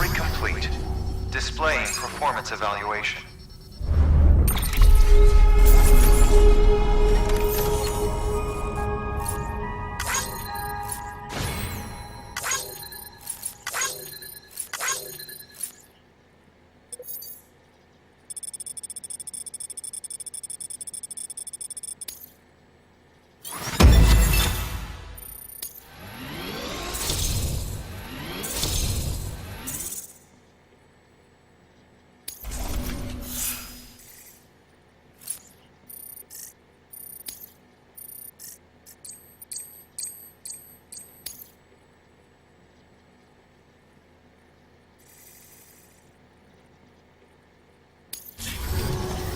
Delivery complete. Displaying performance evaluation.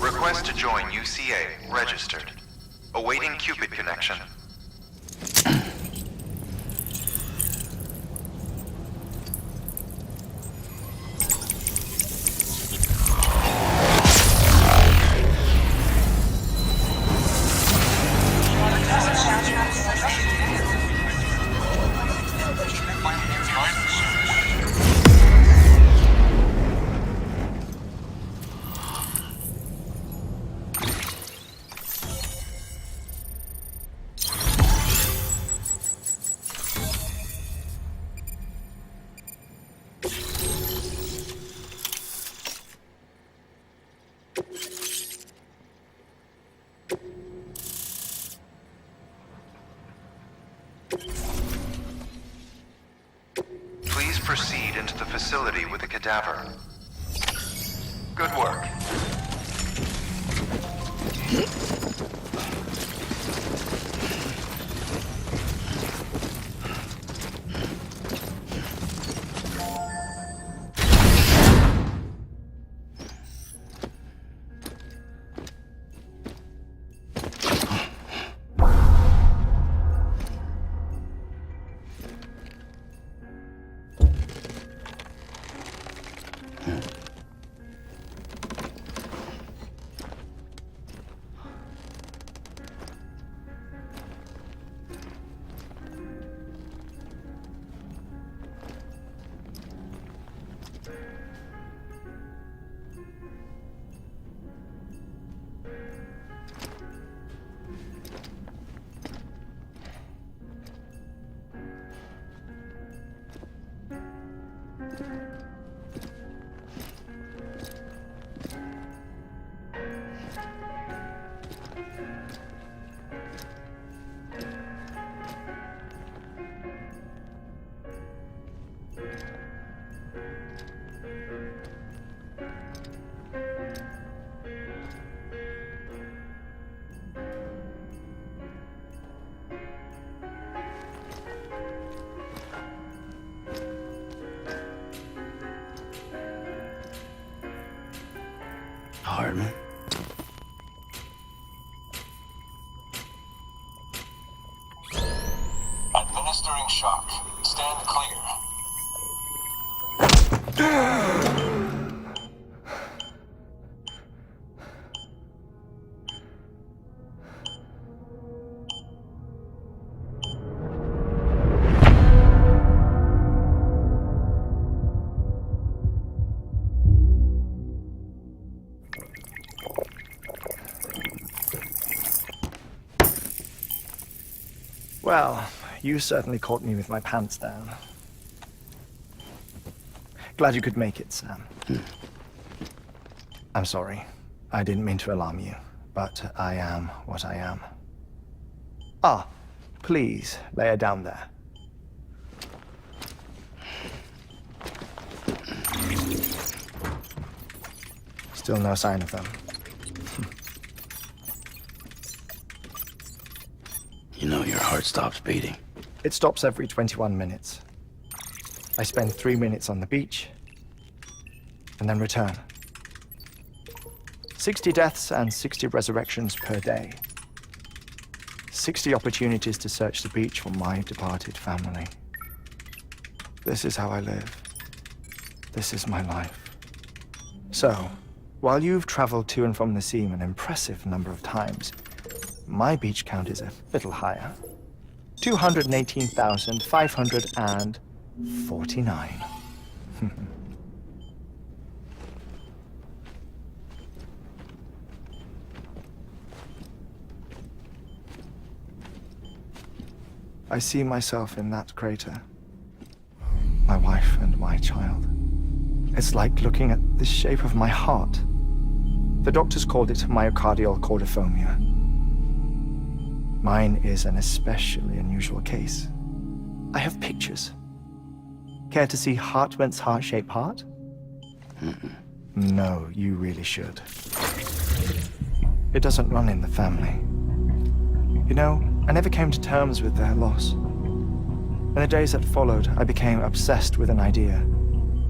Request to join UCA. Registered. Awaiting Cupid connection. Please proceed into the facility with the cadaver. Good work. Hartman. Administering shock. Stand clear. Well, you certainly caught me with my pants down. Glad you could make it, Sam. I'm sorry. I didn't mean to alarm you, but I am what I am. Ah, please, lay her down there. Still no sign of them. You know your heart stops beating. It stops every 21 minutes. I spend 3 minutes on the beach, and then return. 60 deaths and 60 resurrections per day. 60 opportunities to search the beach for my departed family. This is how I live. This is my life. So, while you've traveled to and from the sea an impressive number of times, my beach count is a little higher. 218,549. I see myself in that crater. My wife and my child. It's like looking at the shape of my heart. The doctors called it myocardial cordiformia. Mine is an especially unusual case. I have pictures. Care to see Hartman's heart-shaped heart? No, you really should. It doesn't run in the family. You know, I never came to terms with their loss. In the days that followed, I became obsessed with an idea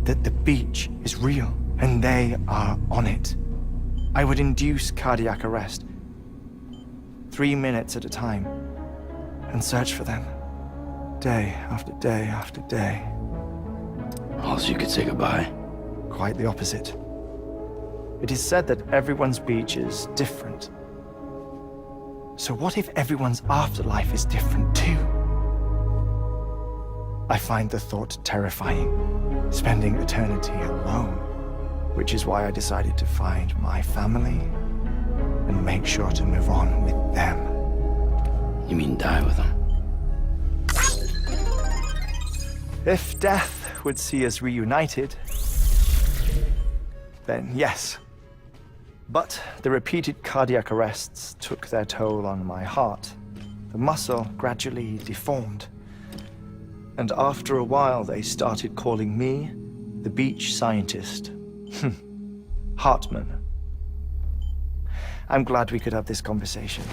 that the beach is real and they are on it. I would induce cardiac arrest, 3 minutes at a time, and search for them, day after day after day. Also, you could say goodbye. Quite the opposite. It is said that everyone's beach is different. So what if everyone's afterlife is different too? I find the thought terrifying, spending eternity alone, which is why I decided to find my family and make sure to move on with them. You mean die with them? If death would see us reunited, then yes. But the repeated cardiac arrests took their toll on my heart. The muscle gradually deformed. And after a while, they started calling me the beach scientist. Hartman. I'm glad we could have this conversation.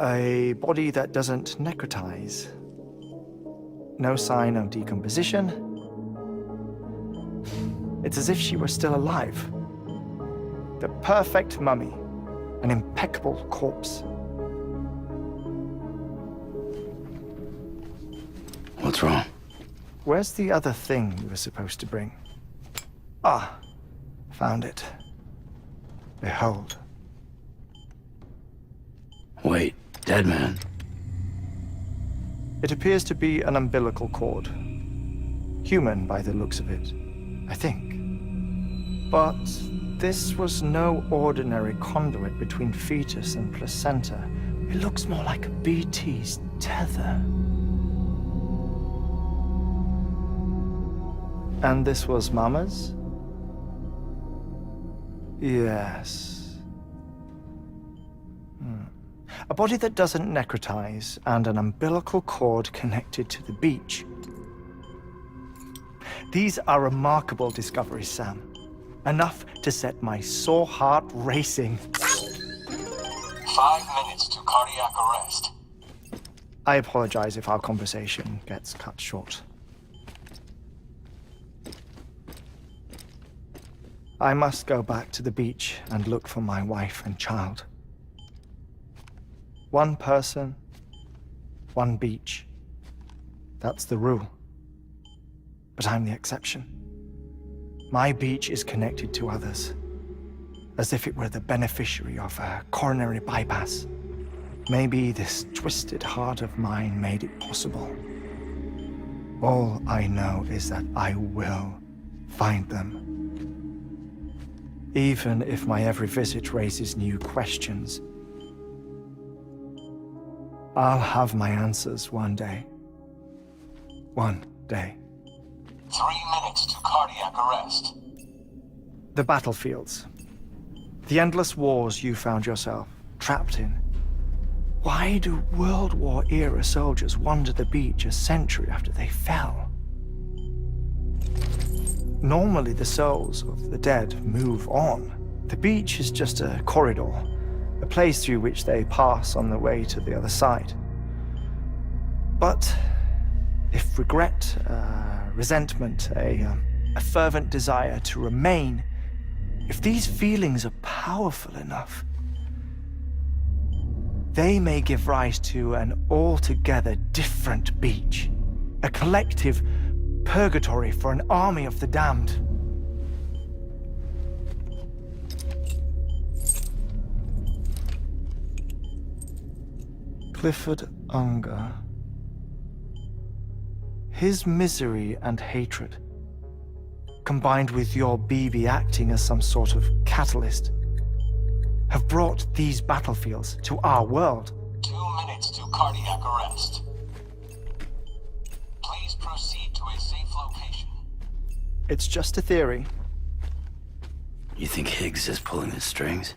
A body that doesn't necrotize. No sign of decomposition. It's as if she were still alive. The perfect mummy. An impeccable corpse. What's wrong? Where's the other thing you were supposed to bring? Ah, found it. Behold. Wait, dead man. It appears to be an umbilical cord. Human by the looks of it, I think. But this was no ordinary conduit between fetus and placenta. It looks more like a BT's tether. And this was Mama's? Yes. A body that doesn't necrotize and an umbilical cord connected to the beach. These are remarkable discoveries, Sam. Enough to set my sore heart racing. 5 minutes to cardiac arrest. I apologize if our conversation gets cut short. I must go back to the beach and look for my wife and child. One person, one beach. That's the rule. But I'm the exception. My beach is connected to others, as if it were the beneficiary of a coronary bypass. Maybe this twisted heart of mine made it possible. All I know is that I will find them. Even if my every visit raises new questions, I'll have my answers one day. One day. 3 minutes to cardiac arrest. The battlefields. The endless wars you found yourself trapped in. Why do World War era soldiers wander the beach a century after they fell? Normally the souls of the dead move on. The beach is just a corridor, a place through which they pass on the way to the other side. But if regret, resentment, a fervent desire to remain, if these feelings are powerful enough, they may give rise to an altogether different beach, a collective purgatory for an army of the damned. Clifford Unger. His misery and hatred, combined with your BB acting as some sort of catalyst, have brought these battlefields to our world. 2 minutes to cardiac arrest. Please proceed to a safe location. It's just a theory. You think Higgs is pulling the strings?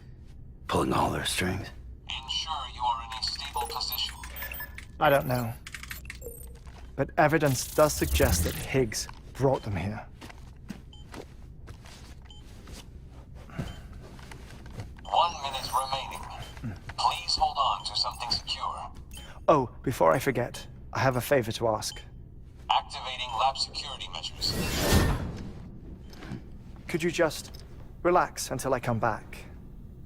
Pulling all their strings? Ensure you are in a stable position. I don't know. But evidence does suggest that Higgs brought them here. 1 minute remaining. Please hold on to something secure. Oh, before I forget, I have a favor to ask. Activating lab security measures. Could you just relax until I come back?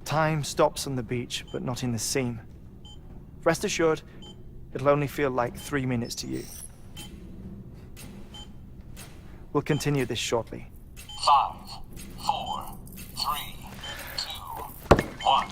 Time stops on the beach, but not in the scene. Rest assured, it'll only feel like 3 minutes to you. We'll continue this shortly. 5, 4, 3, 2, 1.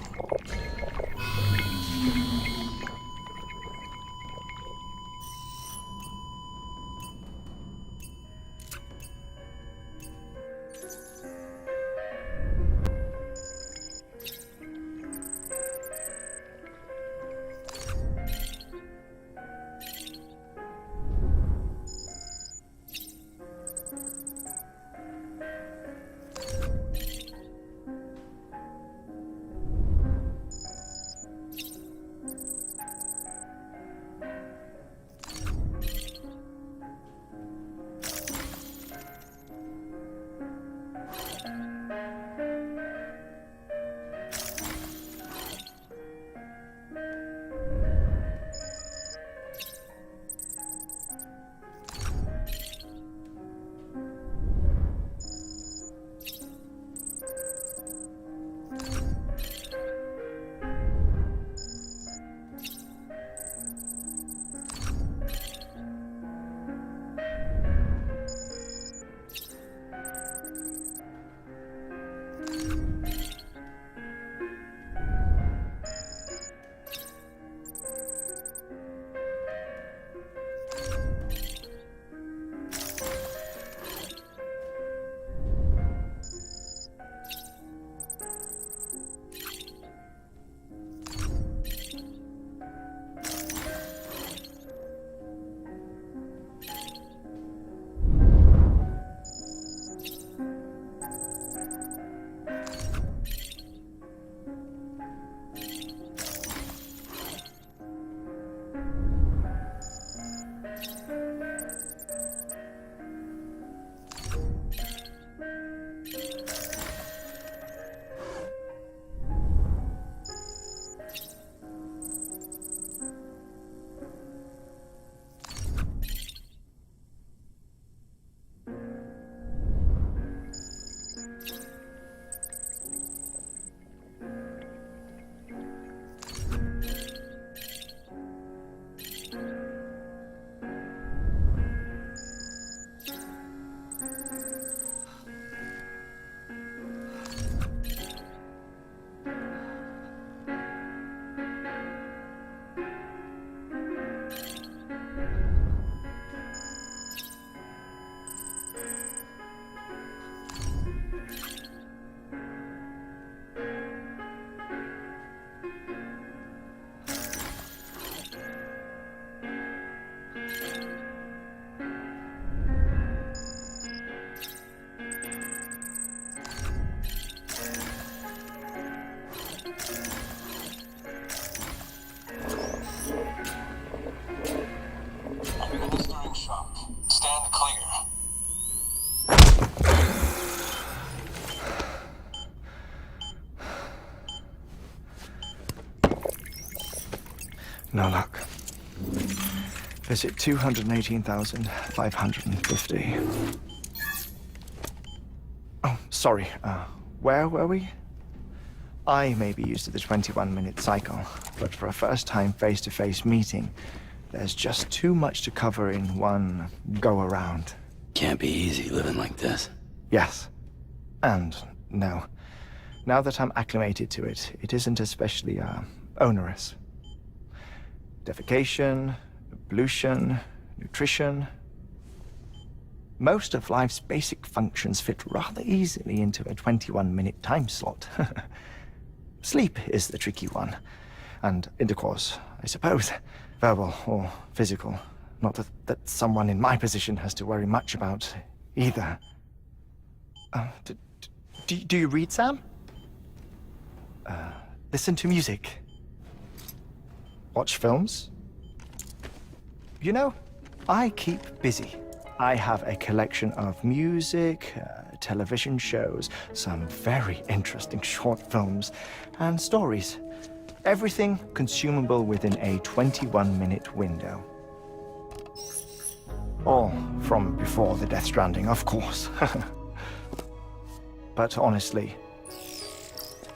No luck. Visit 218,550. Oh, sorry. Where were we? I may be used to the 21-minute cycle, but for a first-time face-to-face meeting, there's just too much to cover in one go-around. Can't be easy living like this. Yes. And no. Now that I'm acclimated to it, it isn't especially, onerous. Defecation, ablution, nutrition. Most of life's basic functions fit rather easily into a 21-minute time slot. Sleep is the tricky one. And intercourse, I suppose. Verbal or physical. Not that someone in my position has to worry much about either. Do you read, Sam? Listen to music. Watch films? You know, I keep busy. I have a collection of music, television shows, some very interesting short films, and stories. Everything consumable within a 21-minute window. All from before the Death Stranding, of course. But honestly,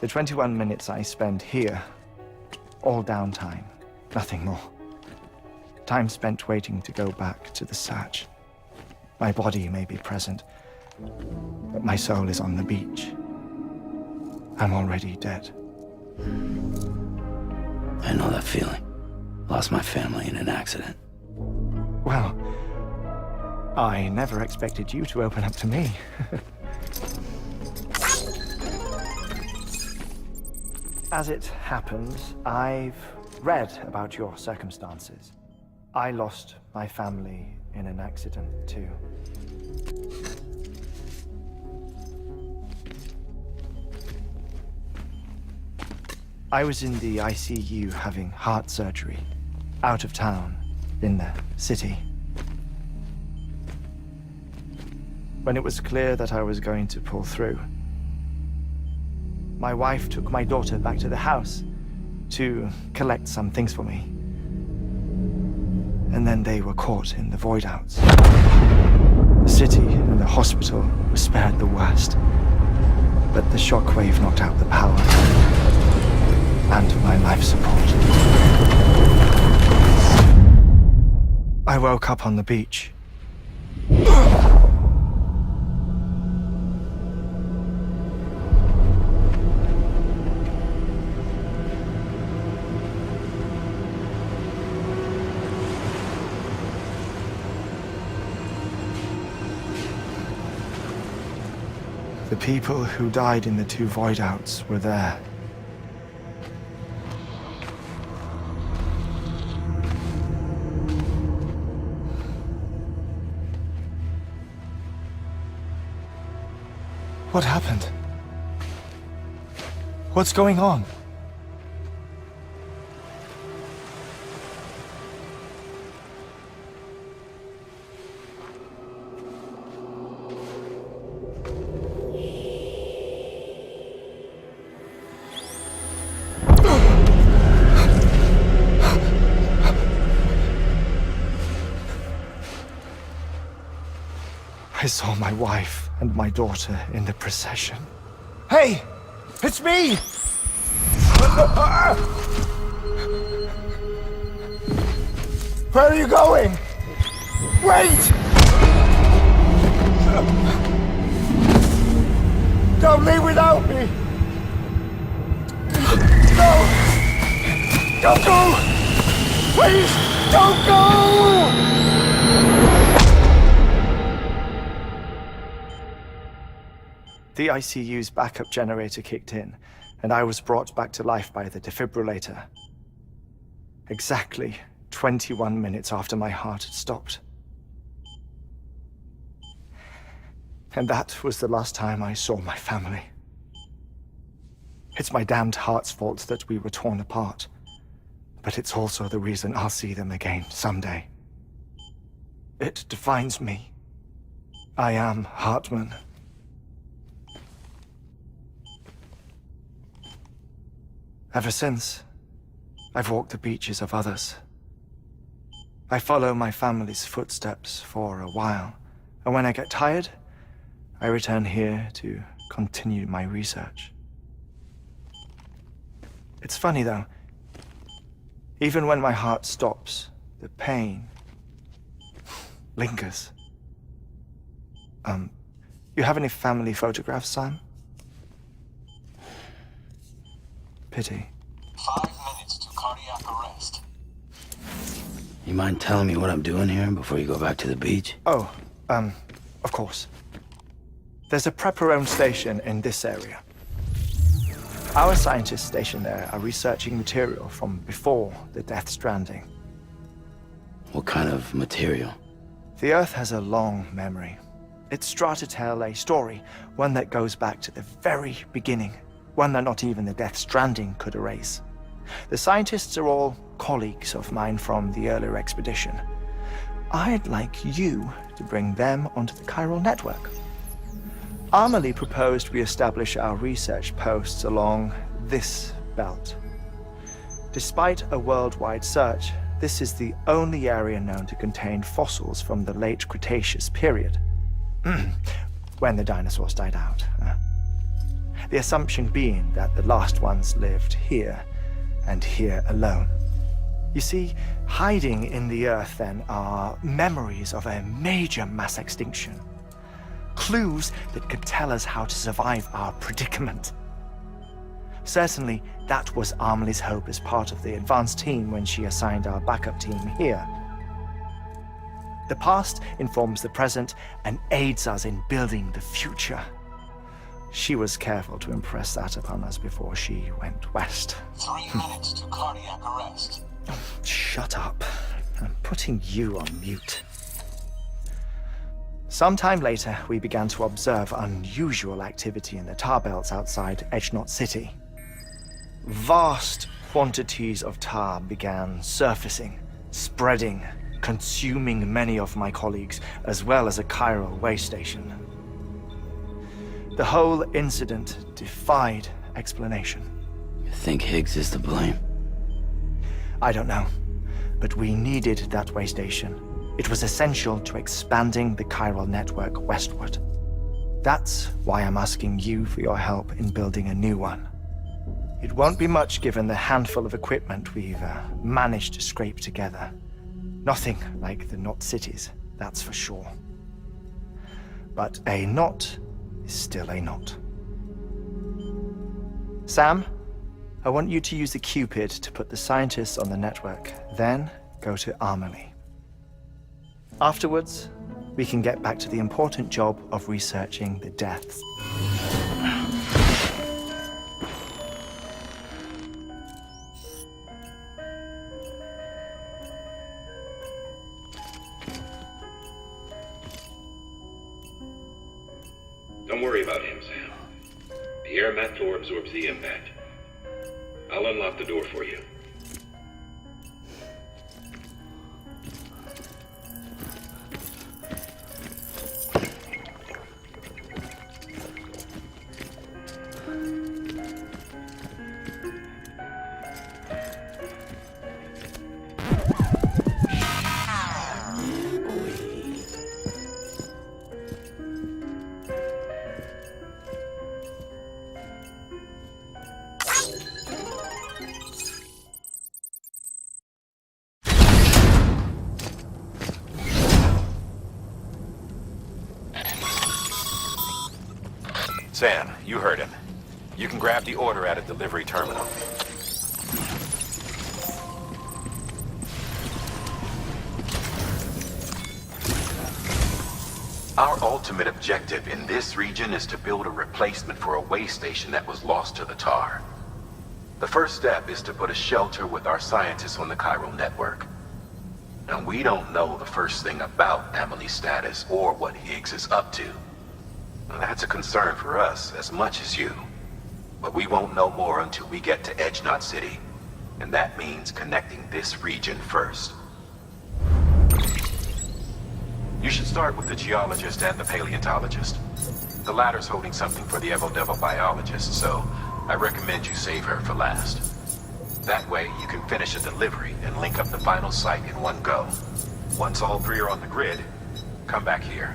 the 21 minutes I spend here, all downtime, nothing more. Time spent waiting to go back to the Satch. My body may be present, but my soul is on the beach. I'm already dead. I know that feeling. Lost my family in an accident. Well, I never expected you to open up to me. As it happens, I've read about your circumstances. I lost my family in an accident, too. I was in the ICU having heart surgery, out of town, in the city. When it was clear that I was going to pull through, my wife took my daughter back to the house to collect some things for me. And then they were caught in the void outs. The city and the hospital were spared the worst, but the shockwave knocked out the power and my life support. I woke up on the beach. The people who died in the two void outs were there. What happened? What's going on? I saw my wife and my daughter in the procession. Hey! It's me! Where are you going? Wait! Don't leave without me! No! Don't go! Please, don't go! The ICU's backup generator kicked in, and I was brought back to life by the defibrillator. Exactly 21 minutes after my heart had stopped. And that was the last time I saw my family. It's my damned heart's fault that we were torn apart, but it's also the reason I'll see them again someday. It defines me. I am Hartman. Ever since, I've walked the beaches of others. I follow my family's footsteps for a while, and when I get tired, I return here to continue my research. It's funny though, even when my heart stops, the pain lingers. You have any family photographs, Sam? Pity. 5 minutes to cardiac arrest. You mind telling me what I'm doing here before you go back to the beach? Oh, of course. There's a prepper-owned station in this area. Our scientists stationed there are researching material from before the Death Stranding. What kind of material? The Earth has a long memory. It's trying to tell a story, one that goes back to the very beginning, one that not even the Death Stranding could erase. The scientists are all colleagues of mine from the earlier expedition. I'd like you to bring them onto the chiral network. Amelie proposed we establish our research posts along this belt. Despite a worldwide search, this is the only area known to contain fossils from the late Cretaceous period, when the dinosaurs died out. The assumption being that the last ones lived here, and here alone. You see, hiding in the Earth then are memories of a major mass extinction. Clues that could tell us how to survive our predicament. Certainly, that was Amelie's hope as part of the advanced team when she assigned our backup team here. The past informs the present and aids us in building the future. She was careful to impress that upon us before she went west. 3 minutes to cardiac arrest. Shut up. I'm putting you on mute. Sometime later, we began to observe unusual activity in the tar belts outside Edgenot City. Vast quantities of tar began surfacing, spreading, consuming many of my colleagues, as well as a chiral way station. The whole incident defied explanation. You think Higgs is to blame? I don't know, but we needed that way station. It was essential to expanding the chiral network westward. That's why I'm asking you for your help in building a new one. It won't be much given the handful of equipment we've managed to scrape together. Nothing like the knot cities, that's for sure. But a knot is still a knot. Sam, I want you to use the Cupid to put the scientists on the network, then go to Amelie. Afterwards, we can get back to the important job of researching the deaths. Don't worry about him, Sam. The air mat floor absorbs the impact. I'll unlock the door for you. Sam, you heard him. You can grab the order at a delivery terminal. Our ultimate objective in this region is to build a replacement for a way station that was lost to the tar. The first step is to put a shelter with our scientists on the chiral network. Now, we don't know the first thing about Amelie's status or what Higgs is up to. Well, that's a concern for us as much as you. But we won't know more until we get to Edgenot City. And that means connecting this region first. You should start with the geologist and the paleontologist. The latter's holding something for the Evo-Devo biologist, so I recommend you save her for last. That way, you can finish a delivery and link up the final site in one go. Once all three are on the grid, come back here.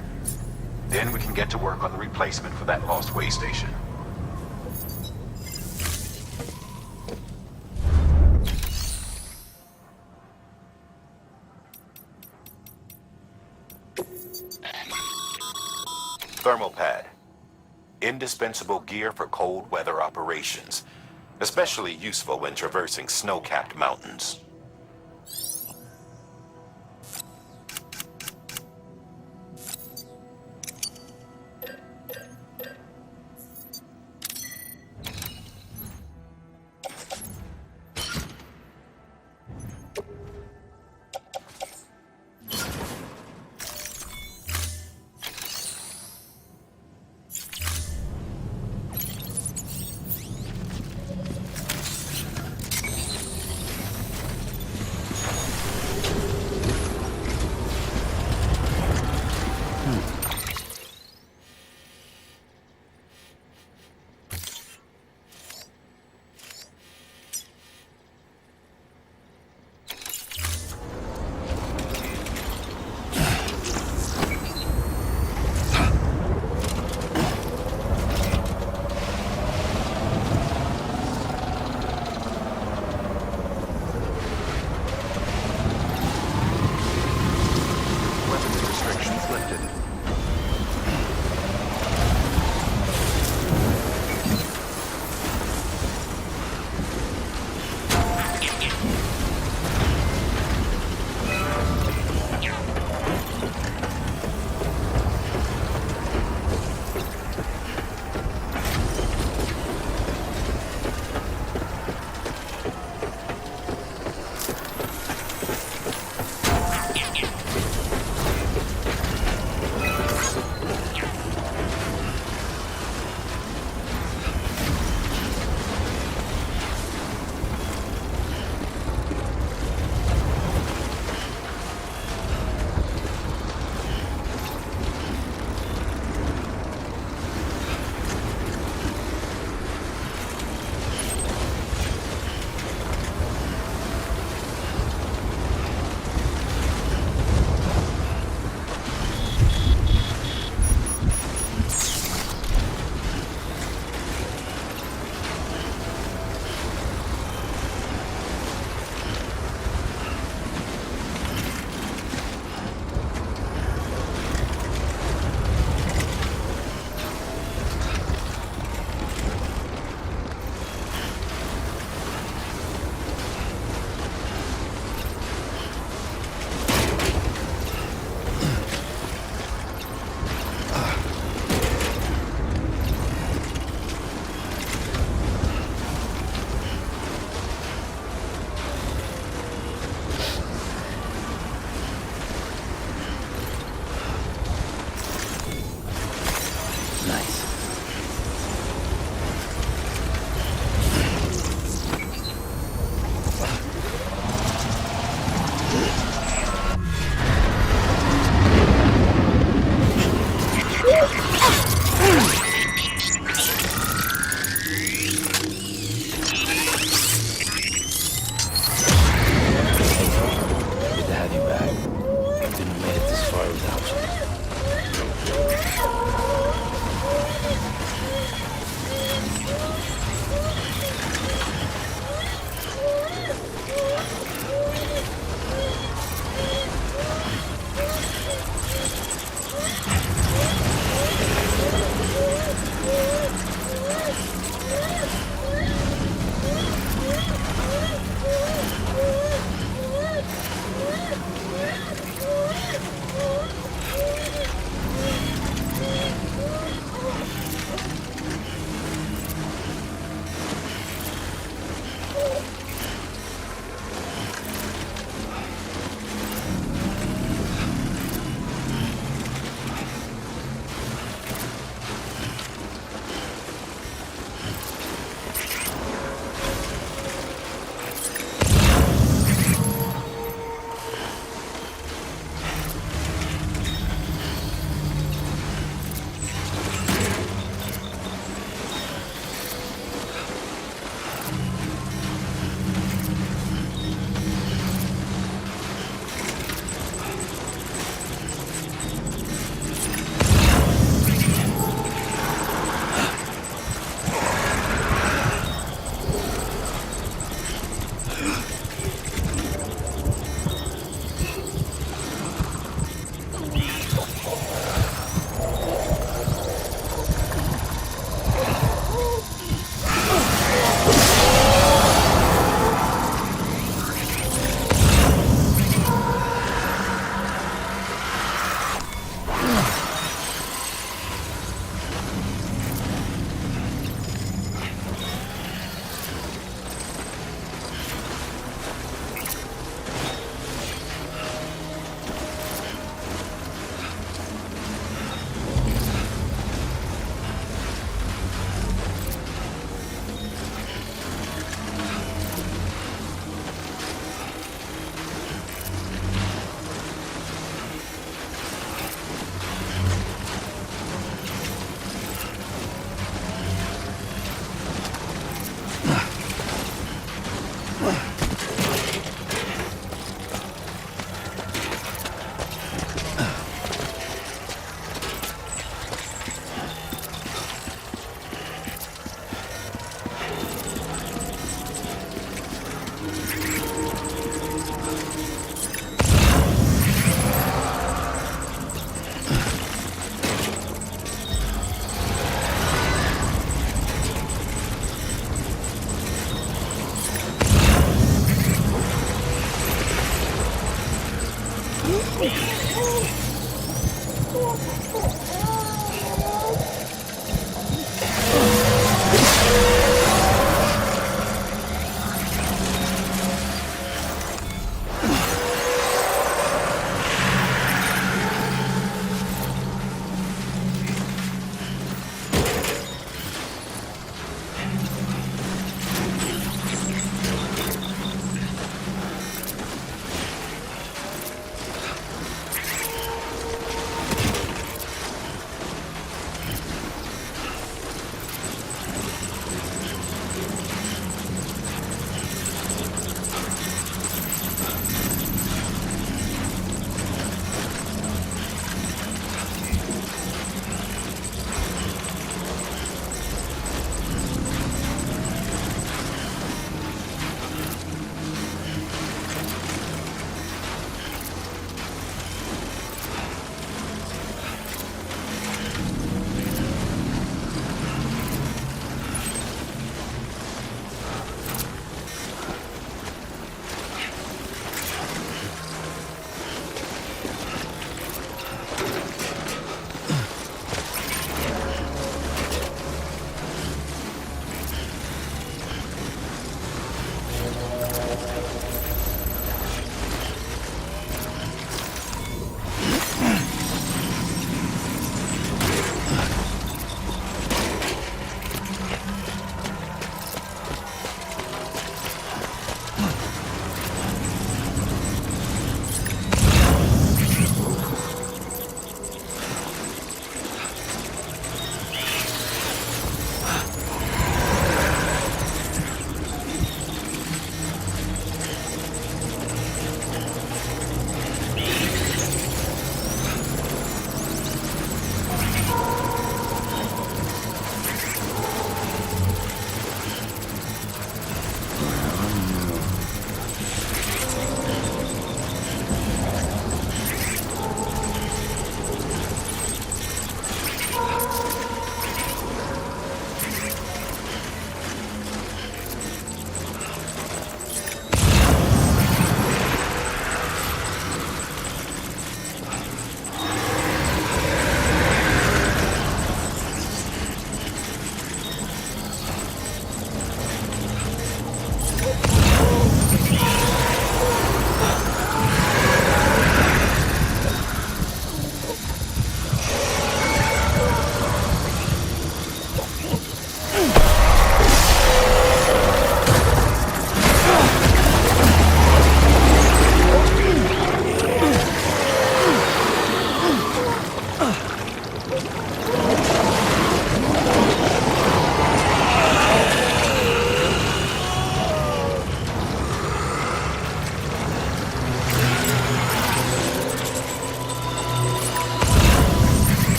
Then we can get to work on the replacement for that lost way station. Thermal pad. Indispensable gear for cold weather operations. Especially useful when traversing snow-capped mountains.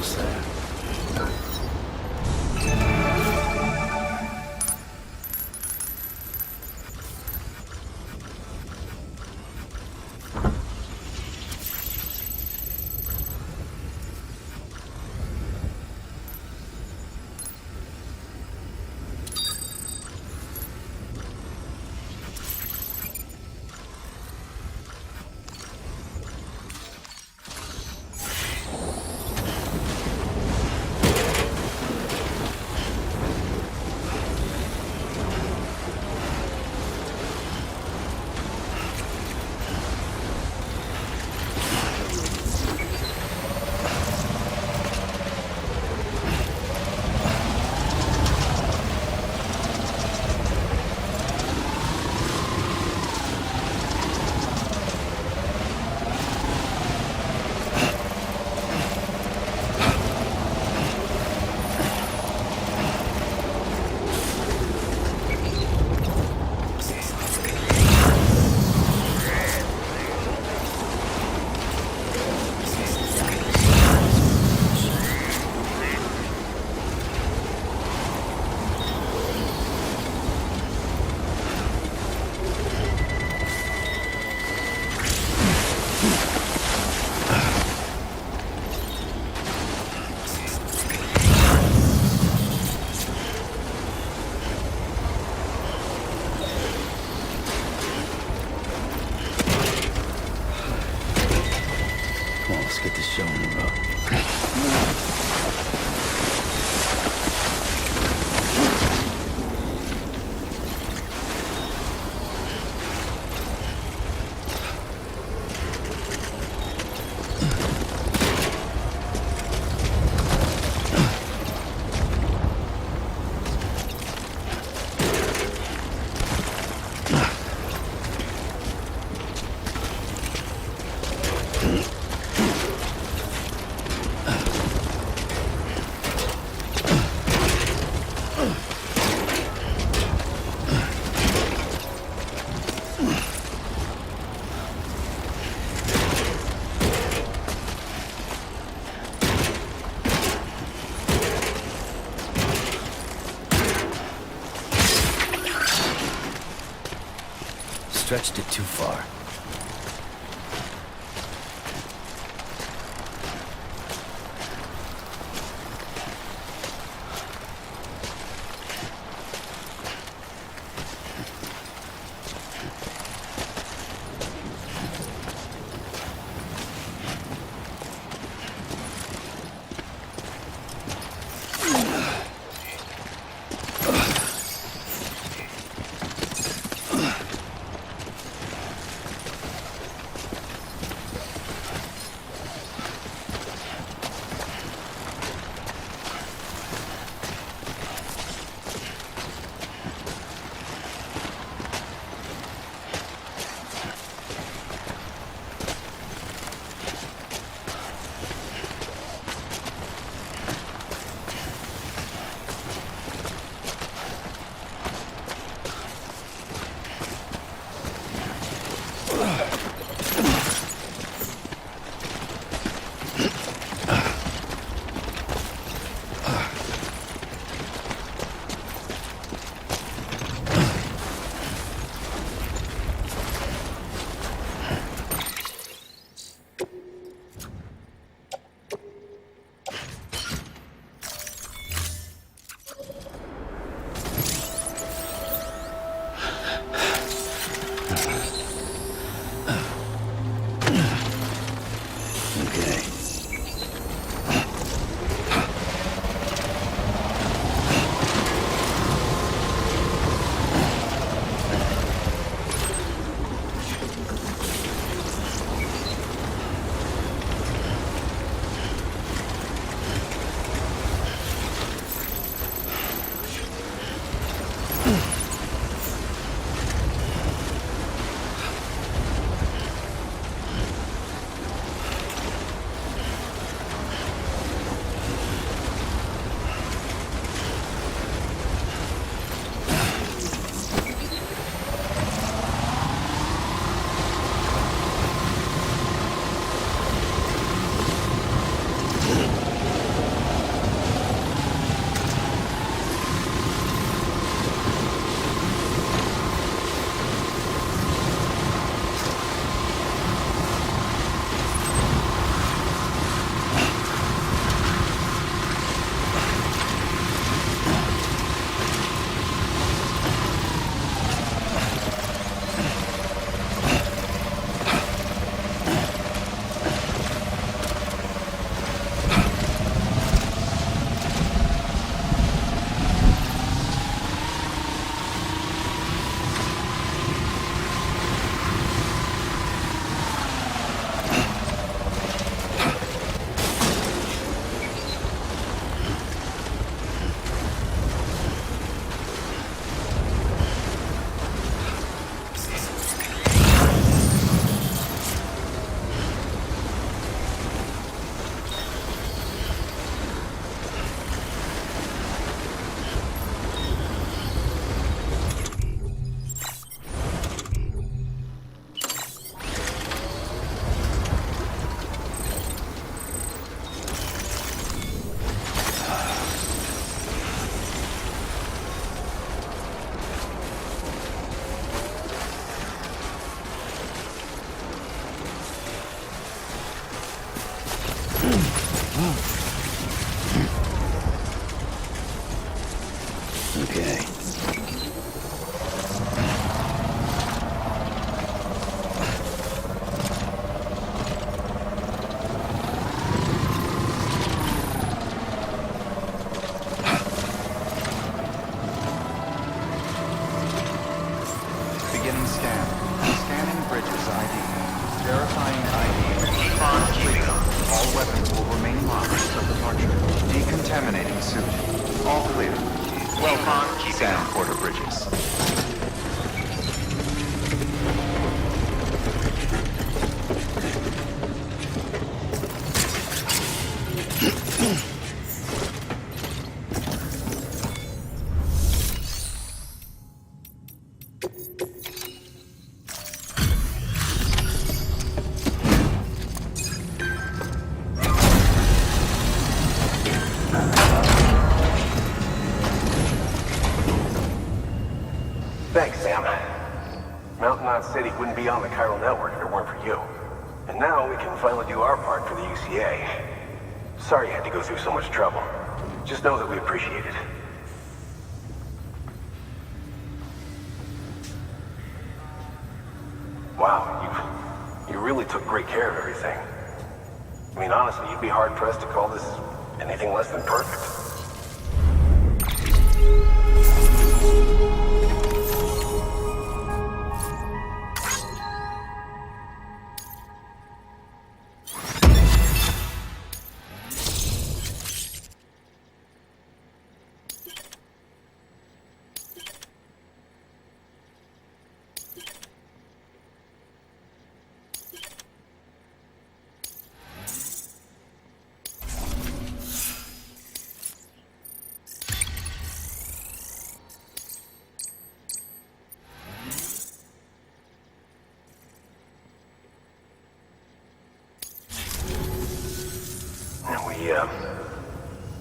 almost there. Get this show on the road. Stretched it too far. Okay. Beginning scan. Scanning bridges ID. Verifying ID. Keep on keeping on. All weapons will remain locked until departure. Decontaminating suit. All clear. Welcome, Sam Porter Bridges. Thanks, Sam. Mountain Knot City wouldn't be on the chiral network if it weren't for you. And now we can finally do our part for the UCA. Sorry you had to go through so much trouble. Just know that we appreciate it. Wow, you really took great care of everything. I mean, honestly, you'd be hard-pressed to call this anything less than perfect.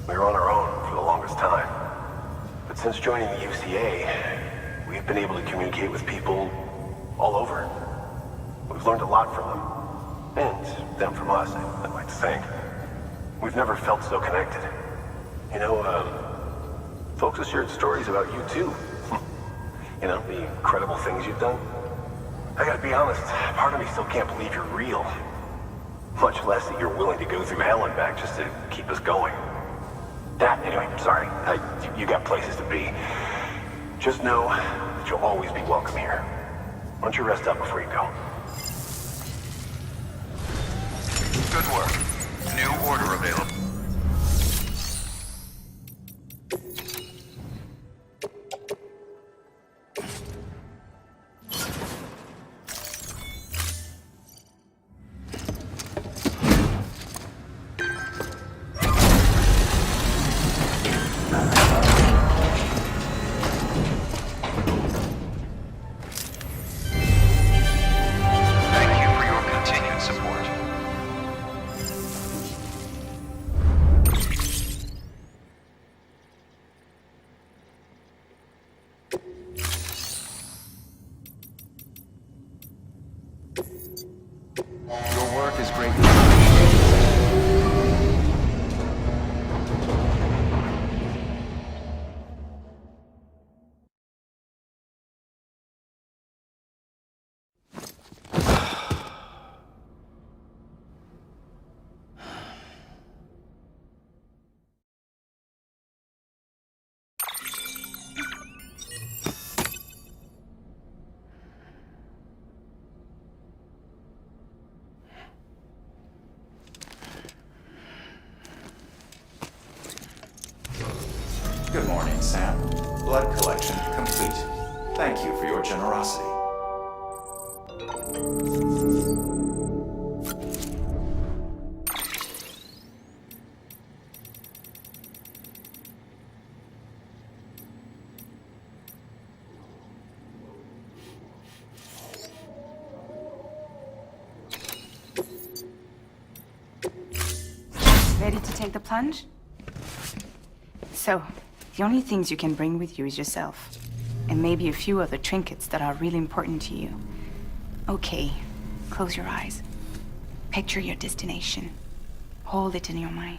We were on our own for the longest time. But since joining the UCA, we've been able to communicate with people all over. We've learned a lot from them. And them from us, I'd like to think. We've never felt so connected. You know, folks have shared stories about you too. You know, the incredible things you've done. I gotta be honest, part of me still can't believe you're real. Much less that you're willing to go through hell and back just to keep us going. Anyway, sorry. You got places to be. Just know that you'll always be welcome here. Why don't you rest up before you go? Good work. New order available. Good morning, Sam. Blood collection complete. Thank you for your generosity. Ready to take the plunge? So, the only things you can bring with you is yourself. And maybe a few other trinkets that are really important to you. Okay, close your eyes. Picture your destination. Hold it in your mind.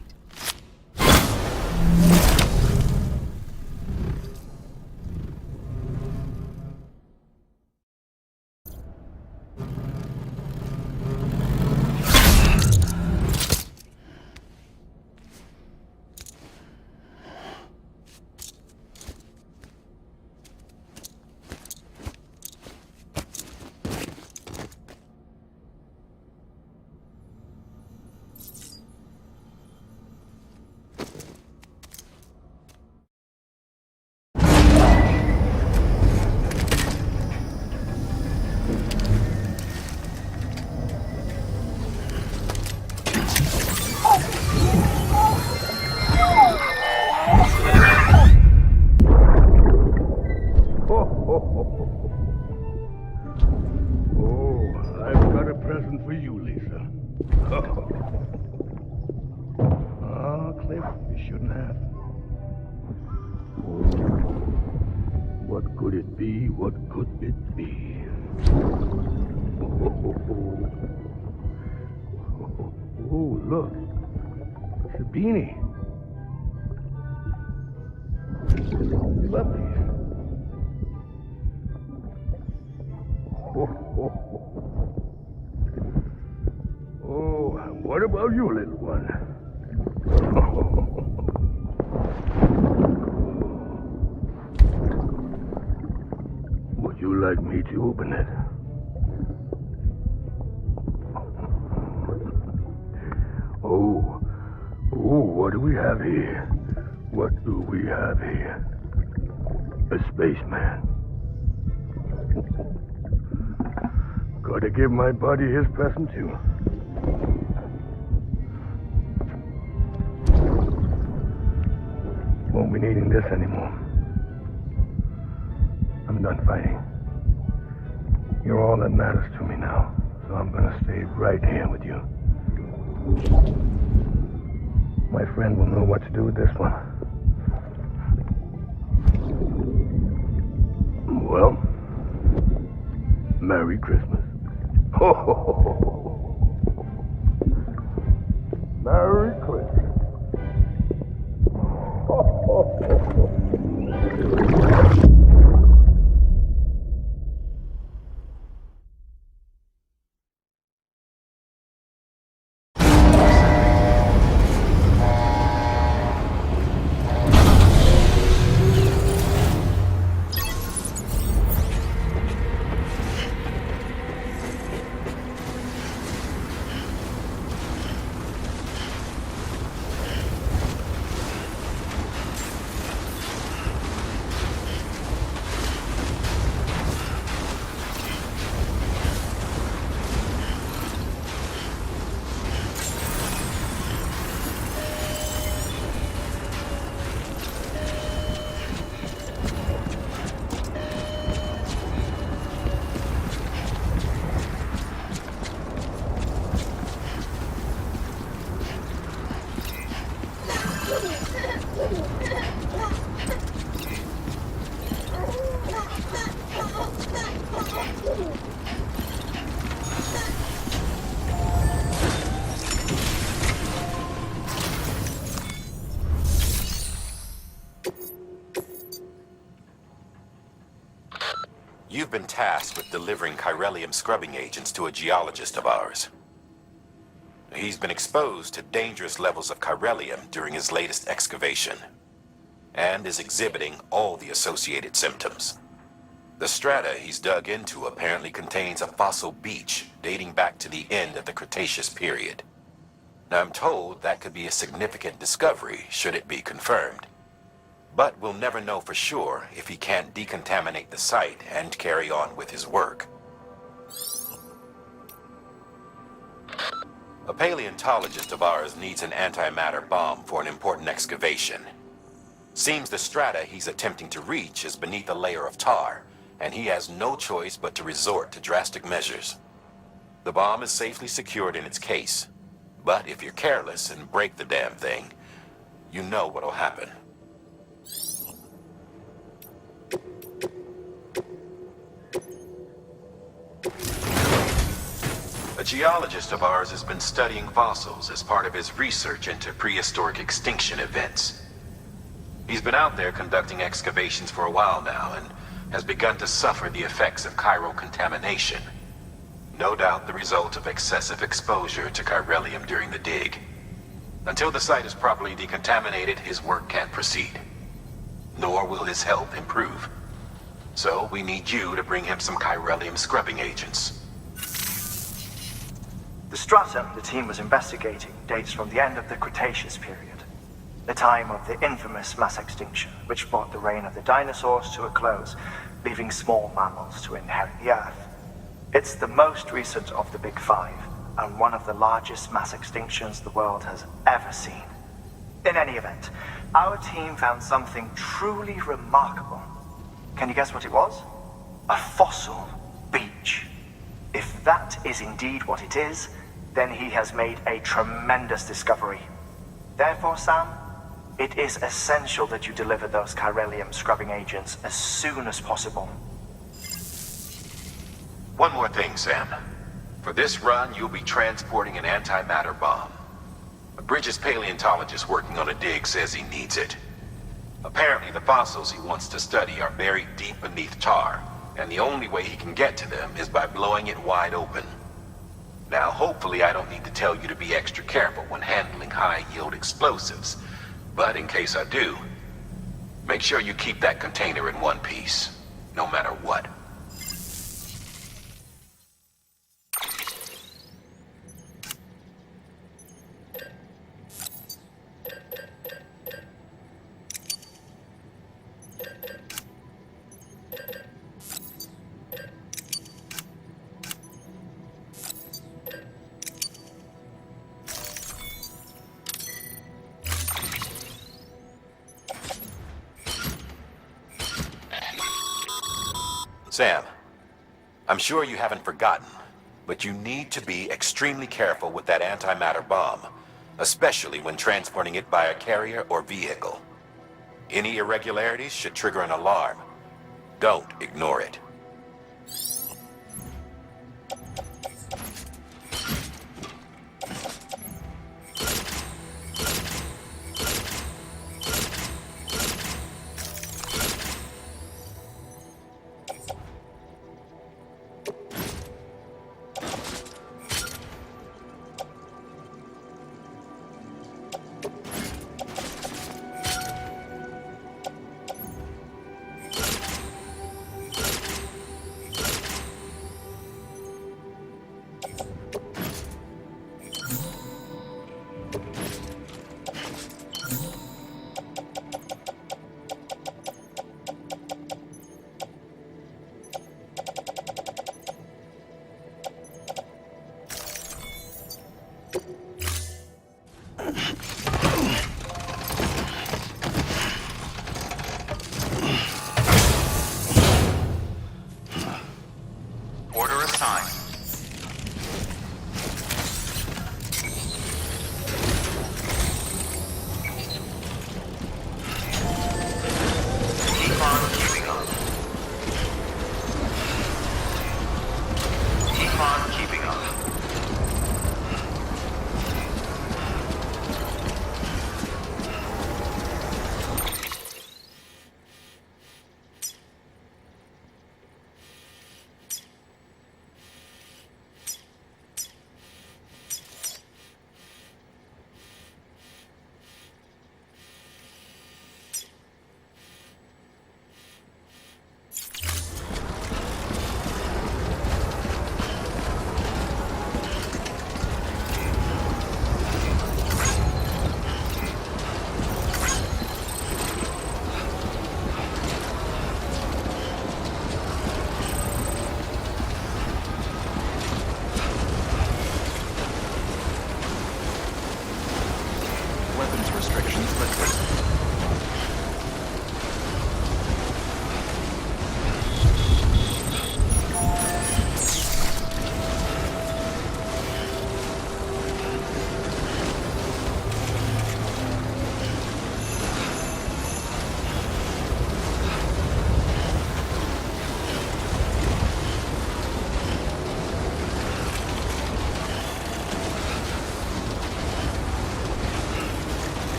What could it be? Oh, look. It's a beanie. Love these. Oh, what about you, little one? Would you like me to open it? Oh, what do we have here? What do we have here? A spaceman. Gotta give my buddy his present too. Won't be needing this anymore. I'm done fighting. You're all that matters to me now, so I'm gonna stay right here with you. My friend will know what to do with this one. Well, Merry Christmas. Ho, ho, ho, ho. Merry Christmas. Ho, ho, ho, ho. You've been tasked with delivering chiralium scrubbing agents to a geologist of ours. He's been exposed to dangerous levels of chiralium during his latest excavation, and is exhibiting all the associated symptoms. The strata he's dug into apparently contains a fossil beach dating back to the end of the Cretaceous period. Now, I'm told that could be a significant discovery should it be confirmed. But we'll never know for sure if he can't decontaminate the site and carry on with his work. A paleontologist of ours needs an antimatter bomb for an important excavation. Seems the strata he's attempting to reach is beneath a layer of tar, and he has no choice but to resort to drastic measures. The bomb is safely secured in its case, but if you're careless and break the damn thing, you know what'll happen. A geologist of ours has been studying fossils as part of his research into prehistoric extinction events. He's been out there conducting excavations for a while now and has begun to suffer the effects of chiral contamination. No doubt the result of excessive exposure to chiralium during the dig. Until the site is properly decontaminated, his work can't proceed. Nor will his health improve. So we need you to bring him some chiralium scrubbing agents. The stratum the team was investigating dates from the end of the Cretaceous period, the time of the infamous mass extinction, which brought the reign of the dinosaurs to a close, leaving small mammals to inherit the Earth. It's the most recent of the Big Five, and one of the largest mass extinctions the world has ever seen. In any event, our team found something truly remarkable. Can you guess what it was? A fossil beach. If that is indeed what it is, then he has made a tremendous discovery. Therefore, Sam, it is essential that you deliver those chiralium scrubbing agents as soon as possible. One more thing, Sam. For this run, you'll be transporting an antimatter bomb. A Bridges paleontologist working on a dig says he needs it. Apparently, the fossils he wants to study are buried deep beneath tar, and the only way he can get to them is by blowing it wide open. Now, hopefully I don't need to tell you to be extra careful when handling high-yield explosives, but in case I do, make sure you keep that container in one piece, no matter what. Sam, I'm sure you haven't forgotten, but you need to be extremely careful with that antimatter bomb, especially when transporting it by a carrier or vehicle. Any irregularities should trigger an alarm. Don't ignore it. Order assigned. Keep on keeping up. Keep on keeping up. Weapons restrictions lifted.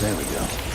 There we go.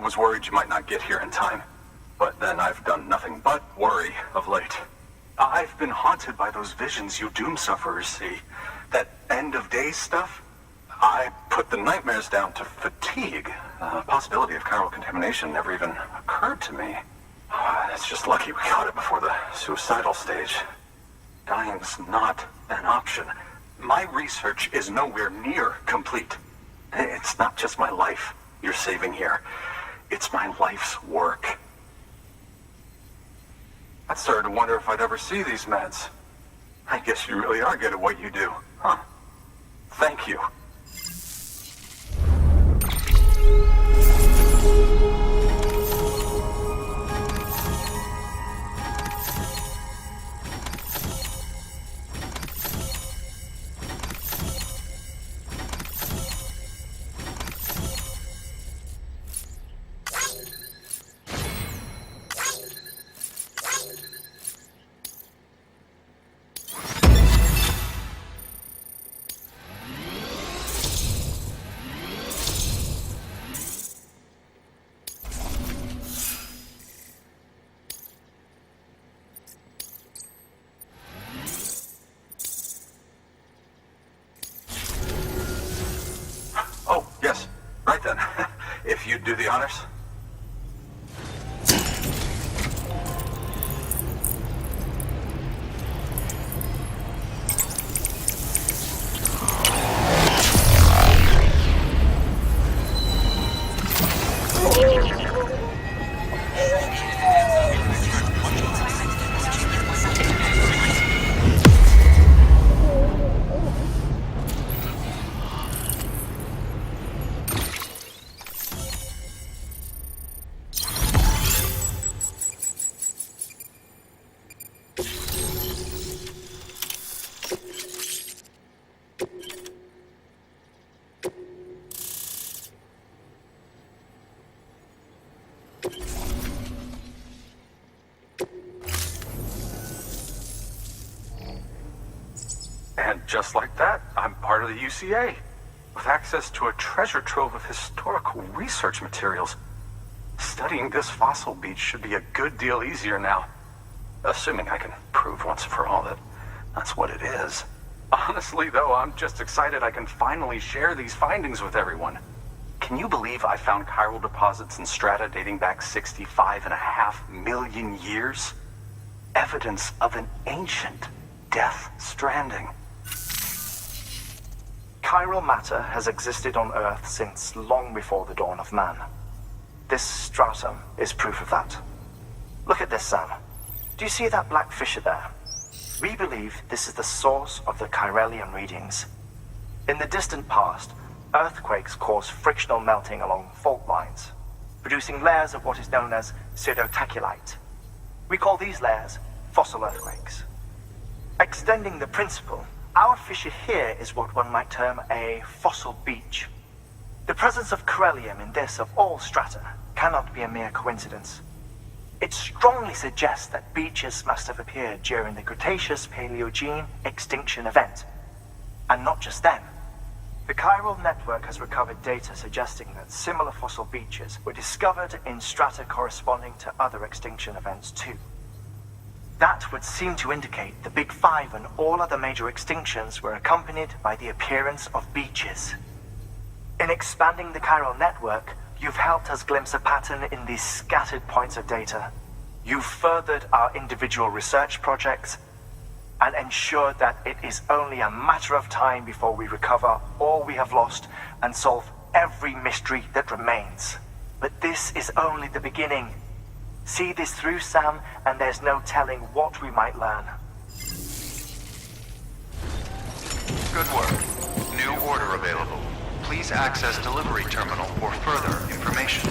was worried you might not get here in time. But then I've done nothing but worry of late. I've been haunted by those visions you doom sufferers see. That end of days stuff. I put the nightmares down to fatigue. The possibility of chiral contamination never even occurred to me. It's just lucky we caught it before the suicidal stage. Dying's not an option. My research is nowhere near complete. It's not just my life you're saving here. It's my life's work. I started to wonder if I'd ever see these meds. I guess you really are good at what you do, huh? Thank you. If you'd do the honors. And just like that, I'm part of the UCA, with access to a treasure trove of historical research materials. Studying this fossil beach should be a good deal easier now, assuming I can prove once and for all that that's what it is. Honestly, though, I'm just excited I can finally share these findings with everyone. Can you believe I found chiral deposits in strata dating back 65.5 million years? Evidence of an ancient death stranding. Chiral matter has existed on Earth since long before the dawn of man. This stratum is proof of that. Look at this, Sam. Do you see that black fissure there? We believe this is the source of the chiralium readings. In the distant past, earthquakes caused frictional melting along fault lines, producing layers of what is known as pseudotachylite. We call these layers fossil earthquakes. Extending the principle, our fissure here is what one might term a fossil beach. The presence of chiralium in this of all strata cannot be a mere coincidence. It strongly suggests that beaches must have appeared during the Cretaceous-Paleogene extinction event. And not just then. The chiral network has recovered data suggesting that similar fossil beaches were discovered in strata corresponding to other extinction events too. That would seem to indicate the Big Five and all other major extinctions were accompanied by the appearance of beaches. In expanding the chiral network, you've helped us glimpse a pattern in these scattered points of data. You've furthered our individual research projects and ensured that it is only a matter of time before we recover all we have lost and solve every mystery that remains. But this is only the beginning. See this through, Sam, and there's no telling what we might learn. Good work. New order available. Please access delivery terminal for further information.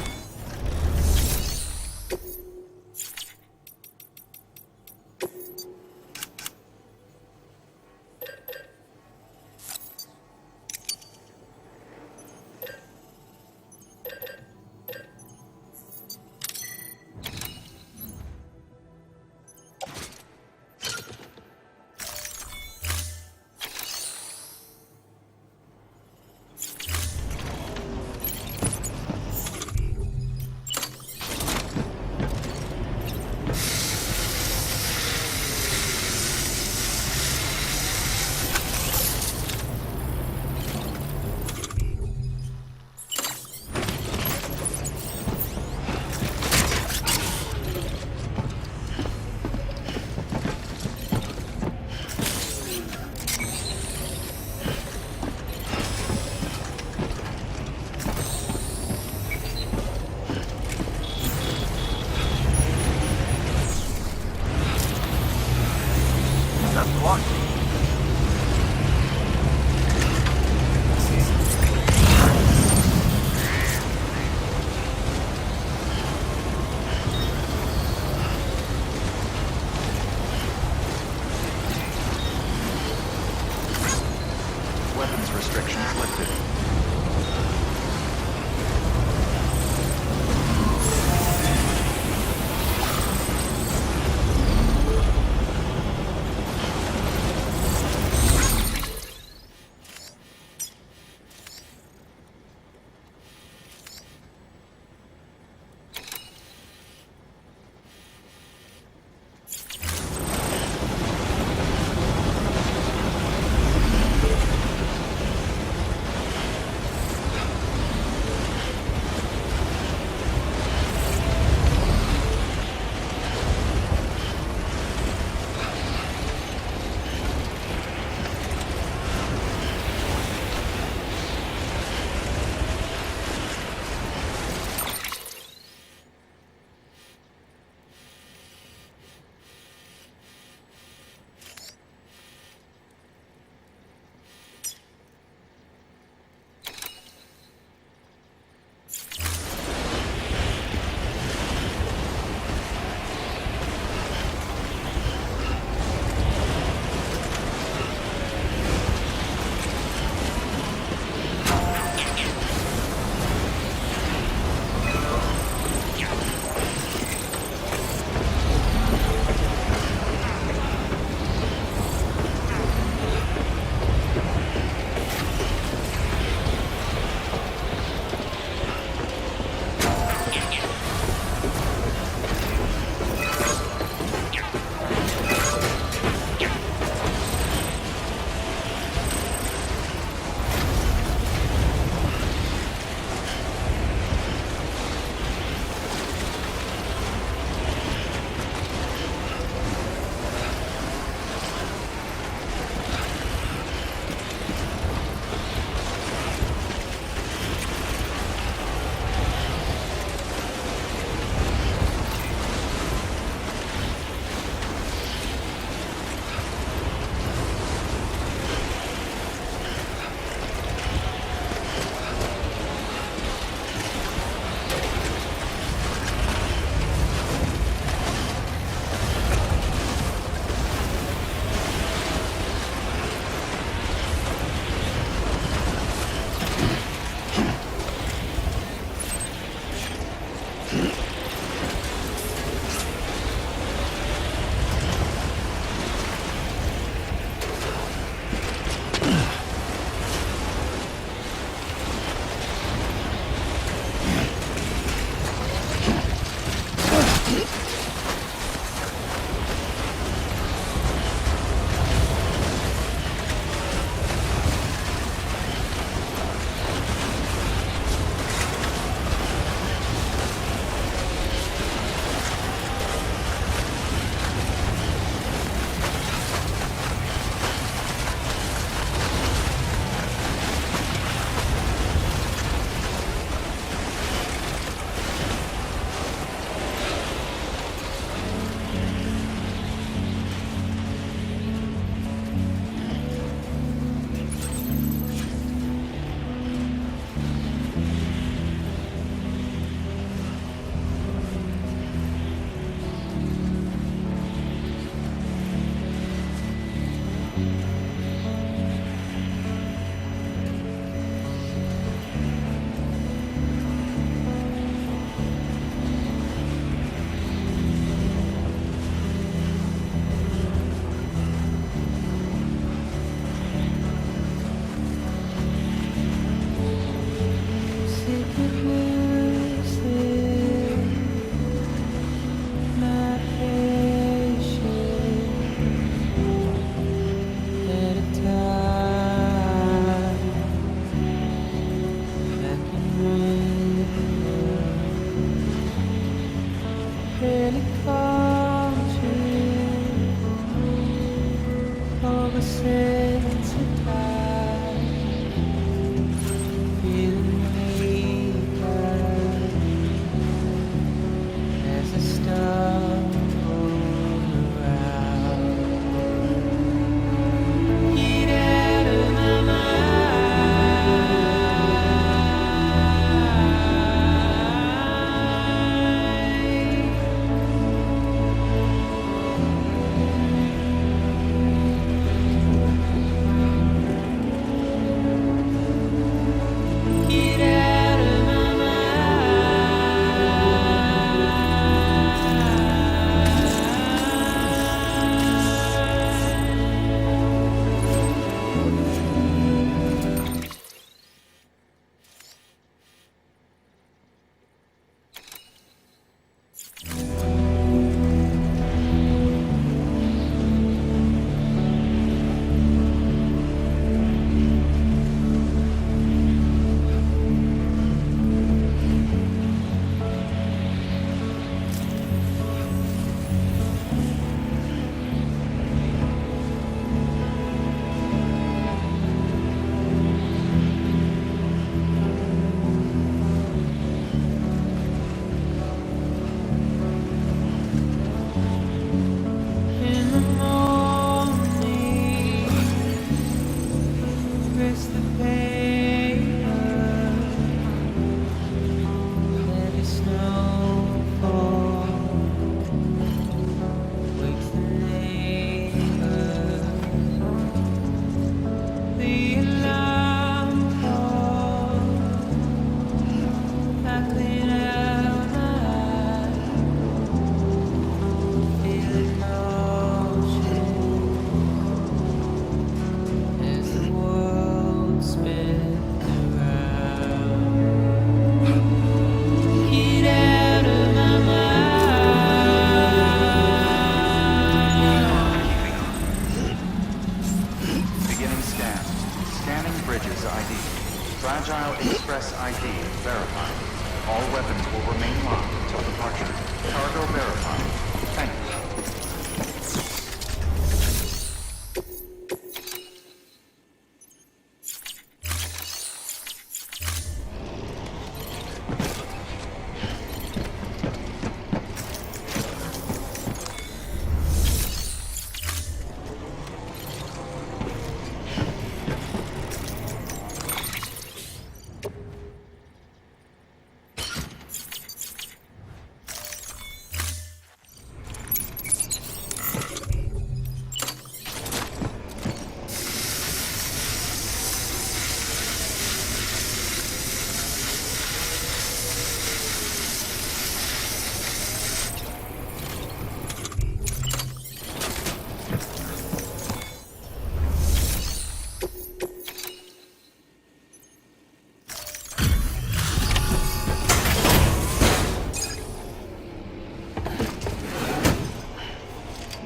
luck. Weapons restrictions lifted.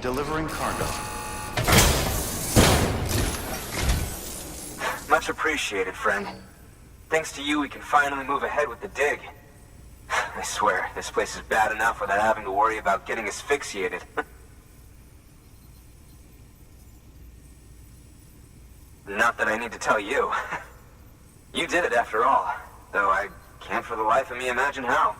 Delivering cargo. Much appreciated, friend. Thanks to you, we can finally move ahead with the dig. I swear, this place is bad enough without having to worry about getting asphyxiated. Not that I need to tell you. You did it after all, though I can't for the life of me imagine how.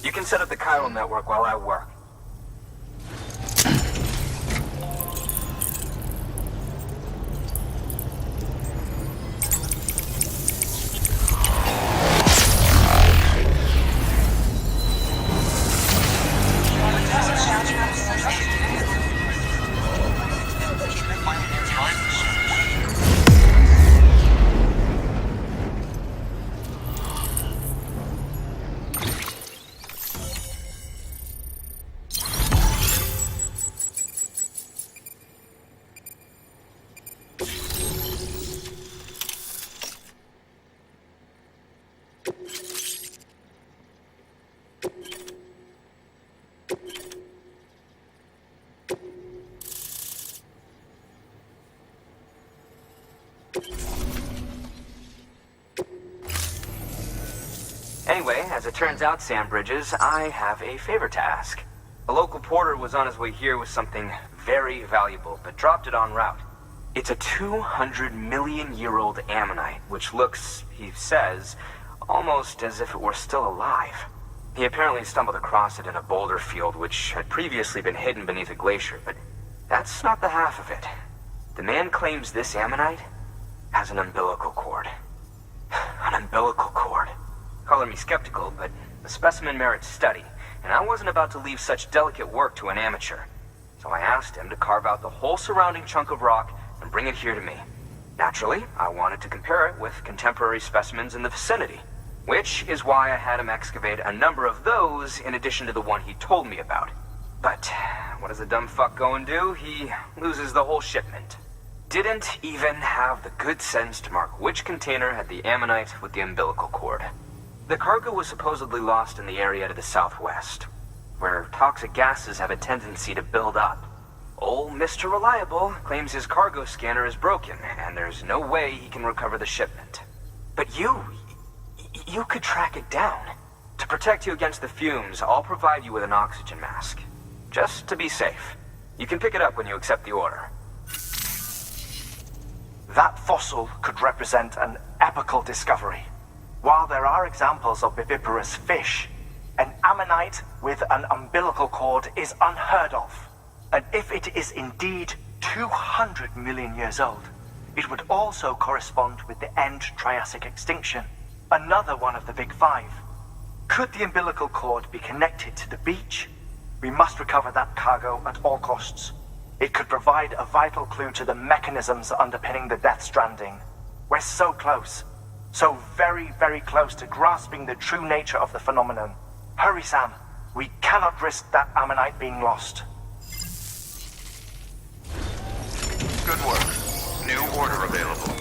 You can set up the chiral network while I work. Anyway, as it turns out, Sam Bridges, I have a favor to ask. A local porter was on his way here with something very valuable, but dropped it en route. It's a 200-million-year-old ammonite, which looks, he says, almost as if it were still alive. He apparently stumbled across it in a boulder field which had previously been hidden beneath a glacier, but that's not the half of it. The man claims this ammonite has an umbilical cord. An umbilical cord. Color me skeptical, but the specimen merits study, and I wasn't about to leave such delicate work to an amateur. So I asked him to carve out the whole surrounding chunk of rock and bring it here to me. Naturally, I wanted to compare it with contemporary specimens in the vicinity, which is why I had him excavate a number of those in addition to the one he told me about. But what does the dumb fuck go and do? He loses the whole shipment. Didn't even have the good sense to mark which container had the ammonite with the umbilical cord. The cargo was supposedly lost in the area to the southwest, where toxic gases have a tendency to build up. Old Mr. Reliable claims his cargo scanner is broken, and there's no way he can recover the shipment. But you could track it down. To protect you against the fumes, I'll provide you with an oxygen mask. Just to be safe. You can pick it up when you accept the order. That fossil could represent an epochal discovery. While there are examples of viviparous fish, an ammonite with an umbilical cord is unheard of. And if it is indeed 200 million years old, it would also correspond with the end Triassic extinction, another one of the Big Five. Could the umbilical cord be connected to the beach? We must recover that cargo at all costs. It could provide a vital clue to the mechanisms underpinning the Death Stranding. We're so close. So very, very close to grasping the true nature of the phenomenon. Hurry, Sam. We cannot risk that ammonite being lost. Good work. New order available.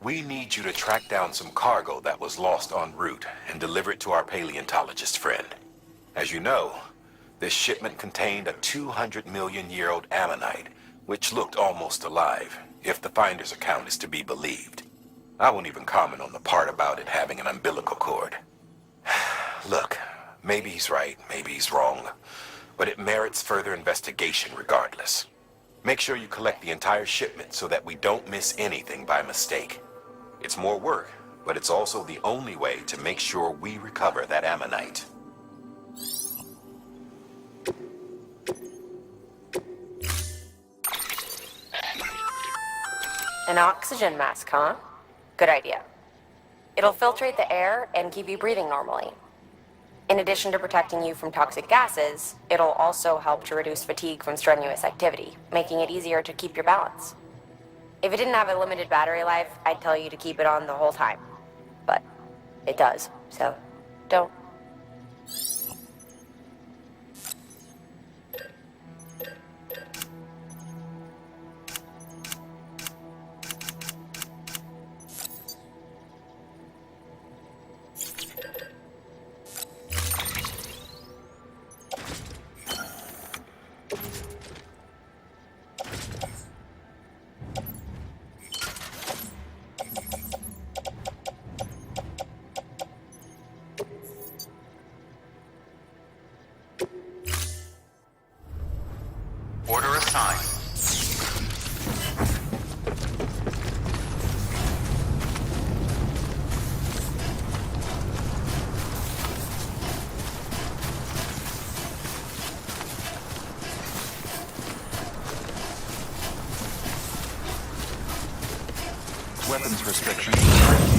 We need you to track down some cargo that was lost en route and deliver it to our paleontologist friend. As you know, this shipment contained a 200-million-year-old ammonite, which looked almost alive, if the finder's account is to be believed. I won't even comment on the part about it having an umbilical cord. Look, maybe he's right, maybe he's wrong, but it merits further investigation regardless. Make sure you collect the entire shipment so that we don't miss anything by mistake. It's more work, but it's also the only way to make sure we recover that ammonite. An oxygen mask, huh? Good idea. It'll filtrate the air and keep you breathing normally. In addition to protecting you from toxic gases, it'll also help to reduce fatigue from strenuous activity, making it easier to keep your balance. If it didn't have a limited battery life, I'd tell you to keep it on the whole time. But it does, so don't. Order assigned. Weapons restrictions.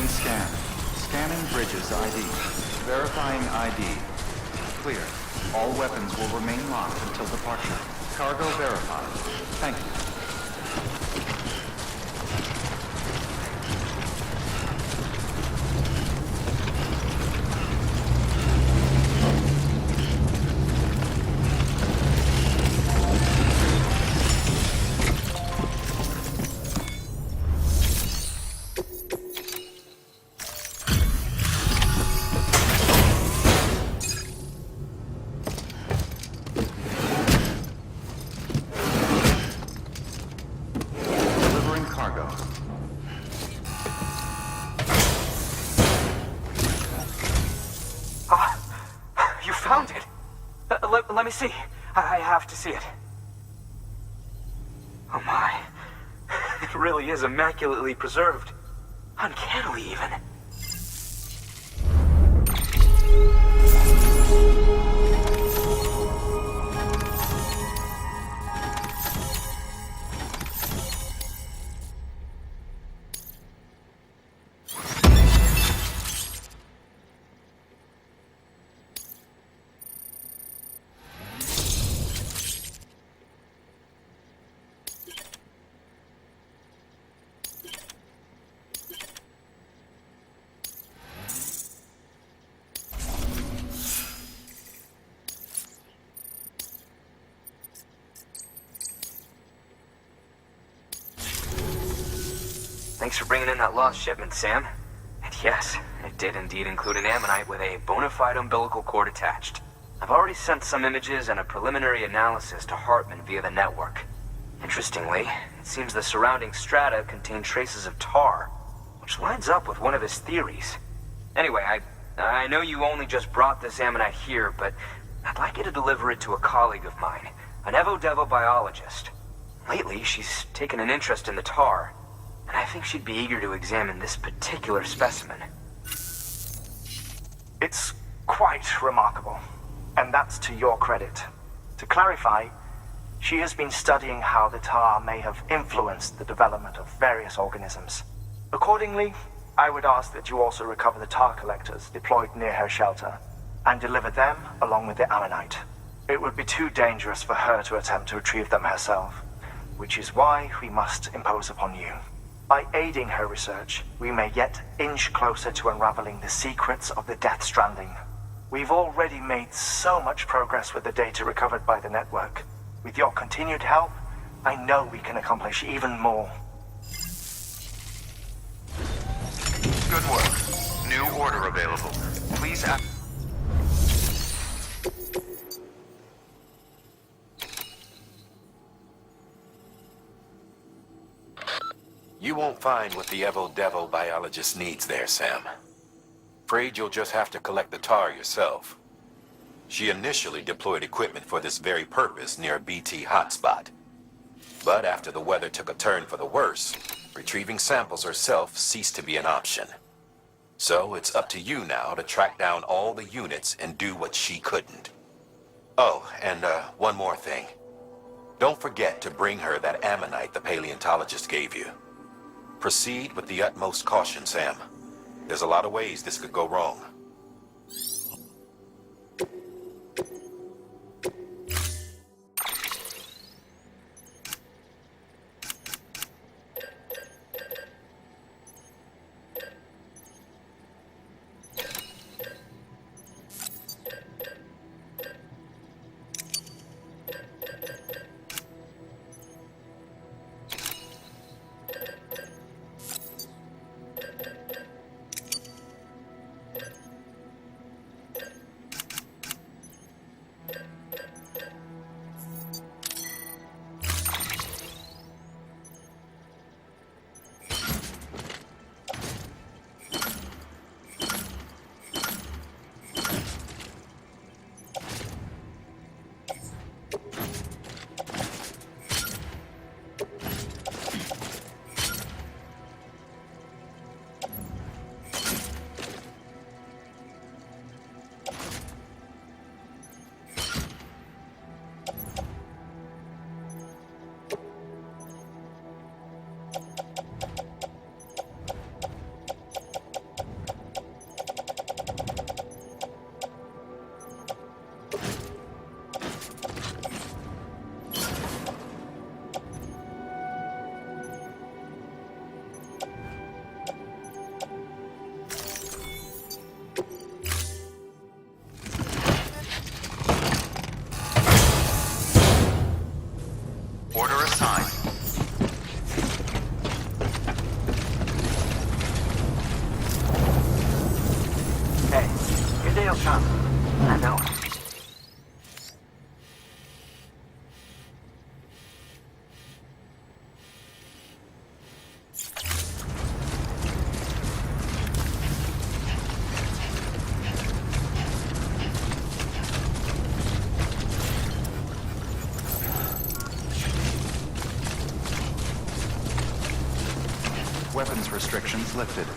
Beginning scan. Scanning bridges ID. Verifying ID. Clear. All weapons will remain locked until departure. Cargo verified. Thank you. Let me see. I have to see it. Oh my. It really is immaculately preserved. Uncannily even. Thanks for bringing in that lost shipment, Sam. And yes, it did indeed include an ammonite with a bona fide umbilical cord attached. I've already sent some images and a preliminary analysis to Hartman via the network. Interestingly, it seems the surrounding strata contain traces of tar, which lines up with one of his theories. Anyway, I know you only just brought this ammonite here, but I'd like you to deliver it to a colleague of mine, an Evo-Devo biologist. Lately, she's taken an interest in the tar, and I think she'd be eager to examine this particular specimen. It's quite remarkable, and that's to your credit. To clarify, she has been studying how the tar may have influenced the development of various organisms. Accordingly, I would ask that you also recover the tar collectors deployed near her shelter, and deliver them along with the ammonite. It would be too dangerous for her to attempt to retrieve them herself, which is why we must impose upon you. By aiding her research, we may yet inch closer to unraveling the secrets of the Death Stranding. We've already made so much progress with the data recovered by the network. With your continued help, I know we can accomplish even more. Good work. New order available. Please act. You won't find what the Evo-Devo biologist needs there, Sam. Afraid you'll just have to collect the tar yourself. She initially deployed equipment for this very purpose near a BT hotspot. But after the weather took a turn for the worse, retrieving samples herself ceased to be an option. So it's up to you now to track down all the units and do what she couldn't. Oh, and one more thing. Don't forget to bring her that ammonite the paleontologist gave you. Proceed with the utmost caution, Sam. There's a lot of ways this could go wrong. Order assigned. Hey, good deal, chum. I know. Weapons restrictions lifted.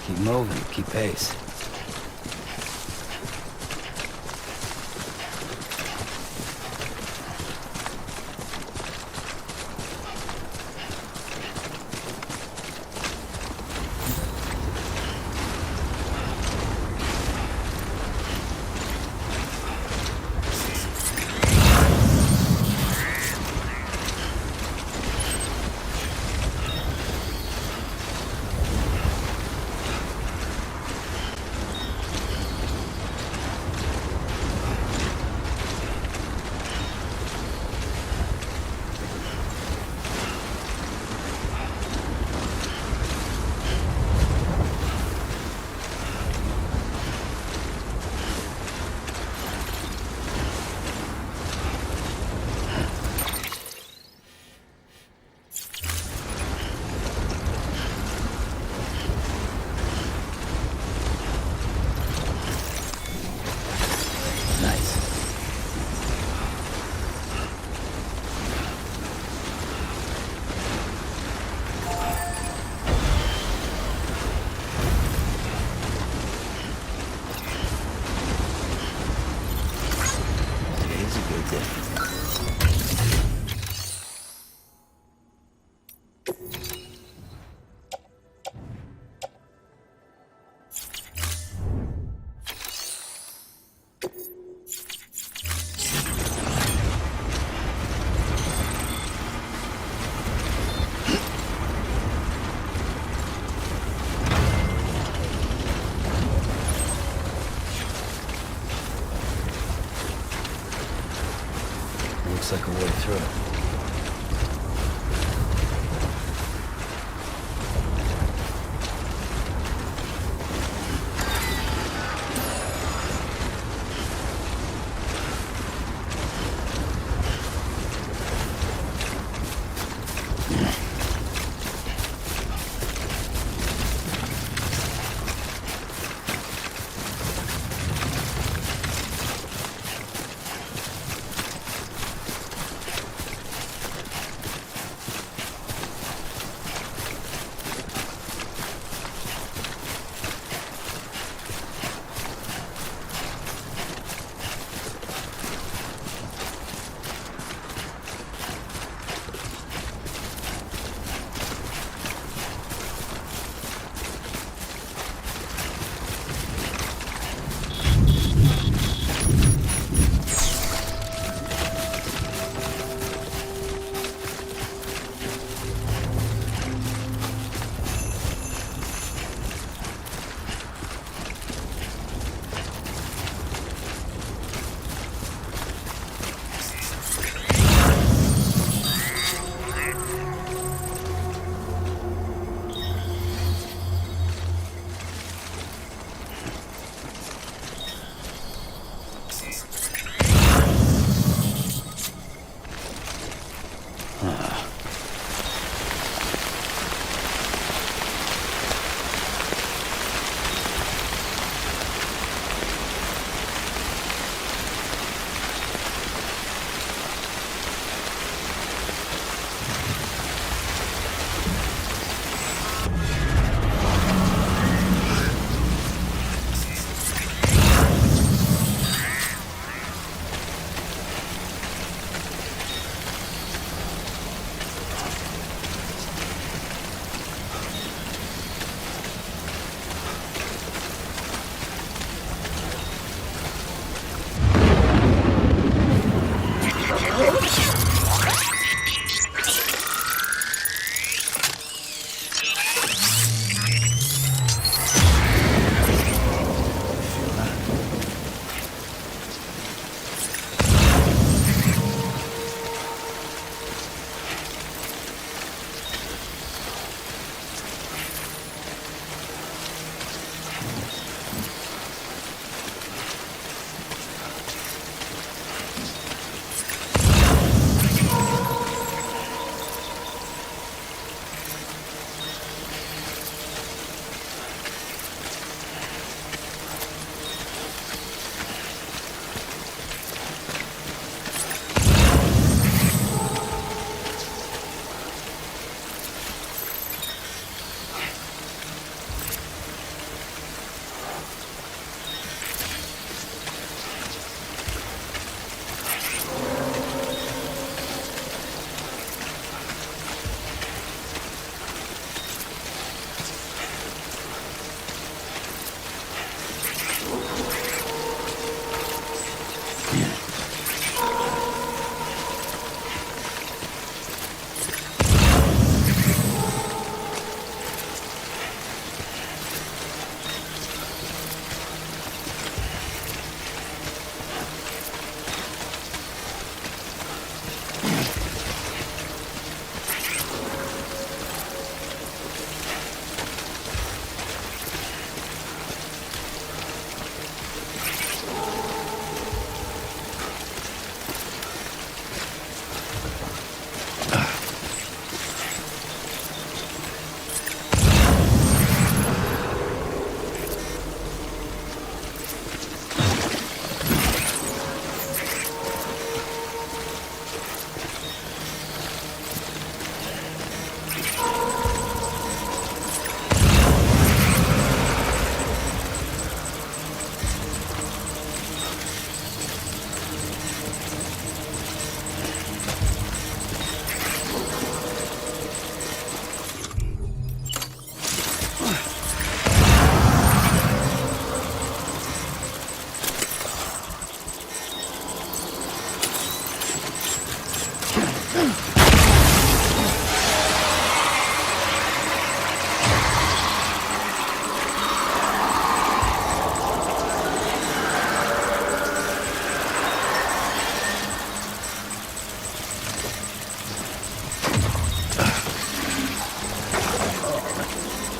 Keep moving, keep pace. Looks like a way through.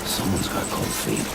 Someone's got cold feet.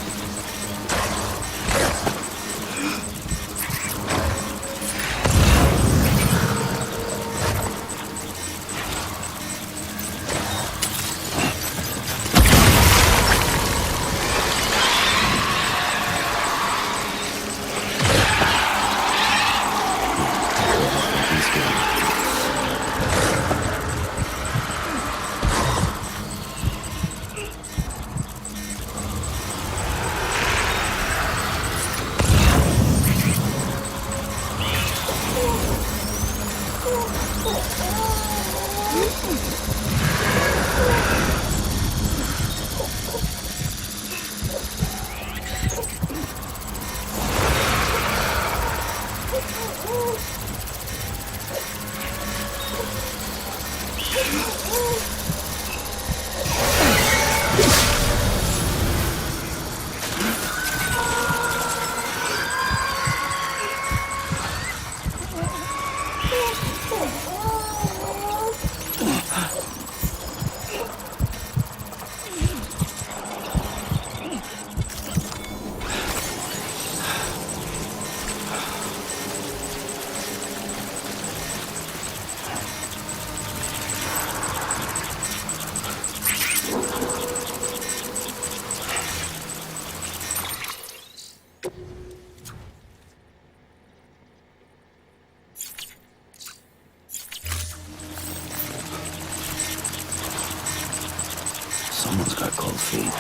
Someone's got cold feet.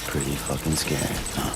Pretty fucking scary, huh?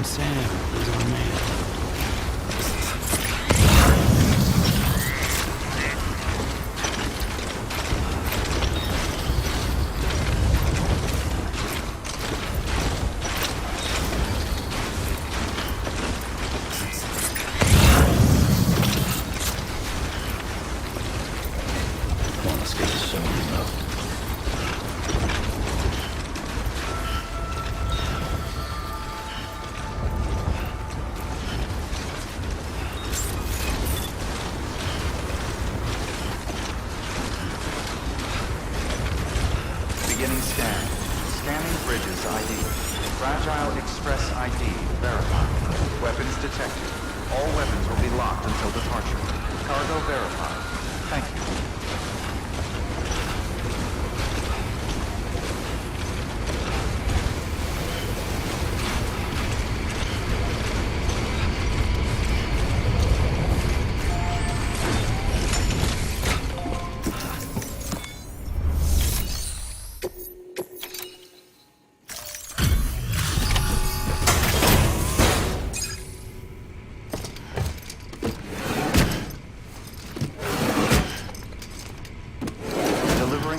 Sam, he's our man. Come on, let's get this show up. Beginning scan. Scanning bridges ID. Fragile Express ID verified. Weapons detected. All weapons will be locked until departure. Cargo verified. Thank you.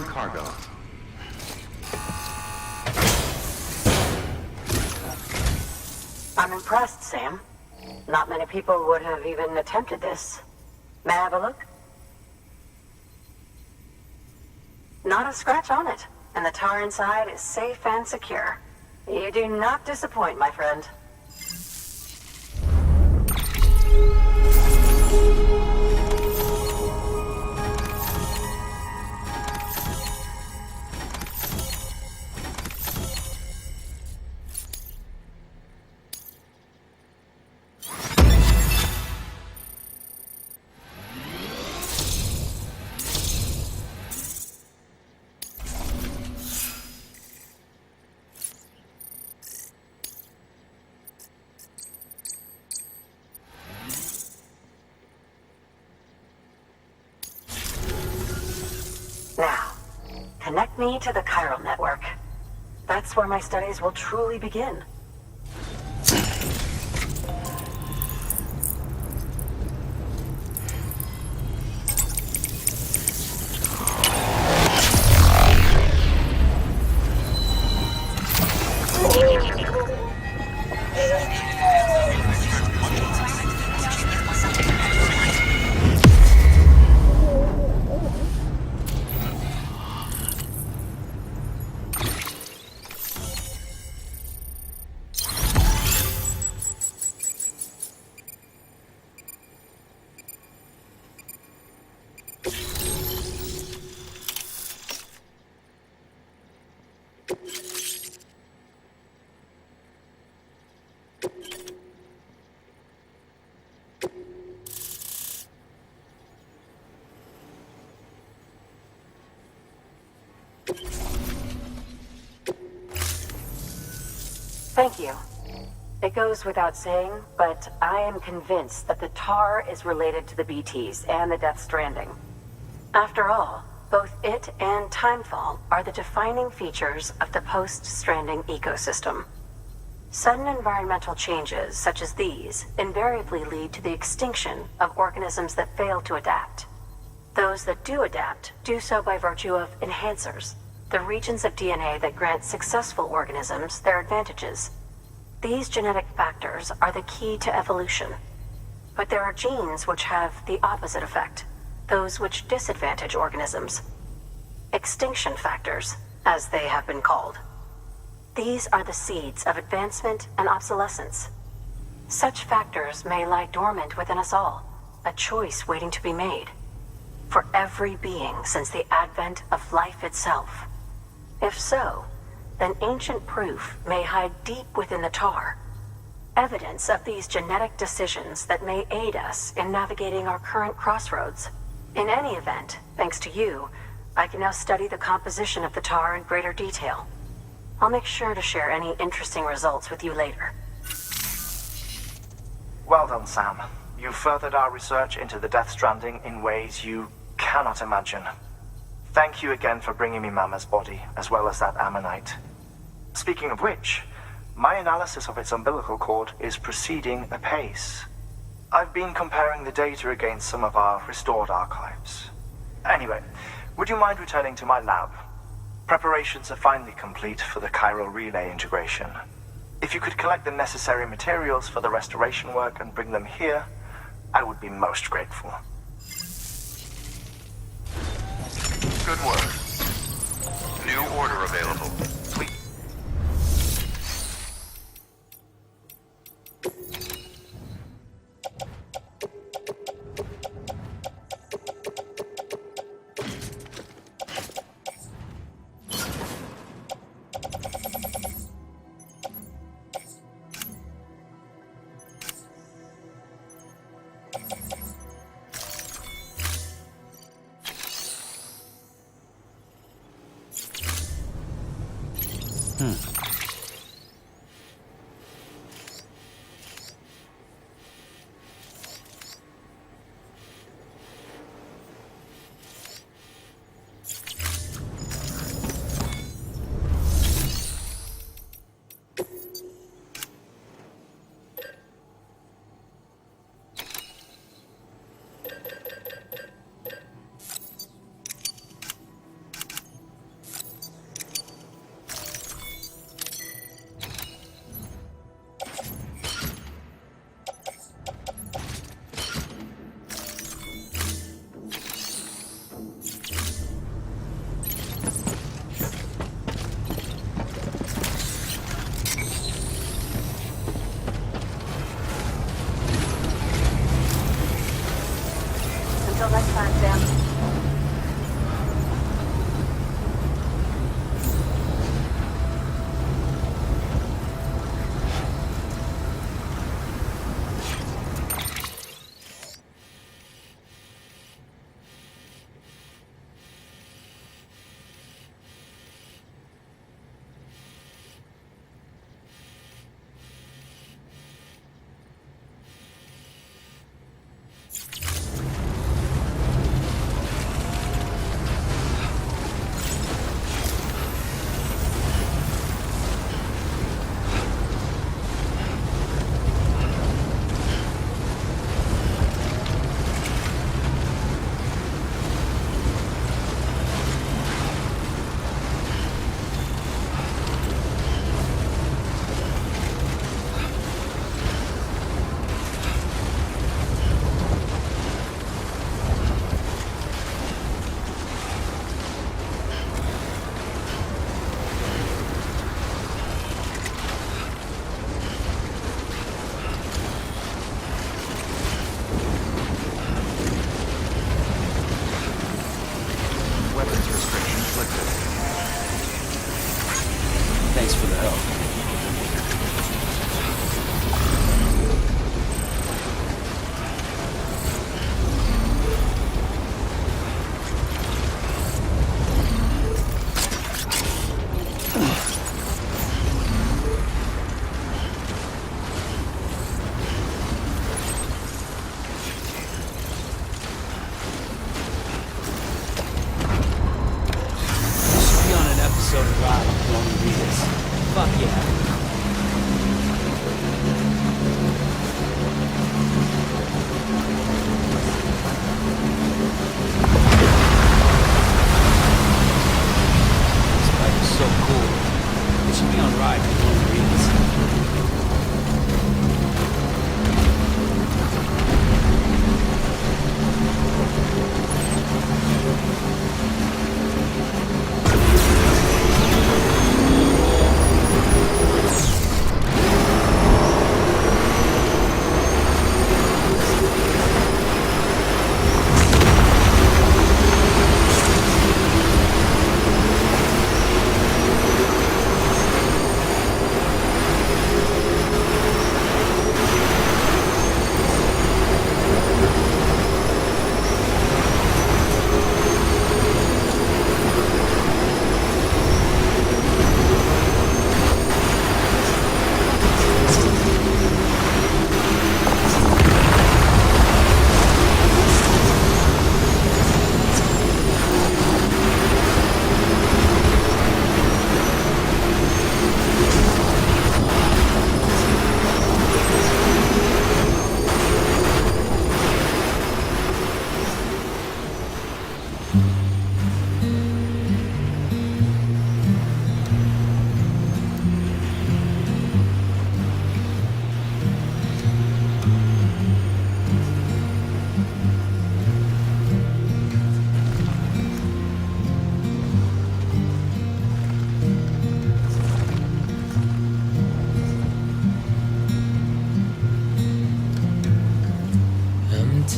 Cargo. I'm impressed, Sam. Not many people would have even attempted this. May I have a look? Not a scratch on it, and the tar inside is safe and secure. You do not disappoint, my friend. Now, connect me to the chiral network. That's where my studies will truly begin. Thank you. It goes without saying, but I am convinced that the tar is related to the BTs and the Death Stranding. After all, both it and Timefall are the defining features of the post-Stranding ecosystem. Sudden environmental changes such as these invariably lead to the extinction of organisms that fail to adapt. Those that do adapt do so by virtue of enhancers, the regions of DNA that grant successful organisms their advantages. These genetic factors are the key to evolution. But there are genes which have the opposite effect, those which disadvantage organisms. Extinction factors, as they have been called. These are the seeds of advancement and obsolescence. Such factors may lie dormant within us all, a choice waiting to be made. For every being since the advent of life itself. If so, then ancient proof may hide deep within the tar. Evidence of these genetic decisions that may aid us in navigating our current crossroads. In any event, thanks to you, I can now study the composition of the tar in greater detail. I'll make sure to share any interesting results with you later. Well done, Sam. You furthered our research into the Death Stranding in ways you cannot imagine. Thank you again for bringing me Mama's body, as well as that ammonite. Speaking of which, my analysis of its umbilical cord is proceeding apace. I've been comparing the data against some of our restored archives. Anyway, would you mind returning to my lab? Preparations are finally complete for the chiral relay integration. If you could collect the necessary materials for the restoration work and bring them here, I would be most grateful. Good work. New order available. Please.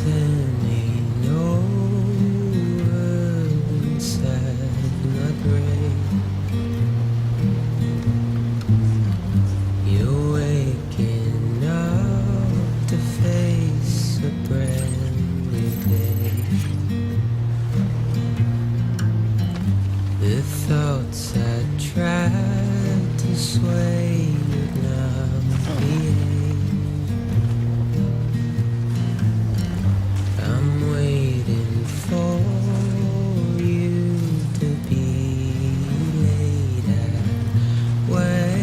turning over inside my grave. You're waking up to face a brand new day. The thoughts I tried to sway would not behave. I'm waiting for you to be laid out. Wait.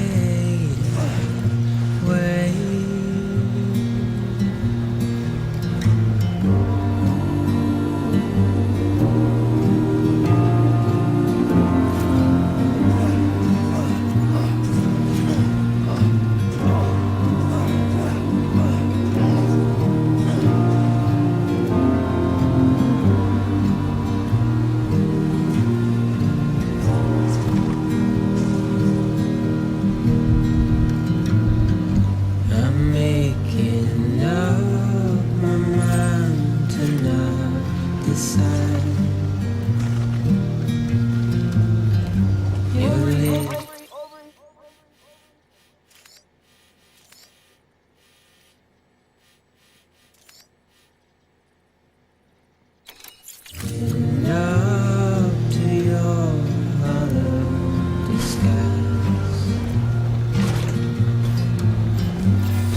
I'm making up my mind to not decide. You're it. And up to your hollow disguise.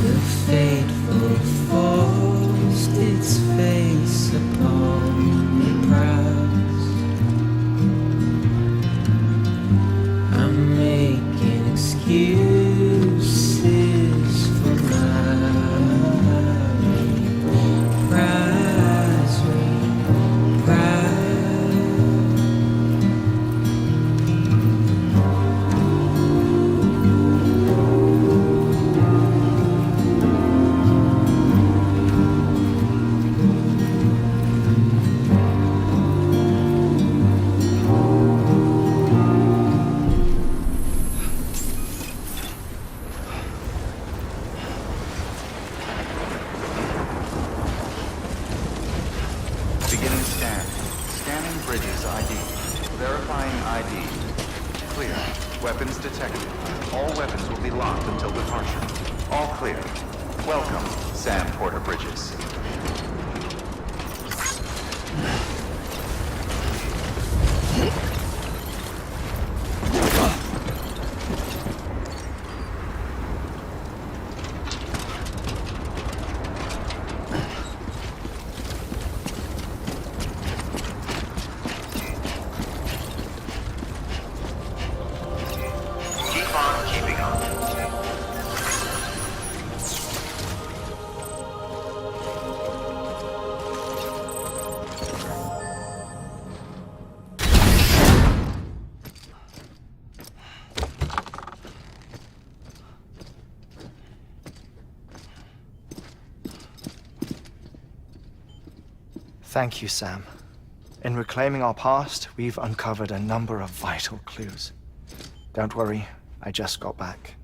The fateful forced its face upon the prize. I'm making excuses for my reprise. Beginning scan. Scanning bridges ID. Verifying ID. Clear. Weapons detected. All weapons will be locked until departure. All clear. Welcome, Sam Porter Bridges. Keep on keeping on. Thank you, Sam. In reclaiming our past, we've uncovered a number of vital clues. Don't worry, I just got back.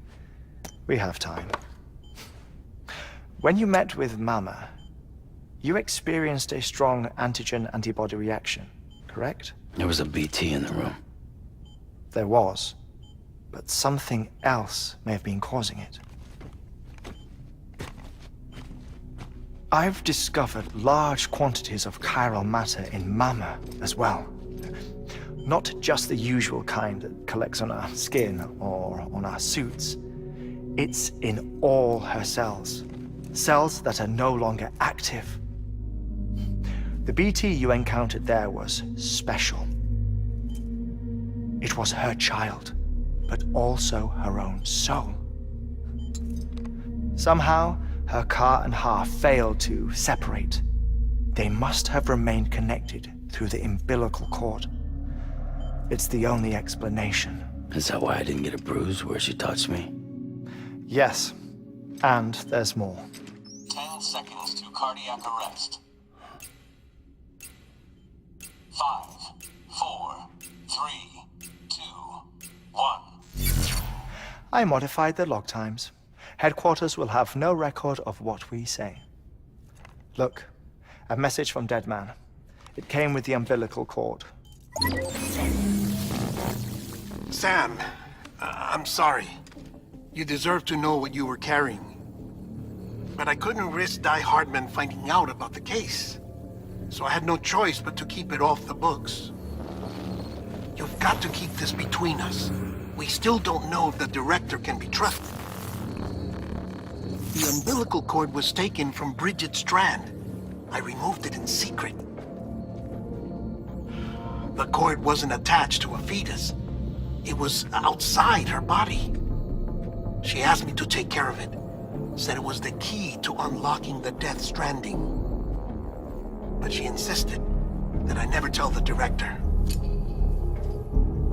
We have time. When you met with Mama, you experienced a strong antigen-antibody reaction, correct? There was a BT in the room. There was, but something else may have been causing it. I've discovered large quantities of chiral matter in Mama as well. Not just the usual kind that collects on our skin or on our suits. It's in all her cells. Cells that are no longer active. The BT you encountered there was special. It was her child, but also her own soul. Somehow, her car and half failed to separate. They must have remained connected through the umbilical cord. It's the only explanation. Is that why I didn't get a bruise where she touched me? Yes, and there's more. 10 seconds to cardiac arrest. 5, 4, 3, 2, 1. I modified the log times. Headquarters will have no record of what we say. Look, A message from Dead Man. It came with the umbilical cord. Sam, I'm sorry. You deserve to know what you were carrying. But I couldn't risk Die Hardman finding out about the case. So I had no choice but to keep it off the books. You've got to keep this between us. We still don't know if the director can be trusted. The umbilical cord was taken from Bridget Strand. I removed it in secret. The cord wasn't attached to a fetus. It was outside her body. She asked me to take care of it. Said it was the key to unlocking the Death Stranding. But she insisted that I never tell the director.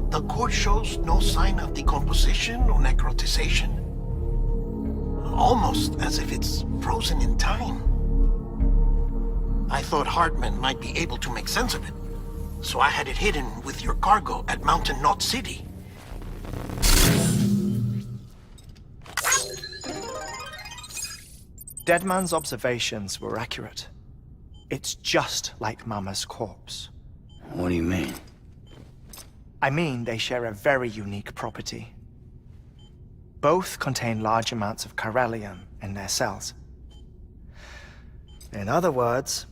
The cord shows no sign of decomposition or necrotization. Almost as if it's frozen in time. I thought Hardman might be able to make sense of it, so I had it hidden with your cargo at Mountain Knot City. Deadman's observations were accurate. It's just like Mama's corpse. What do you mean? I mean they share a very unique property. Both contain large amounts of chiralium in their cells. In other words,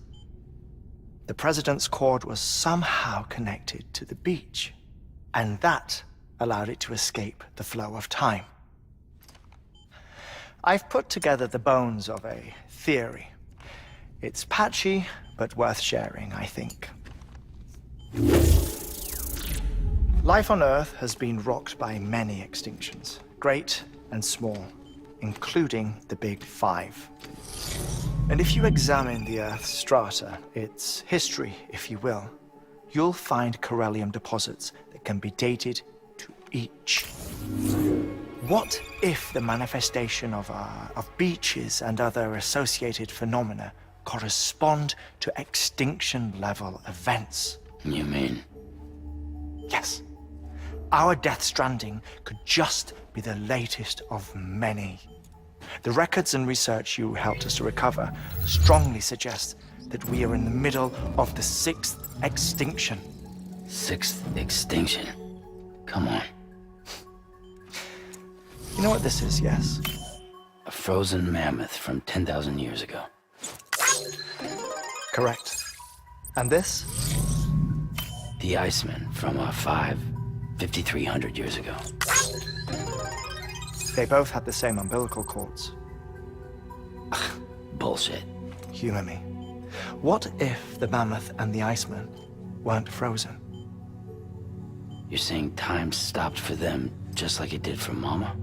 the President's cord was somehow connected to the beach, and that allowed it to escape the flow of time. I've put together the bones of a theory. It's patchy, but worth sharing, I think. Life on Earth has been rocked by many extinctions, great and small, including the Big Five. And if you examine the Earth's strata, its history, if you will, you'll find chiralium deposits that can be dated to each. What if the manifestation of beaches and other associated phenomena correspond to extinction-level events? You mean? Yes. Our Death Stranding could just be the latest of many. The records and research you helped us to recover strongly suggest that we are in the middle of the 6th extinction. 6th extinction? Come on. You know what this is, yes? A frozen mammoth from 10,000 years ago. Correct. And this? The Iceman from 5,300 years ago. They both had the same umbilical cords. Bullshit. Humor me. What if the mammoth and the Iceman weren't frozen? You're saying time stopped for them just like it did for Mama?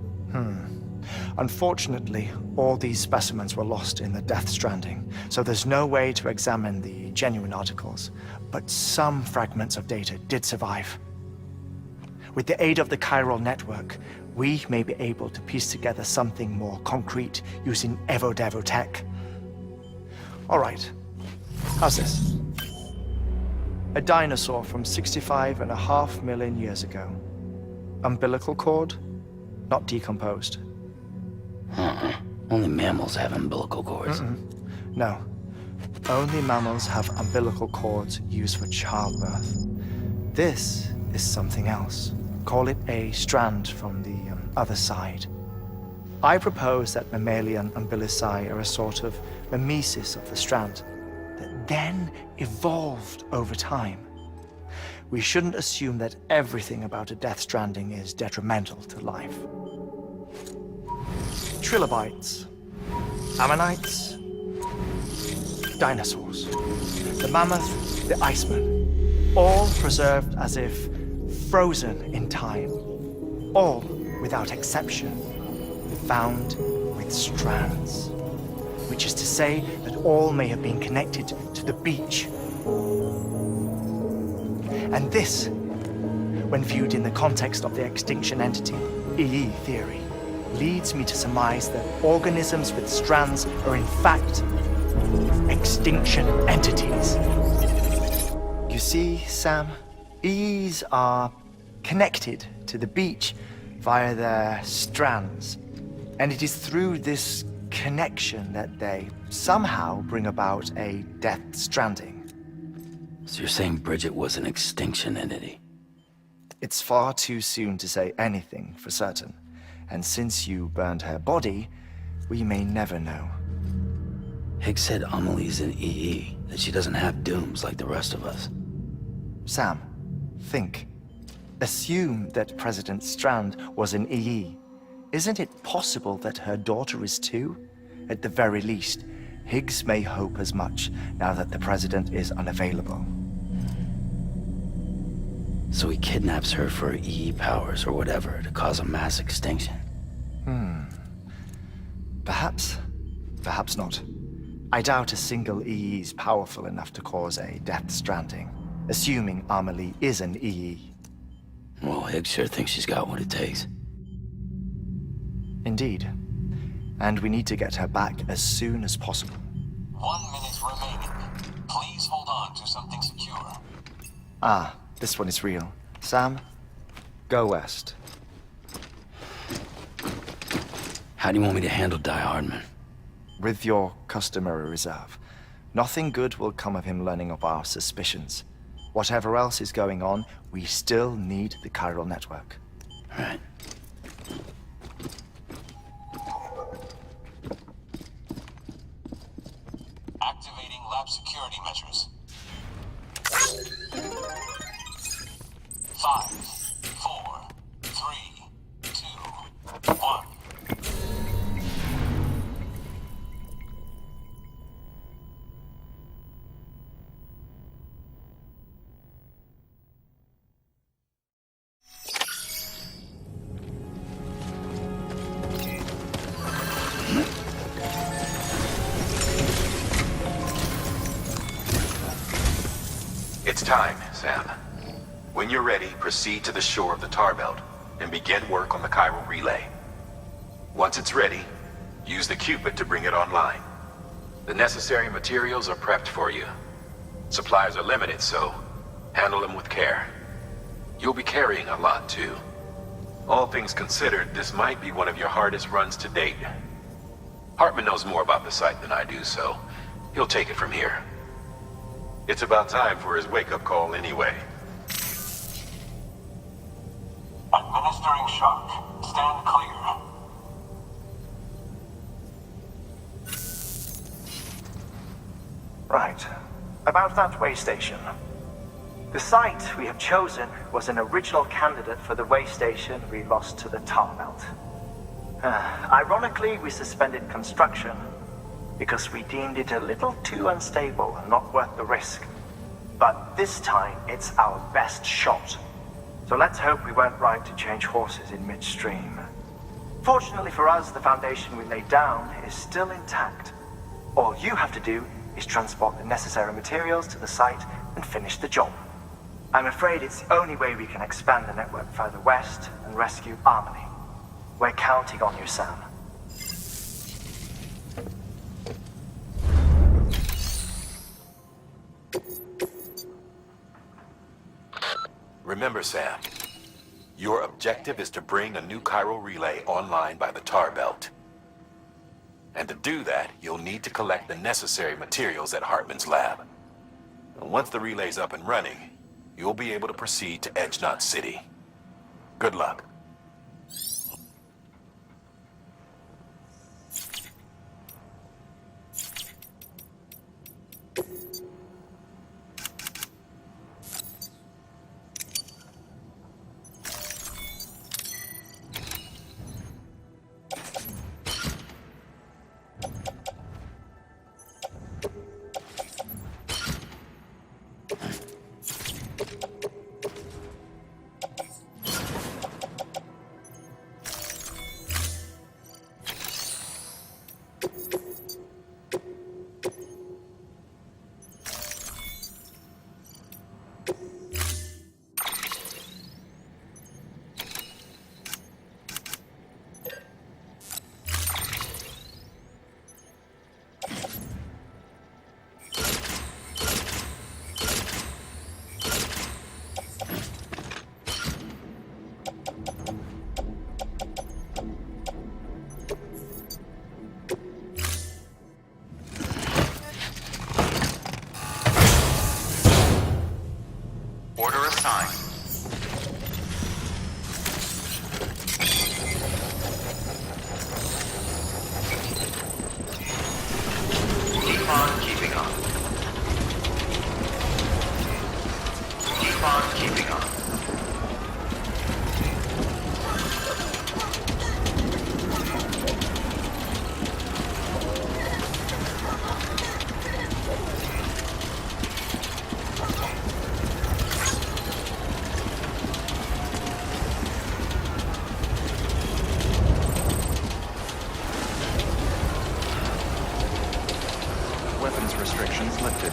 Unfortunately, all these specimens were lost in the Death Stranding, so there's no way to examine the genuine articles, but some fragments of data did survive. With the aid of the chiral network, we may be able to piece together something more concrete using Evo-Devo tech. All right, how's this? A dinosaur from 65.5 million years ago. Umbilical cord, not decomposed. Only mammals have umbilical cords. No. Only mammals have umbilical cords used for childbirth. This is something else. Call it a strand from the other side. I propose that mammalian umbilici are a sort of mimesis of the strand that then evolved over time. We shouldn't assume that everything about a Death Stranding is detrimental to life. Trilobites, ammonites, dinosaurs, the mammoth, the Iceman, all preserved as if frozen in time, all without exception, found with strands, which is to say that all may have been connected to the beach. And this, when viewed in the context of the extinction entity, EE theory, leads me to surmise that organisms with strands are in fact extinction entities. You see, Sam, EEs are connected to the beach via their strands. And it is through this connection that they somehow bring about a death stranding. So you're saying Bridget was an extinction entity? It's far too soon to say anything for certain. And since you burned her body, we may never know. Higgs said Amelie's an EE, that she doesn't have dooms like the rest of us. Sam, think. Assume that President Strand was an EE. Isn't it possible that her daughter is too? At the very least, Higgs may hope as much now that the President is unavailable. So he kidnaps her for EE powers or whatever to cause a mass extinction. Perhaps. Perhaps not. I doubt a single EE is powerful enough to cause a death stranding, assuming Amelie is an EE. Well, Higgs sure thinks she's got what it takes. Indeed. And we need to get her back as soon as possible. 1 minute remaining. Please hold on to something secure. Ah, this one is real. Sam, go west. How do you want me to handle Die Hardman? With your customary reserve. Nothing good will come of him learning of our suspicions. Whatever else is going on, we still need the chiral network. Right. Activating lab security measures. 5, 4, 3, 2, 1. It's time, Sam. When you're ready, proceed to the shore of the tar belt and begin work on the chiral relay. Once it's ready, use the Cupid to bring it online. The necessary materials are prepped for you. Supplies are limited, so handle them with care. You'll be carrying a lot, too. All things considered, this might be one of your hardest runs to date. Hartman knows more about the site than I do, so he'll take it from here. It's about time for his wake-up call anyway. Administering shock. Stand clear. Right. About that way station. The site we have chosen was an original candidate for the way station we lost to the tar belt. Ironically, we suspended construction because we deemed it a little too unstable and not worth the risk. But this time, it's our best shot. So let's hope we weren't right to change horses in midstream. Fortunately for us, the foundation we laid down is still intact. All you have to do is transport the necessary materials to the site and finish the job. I'm afraid it's the only way we can expand the network further west and rescue Amelie. We're counting on you, Sam. Remember, Sam, your objective is to bring a new chiral relay online by the tar belt. And to do that, you'll need to collect the necessary materials at Hartman's lab. And once the relay's up and running, you'll be able to proceed to Edge Knot City. Good luck. time. Keep on keeping on. Keep on keeping on. Weapons restrictions lifted.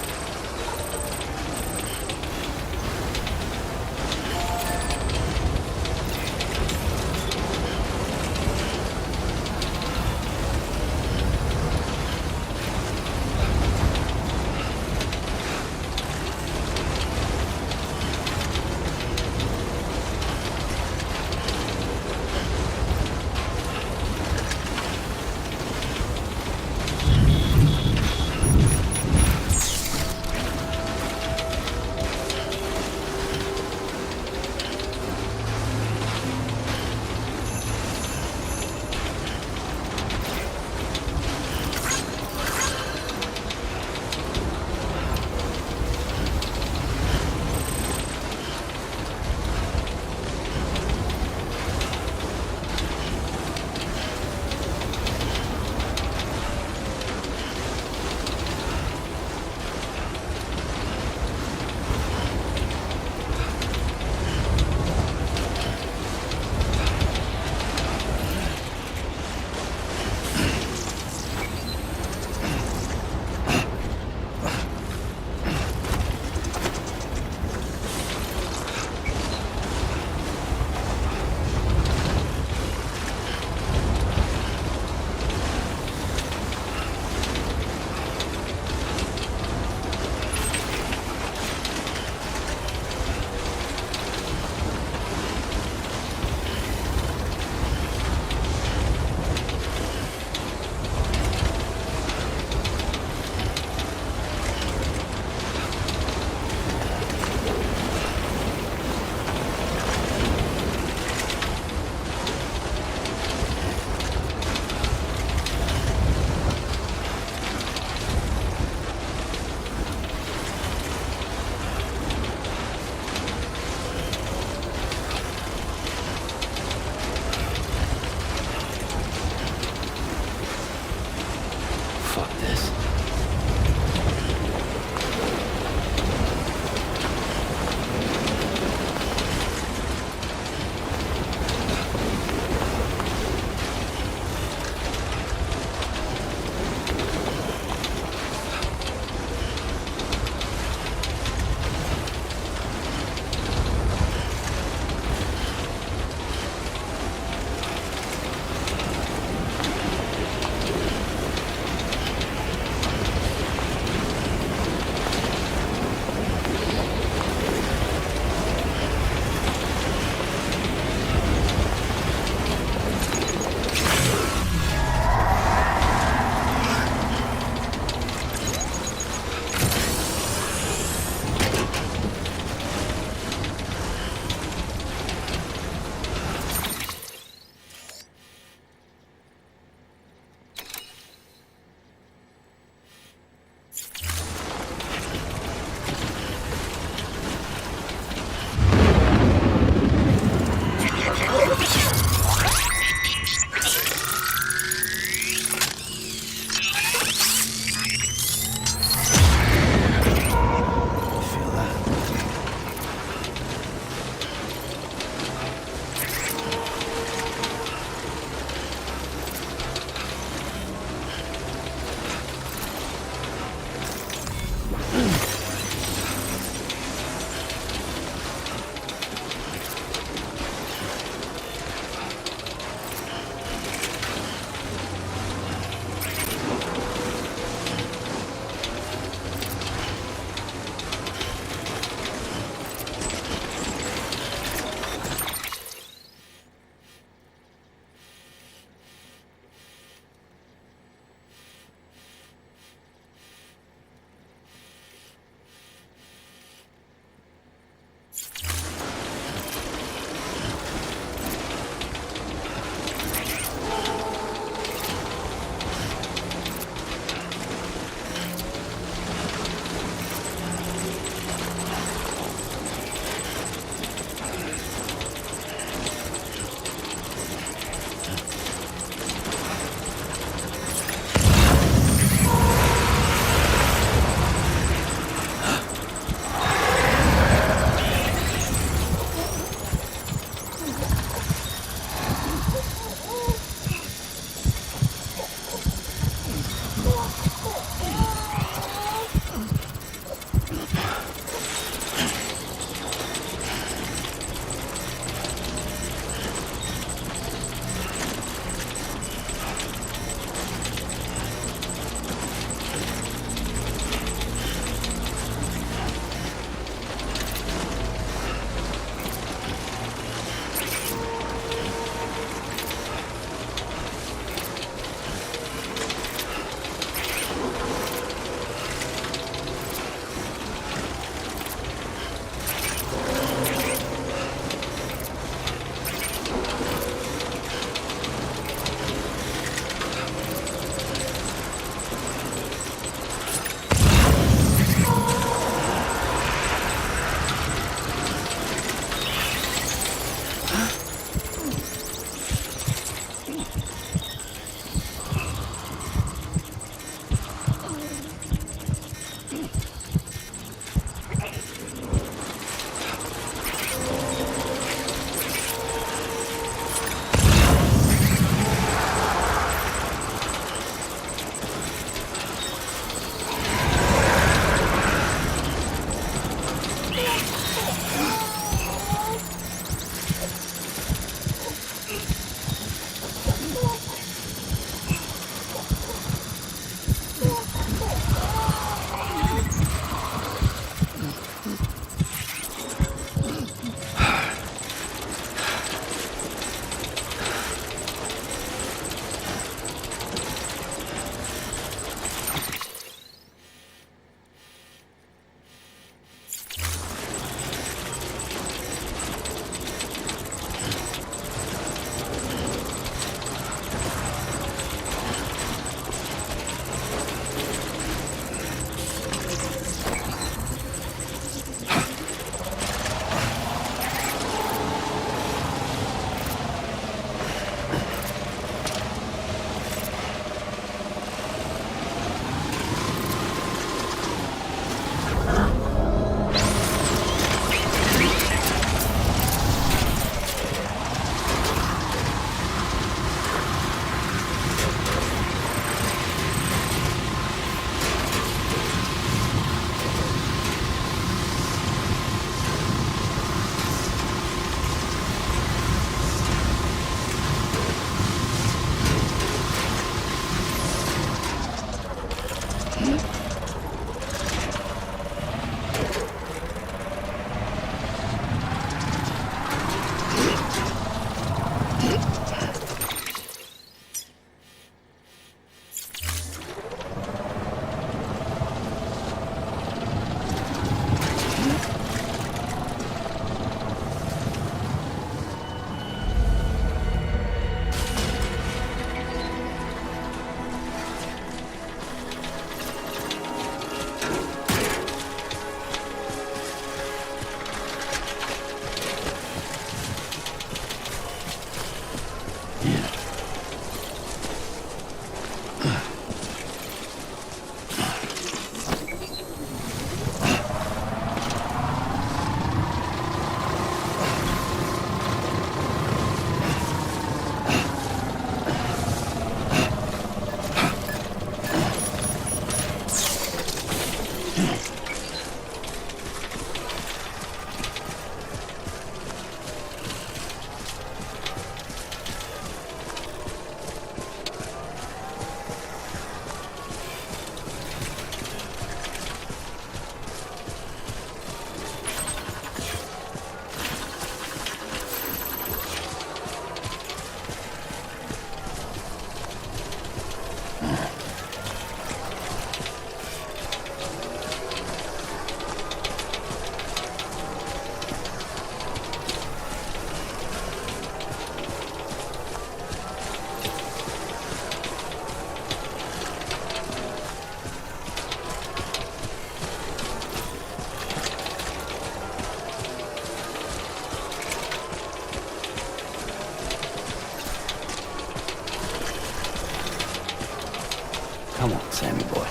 Come on, Sammy boy.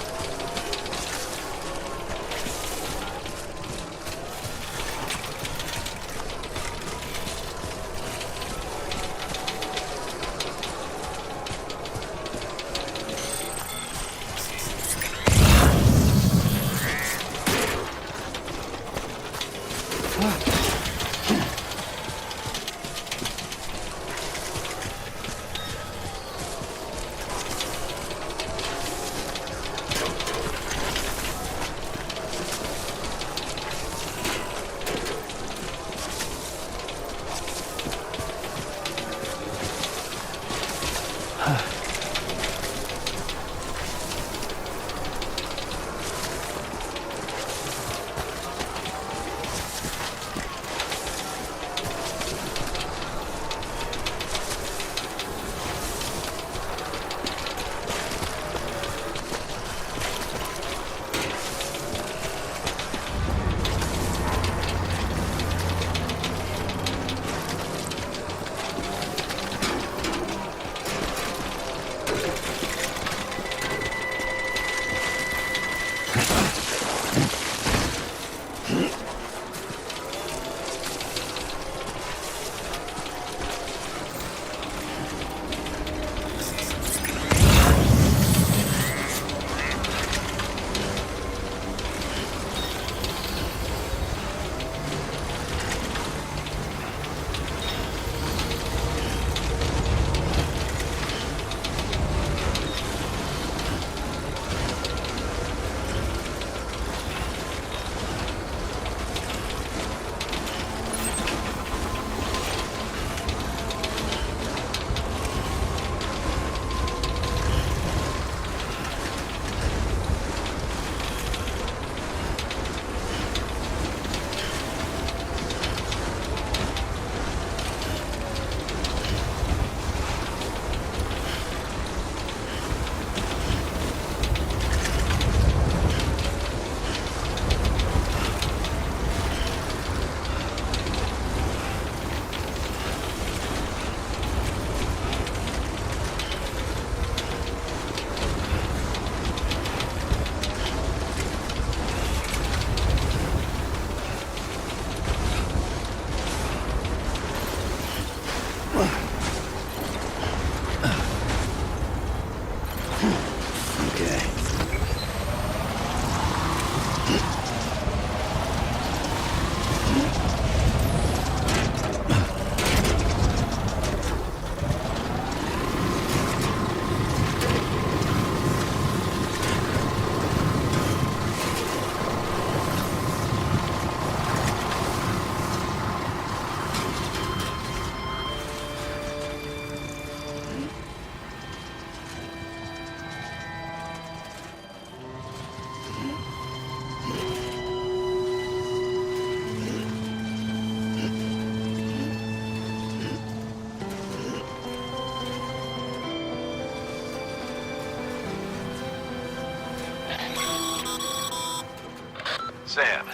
Sam,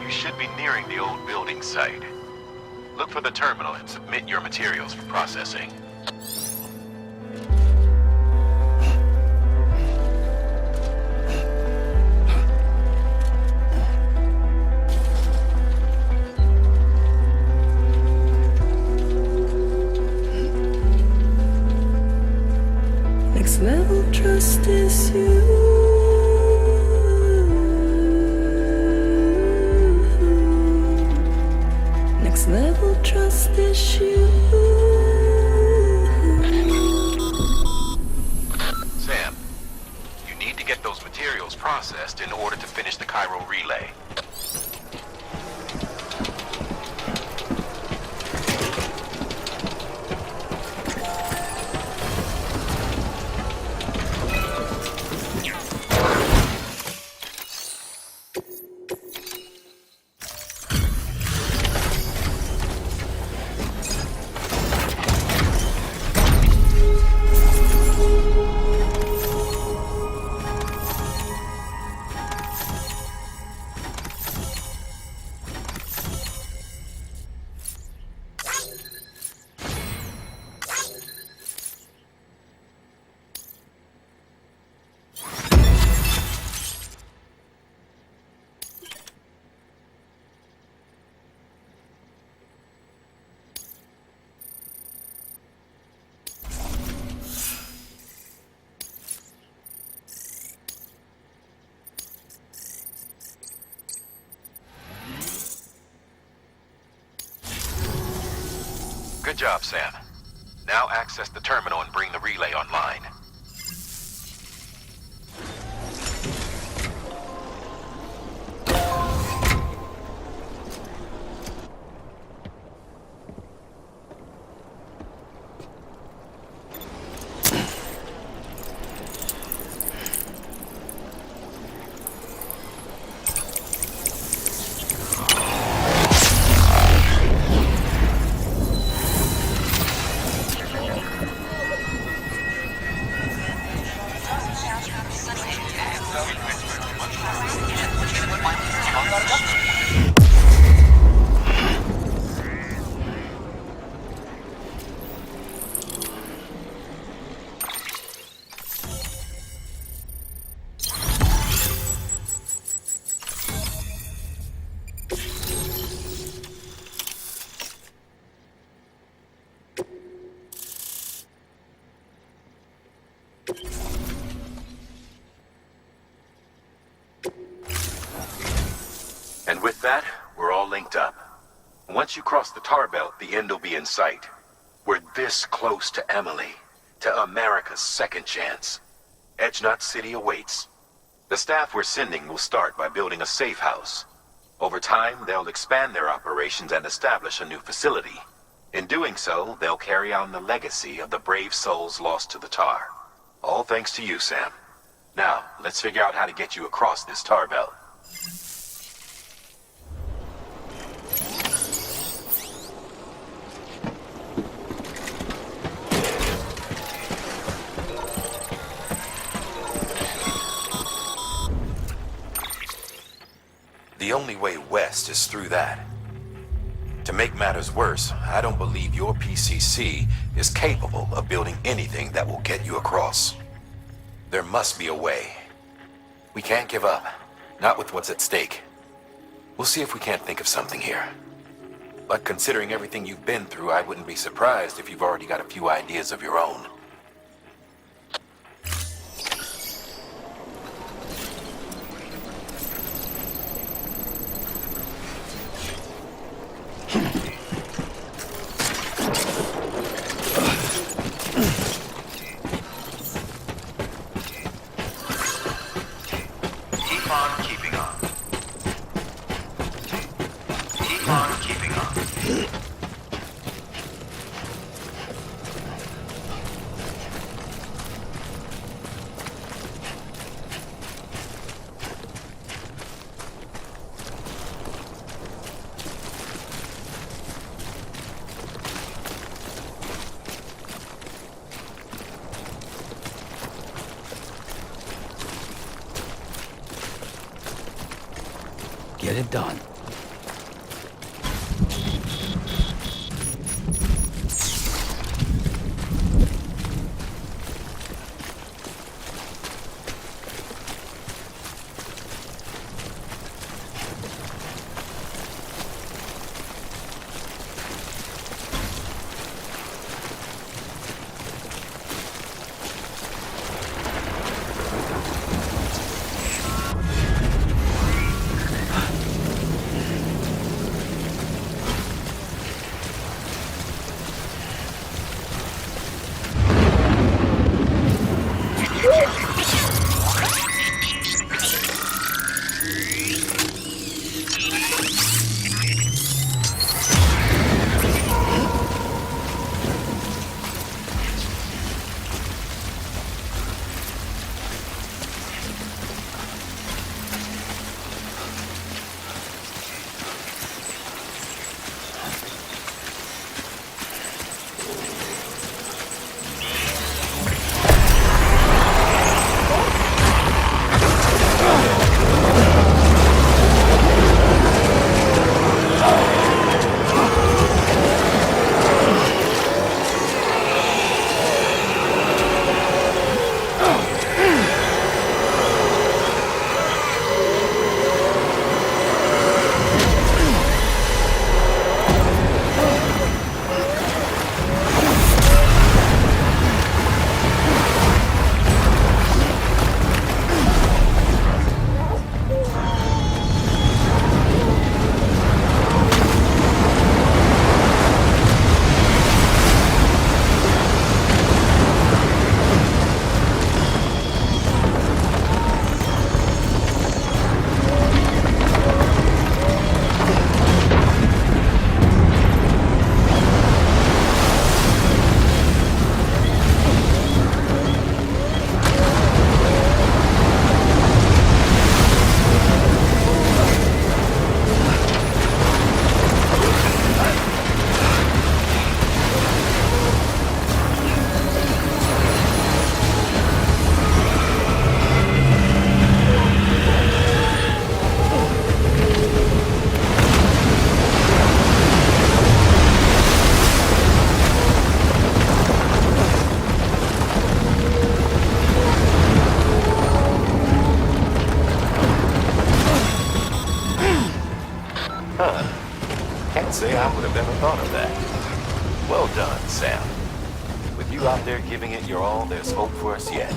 you should be nearing the old building site. Look for the terminal and submit your materials for processing. Next level trust is you. Next level trust is you. Sam, you need to get those materials processed in order to finish the Cairo relay. job, Sam. Now access the terminal and bring the relay online. And with that, we're all linked up. Once you cross the tar belt, the end will be in sight. We're this close to Emily, to America's second chance. Edgenut City awaits. The staff we're sending will start by building a safe house. Over time, they'll expand their operations and establish a new facility. In doing so, they'll carry on the legacy of the brave souls lost to the tar. All thanks to you, Sam. Now, let's figure out how to get you across this tar belt. The only way west is through that. To make matters worse, I don't believe your PCC is capable of building anything that will get you across. There must be a way. We can't give up, not with what's at stake. We'll see if we can't think of something here. But considering everything you've been through, I wouldn't be surprised if you've already got a few ideas of your own. Get it done. I would have ever thought of that. Well done, Sam. With you out there giving it your all, there's hope for us yet.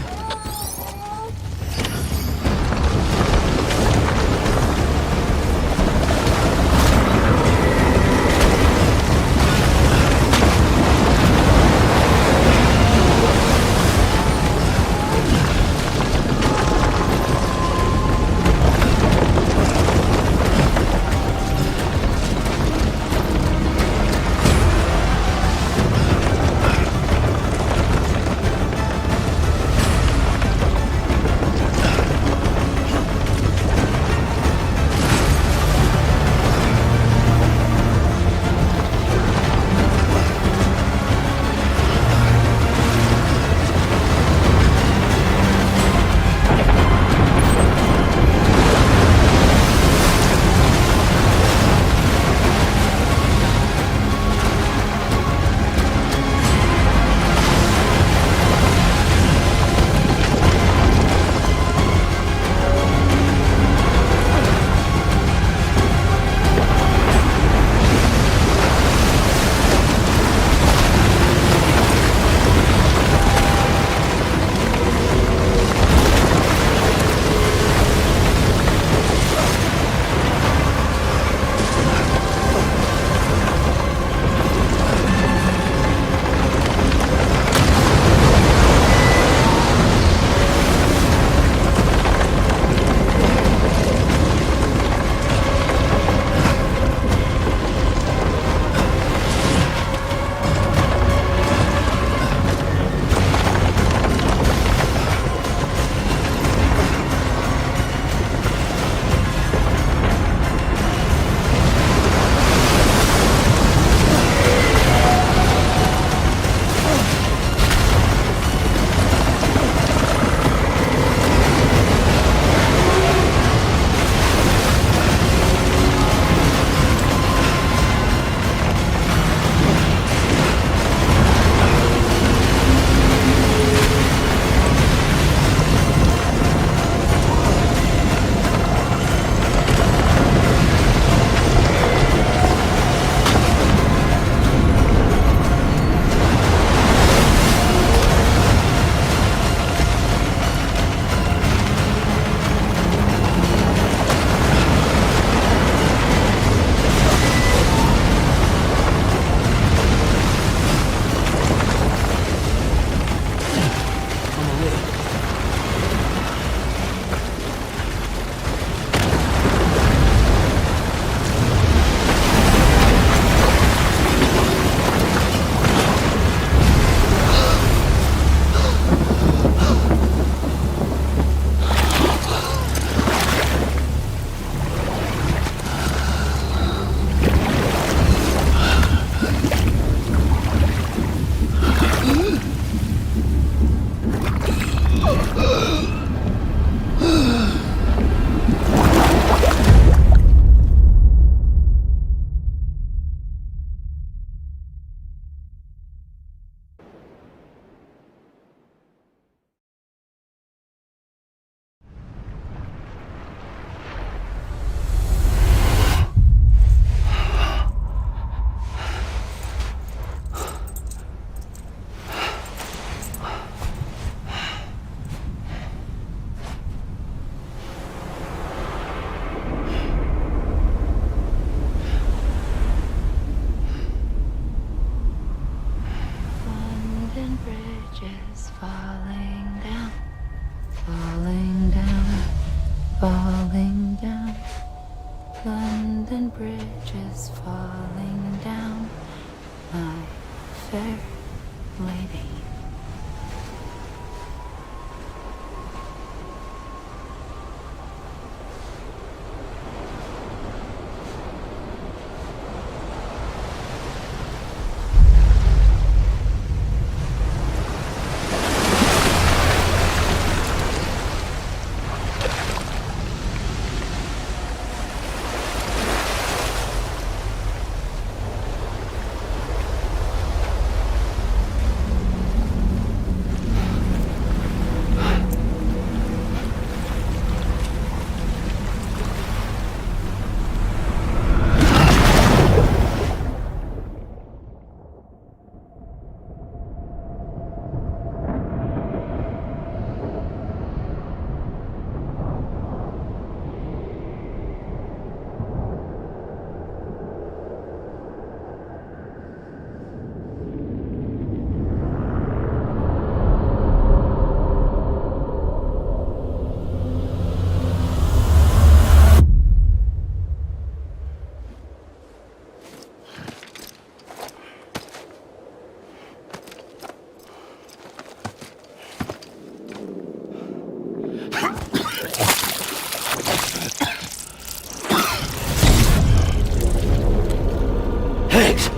Higgs!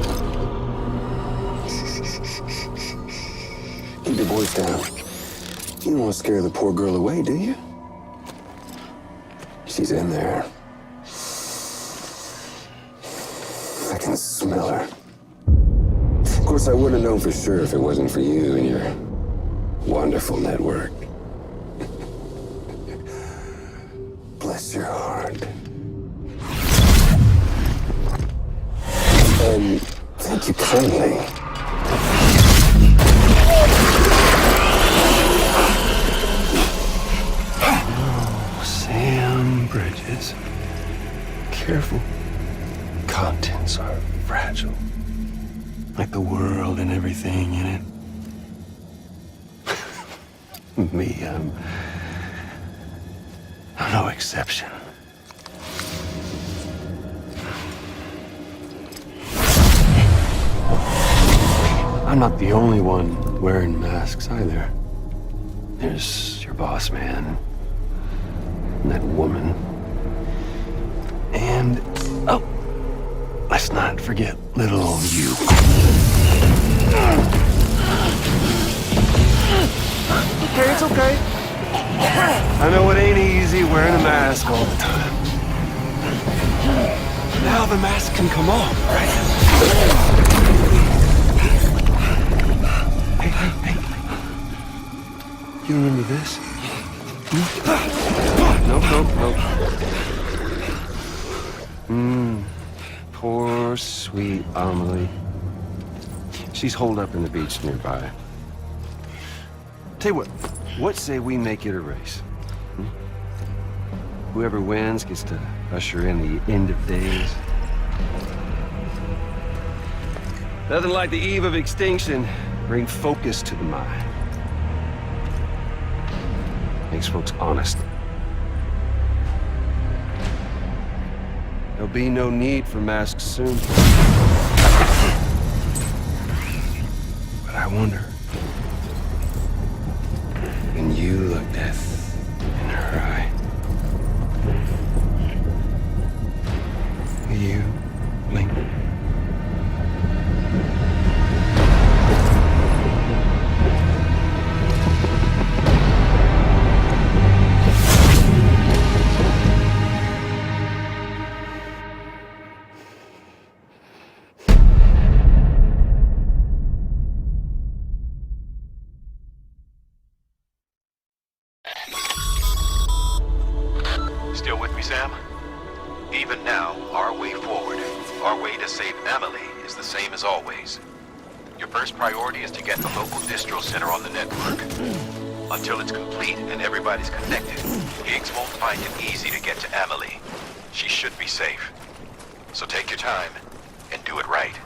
Keep your voice down. You don't want to scare the poor girl away, do you? She's in there. I can smell her. Of course, I wouldn't have known for sure if it wasn't for you and your wonderful network. Bless your heart. And thank you kindly. Oh, Sam Bridges. Careful. Contents are fragile. Like the world and everything in it. Me, I'm no exception. I'm not the only one wearing masks either. There's your boss man, and that woman, and, oh, let's not forget little old you. Okay, it's okay. I know it ain't easy wearing a mask all the time. Now the mask can come off, right? Hey. You remember this? Nope. Poor, sweet Amelie. She's holed up in the beach nearby. Tell you what say we make it a race? Whoever wins gets to usher in the end of days. Nothing like the eve of extinction. Bring focus to the mind. Makes folks honest. There'll be no need for masks soon. But I wonder, when you look death in her eye, will you blink? Still with me, Sam? Even now, our way forward, our way to save Emily is the same as always. Your first priority is to get the local distro center on the network. Until it's complete and everybody's connected, Higgs won't find it easy to get to Emily. She should be safe. So take your time and do it right.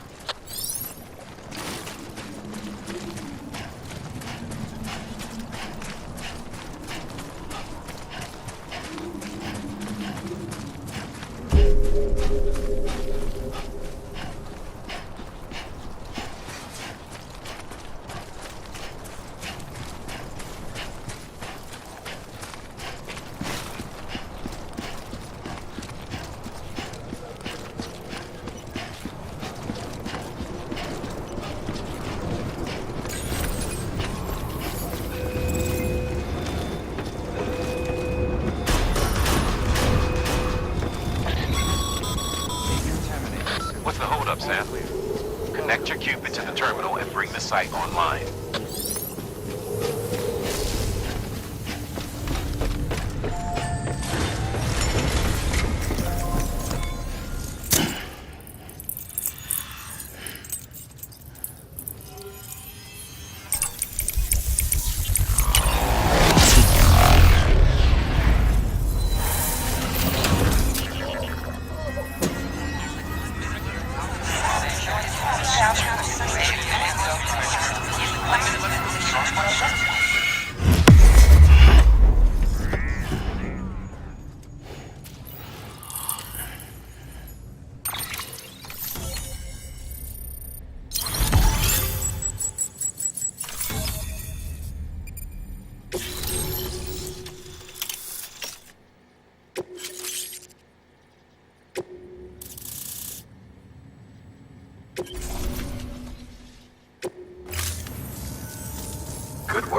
What's the holdup, Sam? Connect your Cupid to the terminal and bring the site online.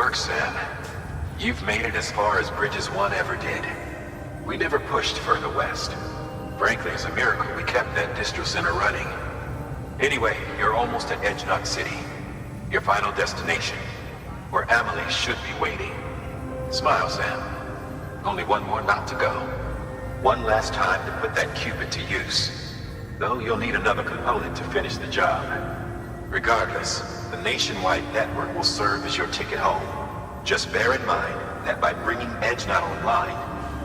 work, Sam. You've made it as far as Bridges 1 ever did. We never pushed further west. Frankly, it's a miracle we kept that distro center running. Anyway, you're almost at Edge Knot City. Your final destination, where Amelie should be waiting. Smile, Sam. Only one more knot to go. One last time to put that Cupid to use. Though you'll need another component to finish the job. Regardless, the nationwide network will serve as your ticket home. Just bear in mind that by bringing Edge Knot online,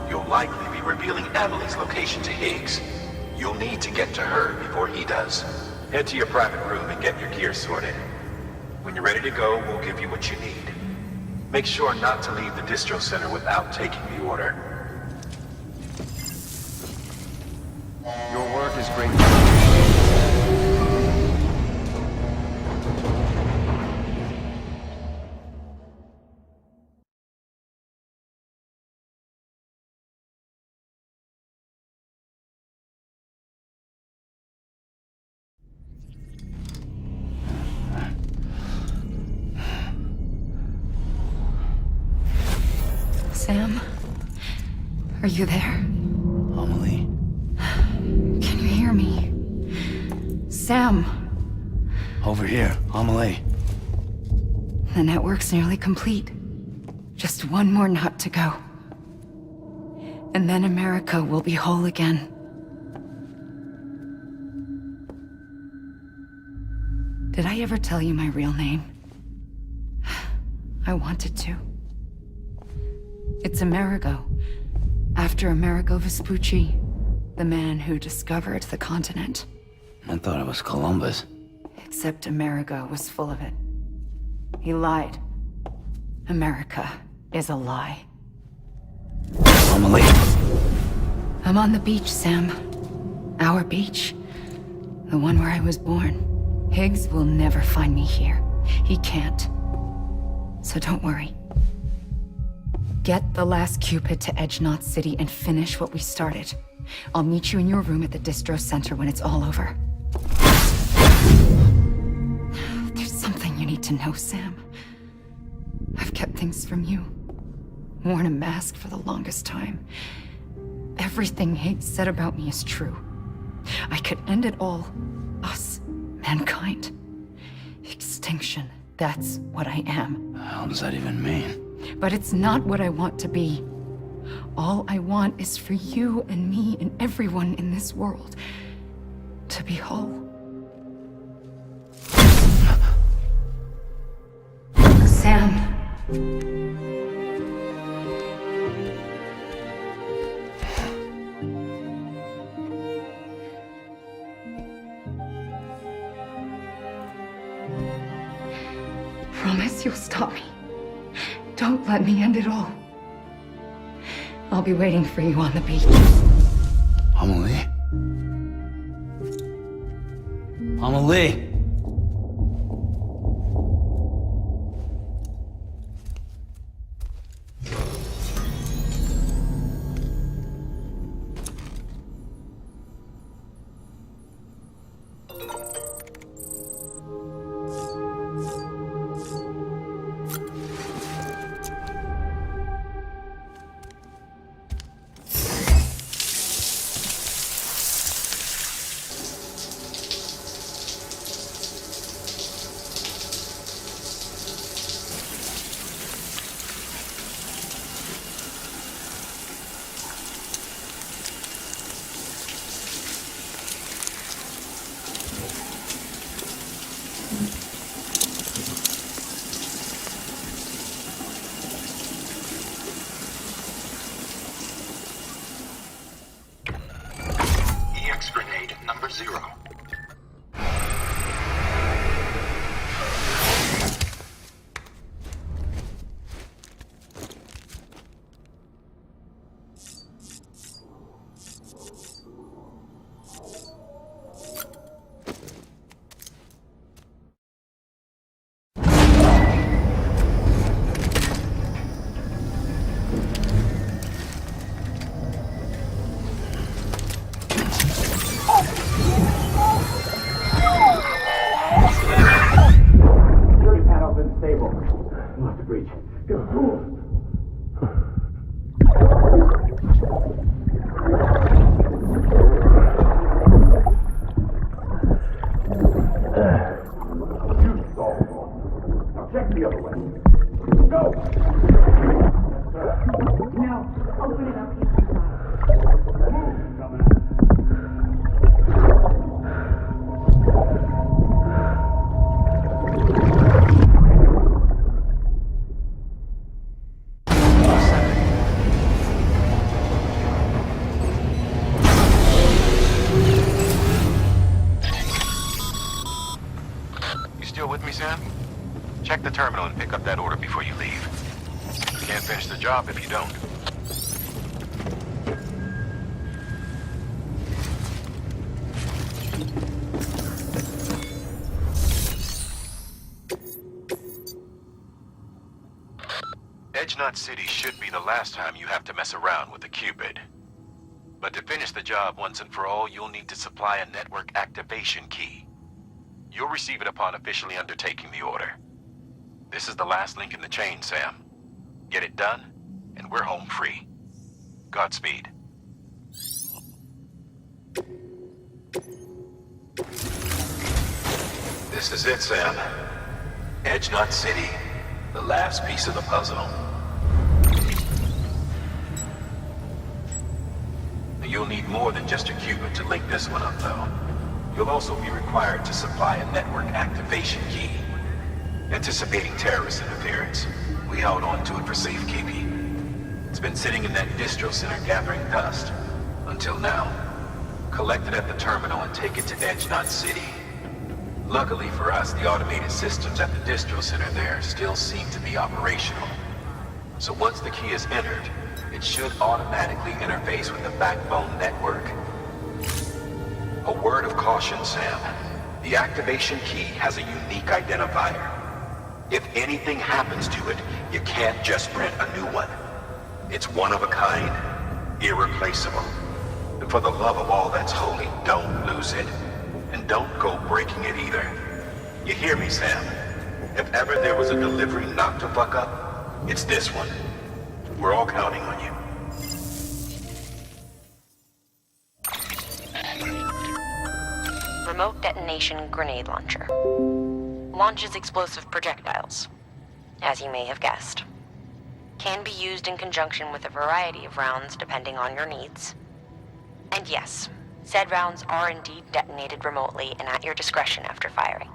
you'll likely be revealing Amelie's location to Higgs. You'll need to get to her before he does. Head to your private room and get your gear sorted. When you're ready to go, we'll give you what you need. Make sure not to leave the distro center without taking the order. Your work is great. Sam? Are you there? Amelie? Can you hear me? Sam! Over here, Amelie. The network's nearly complete. Just one more knot to go. And then America will be whole again. Did I ever tell you my real name? I wanted to. It's Amerigo, after Amerigo Vespucci, the man who discovered the continent. I thought it was Columbus. Except Amerigo was full of it. He lied. America is a lie. Amelie. I'm on the beach, Sam. Our beach. The one where I was born. Higgs will never find me here. He can't. So don't worry. Get the last Cupid to Edge Knot City and finish what we started. I'll meet you in your room at the distro center when it's all over. There's something you need to know, Sam. I've kept things from you. Worn a mask for the longest time. Everything Higgs said about me is true. I could end it all. Us. Mankind. Extinction. That's what I am. The hell does that even mean? But it's not what I want to be. All I want is for you and me and everyone in this world to be whole. Sam. Promise you'll stop me. Don't let me end it all. I'll be waiting for you on the beach. Amelie? Amelie! Grenade number 0. job if you don't. Edgenut City should be the last time you have to mess around with the Cupid. But to finish the job once and for all, you'll need to supply a network activation key. You'll receive it upon officially undertaking the order. This is the last link in the chain, Sam. Get it done, and we're home free. Godspeed. This is it, Sam. Edgenut City, the last piece of the puzzle. You'll need more than just a Cupid to link this one up, though. You'll also be required to supply a network activation key. Anticipating terrorist interference, we held on to it for safekeeping. It's been sitting in that distro center gathering dust. Until now. Collect it at the terminal and take it to Edgenut City. Luckily for us, the automated systems at the distro center there still seem to be operational. So once the key is entered, it should automatically interface with the backbone network. A word of caution, Sam. The activation key has a unique identifier. If anything happens to it, you can't just print a new one. It's one of a kind, irreplaceable. And for the love of all that's holy, don't lose it. And don't go breaking it either. You hear me, Sam? If ever there was a delivery not to fuck up, it's this one. We're all counting on you. Remote detonation grenade launcher. Launches explosive projectiles, as you may have guessed. Can be used in conjunction with a variety of rounds depending on your needs. And yes, said rounds are indeed detonated remotely and at your discretion after firing.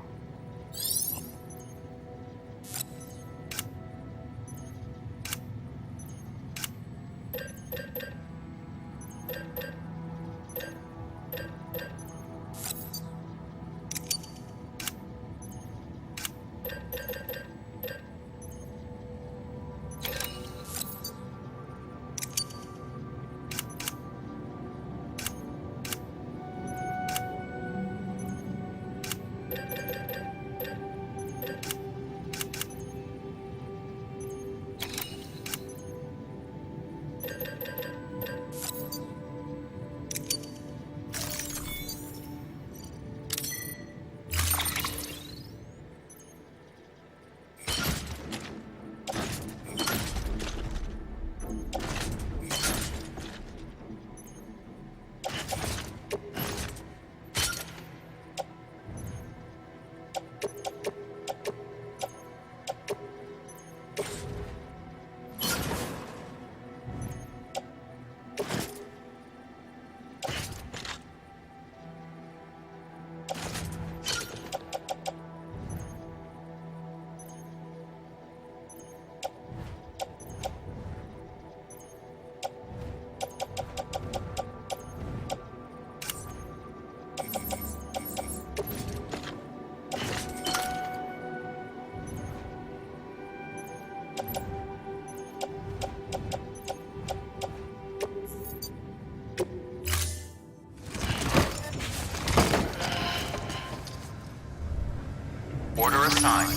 Order assigned.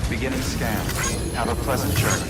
Beginning scan. Have a pleasant journey.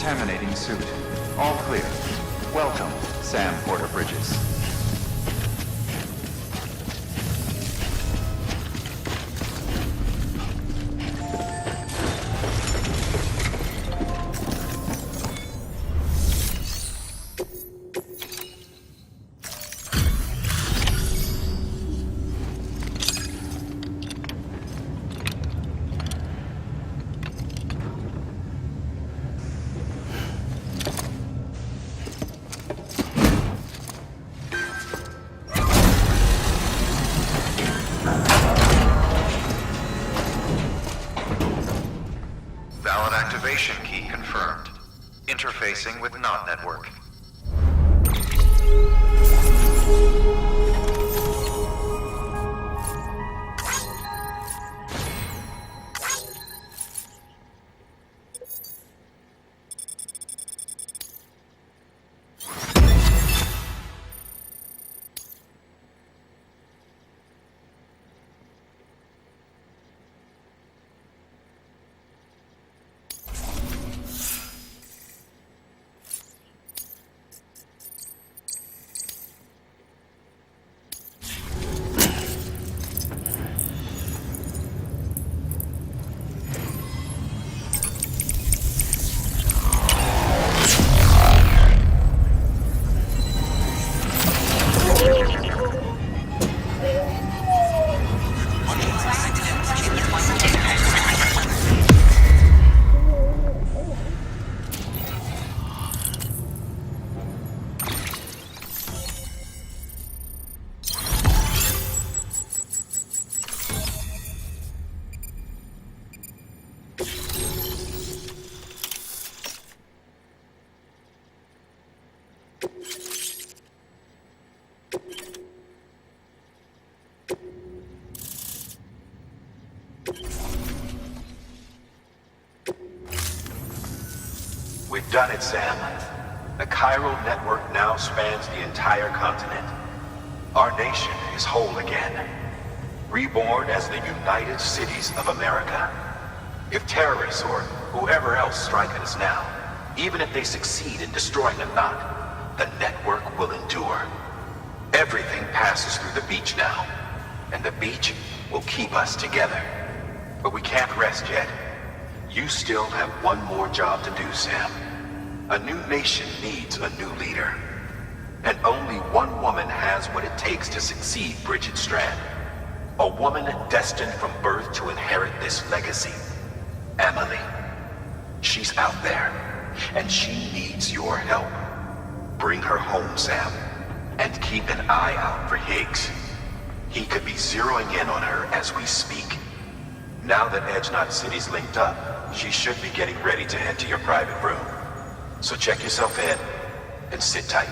Decontaminating suit. All clear. Welcome, Sam Porter Bridges. Valid activation key confirmed. Interfacing with NOT network. We've done it, Sam. The chiral network now spans the entire continent. Our nation is whole again. Reborn as the United Cities of America. If terrorists or whoever else strike at us now, even if they succeed in destroying the knot, the network will endure. Everything passes through the beach now, and the beach will keep us together. But we can't rest yet. You still have one more job to do, Sam. A new nation needs a new leader. And only one woman has what it takes to succeed Bridget Strand. A woman destined from birth to inherit this legacy. Emily. She's out there, and she needs your help. Bring her home, Sam, and keep an eye out for Higgs. He could be zeroing in on her as we speak. Now that Edge Knot City's linked up, she should be getting ready to head to your private room. So check yourself in, and sit tight.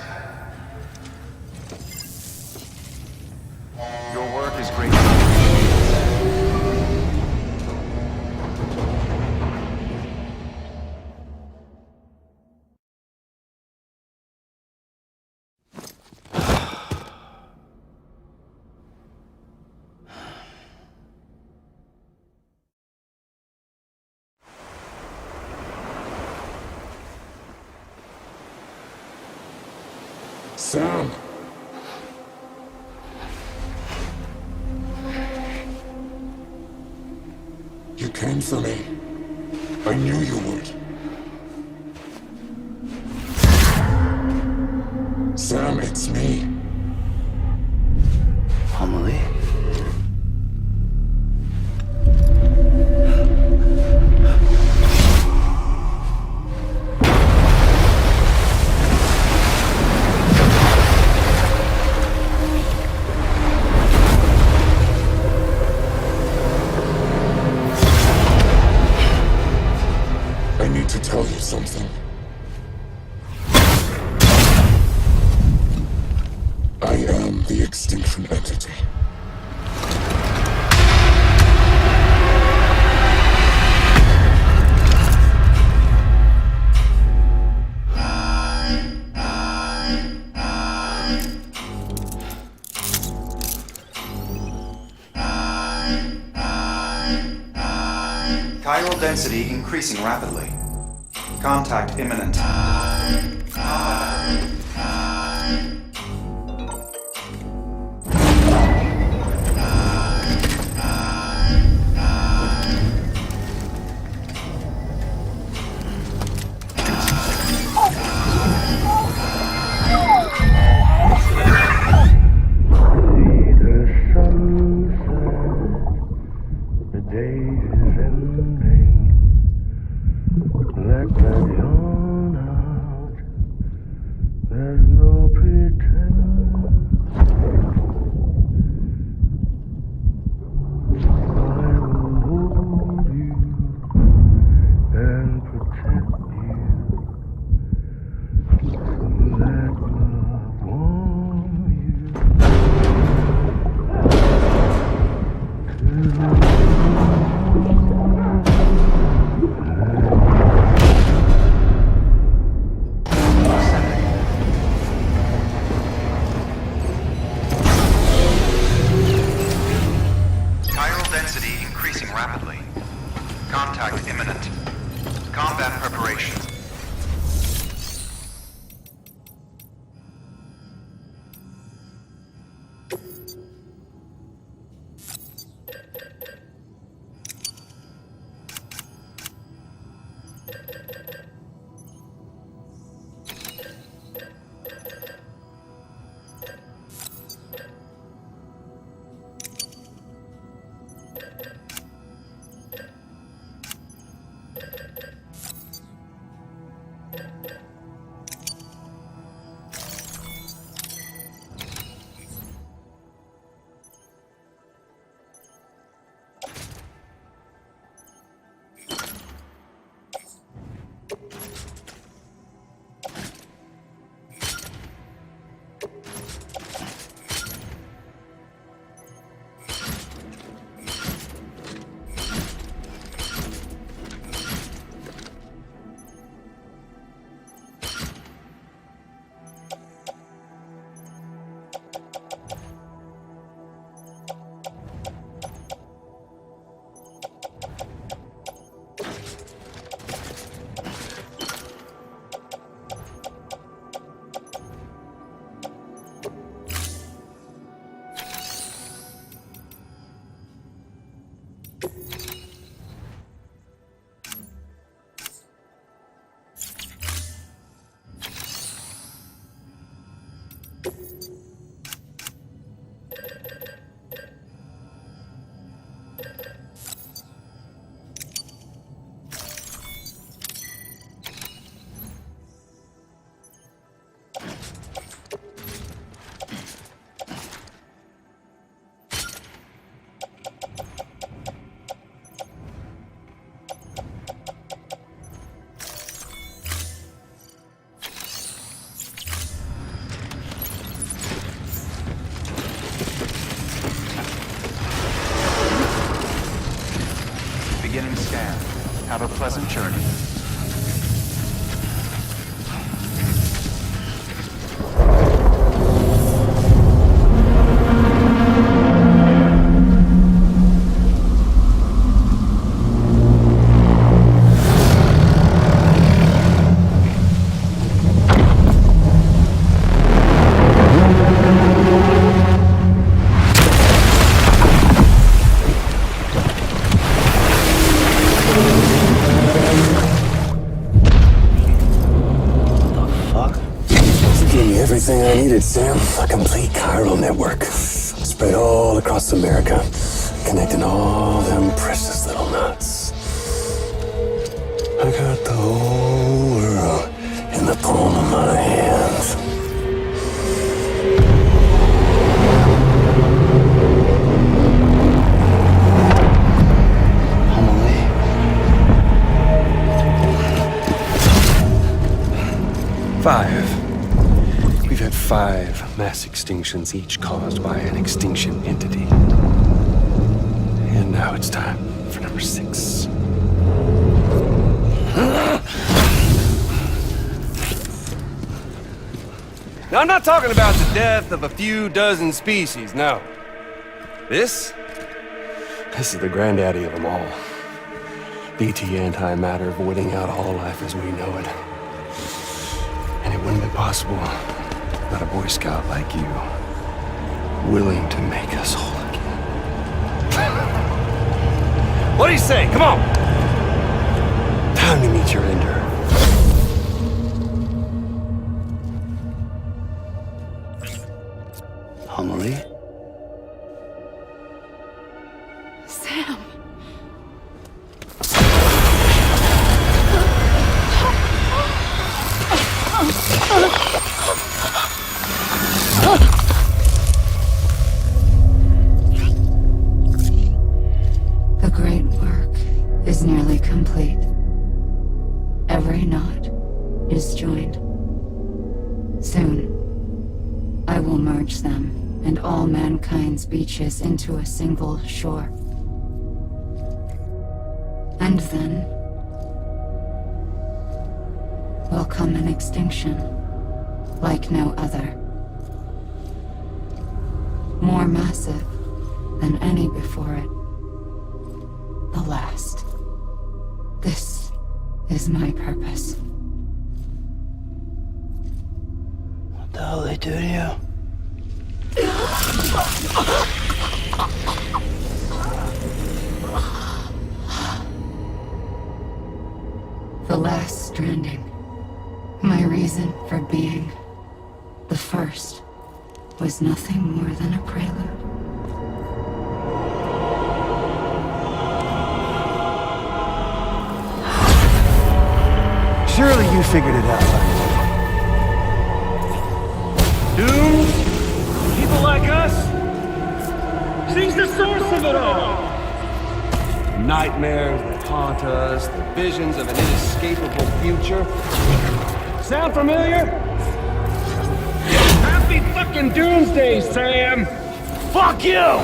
Your work is great. Sam! You came for me. I knew you would. Sam, it's me. Amelie? Tell you something. I am the Extinction Entity. Chiral density increasing rapidly. Contact imminent. Beginning scan. Have a pleasant journey. Everything I needed, Sam. A complete chiral network. Spread all across America. Connecting all them precious little nuts. I got the whole world in the palm of my hands. We've had 5 mass extinctions, each caused by an extinction entity. And now it's time for number 6. Now, I'm not talking about the death of a few dozen species, no. This is the granddaddy of them all. BT antimatter voiding out all life as we know it. And it wouldn't be possible without a Boy Scout like you, willing to make us whole again. What do you say? Come on! Time to meet your ender. Homily? Sam. The great work is nearly complete. Every knot is joined. Soon, I will merge them and all mankind's beaches into a single shore. And then will come an extinction like no other. More massive than any before it. The last. This is my purpose. What the hell they do to you? The last stranding. My reason for being. The first was nothing more than a prelude. Surely you figured it out. Dooms? People like us? She's the source of it all! Nightmares that haunt us, the visions of an inescapable future. Sound familiar? Happy fucking doomsday, Sam! Fuck you!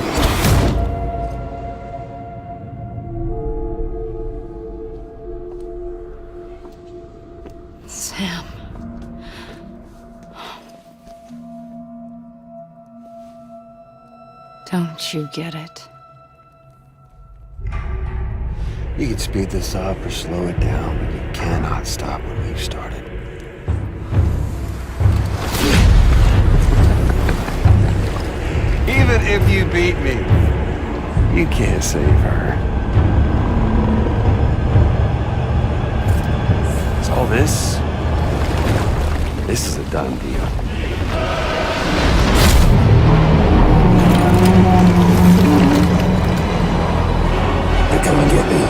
Sam. Don't you get it? You can speed this up or slow it down, but you cannot stop what we've started. Even if you beat me, you can't save her. So all this is a done deal. They're coming to get me.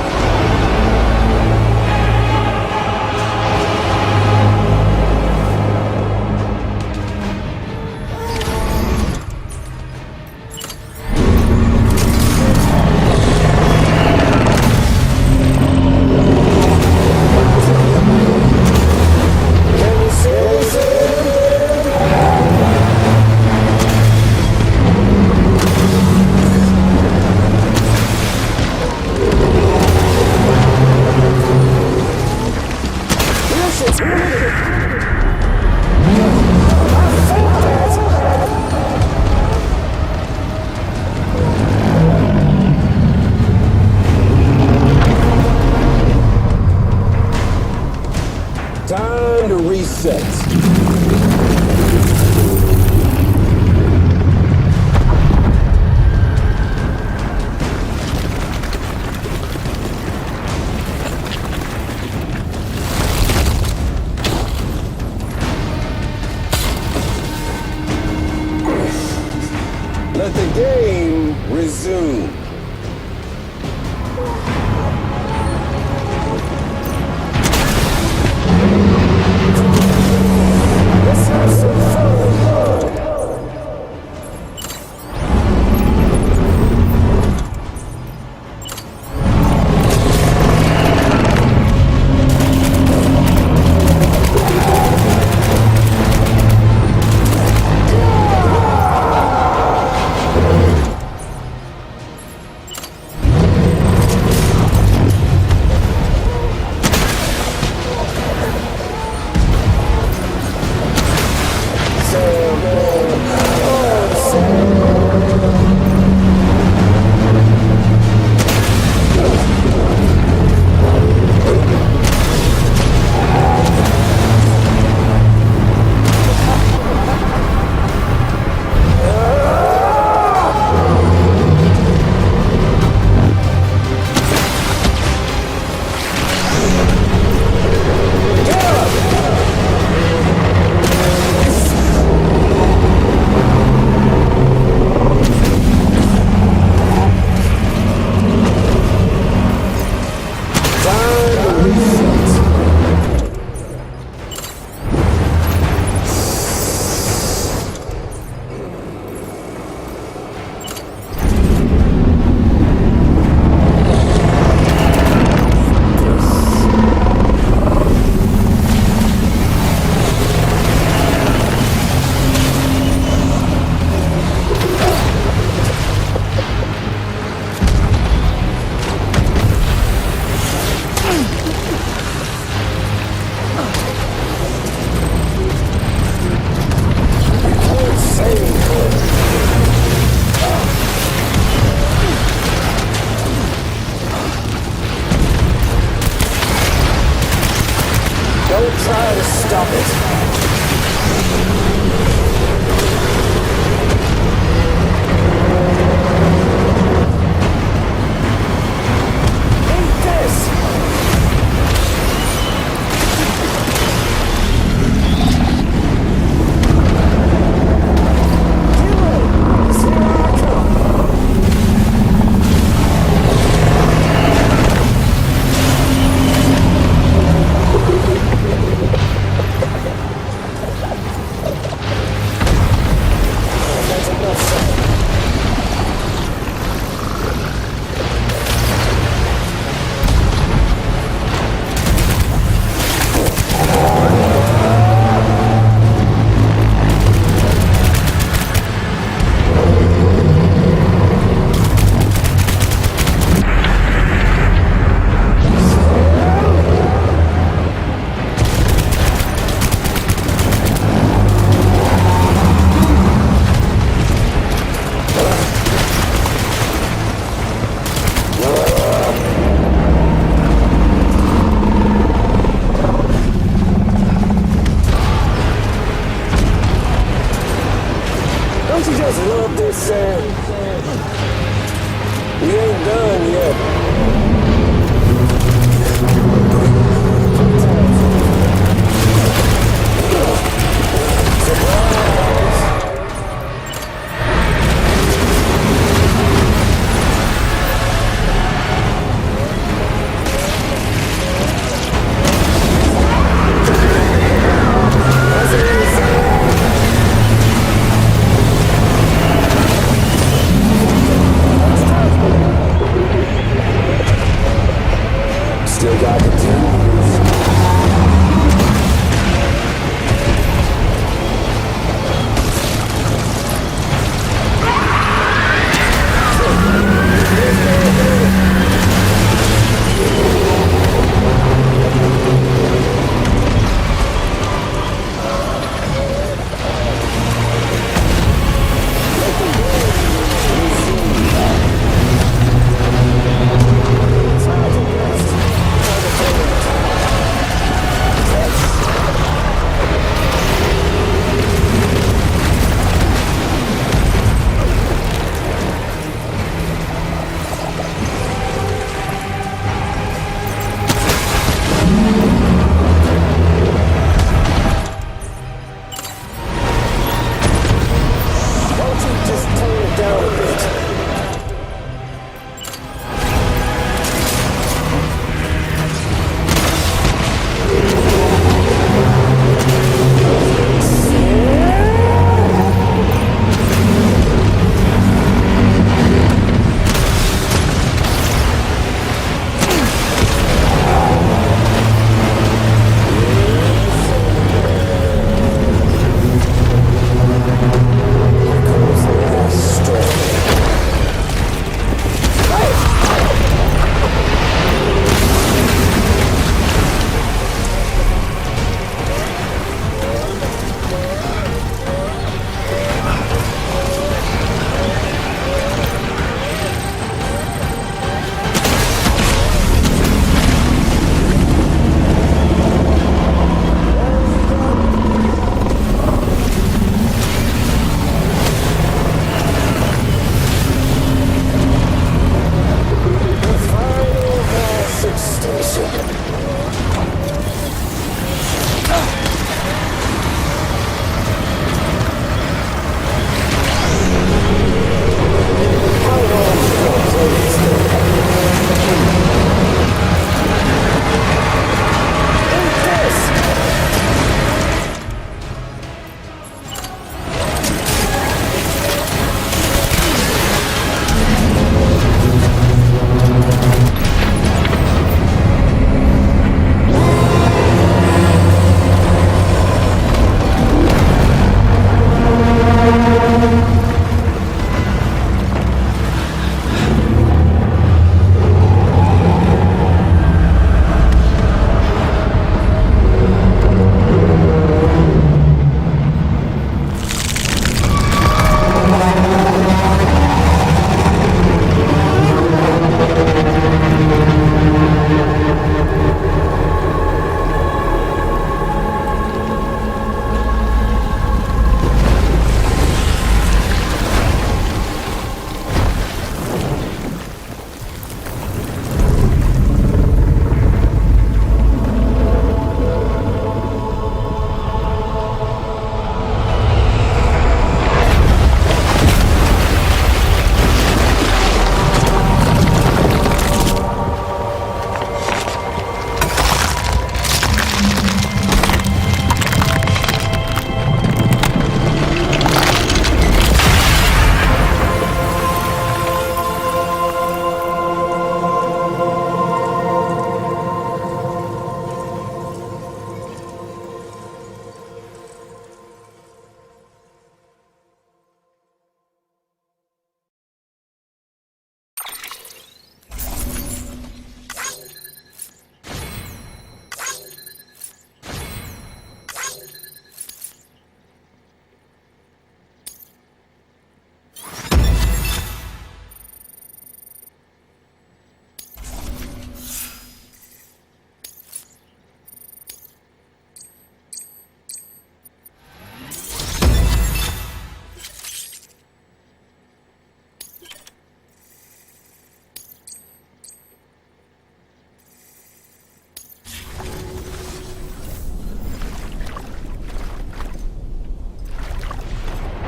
Stop it!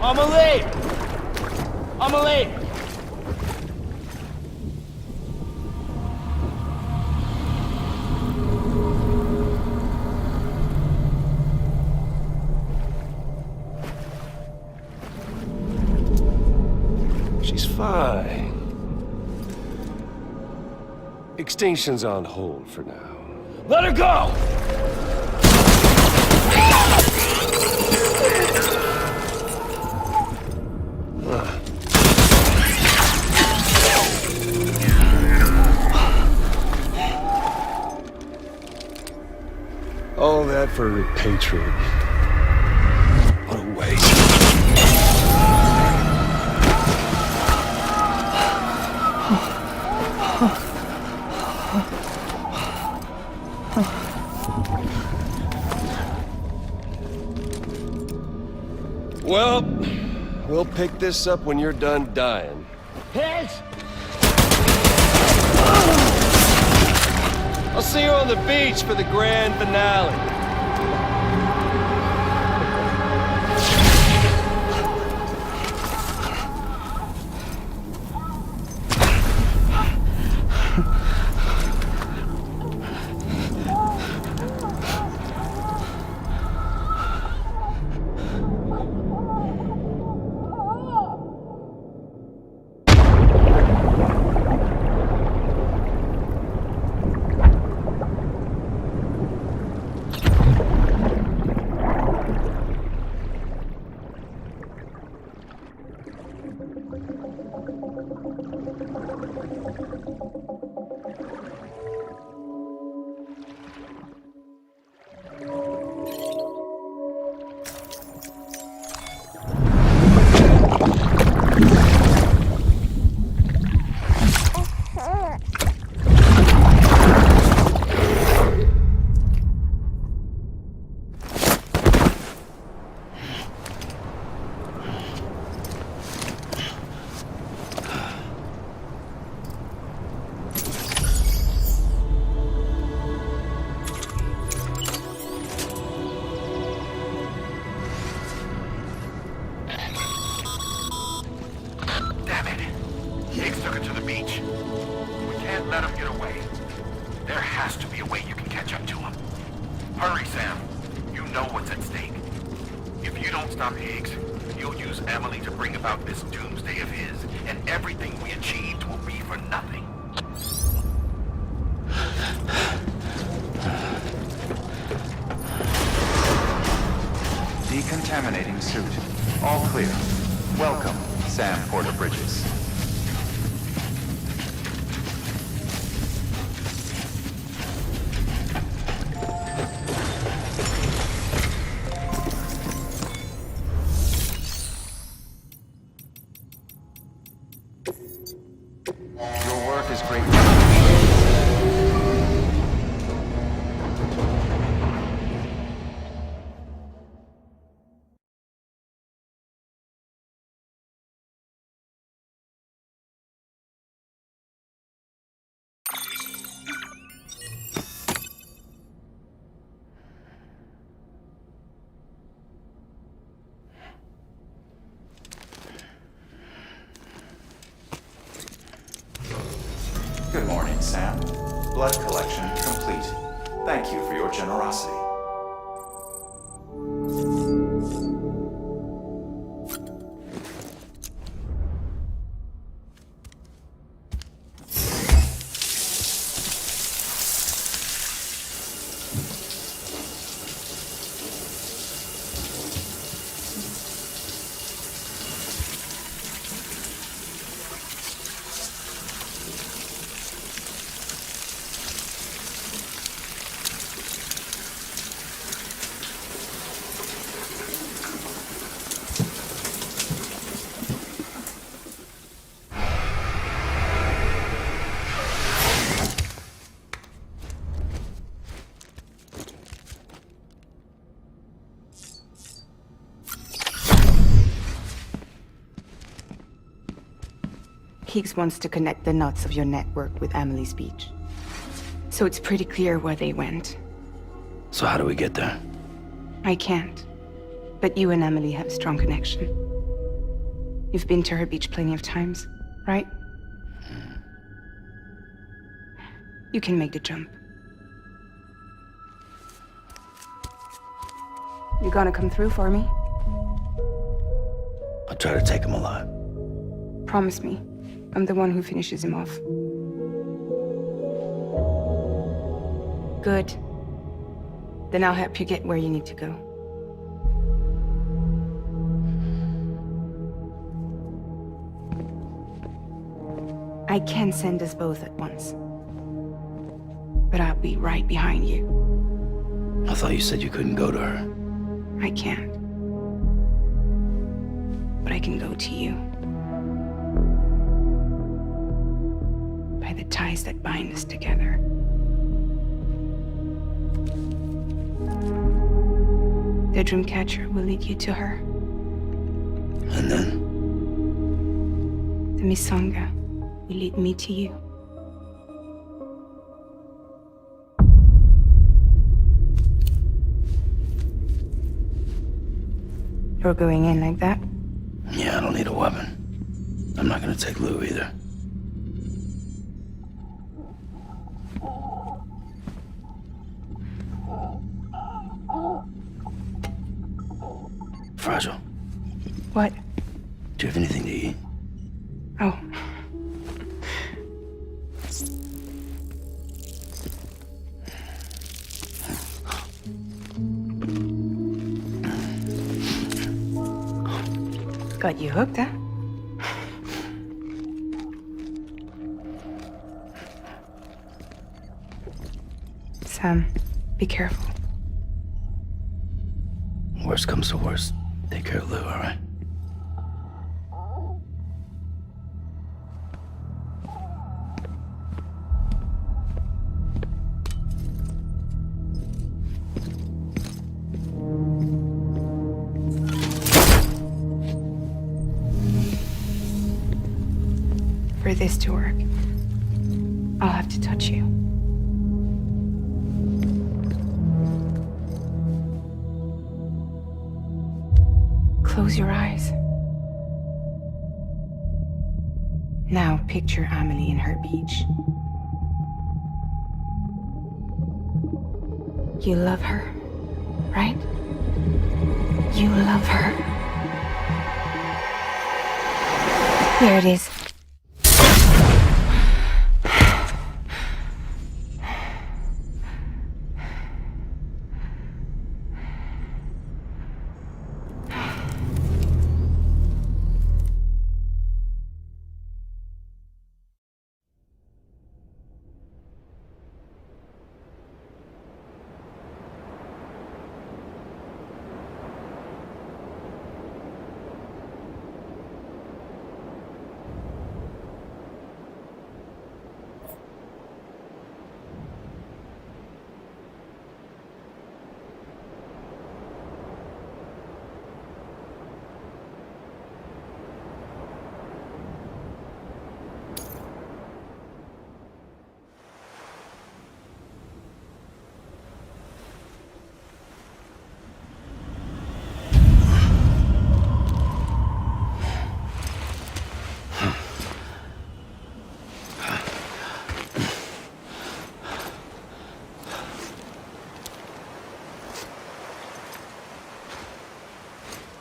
Amelie! Amelie! She's fine. Extinction's on hold for now. Let her go! All that for repatriate. What a waste. Well, we'll pick this up when you're done dying. Higgs! I'll see you on the beach for the grand finale. Decontaminating suit. All clear. Welcome, Sam Porter Bridges. Your work is great. Good morning, Sam. Blood collection complete. Thank you for your generosity. Higgs wants to connect the knots of your network with Amelie's beach. So it's pretty clear where they went. So how do we get there? I can't. But you and Amelie have a strong connection. You've been to her beach plenty of times, right? You can make the jump. You gonna come through for me? I'll try to take him alive. Promise me. I'm the one who finishes him off. Good. Then I'll help you get where you need to go. I can send us both at once. But I'll be right behind you. I thought you said you couldn't go to her. I can't. But I can go to you. By the ties that bind us together. The Dreamcatcher will lead you to her. And then? The Misanga will lead me to you. You're going in like that? Yeah, I don't need a weapon. I'm not gonna take Lou either. Fragile. What? Do you have anything to eat? Oh. Got you hooked, huh? Sam, be careful. Worst comes to worst. Take care of Lou, all right? For this to work, I'll have to touch you. Close your eyes. Now picture Amelie in her beach. You love her, right? You love her. There it is.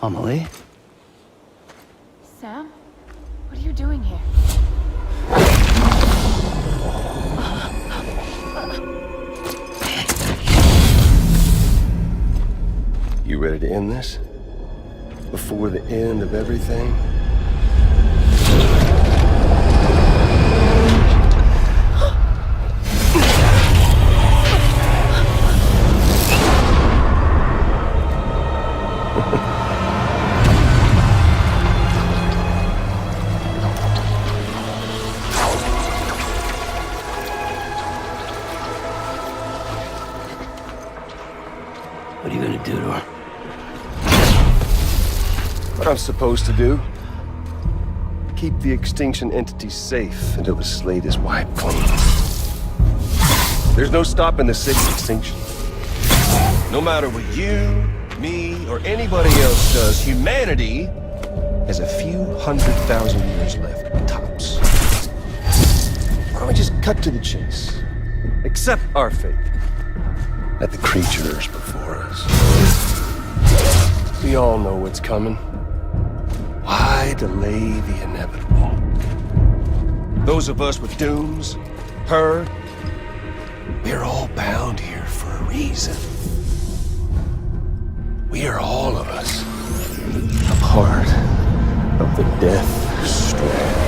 Amelie? Sam? What are you doing here? You ready to end this? Before the end of everything? What are you gonna do to her? What I'm supposed to do? Keep the extinction entity safe until the slate is wiped clean. There's no stopping the city's extinction. No matter what you, me, or anybody else does, humanity has a few 100,000 years left, tops. Why don't we just cut to the chase? Accept our fate. That the creatures before us. We all know what's coming. Why delay the inevitable? Those of us with dooms, her, we're all bound here for a reason. We are all of us a part of the Death Strand.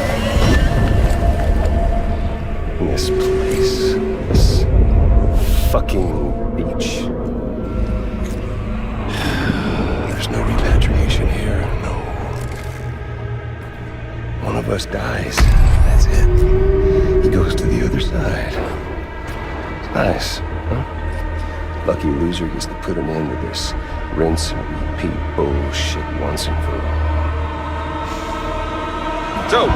In this place, this fucking beach. There's no repatriation here, no. One of us dies, that's it. He goes to the other side. It's nice, huh? Lucky loser gets to put an end to this rinse and repeat bullshit once and for all. So,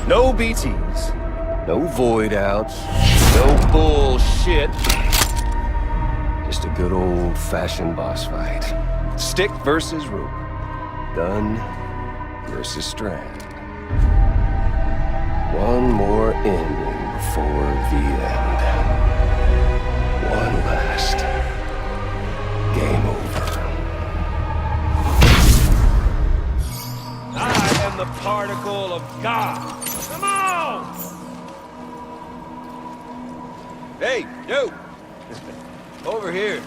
no BTs, no void outs, no bullshit. Just a good old-fashioned boss fight. Stick versus rope. Gun versus strand. One more ending before the end. One last game over. I am the particle of God. Come on! Hey, you! Over here.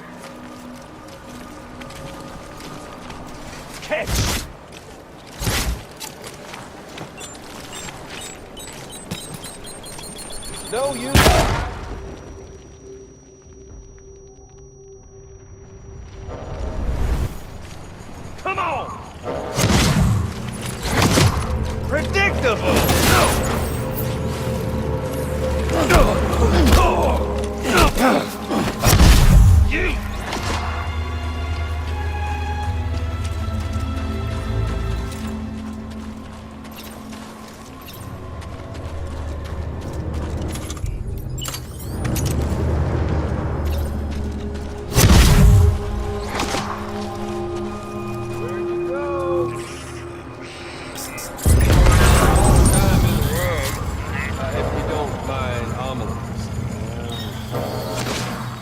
Catch! No, you. Come on! Predictable! You!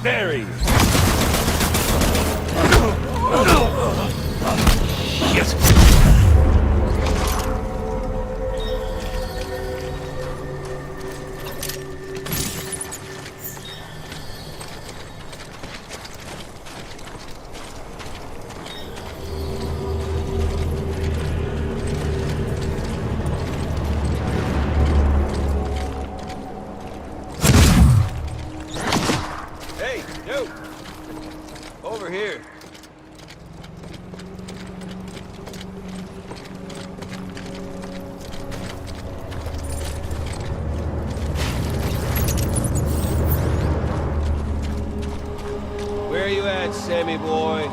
There he is. Yes. Over here. Where you at, Sammy boy?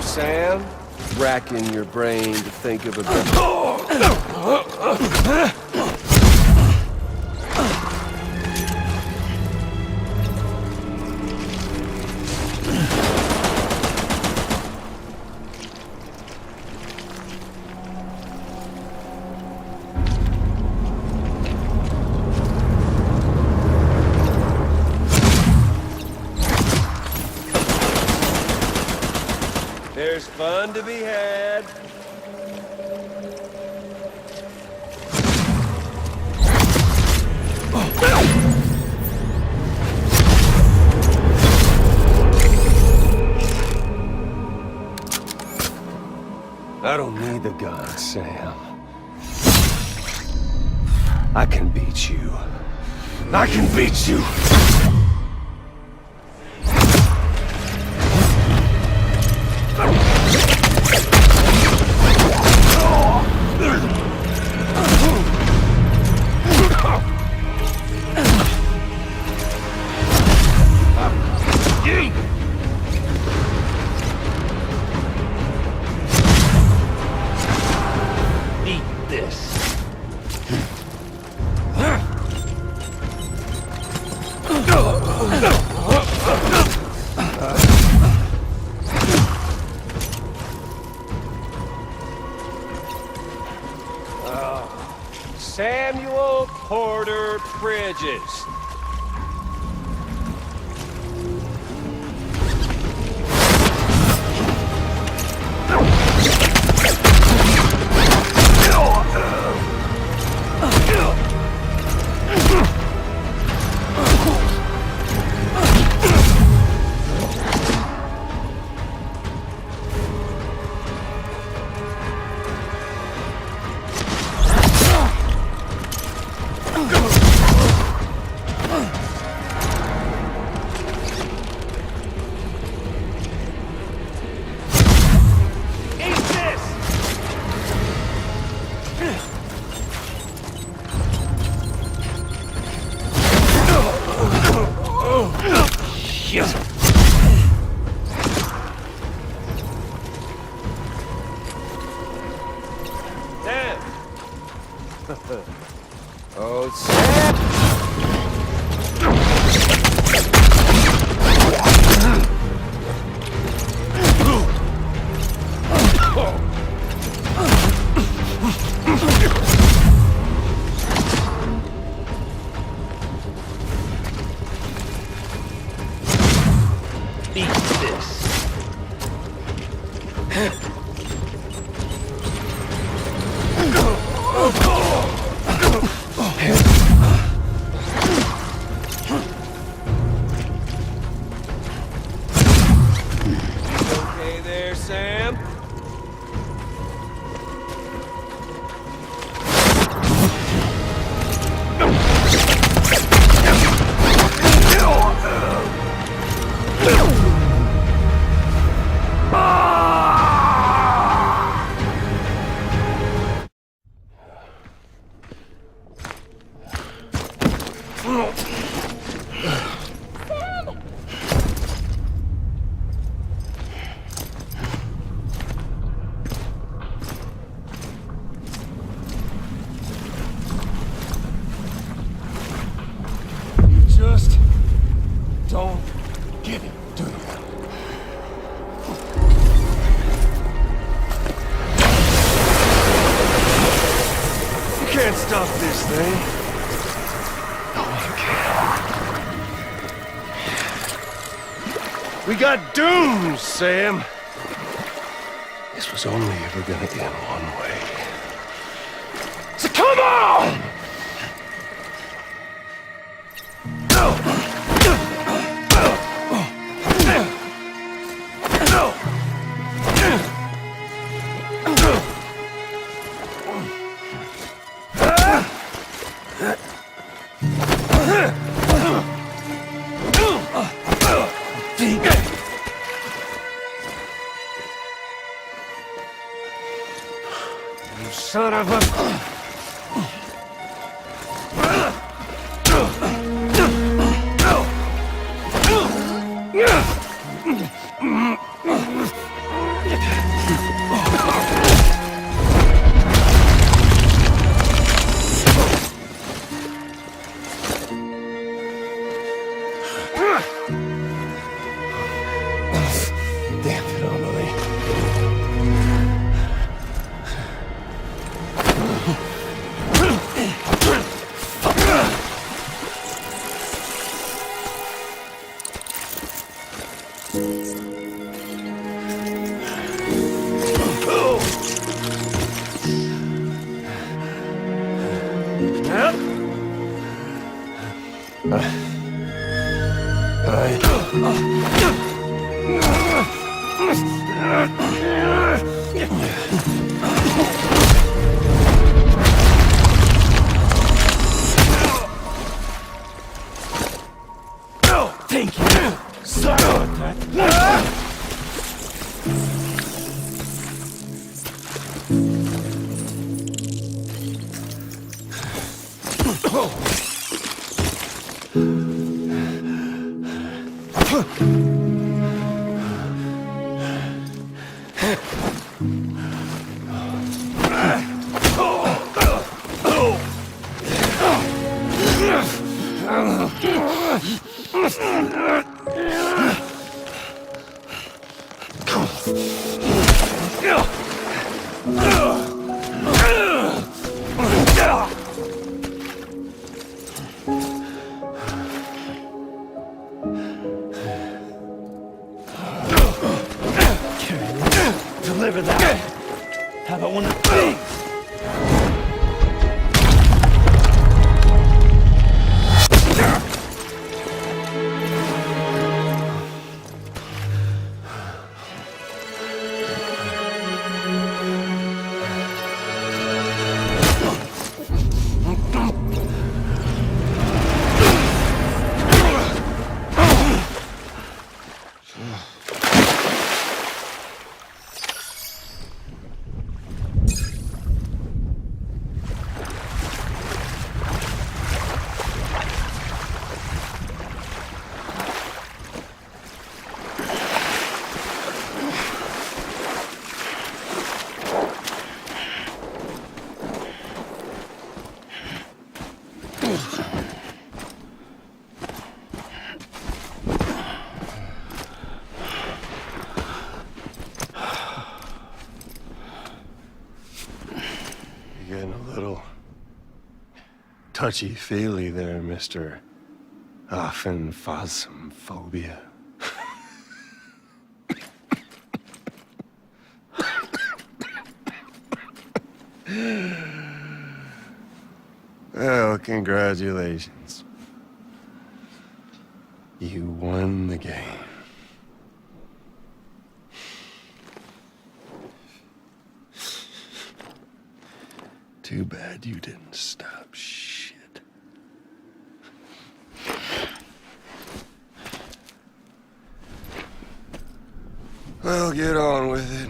Sam, racking your brain to think of a fun to be had. I don't need the gun, Sam. I can beat you. I can beat you! Samuel Porter Bridges. Oh, Sam! Eat this. Okay there, Sam? Just don't get it, do you? You can't stop this thing. No, you can't. We got doomed, Sam. This was only ever gonna end one way. So come on! You son of a... Damn it, Emily. Thank you. Sorry about that. Deliver that. How about one of these? Touchy-feely there, Mr. Phasmophobia. Well, congratulations. You won the game. Too bad you didn't stop shit. Well, get on with it.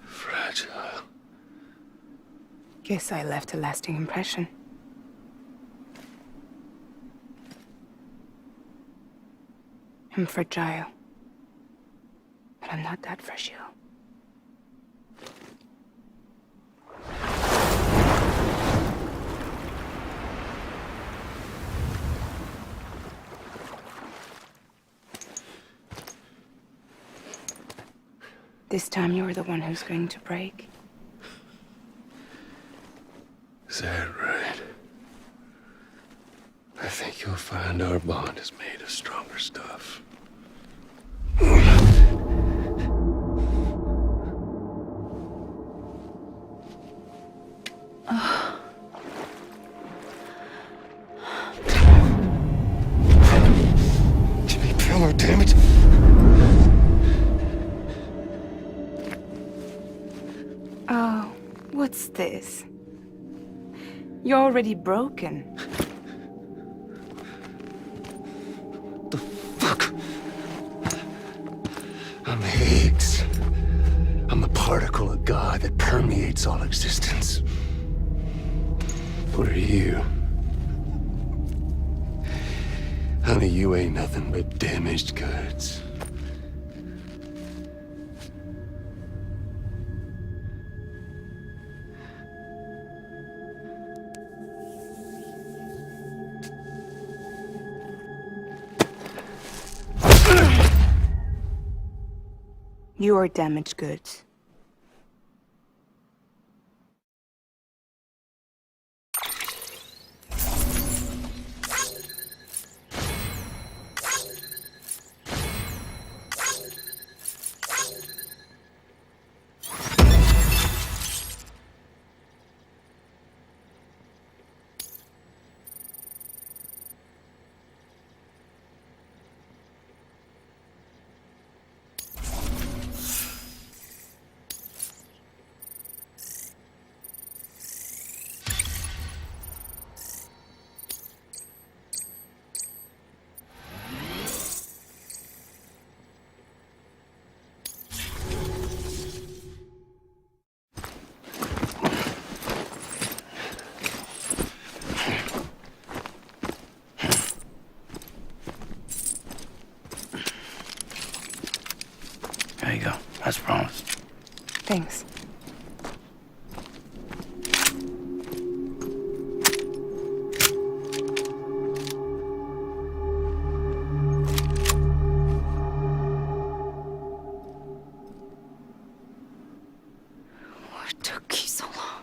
Fragile. Guess I left a lasting impression. I'm fragile. But I'm not that fragile. This time you're the one who's going to break. Is that right? I think you'll find our bond is made of stronger stuff. Jimmy Pillar, damn it! Oh, what's this? You're already broken. The fuck? I'm Higgs. I'm the particle of God that permeates all existence. What are you? Honey, you ain't nothing but damaged goods. You are damaged goods. took you so long?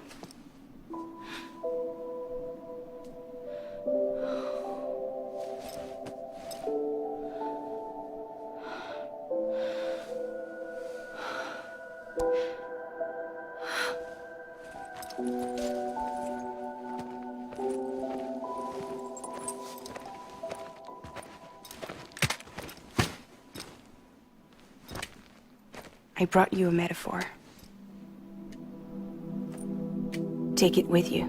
I brought you a metaphor. Take it with you.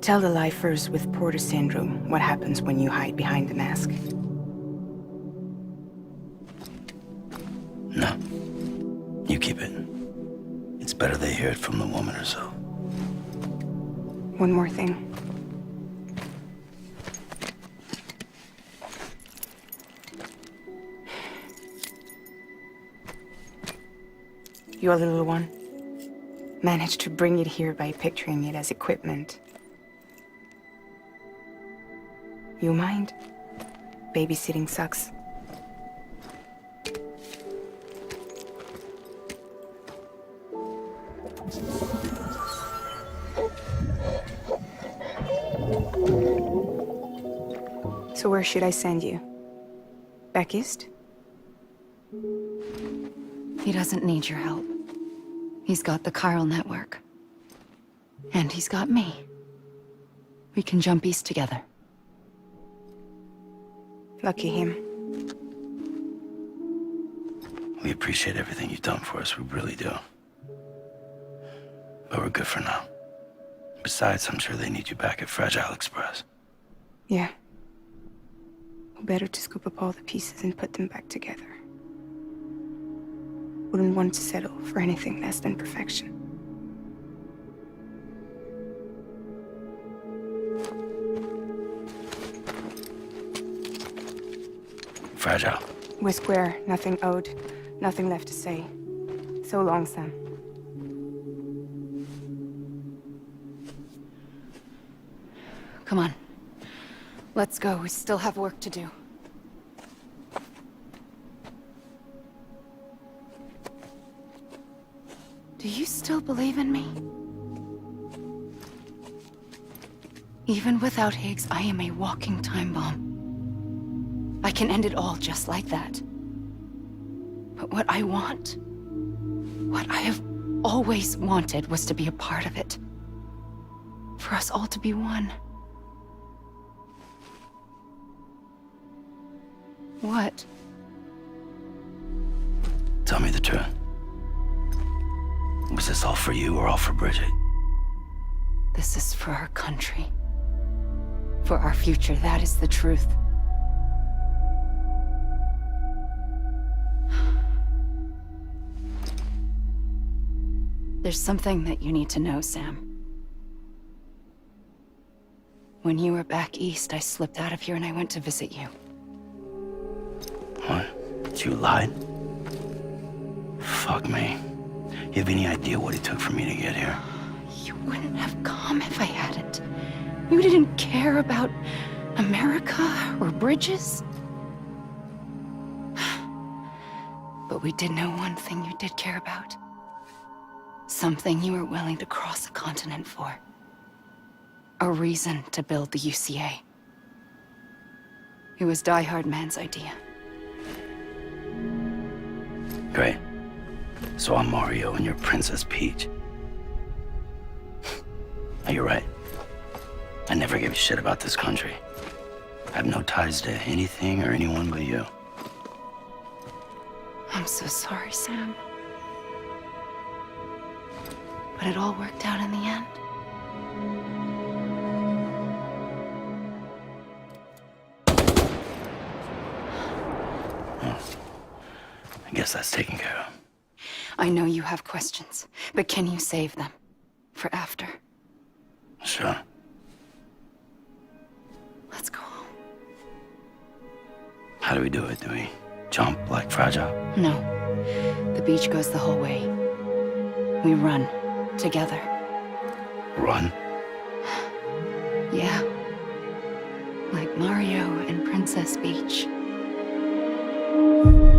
Tell the lifers with Porter syndrome what happens when you hide behind the mask. No. You keep it. It's better they hear it from the woman herself. One more thing. Your little one managed to bring it here by picturing it as equipment. You mind? Babysitting sucks. So where should I send you? Back east? He doesn't need your help. He's got the chiral network. And he's got me. We can jump east together. Lucky him. We appreciate everything you've done for us, we really do. But we're good for now. Besides, I'm sure they need you back at Fragile Express. Yeah. Better to scoop up all the pieces and put them back together. Wouldn't want to settle for anything less than perfection. Fragile. We're square, nothing owed, nothing left to say. So long, Sam. Come on. Let's go. We still have work to do. Do you still believe in me? Even without Higgs, I am a walking time bomb. I can end it all just like that. But what I want, what I have always wanted, was to be a part of it. For us all to be one. What? Tell me the truth. Was this all for you or all for Bridget? This is for our country. For our future, that is the truth. There's something that you need to know, Sam. When you were back east, I slipped out of here and I went to visit you. What? You lied? Fuck me. You have any idea what it took for me to get here? You wouldn't have come if I hadn't. You didn't care about America or bridges. But we did know one thing you did care about. Something you were willing to cross a continent for. A reason to build the UCA. It was Die Hard Man's idea. Great. So I'm Mario and you're Princess Peach. You're right. I never gave a shit about this country. I have no ties to anything or anyone but you. I'm so sorry, Sam. But it all worked out in the end. I guess that's taken care of. I know you have questions, but can you save them? For after? Sure. Let's go home. How do we do it? Do we jump like Fragile? No. The beach goes the whole way. We run. Together. Run? Yeah. Like Mario and Princess Peach. Oh.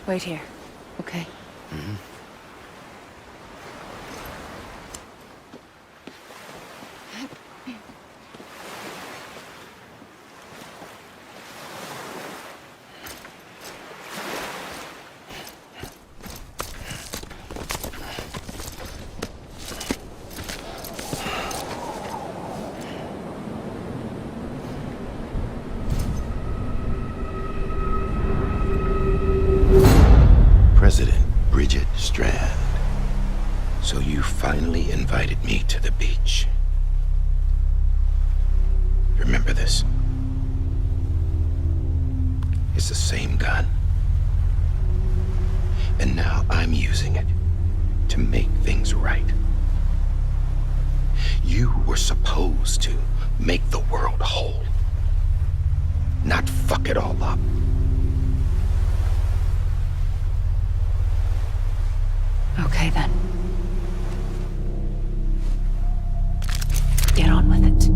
Wait here, okay? Mm-hmm. President Bridget Strand. So you finally invited me to the beach. Remember this? It's the same gun. And now I'm using it to make things right. You were supposed to make the world whole, not fuck it all up. Okay, then. Get on with it.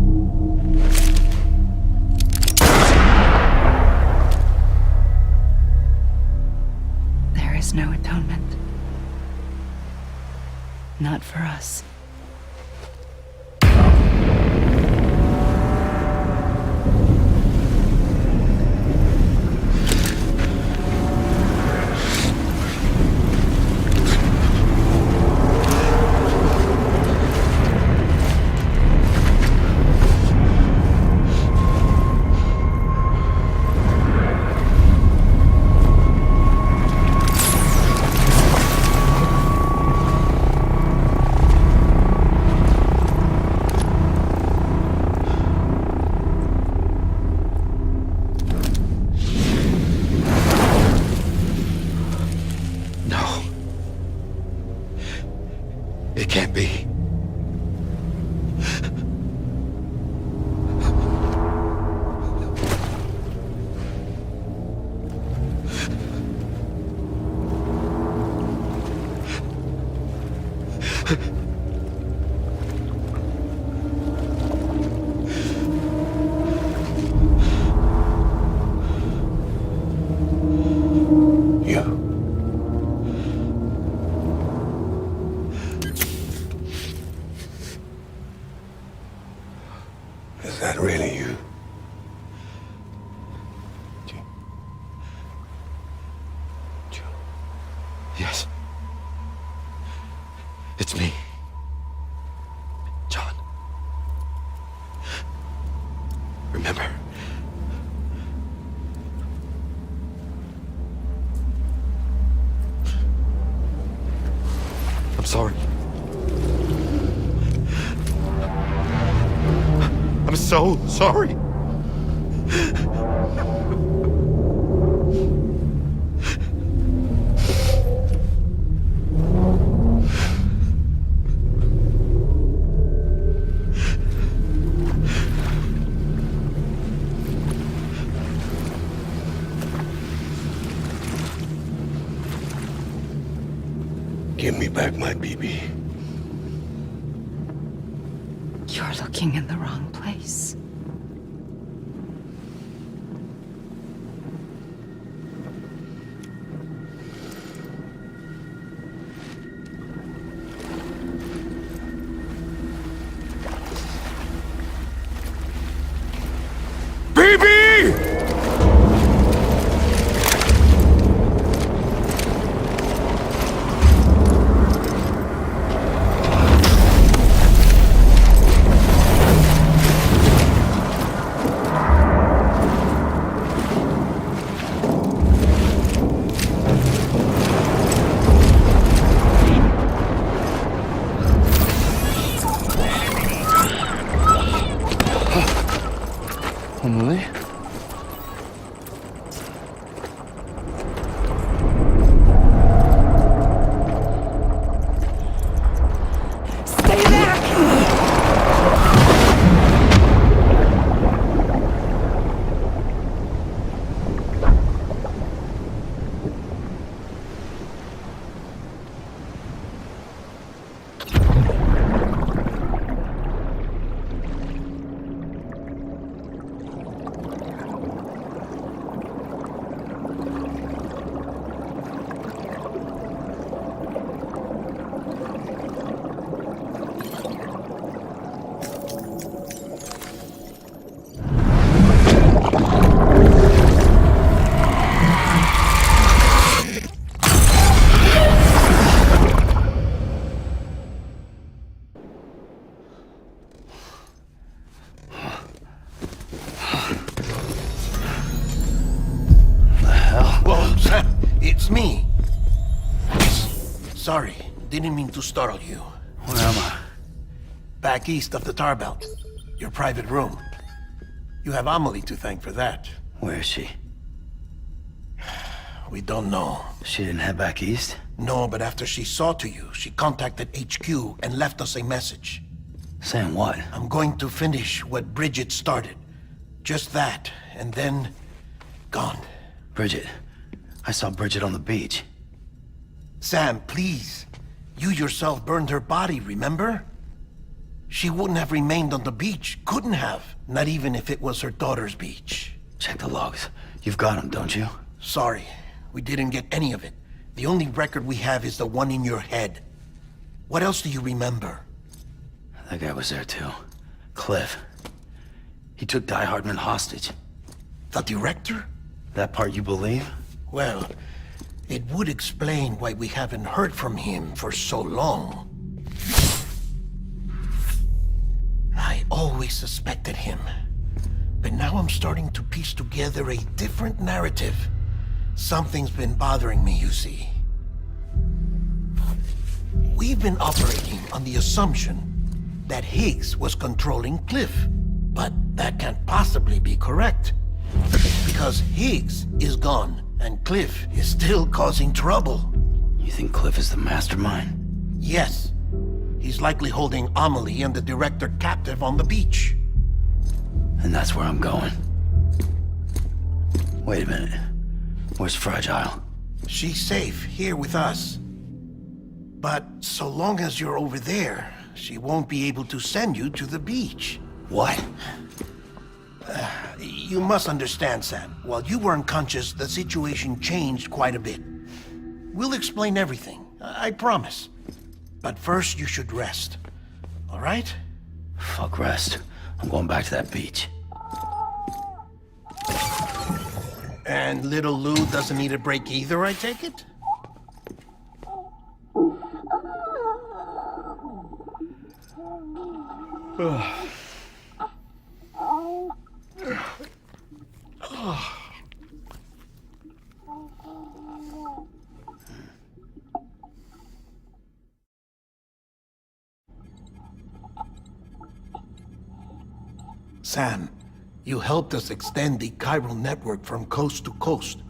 There is no atonement. Not for us. It can't be. Is that really you? Yes. It's me. John. Remember? I'm sorry. I'm so sorry. Give me back my BB. You're looking in the wrong place. it's me. Sorry, didn't mean to startle you. Where am I? Back east of the tar belt. Your private room. You have Amelie to thank for that. Where is she? We don't know. She didn't head back east? No, but after she saw to you, she contacted HQ and left us a message. Saying what? I'm going to finish what Bridget started. Just that, and then... gone. Bridget. I saw Bridget on the beach. Sam, please. You yourself burned her body, remember? She wouldn't have remained on the beach. Couldn't have. Not even if it was her daughter's beach. Check the logs. You've got them, don't you? Sorry. We didn't get any of it. The only record we have is the one in your head. What else do you remember? That guy was there too. Cliff. He took Die Hardman hostage. The director? That part you believe? Well, it would explain why we haven't heard from him for so long. I always suspected him. But now I'm starting to piece together a different narrative. Something's been bothering me, you see. We've been operating on the assumption that Higgs was controlling Cliff. But that can't possibly be correct. Because Higgs is gone, and Cliff is still causing trouble. You think Cliff is the mastermind? Yes. He's likely holding Amelie and the director captive on the beach. And that's where I'm going. Wait a minute. Where's Fragile? She's safe, here with us. But so long as you're over there, she won't be able to send you to the beach. What? You must understand, Sam. While you were unconscious, the situation changed quite a bit. We'll explain everything, I promise. But first, you should rest. All right? Fuck rest. I'm going back to that beach. And little Lou doesn't need a break either, I take it? Sam, you helped us extend the chiral network from coast to coast.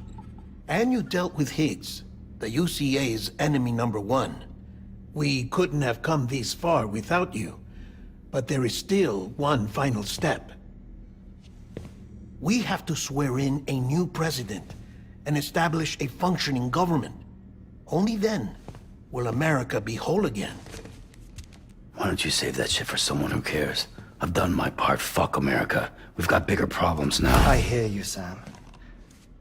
And you dealt with Higgs, the UCA's enemy #1. We couldn't have come this far without you. But there is still one final step. We have to swear in a new president and establish a functioning government. Only then will America be whole again. Why don't you save that shit for someone who cares? I've done my part. Fuck America. We've got bigger problems now. I hear you, Sam.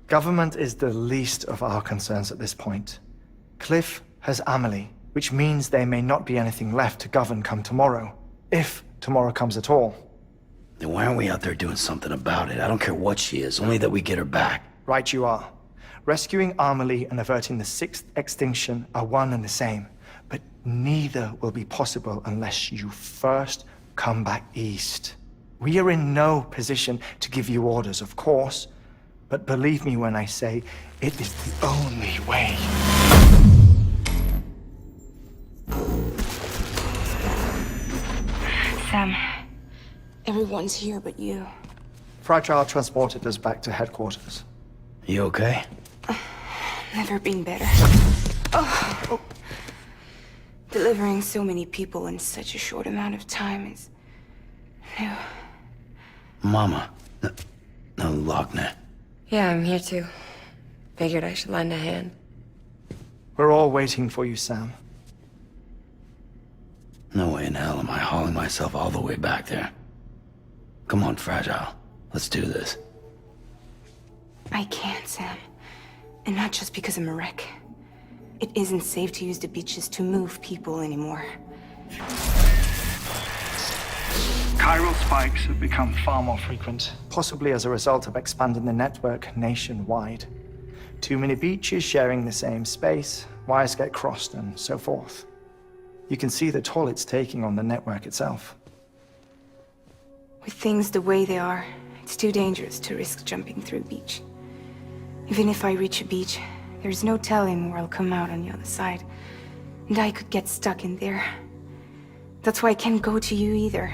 Government is the least of our concerns at this point. Cliff has Amelie, which means there may not be anything left to govern come tomorrow. If tomorrow comes at all. Then why aren't we out there doing something about it? I don't care what she is, only that we get her back. Right you are. Rescuing Amelie and averting the 6th extinction are one and the same. But neither will be possible unless you first come back east. We are in no position to give you orders, of course. But believe me when I say, it is the only way. Sam, everyone's here but you. Fragile transported us back to headquarters. You okay? Never been better. Oh. Delivering so many people in such a short amount of time is new. Mama. No, Lochner. Yeah, I'm here too. Figured I should lend a hand. We're all waiting for you, Sam. No way in hell am I hauling myself all the way back there. Come on, Fragile. Let's do this. I can't, Sam. And not just because I'm a wreck. It isn't safe to use the beaches to move people anymore. Chiral spikes have become far more frequent. Possibly as a result of expanding the network nationwide. Too many beaches sharing the same space, wires get crossed, and so forth. You can see the toll it's taking on the network itself. With things the way they are, it's too dangerous to risk jumping through a beach. Even if I reach a beach, There's no telling where I'll come out on the other side. And I could get stuck in there. That's why I can't go to you either.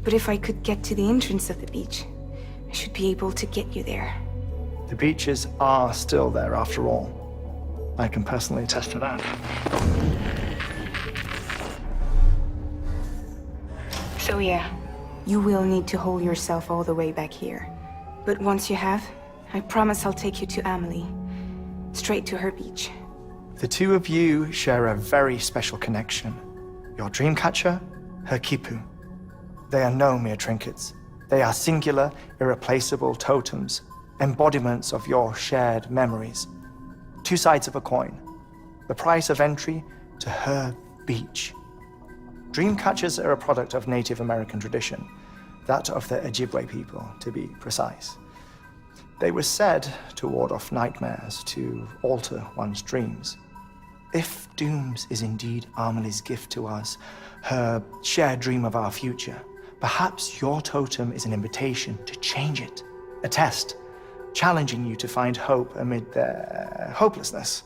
But if I could get to the entrance of the beach, I should be able to get you there. The beaches are still there after all. I can personally attest to that. So yeah, you will need to hold yourself all the way back here. But once you have, I promise I'll take you to Amelie. Straight to her beach. The two of you share a very special connection. Your dreamcatcher, her quipu. They are no mere trinkets. They are singular, irreplaceable totems, embodiments of your shared memories. Two sides of a coin. The price of entry to her beach. Dreamcatchers are a product of Native American tradition, that of the Ojibwe people, to be precise. They were said to ward off nightmares, to alter one's dreams. If Dooms is indeed Amelie's gift to us, her shared dream of our future, perhaps your totem is an invitation to change it, a test, challenging you to find hope amid their hopelessness.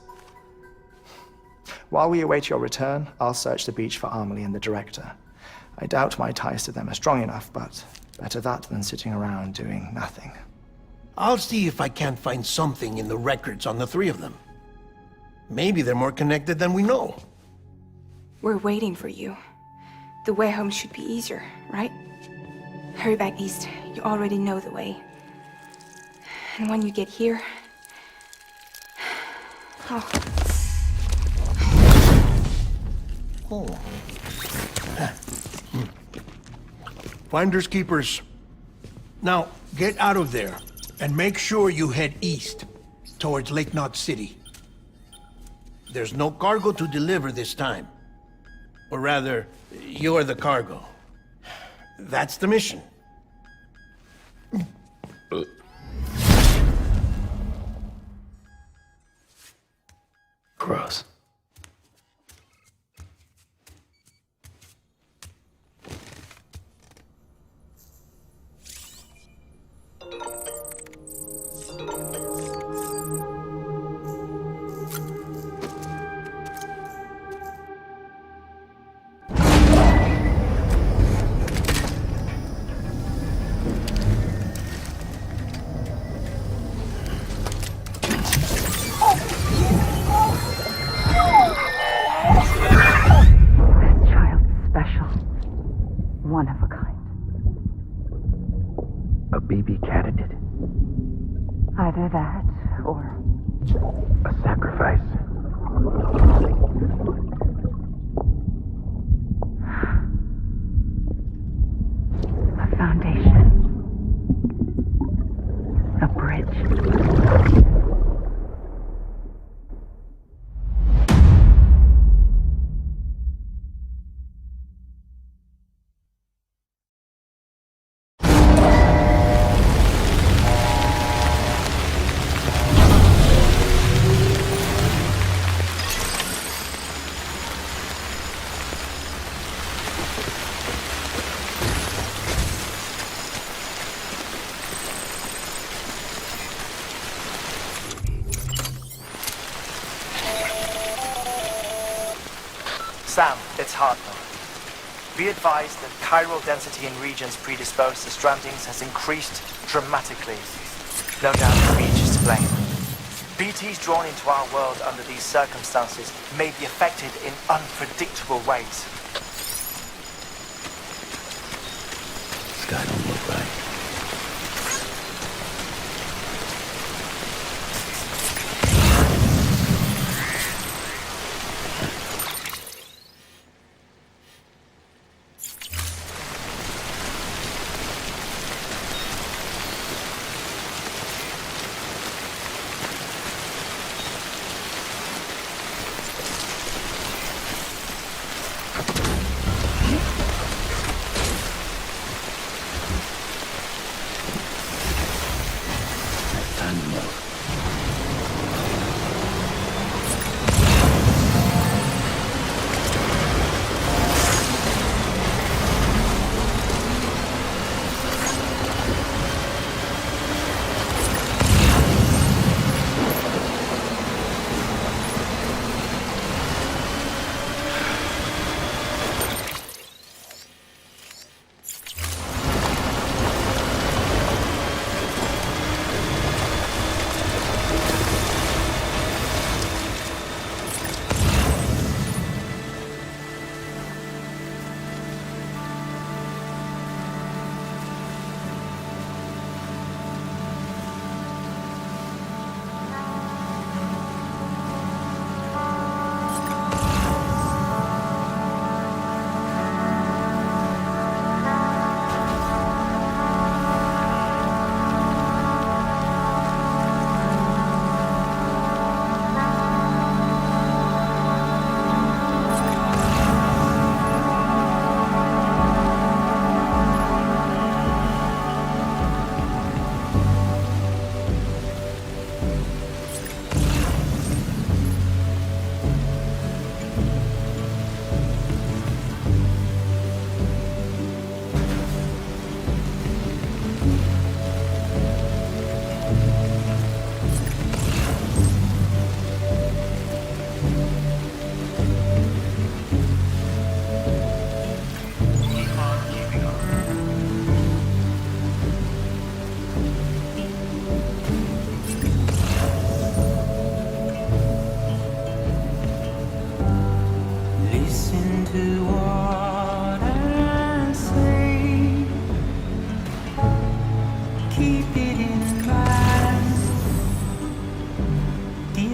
While we await your return, I'll search the beach for Amelie and the director. I doubt my ties to them are strong enough, but better that than sitting around doing nothing. I'll see if I can't find something in the records on the three of them. Maybe they're more connected than we know. We're waiting for you. The way home should be easier, right? Hurry back east. You already know the way. And when you get here... Oh. Oh. Finders keepers. Now, get out of there, and make sure you head east, towards Lake Knot City. There's no cargo to deliver this time. Or rather, you're the cargo. That's the mission. Gross. One of a kind. A baby catted. Either that, or... A sacrifice. A foundation. A bridge. Sam, it's Hartnell. Be advised that chiral density in regions predisposed to strandings has increased dramatically. No doubt the beach is to blame. BTs drawn into our world under these circumstances may be affected in unpredictable ways. Sky don't look right.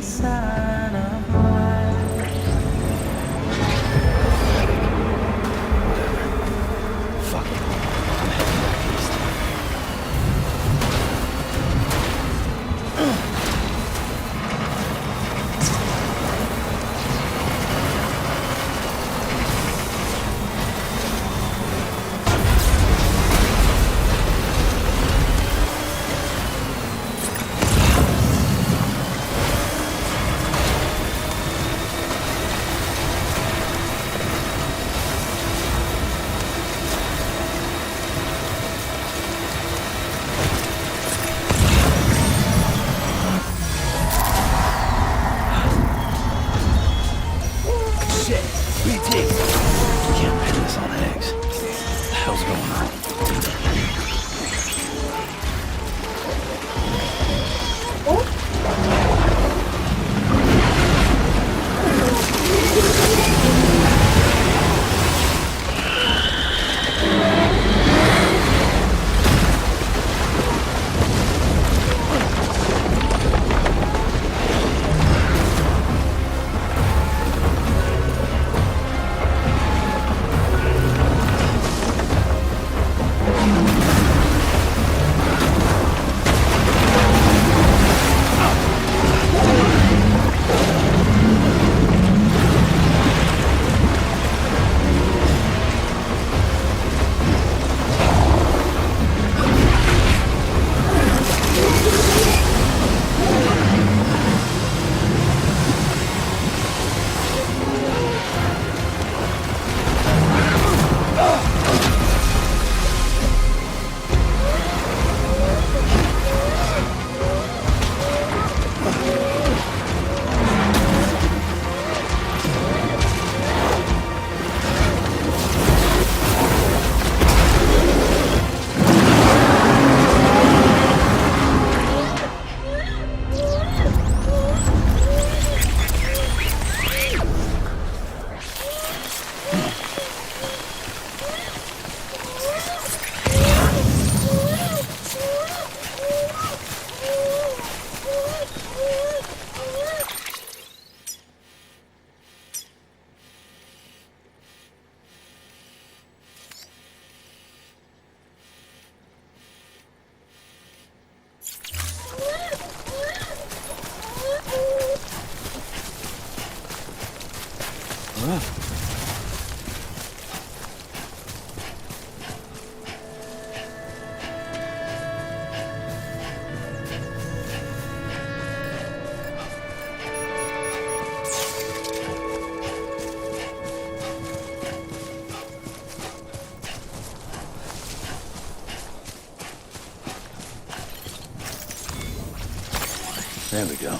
sign of life. Whatever. Fuck it. I'm heading back east. There we go.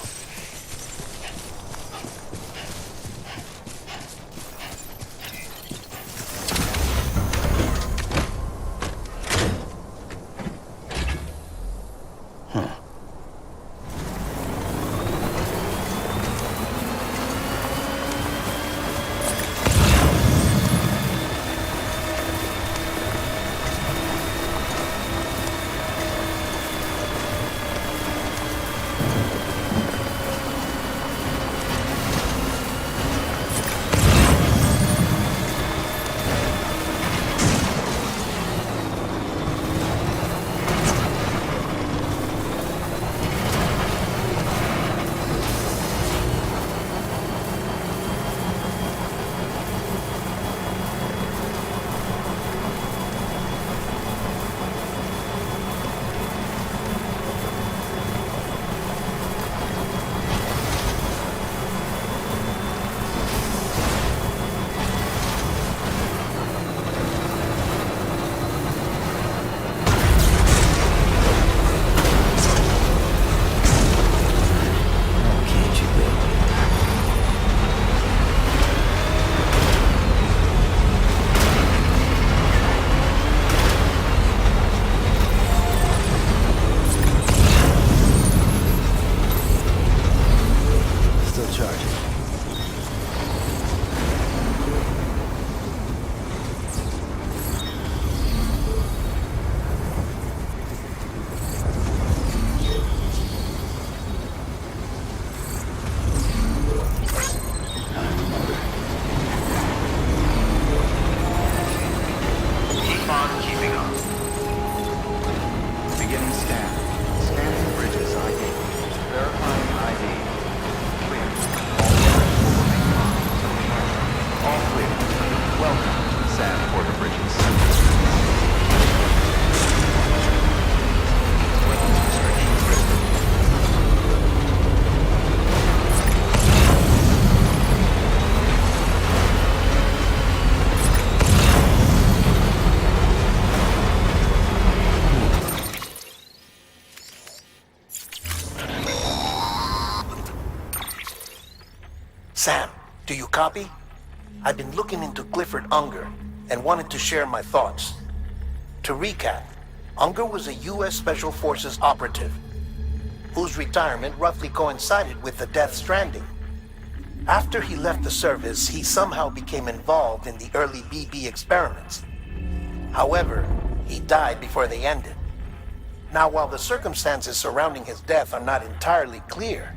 Sam, do you copy? I've been looking into Clifford Unger and wanted to share my thoughts. To recap, Unger was a U.S. Special Forces operative whose retirement roughly coincided with the Death Stranding. After he left the service, he somehow became involved in the early BB experiments. However, he died before they ended. Now, while the circumstances surrounding his death are not entirely clear,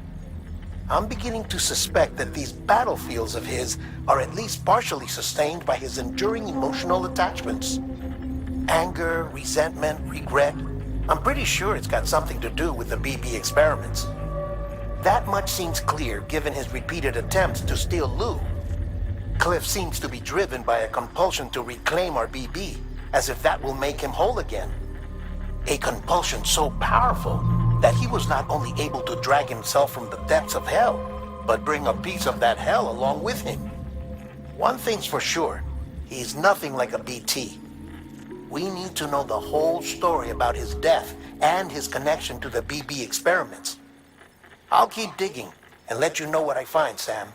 I'm beginning to suspect that these battlefields of his are at least partially sustained by his enduring emotional attachments. Anger, resentment, regret. I'm pretty sure it's got something to do with the BB experiments. That much seems clear given his repeated attempts to steal Lou. Cliff seems to be driven by a compulsion to reclaim our BB, as if that will make him whole again. A compulsion so powerful that he was not only able to drag himself from the depths of hell, but bring a piece of that hell along with him. One thing's for sure, he's nothing like a BT. We need to know the whole story about his death and his connection to the BB experiments. I'll keep digging and let you know what I find, Sam.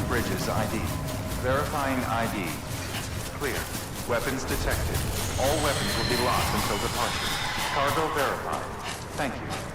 Bridges ID. Verifying ID. Clear. Weapons detected. All weapons will be locked until departure. Cargo verified. Thank you.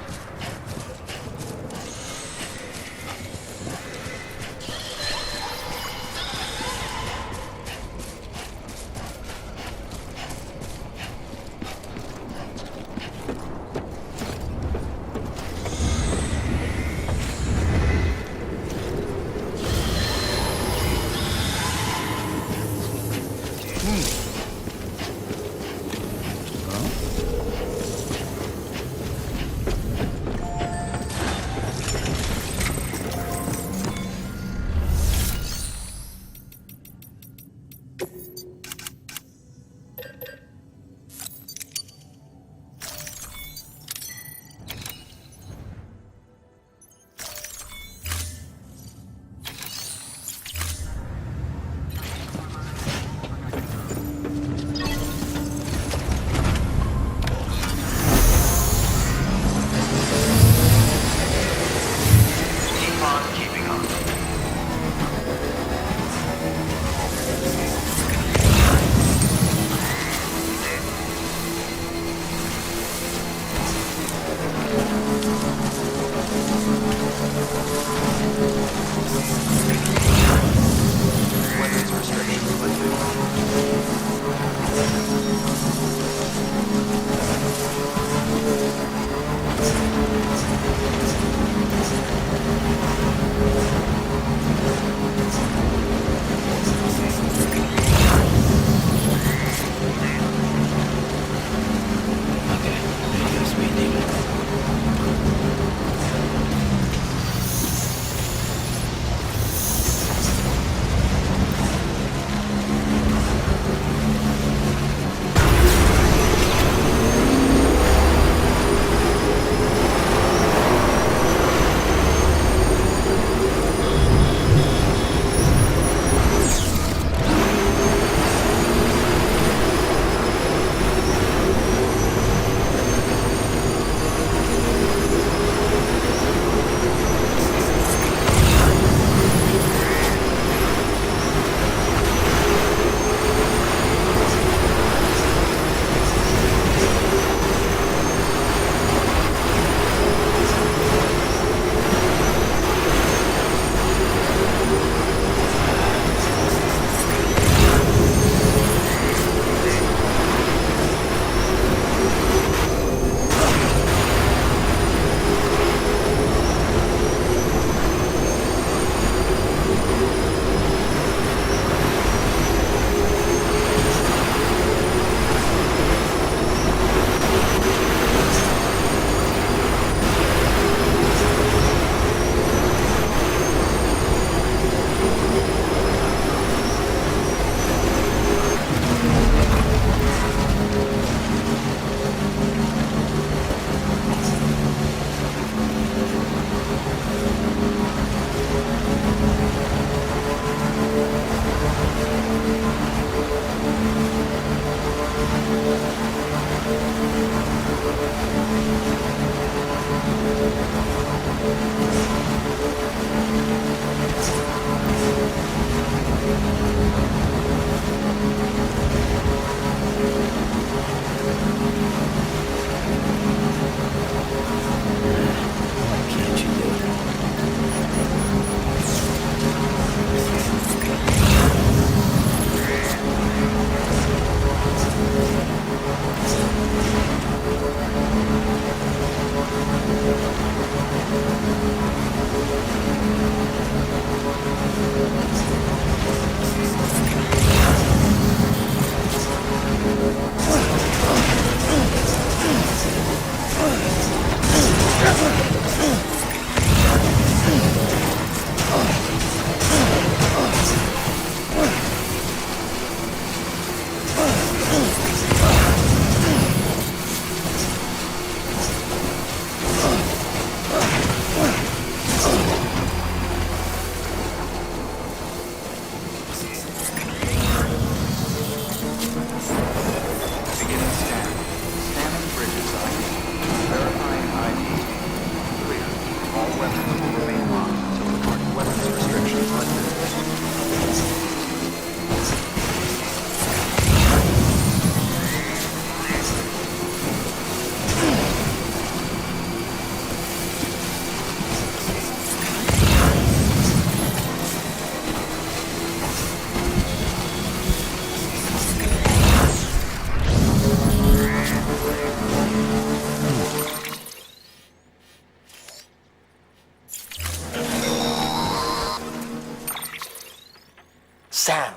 Sam,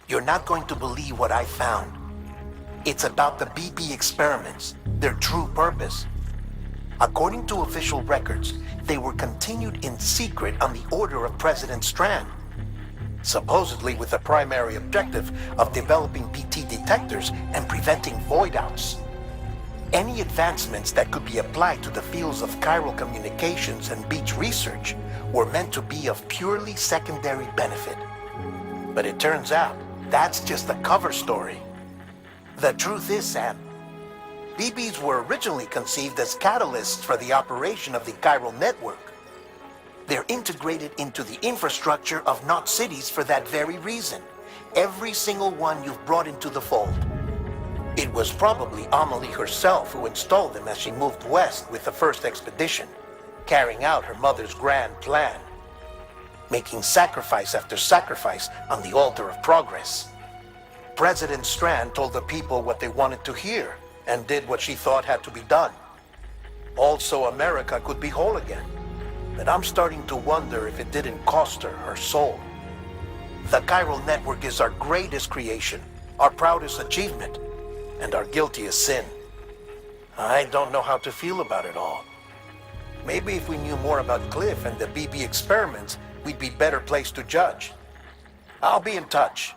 you're not going to believe what I found. It's about the BB experiments, their true purpose. According to official records, they were continued in secret on the order of President Strand, supposedly with the primary objective of developing BT detectors and preventing void-outs. Any advancements that could be applied to the fields of chiral communications and beach research were meant to be of purely secondary benefit. But it turns out, that's just a cover story. The truth is, Sam, BBs were originally conceived as catalysts for the operation of the chiral network. They're integrated into the infrastructure of Knot cities for that very reason. Every single one you've brought into the fold. It was probably Amelie herself who installed them as she moved west with the first expedition, carrying out her mother's grand plan, making sacrifice after sacrifice on the altar of progress. President Strand told the people what they wanted to hear and did what she thought had to be done. Also, America could be whole again. But I'm starting to wonder if it didn't cost her her soul. The chiral network is our greatest creation, our proudest achievement, and our guiltiest sin. I don't know how to feel about it all. Maybe if we knew more about Cliff and the BB experiments, we'd be better placed to judge. I'll be in touch.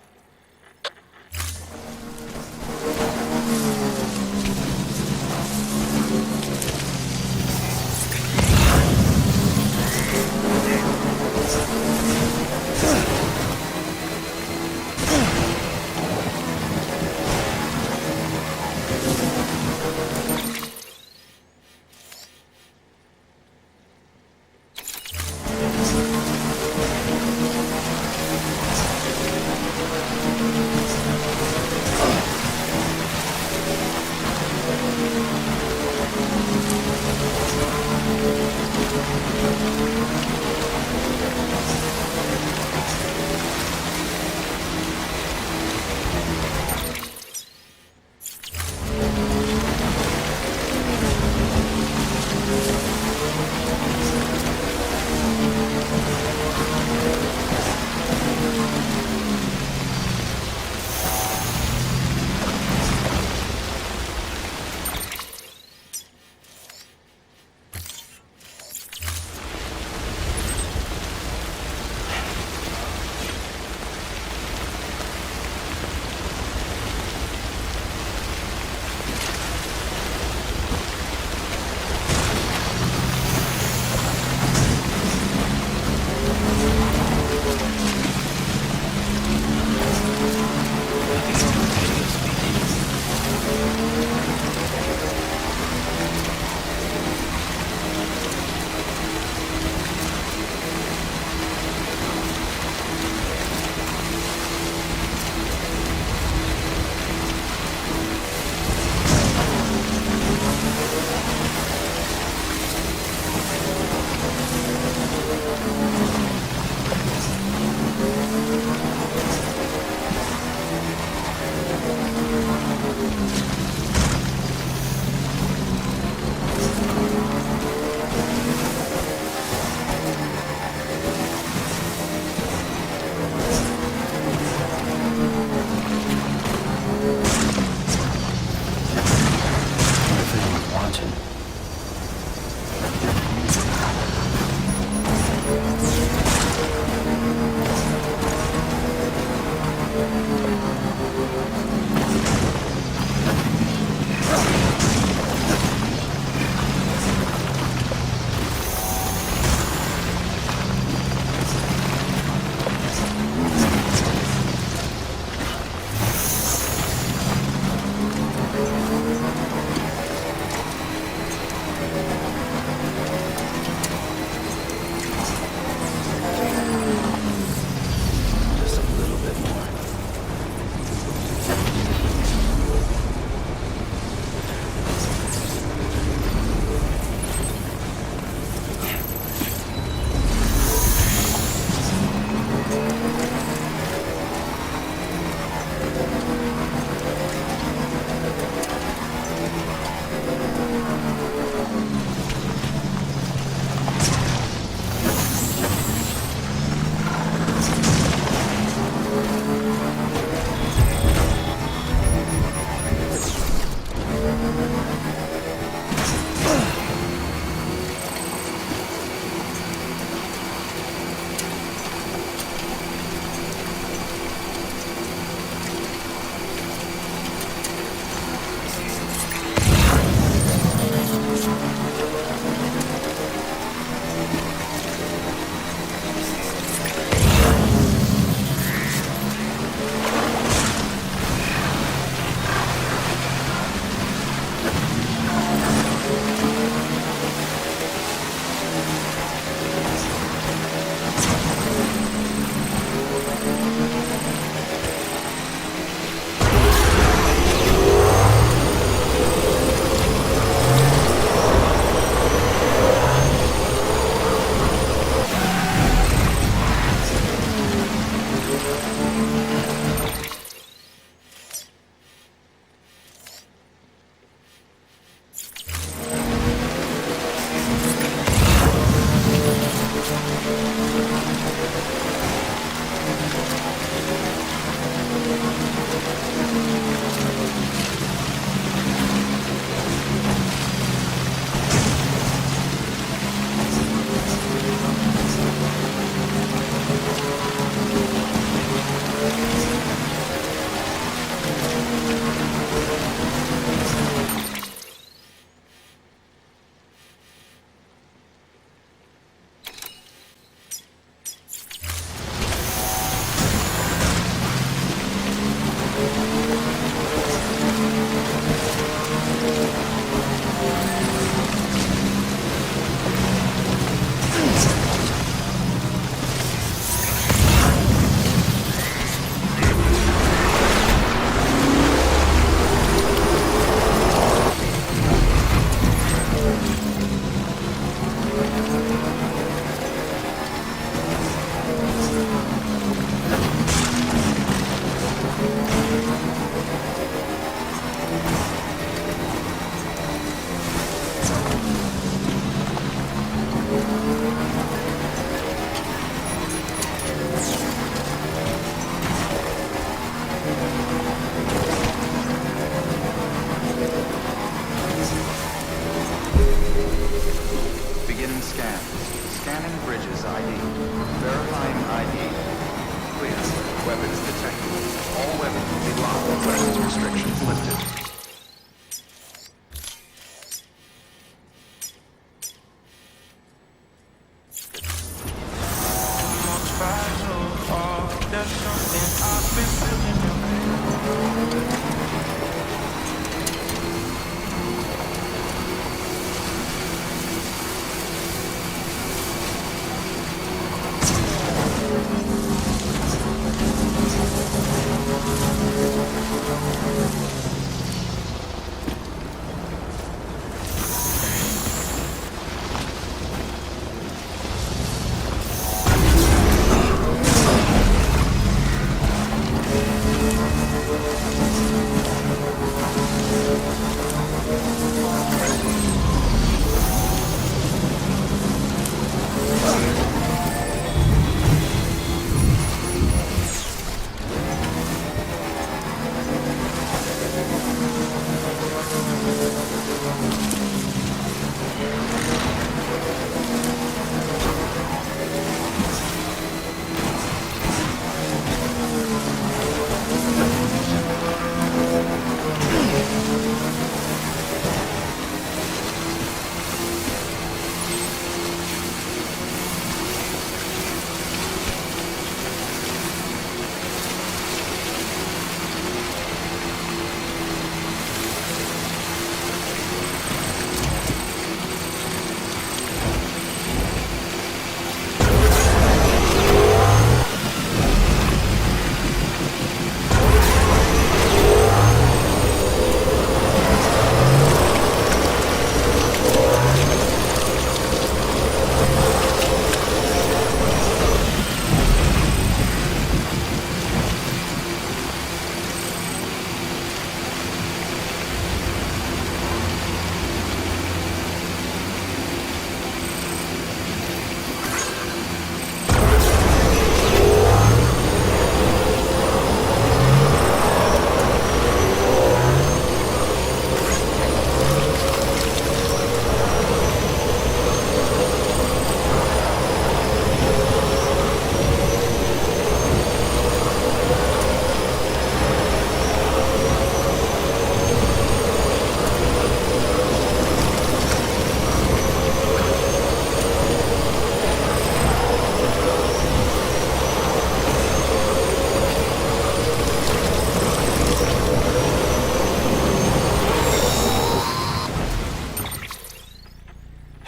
Weapons detected. All weapons will be locked. Weapons restrictions lifted.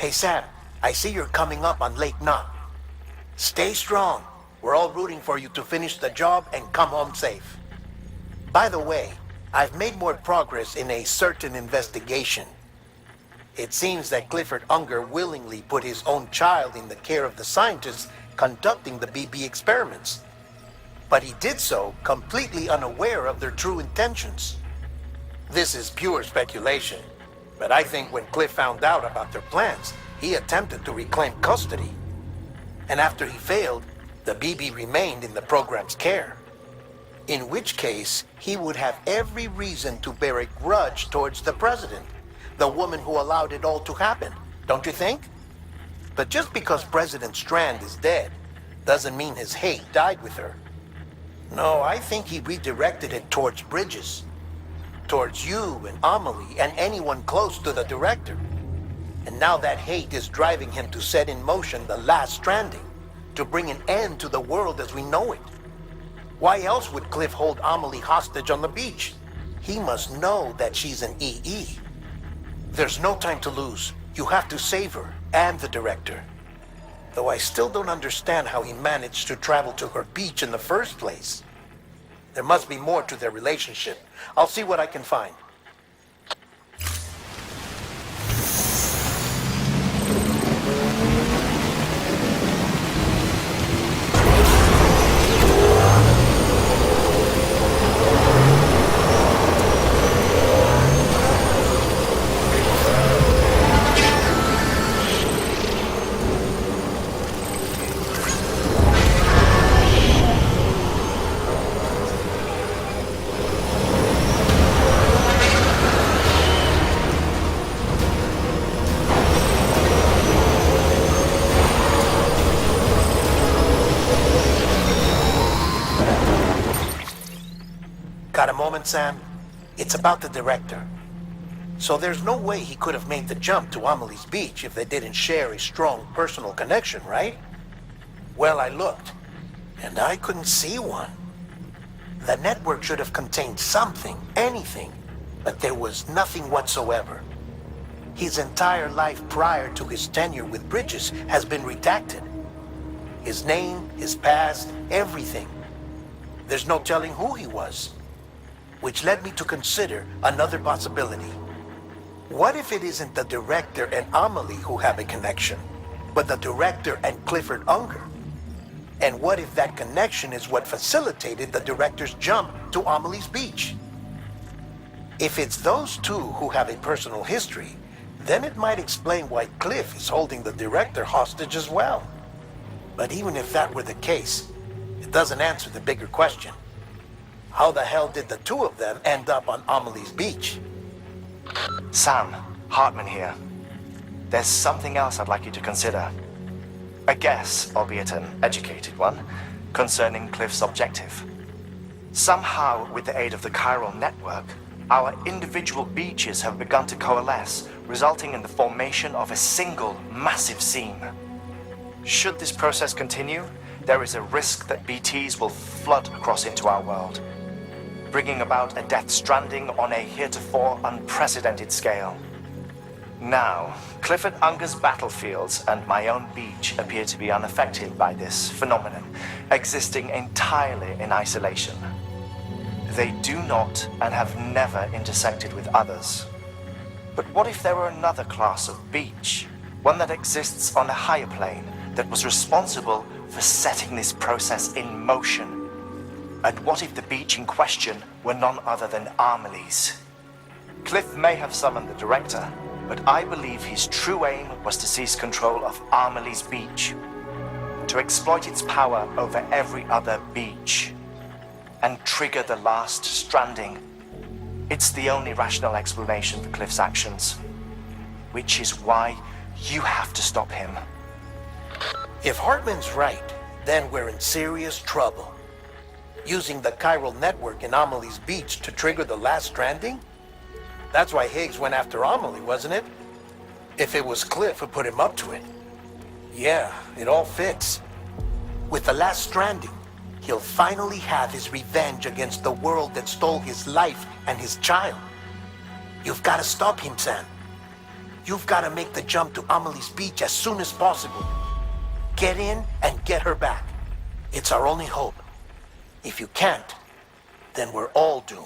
Hey Sam, I see you're coming up on Lake Knot. Stay strong. We're all rooting for you to finish the job and come home safe. By the way, I've made more progress in a certain investigation. It seems that Clifford Unger willingly put his own child in the care of the scientists conducting the BB experiments. But he did so completely unaware of their true intentions. This is pure speculation, but I think when Cliff found out about their plans, he attempted to reclaim custody. And after he failed, the BB remained in the program's care. In which case, he would have every reason to bear a grudge towards the president, the woman who allowed it all to happen, don't you think? But just because President Strand is dead, doesn't mean his hate died with her. No, I think he redirected it towards Bridges. Towards you and Amelie and anyone close to the director. And now that hate is driving him to set in motion the last Stranding, to bring an end to the world as we know it. Why else would Cliff hold Amelie hostage on the beach? He must know that she's an EE. There's no time to lose. You have to save her and the director. Though I still don't understand how he managed to travel to her beach in the first place. There must be more to their relationship. I'll see what I can find. Got a moment, Sam? It's about the director. So there's no way he could have made the jump to Amelie's Beach if they didn't share a strong personal connection, right? Well, I looked, and I couldn't see one. The network should have contained something, anything, but there was nothing whatsoever. His entire life prior to his tenure with Bridges has been redacted. His name, his past, everything. There's no telling who he was. Which led me to consider another possibility. What if it isn't the director and Amelie who have a connection, but the director and Clifford Unger? And what if that connection is what facilitated the director's jump to Amelie's Beach? If it's those two who have a personal history, then it might explain why Cliff is holding the director hostage as well. But even if that were the case, it doesn't answer the bigger question. How the hell did the two of them end up on Amelie's Beach? Sam, Hartman here. There's something else I'd like you to consider. A guess, albeit an educated one, concerning Cliff's objective. Somehow, with the aid of the chiral network, our individual beaches have begun to coalesce, resulting in the formation of a single massive seam. Should this process continue, there is a risk that BTs will flood across into our world, bringing about a death stranding on a heretofore unprecedented scale. Now, Clifford Unger's battlefields and my own beach appear to be unaffected by this phenomenon, existing entirely in isolation. They do not and have never intersected with others. But what if there were another class of beach, one that exists on a higher plane, that was responsible for setting this process in motion? And what if the beach in question were none other than Amelie's? Cliff may have summoned the director, but I believe his true aim was to seize control of Amelie's Beach, to exploit its power over every other beach, and trigger the last stranding. It's the only rational explanation for Cliff's actions, which is why you have to stop him. If Hartman's right, then we're in serious trouble. Using the chiral network in Amelie's Beach to trigger the last stranding? That's why Higgs went after Amelie, wasn't it? If it was Cliff who put him up to it. Yeah, it all fits. With the last stranding, he'll finally have his revenge against the world that stole his life and his child. You've got to stop him, Sam. You've got to make the jump to Amelie's Beach as soon as possible. Get in and get her back. It's our only hope. If you can't, then we're all doomed.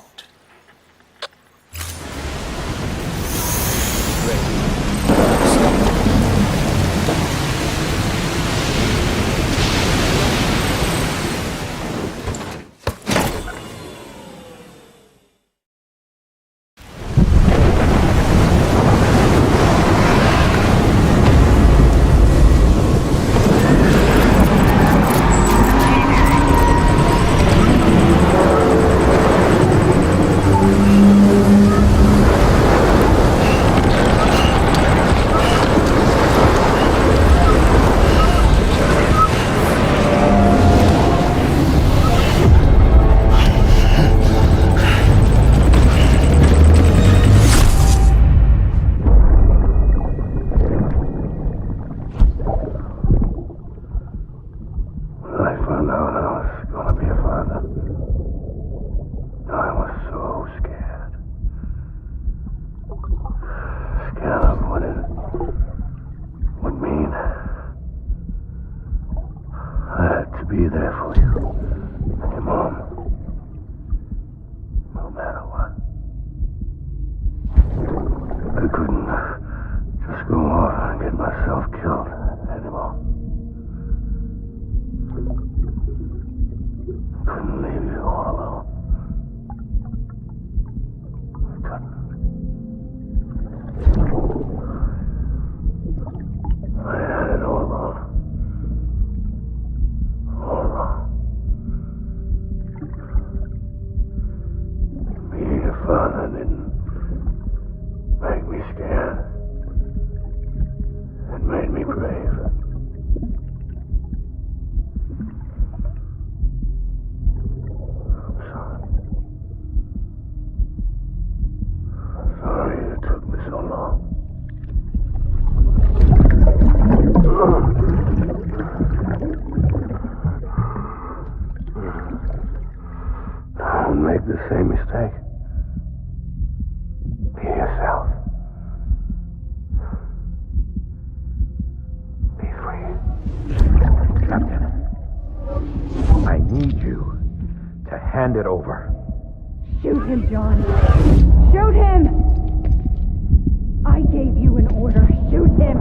Don't make the same mistake. Be yourself. Be free. Captain, I need you to hand it over. Shoot him, John. Shoot him! I gave you an order. Shoot him!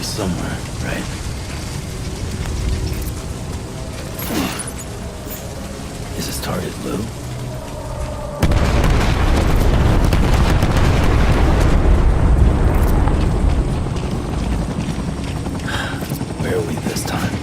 Somewhere, right? Is this target blue? Where are we this time?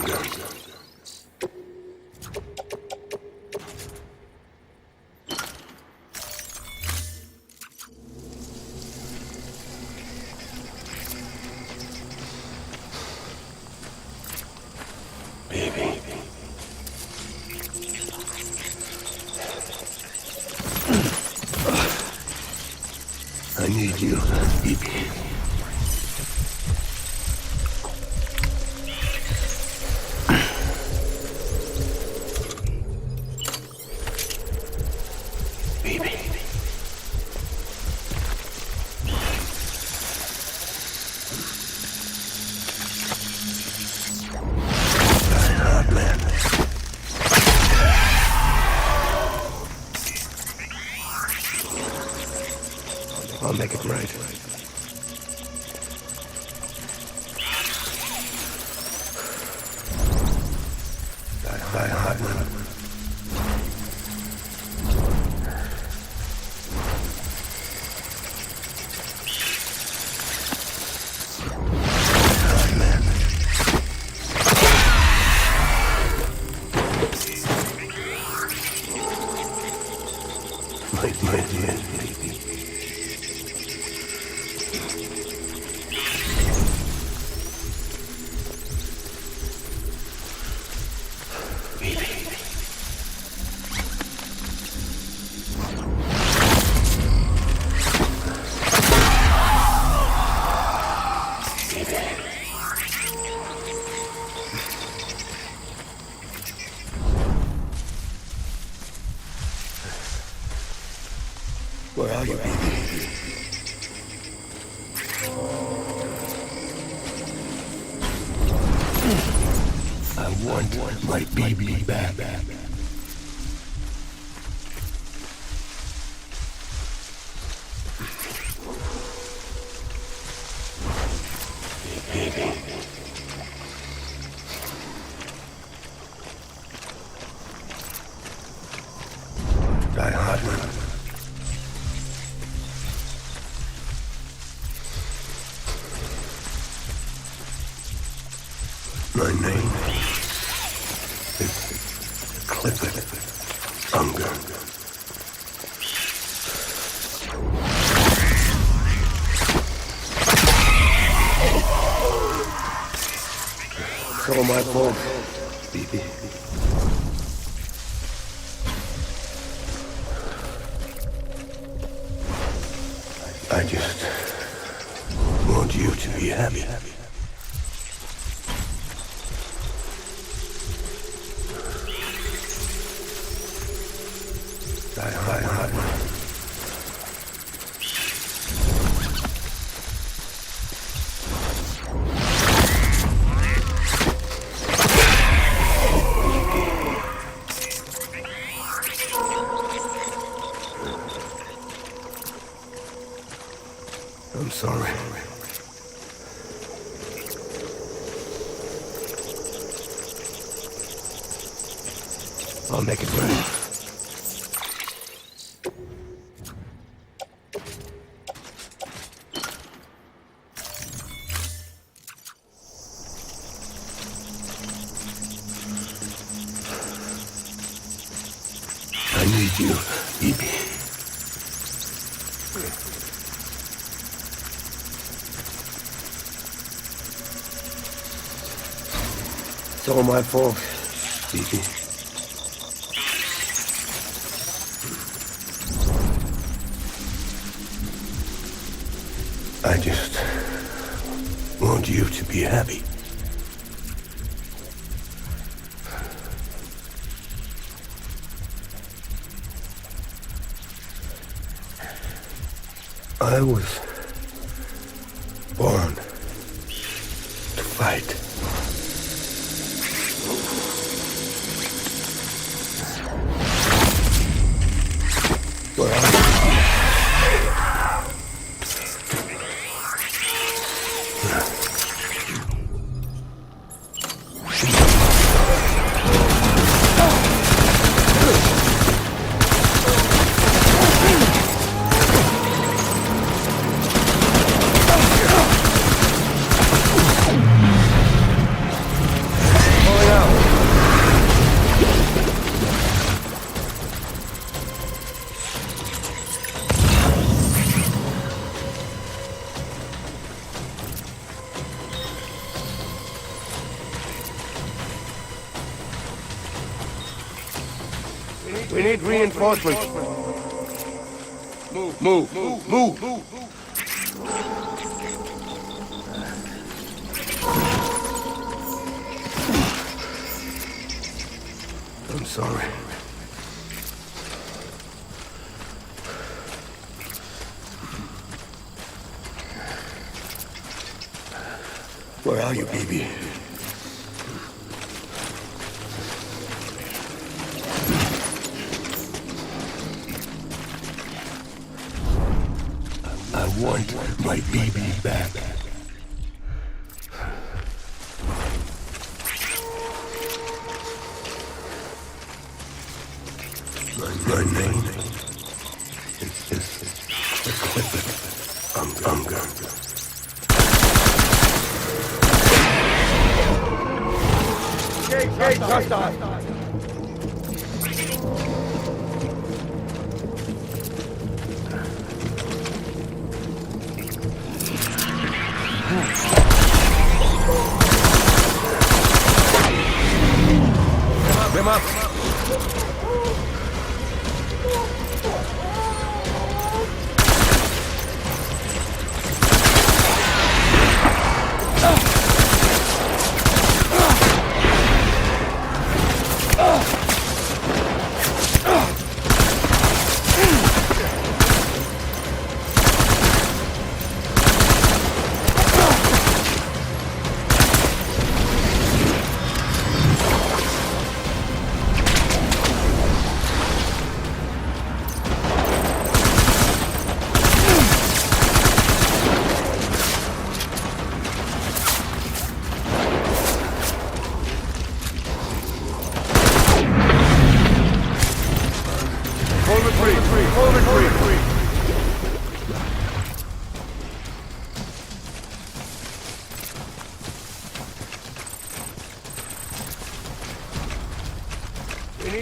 hunger. Baby. I need you, baby. I'll make it right. Die hard, man. Where are you, baby? I want my baby back. Baby. Die hard, man. My name is Clifford Unger. It's all my fault, baby. I just want you to be happy. I'm sorry. I'll make it right. I need you, baby. It's all my fault, baby. I just want you to be happy. I was born to fight. Where are you? We need reinforcements. Move. I'm sorry. Where are you, baby? I want my baby back. My name is Unger. Hey, hostile! Them up!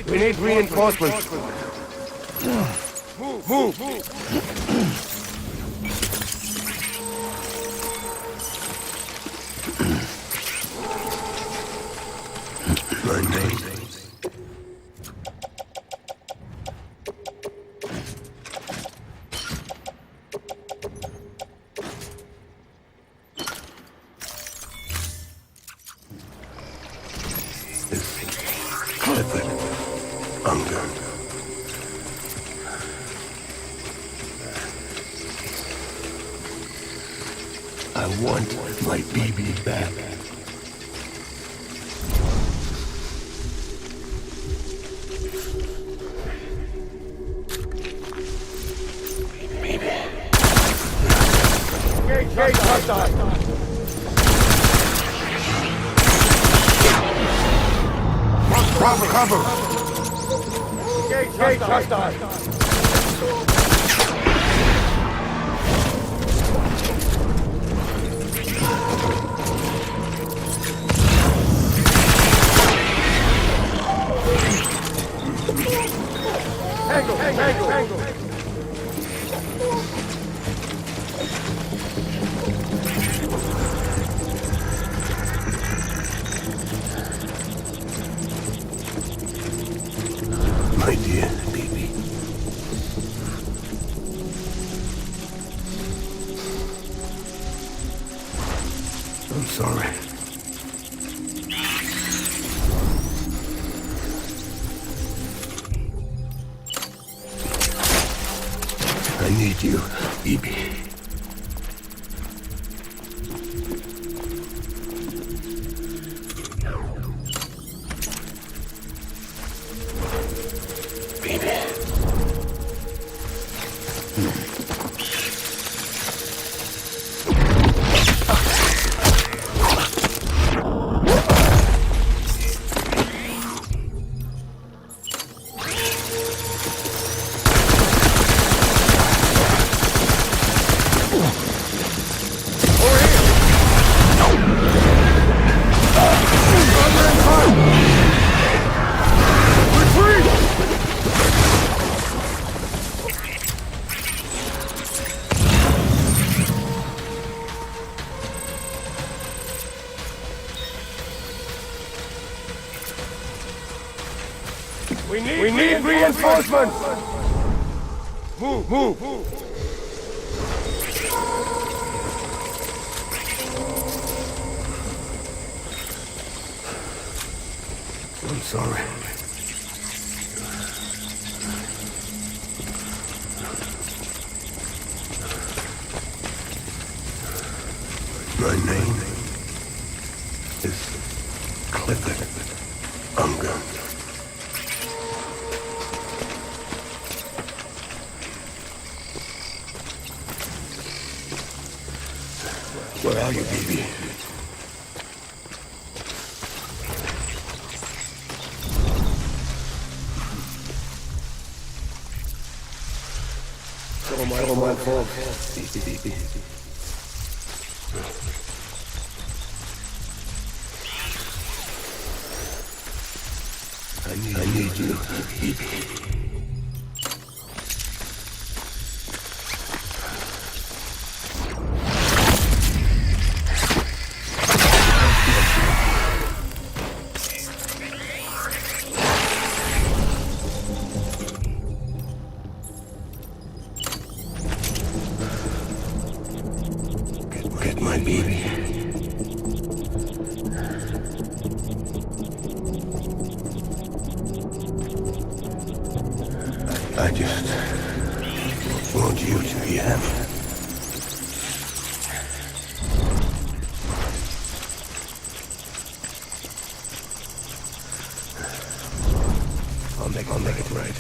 We need reinforcements. Move. My name. I want my baby back. Baby. Gate hostile. Cover. Gate hostile. Angle. My dear baby. I'm sorry. I need you, baby. We need reinforcements! Move! I'm sorry. My name is Clifford Unger. Where are you, baby? All my fault. Baby. I need you, baby. Get my baby. I just want you to be happy. I'll make it right.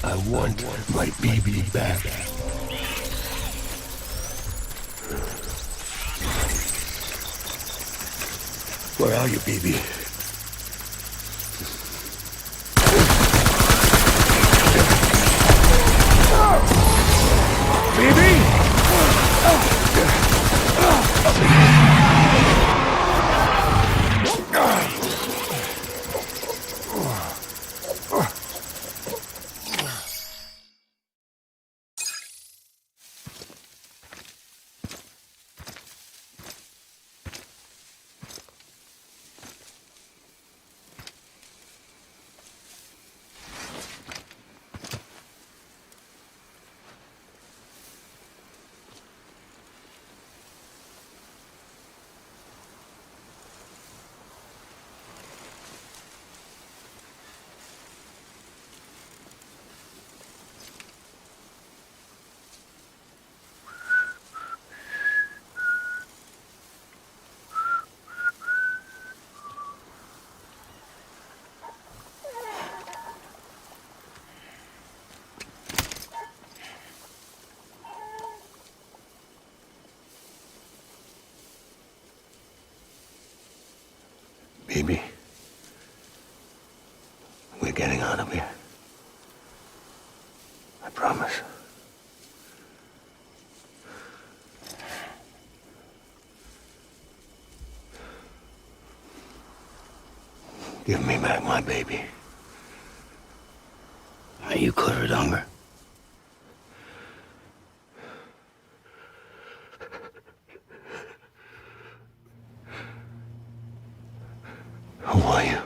I want my baby back. Where are you, baby? Baby, we're getting out of here. I promise. Give me back my baby. Are you Clifford Unger? Who are you?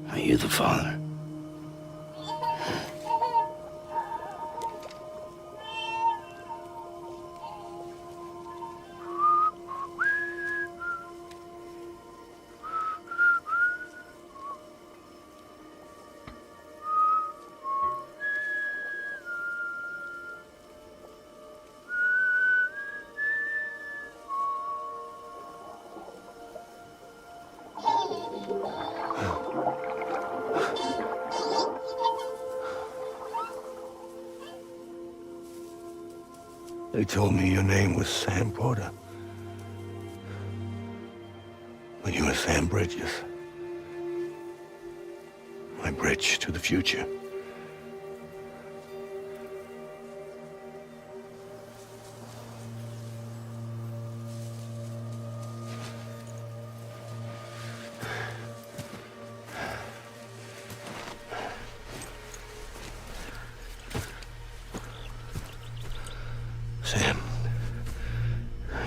Are you the father? They told me your name was Sam Porter. But you were Sam Bridges. My bridge to the future. Sam,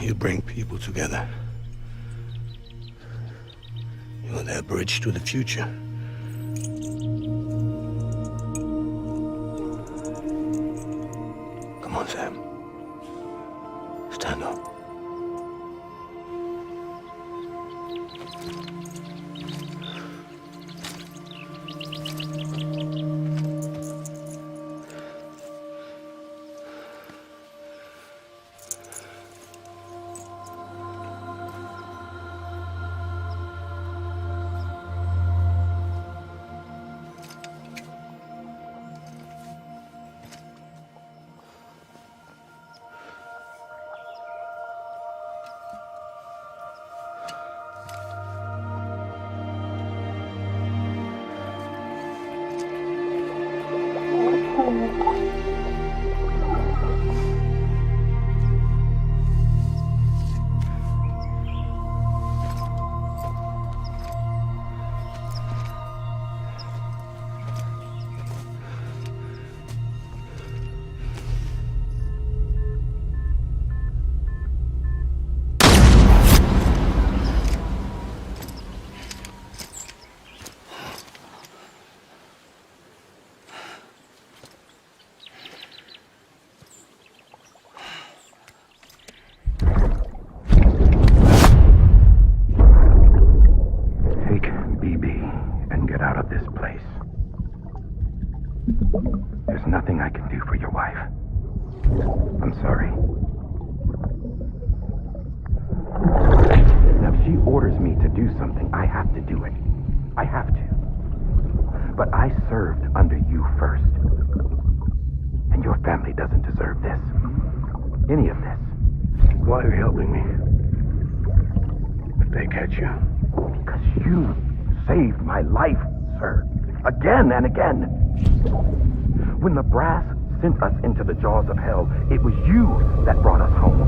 You bring people together. You're that bridge to the future. Come on, Sam. Stand up. There's nothing I can do for your wife. I'm sorry. Now, if she orders me to do something, I have to do it. I have to. But I served under you first. And your family doesn't deserve this. Any of this. Why are you helping me? If they catch you. Because you saved my life, sir. Again and again. When the brass sent us into the jaws of hell, it was you that brought us home.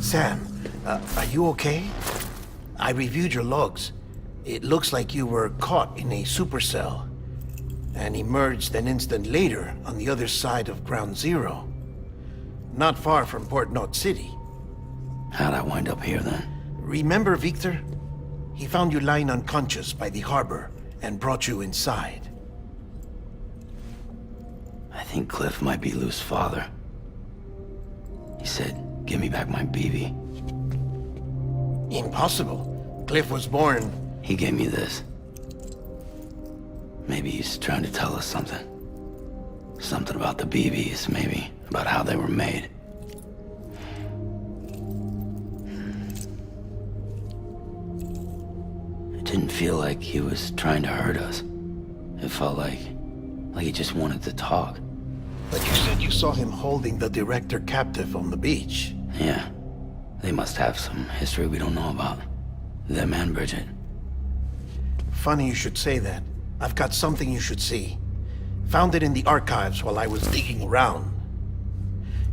Sam, are you okay? I reviewed your logs. It looks like you were caught in a supercell and emerged an instant later on the other side of Ground Zero. Not far from Port Knot City. How'd I wind up here then? Remember Victor? He found you lying unconscious by the harbor and brought you inside. I think Cliff might be Lou's father. He said, "Give me back my BB." Impossible. Cliff was born... He gave me this. Maybe he's trying to tell us something. Something about the BBs, maybe. About how they were made. It didn't feel like he was trying to hurt us. It felt like he just wanted to talk. But you said you saw him holding the director captive on the beach. Yeah. They must have some history we don't know about. Them and Bridget. Funny you should say that. I've got something you should see. Found it in the archives while I was digging around.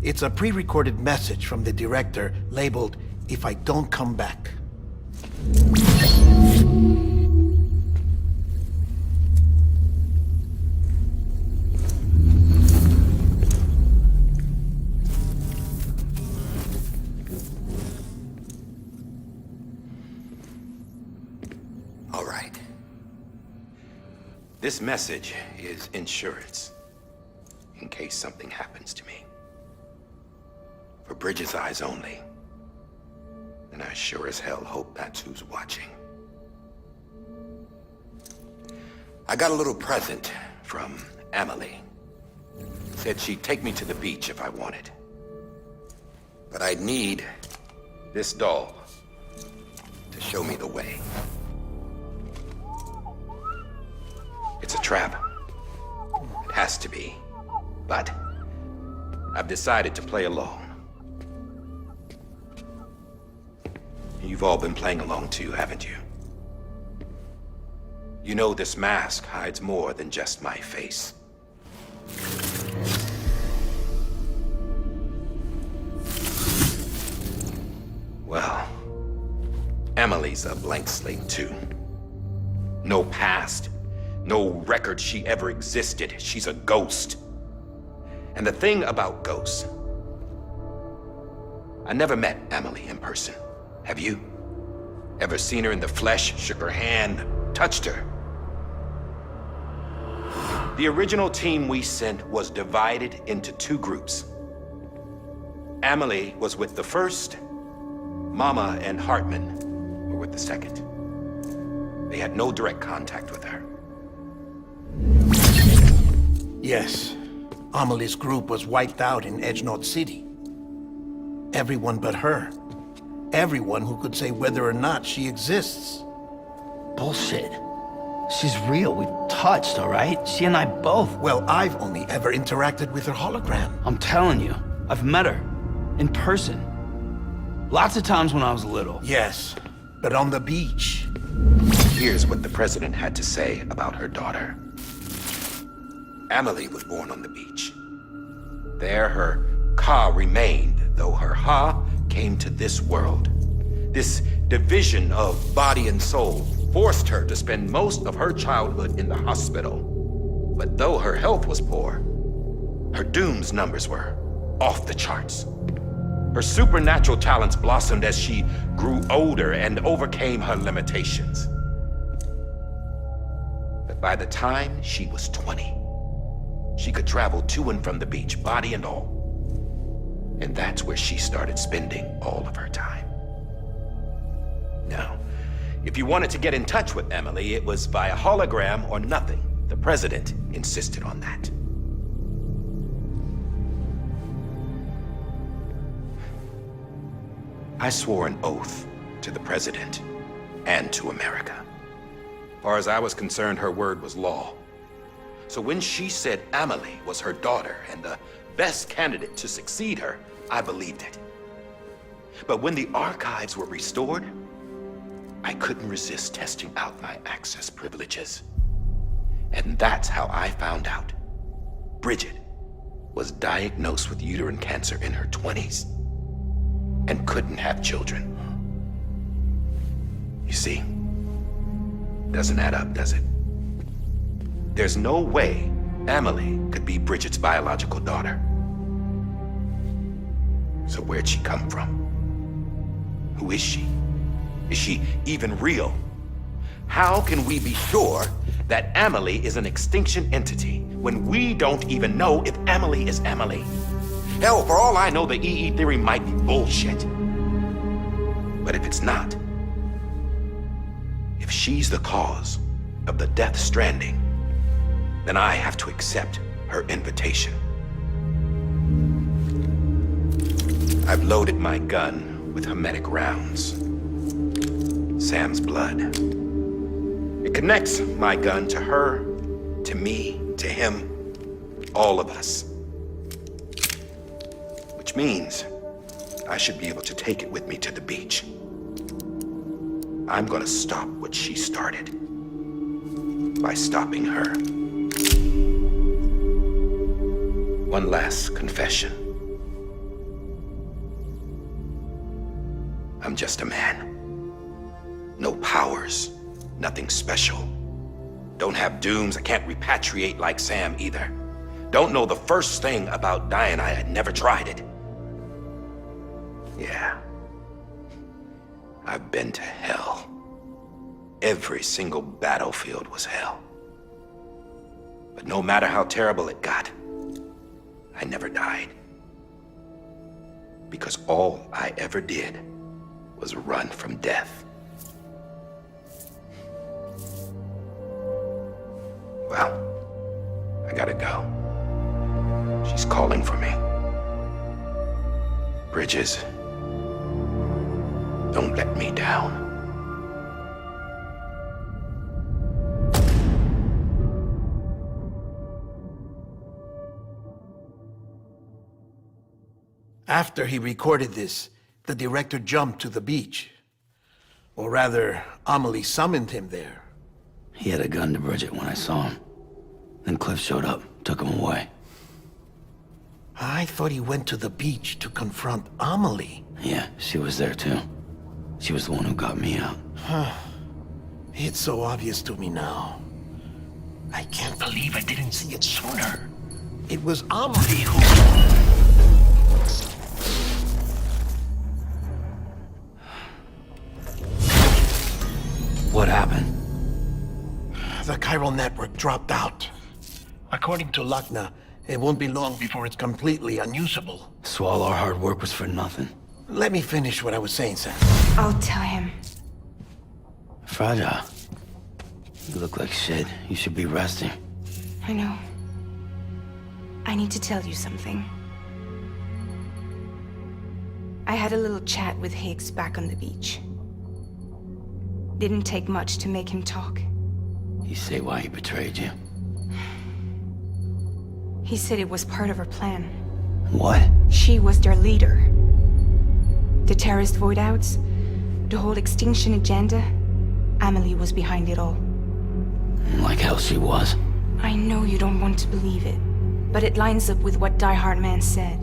It's a pre-recorded message from the director labeled, "If I don't come back." All right. This message is insurance, in case something happens to me. For Bridget's eyes only. And I sure as hell hope that's who's watching. I got a little present from Emily. Said she'd take me to the beach if I wanted. But I'd need this doll to show me the way. It's a trap. It has to be. But I've decided to play along. You've all been playing along too, haven't you? You know this mask hides more than just my face. Well, Emily's a blank slate too. No past, no record she ever existed. She's a ghost. And the thing about ghosts, I never met Emily in person. Have you? Ever seen her in the flesh, shook her hand, touched her? The original team we sent was divided into two groups. Emily was with the first, Mama and Hartman were with the second. They had no direct contact with her. Yes. Amelie's group was wiped out in Edgenorth City. Everyone but her. Everyone who could say whether or not she exists. Bullshit. She's real. We've touched, all right? She and I both. Well, I've only ever interacted with her hologram. I'm telling you, I've met her. In person. Lots of times when I was little. Yes, but on the beach. Here's what the president had to say about her daughter. Emily was born on the beach. There her Ka remained, though her Ha came to this world. This division of body and soul forced her to spend most of her childhood in the hospital. But though her health was poor, her Doom's numbers were off the charts. Her supernatural talents blossomed as she grew older and overcame her limitations. But by the time she was 20, she could travel to and from the beach, body and all. And that's where she started spending all of her time. Now, if you wanted to get in touch with Emily, it was via hologram or nothing. The president insisted on that. I swore an oath to the president and to America. As far as I was concerned, her word was law. So when she said Emily was her daughter and the best candidate to succeed her, I believed it. But when the archives were restored, I couldn't resist testing out my access privileges. And that's how I found out Bridget was diagnosed with uterine cancer in her 20s and couldn't have children. You see, doesn't add up, does it? There's no way Emily could be Bridget's biological daughter. So where'd she come from? Who is she? Is she even real? How can we be sure that Emily is an extinction entity when we don't even know if Emily is Emily? Hell, for all I know, the EE theory might be bullshit. But if it's not, if she's the cause of the death stranding, then I have to accept her invitation. I've loaded my gun with hermetic rounds. Sam's blood. It connects my gun to her, to me, to him, all of us. Which means I should be able to take it with me to the beach. I'm gonna stop what she started by stopping her. One last confession. I'm just a man. No powers, nothing special. Don't have dooms, I can't repatriate like Sam either. Don't know the first thing about dying, I had never tried it. Yeah. I've been to hell. Every single battlefield was hell. But no matter how terrible it got, I never died. because all I ever did was run from death. Well, I gotta go. She's calling for me. Bridges, don't let me down. After he recorded this, the director jumped to the beach. Or rather, Amelie summoned him there. He had a gun to Bridget when I saw him. Then Cliff showed up, took him away. I thought he went to the beach to confront Amelie. Yeah, she was there too. She was the one who got me out. It's so obvious to me now. I can't believe I didn't see it sooner. It was Amelie who... What happened? The chiral network dropped out. According to Lachna, it won't be long before it's completely unusable. So all our hard work was for nothing. Let me finish what I was saying, Sam. I'll tell him. Fragile. You look like shit. You should be resting. I know. I need to tell you something. I had a little chat with Higgs back on the beach. Didn't take much to make him talk. You say why he betrayed you? He said it was part of her plan. What? She was their leader. The terrorist void-outs, the whole extinction agenda, Amelie was behind it all. Like hell she was. I know you don't want to believe it, but it lines up with what Die Hard Man said.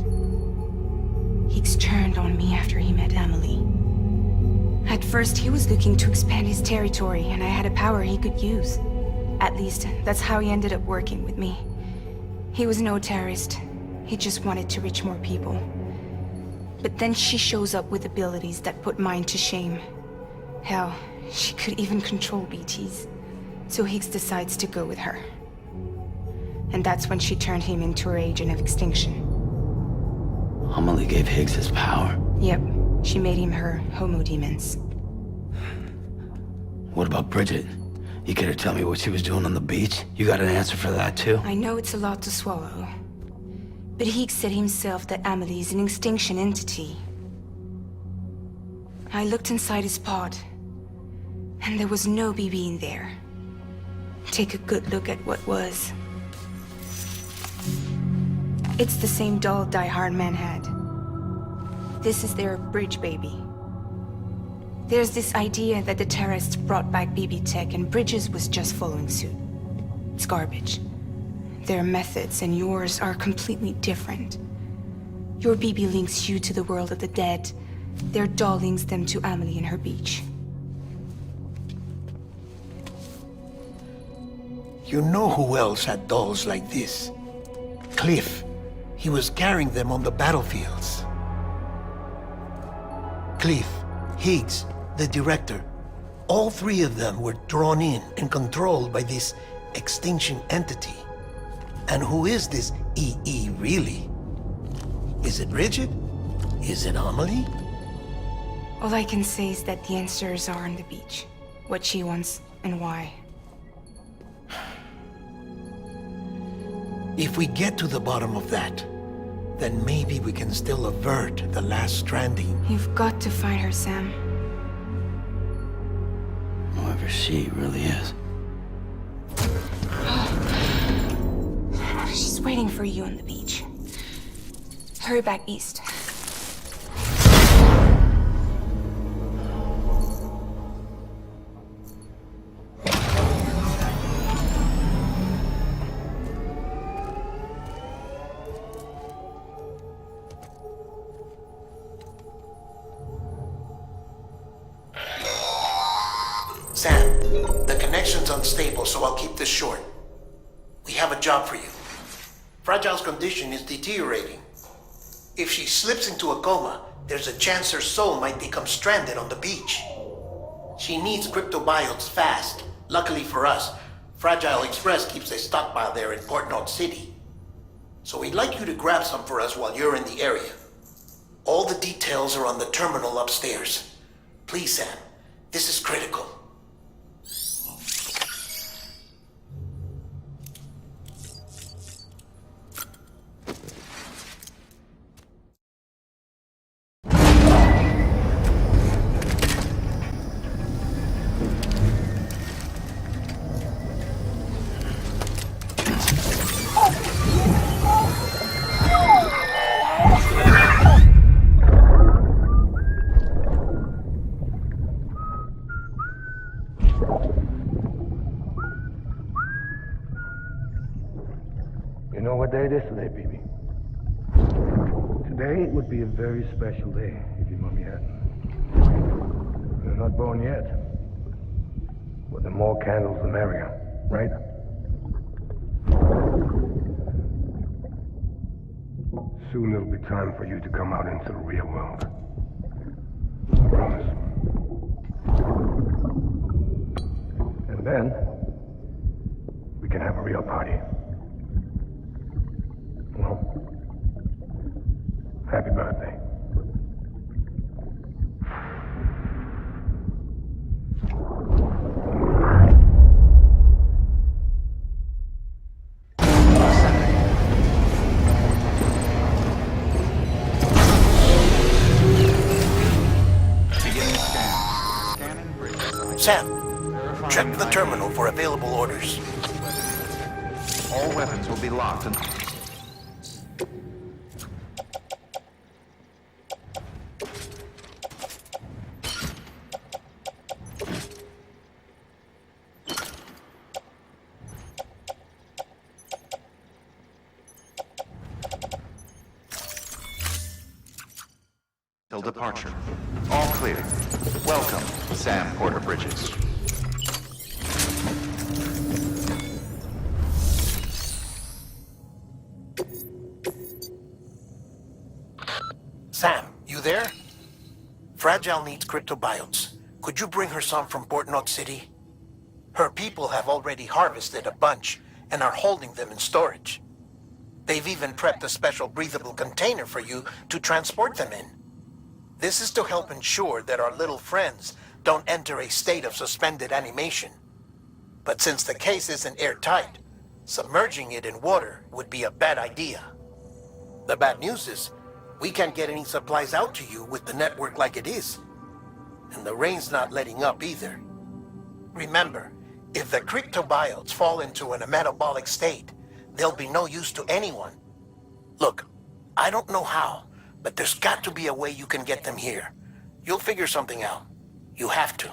Higgs turned on me after he met Amelie. At first, he was looking to expand his territory, and I had a power he could use. At least, that's how he ended up working with me. He was no terrorist. He just wanted to reach more people. But then she shows up with abilities that put mine to shame. Hell, she could even control BTs. So Higgs decides to go with her. And that's when she turned him into her agent of extinction. Amelie gave Higgs his power. Yep. She made him her homo demons. What about Bridget? You care to tell me what she was doing on the beach? You got an answer for that too? I know it's a lot to swallow. But Higgs said himself that Amelie is an extinction entity. I looked inside his pod, and there was no BB in there. Take a good look at what was. It's the same doll Die Hard Man had. This is their bridge baby. There's this idea that the terrorists brought back BB tech and Bridges was just following suit. It's garbage. Their methods and yours are completely different. Your BB links you to the world of the dead. Their doll links them to Amelie and her beach. You know who else had dolls like this? Cliff. He was carrying them on the battlefields. Cliff, Higgs, the director, all three of them were drawn in and controlled by this extinction entity. And who is this EE really? Is it Bridget? Is it Amelie? All I can say is that the answers are on the beach. What she wants and why. If we get to the bottom of that, then maybe we can still avert the last stranding. You've got to find her, Sam. Whoever she really is. She's waiting for you on the beach. Hurry back east. Sam, the connection's unstable, so I'll keep this short. We have a job for you. Fragile's condition is deteriorating. If she slips into a coma, there's a chance her soul might become stranded on the beach. She needs cryptobiotes fast. Luckily for us, Fragile Express keeps a stockpile there in Port North City. So we'd like you to grab some for us while you're in the area. All the details are on the terminal upstairs. Please, Sam, this is critical. You know what day it is today, baby? Today would be a very special day if your mommy hadn't. You're not born yet. But the more candles, the merrier, right? Soon it'll be time for you to come out into the real world. I promise. And then, we can have a real party. Well, happy birthday. Sam, check the terminal for available orders. All weapons will be locked and... till departure. All clear. Welcome, Sam Porter Bridges. Sam, you there? Fragile needs cryptobiotes. Could you bring her some from Port Knot City? Her people have already harvested a bunch and are holding them in storage. They've even prepped a special breathable container for you to transport them in. This is to help ensure that our little friends don't enter a state of suspended animation. But since the case isn't airtight, submerging it in water would be a bad idea. The bad news is, we can't get any supplies out to you with the network like it is. And the rain's not letting up either. Remember, if the cryptobiotes fall into a metabolic state, they'll be no use to anyone. Look, I don't know how, but there's got to be a way you can get them here. You'll figure something out. You have to.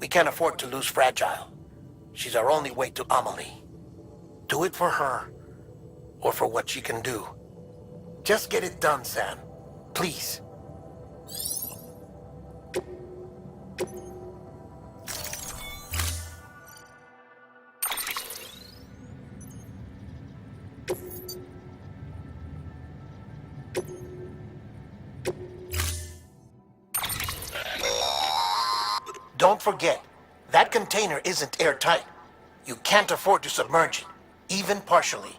We can't afford to lose Fragile. She's our only way to Amelie. Do it for her, or for what she can do. Just get it done, Sam. Please. Don't forget, that container isn't airtight. You can't afford to submerge it, even partially.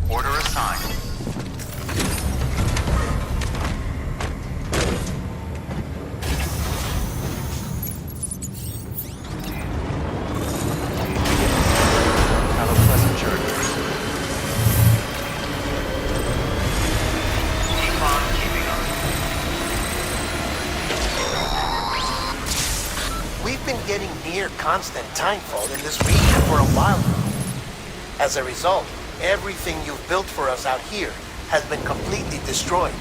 Order assigned. Have a pleasant journey. Keep on keeping on. We've been getting near constant timefall in this region for a while now. As a result, everything you've built for us out here has been completely destroyed.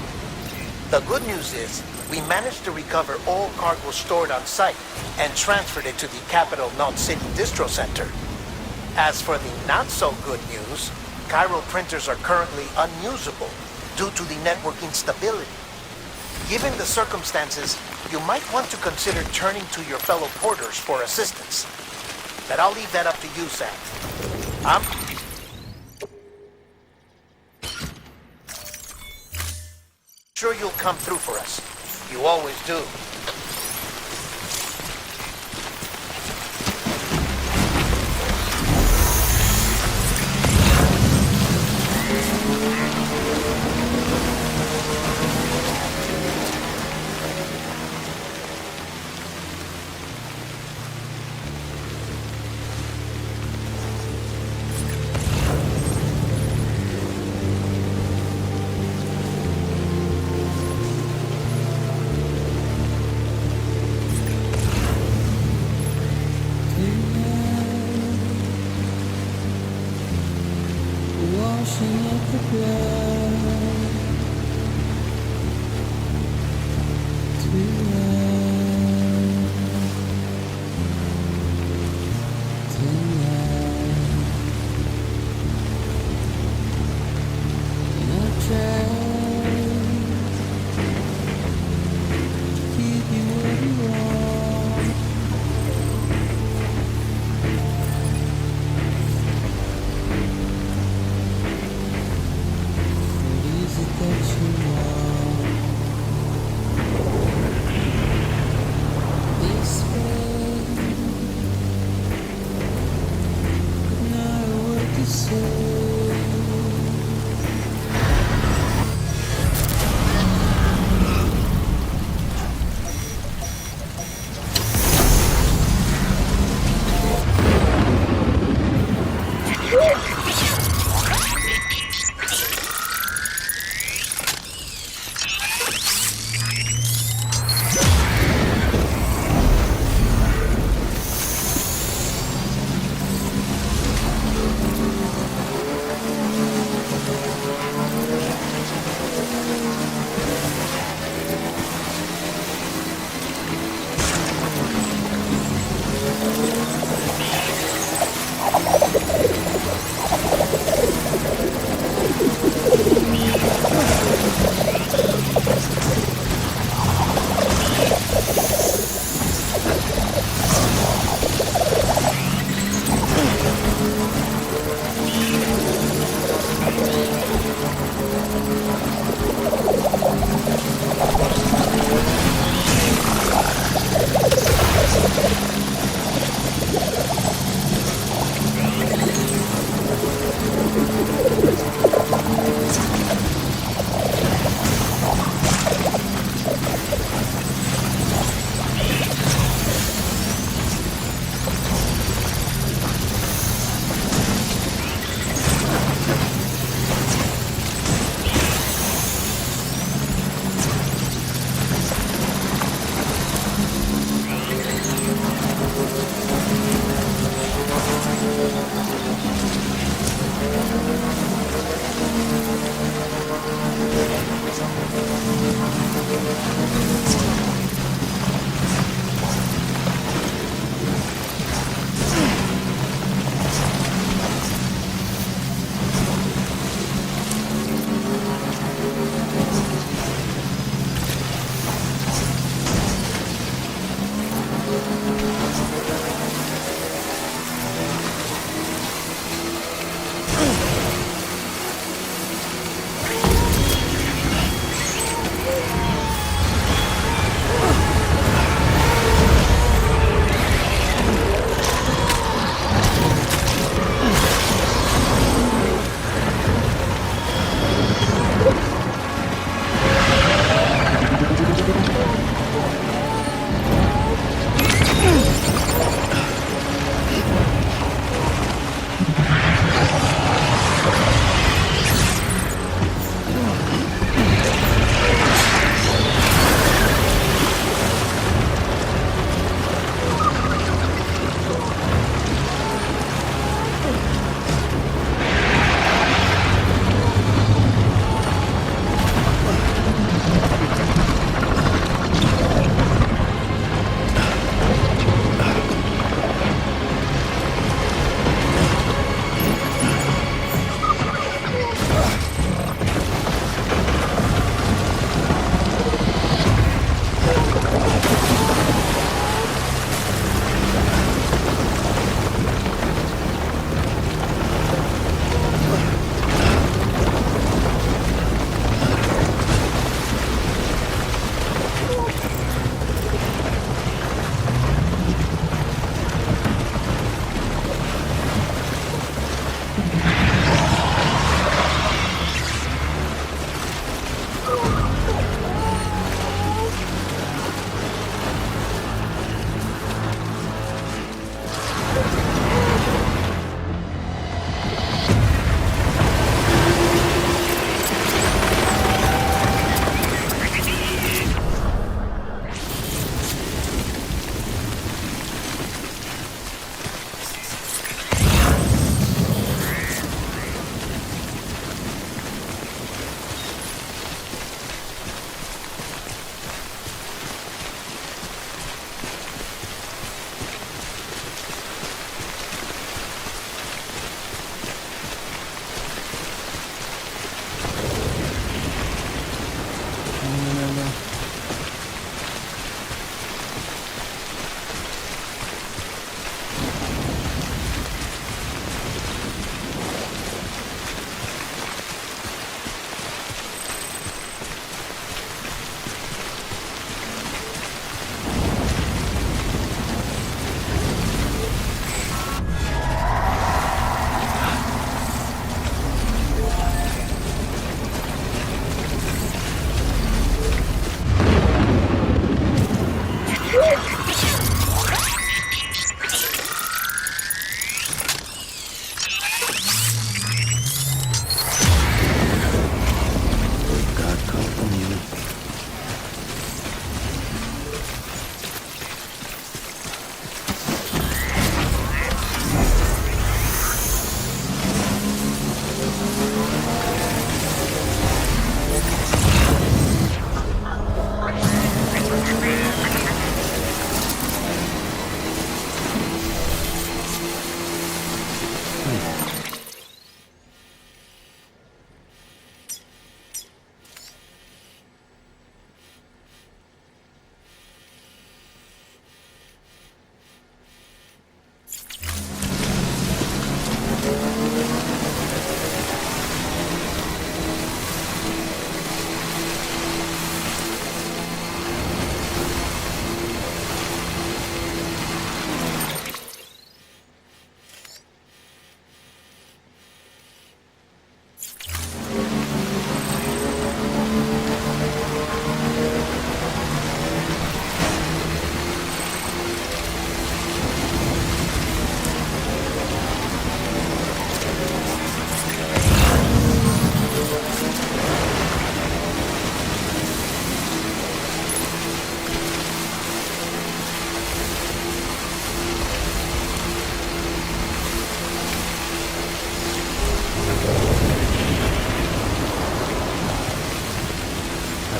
The good news is, we managed to recover all cargo stored on site and transferred it to the capital Knot City Distro Center. As for the not-so-good news, chiral printers are currently unusable due to the network instability. Given the circumstances, you might want to consider turning to your fellow porters for assistance. But I'll leave that up to you, Sam. Sure you'll come through for us. You always do.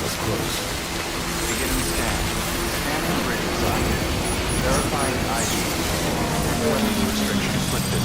was close. Beginning scan. Scanning bridges ID. Verifying ID. Weapons restrictions lifted.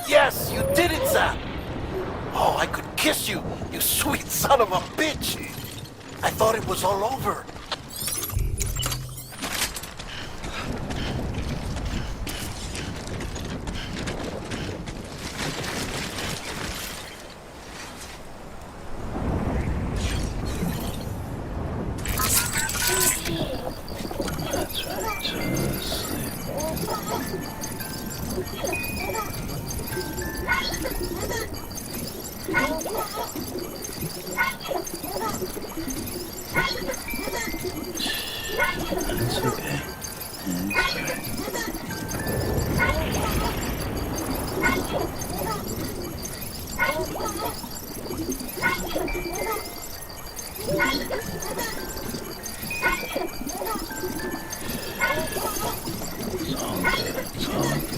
Yes, you did it, Sam! Oh, I could kiss you, you sweet son of a bitch! I thought it was all over. That's right, just sleep. It's okay. It's alright. It's all good. It's all good.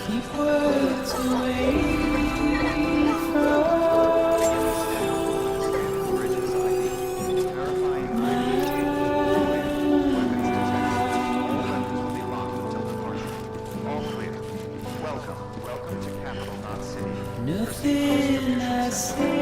Keep words away nothing I say.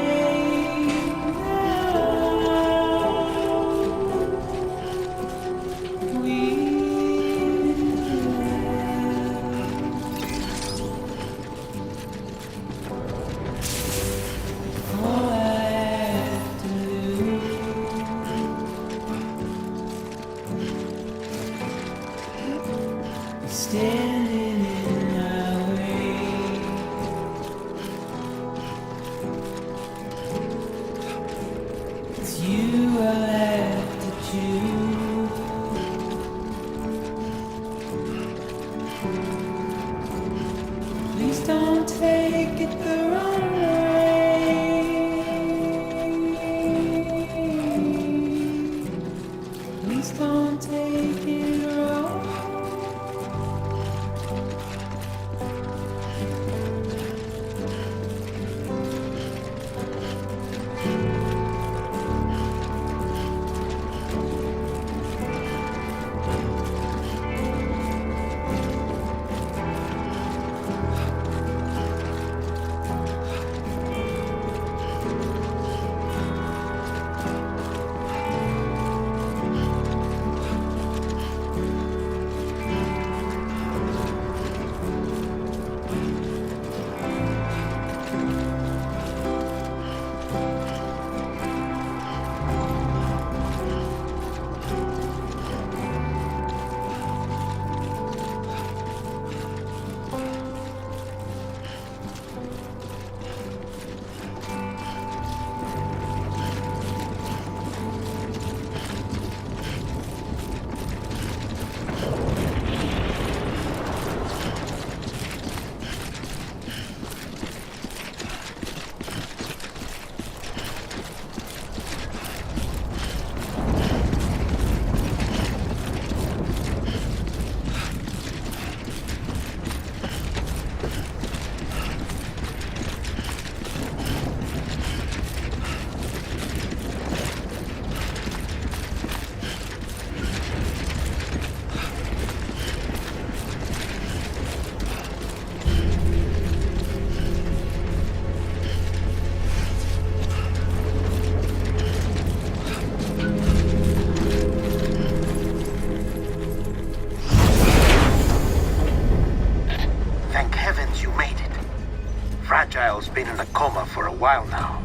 while now.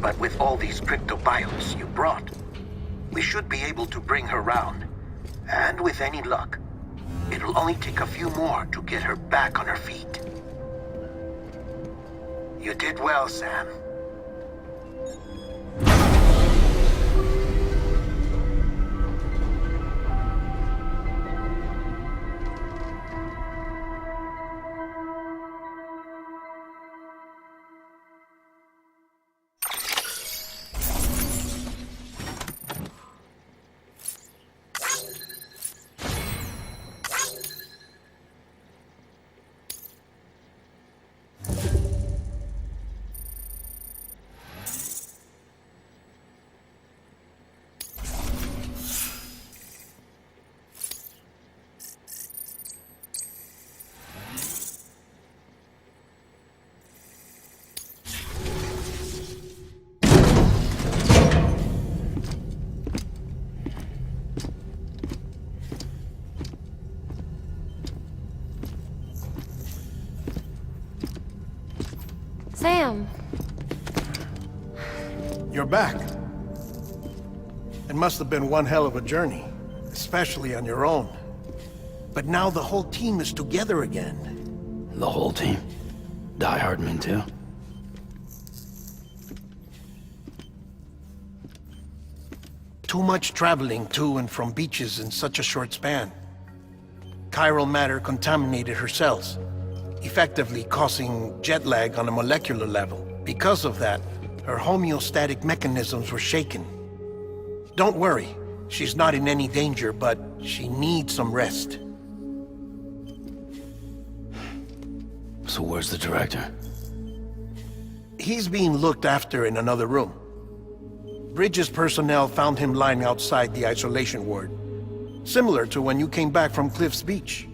But with all these cryptobiotes you brought, we should be able to bring her round. And with any luck, it'll only take a few more to get her back on her feet. You did well, Sam. Sam. You're back. It must have been one hell of a journey, especially on your own. But now the whole team is together again. The whole team? Die Hardman too? Too much traveling to and from beaches in such a short span. Chiral matter contaminated her cells, effectively causing jet lag on a molecular level. Because of that, her homeostatic mechanisms were shaken. Don't worry, she's not in any danger, but she needs some rest. So where's the director? He's being looked after in another room. Bridges personnel found him lying outside the isolation ward, similar to when you came back from Cliff's Beach.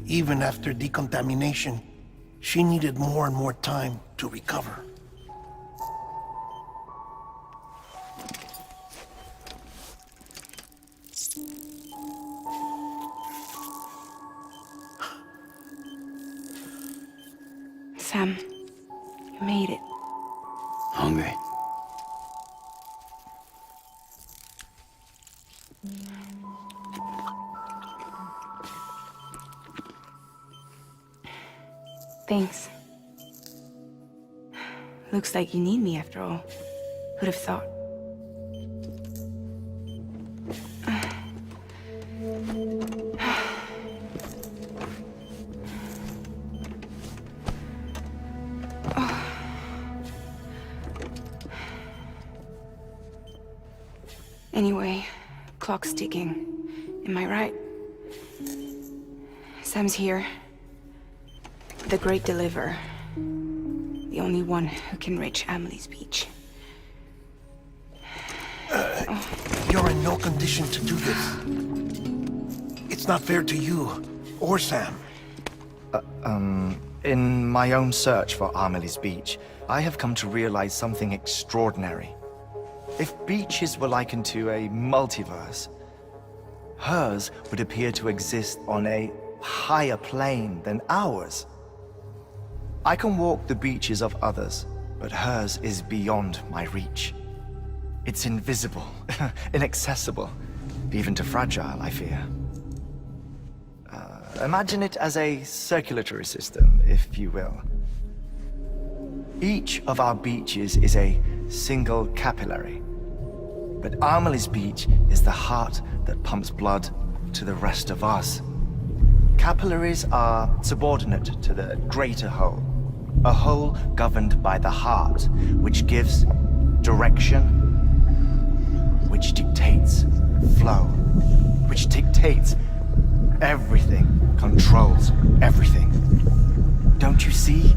Even after decontamination, she needed more and more time to recover. Sam, you made it. Hungry? Thanks. Looks like you need me after all. Who'd have thought? Anyway, clock's ticking. Am I right? Sam's here. The Great Deliverer. The only one who can reach Amelie's Beach. You're in no condition to do this. It's not fair to you, or Sam. In my own search for Amelie's Beach, I have come to realize something extraordinary. If beaches were likened to a multiverse, hers would appear to exist on a higher plane than ours. I can walk the beaches of others, but hers is beyond my reach. It's invisible, inaccessible, even to fragile, I fear. Imagine it as a circulatory system, if you will. Each of our beaches is a single capillary, but Amelie's Beach is the heart that pumps blood to the rest of us. Capillaries are subordinate to the greater whole, a whole governed by the heart, which gives direction, which dictates flow, which dictates everything, controls everything. Don't you see?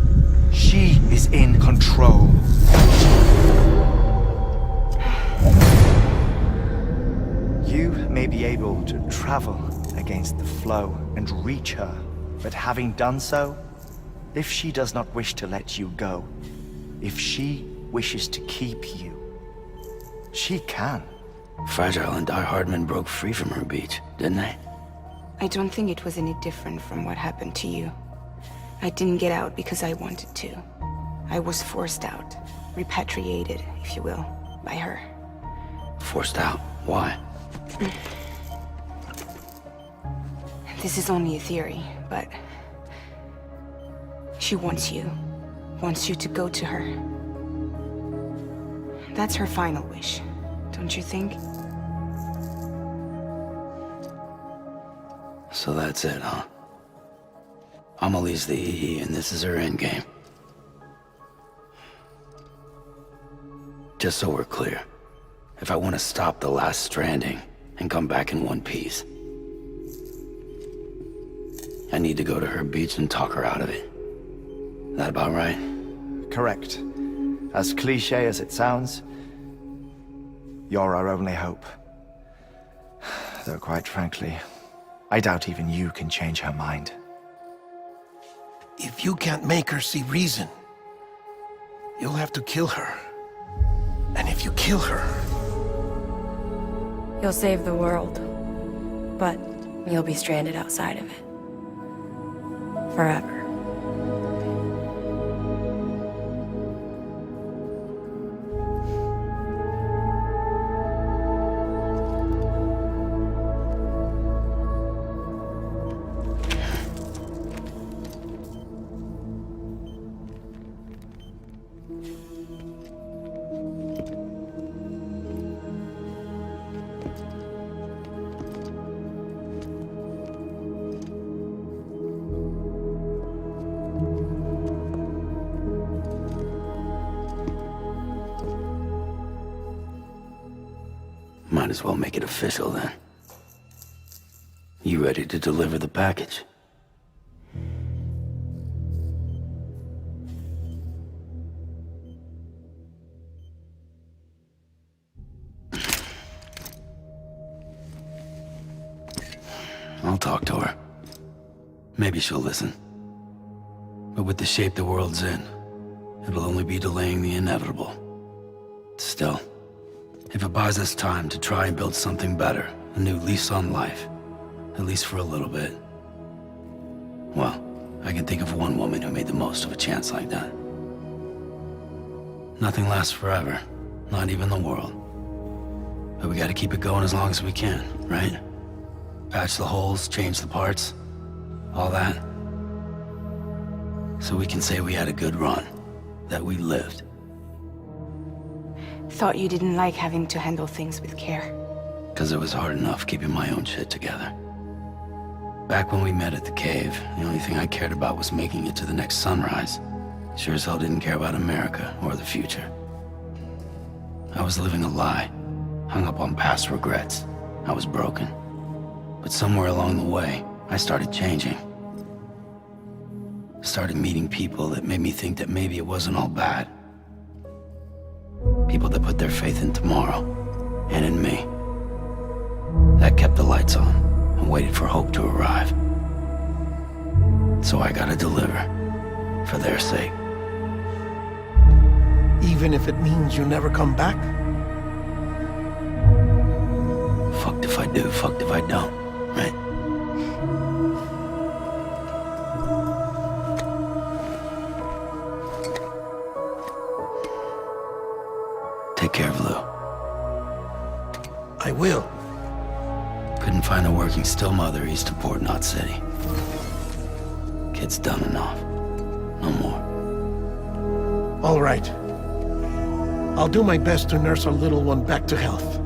She is in control. You may be able to travel against the flow and reach her, but having done so, if she does not wish to let you go, if she wishes to keep you, she can. Fragile and Die Hardman broke free from her beach, didn't they? I don't think it was any different from what happened to you. I didn't get out because I wanted to. I was forced out. Repatriated, if you will, by her. Forced out? Why? This is only a theory, but... she wants you. Wants you to go to her. That's her final wish, don't you think? So that's it, huh? Amelie's the EE, and this is her endgame. Just so we're clear, if I want to stop the last Stranding and come back in one piece, I need to go to her beach and talk her out of it. That about right? Correct. As cliche as it sounds, you're our only hope. Though quite frankly, I doubt even you can change her mind. If you can't make her see reason, you'll have to kill her. And if you kill her... You'll save the world, but you'll be stranded outside of it. Forever. Might as well make it official then. You ready to deliver the package? I'll talk to her. Maybe she'll listen. But with the shape the world's in, it'll only be delaying the inevitable. Still, if it buys us time to try and build something better, a new lease on life, at least for a little bit, well, I can think of one woman who made the most of a chance like that. Nothing lasts forever, not even the world. But we gotta keep it going as long as we can, right? Patch the holes, change the parts, all that. So we can say we had a good run, that we lived. Thought you didn't like having to handle things with care. 'Cause it was hard enough keeping my own shit together. Back when we met at the cave, the only thing I cared about was making it to the next sunrise. Sure as hell didn't care about America or the future. I was living a lie, hung up on past regrets. I was broken. But somewhere along the way, I started changing. Started meeting people that made me think that maybe it wasn't all bad. People that put their faith in tomorrow, and in me. That kept the lights on, and waited for hope to arrive. So I gotta deliver, for their sake. Even if it means you never come back? Fucked if I do, fucked if I don't, right? Take care of Lou. I will. Couldn't find a working still mother east of Port Knot City. Kid's done enough. No more. All right. I'll do my best to nurse our little one back to health.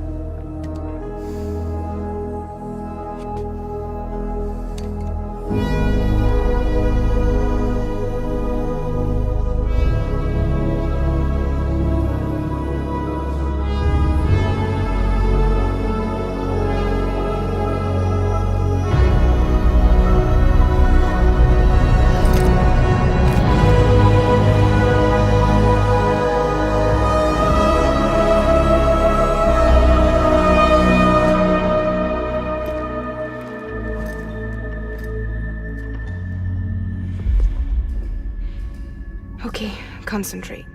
Okay, concentrate.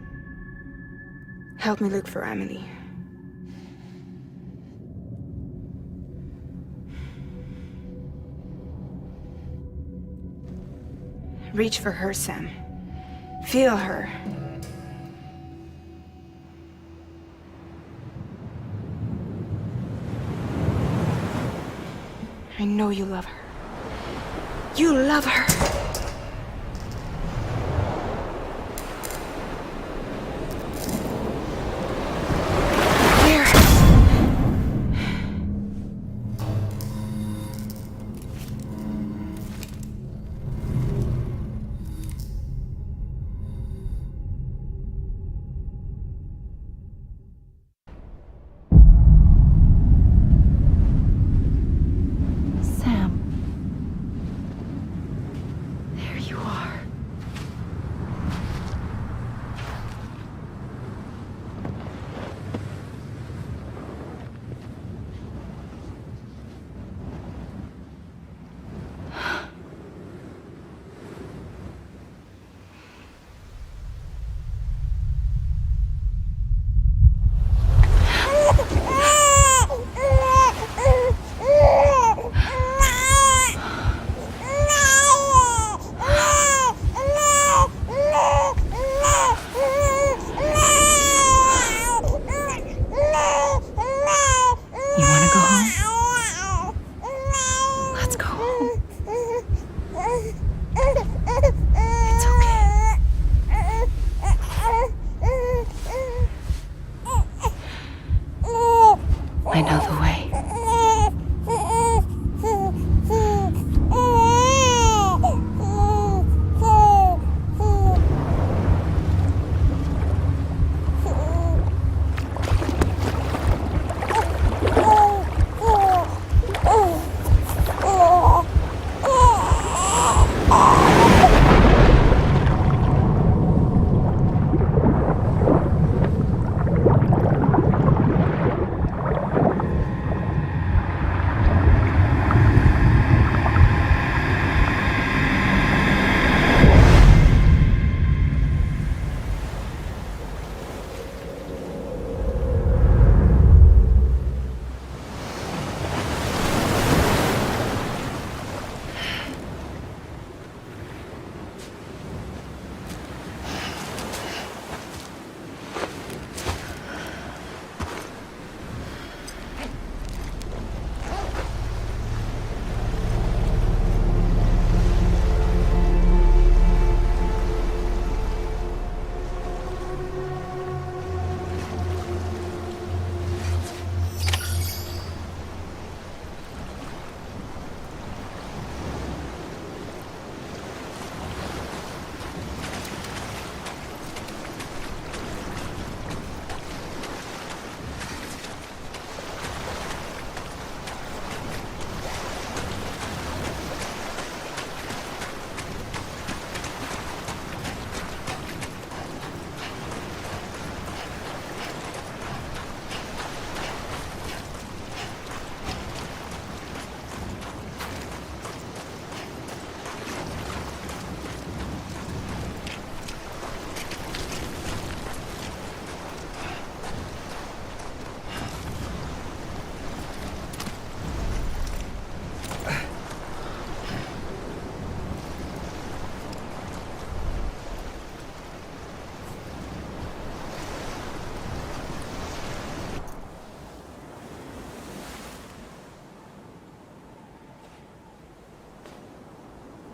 Help me look for Emily. Reach for her, Sam. Feel her. I know you love her. You love her! I know the way.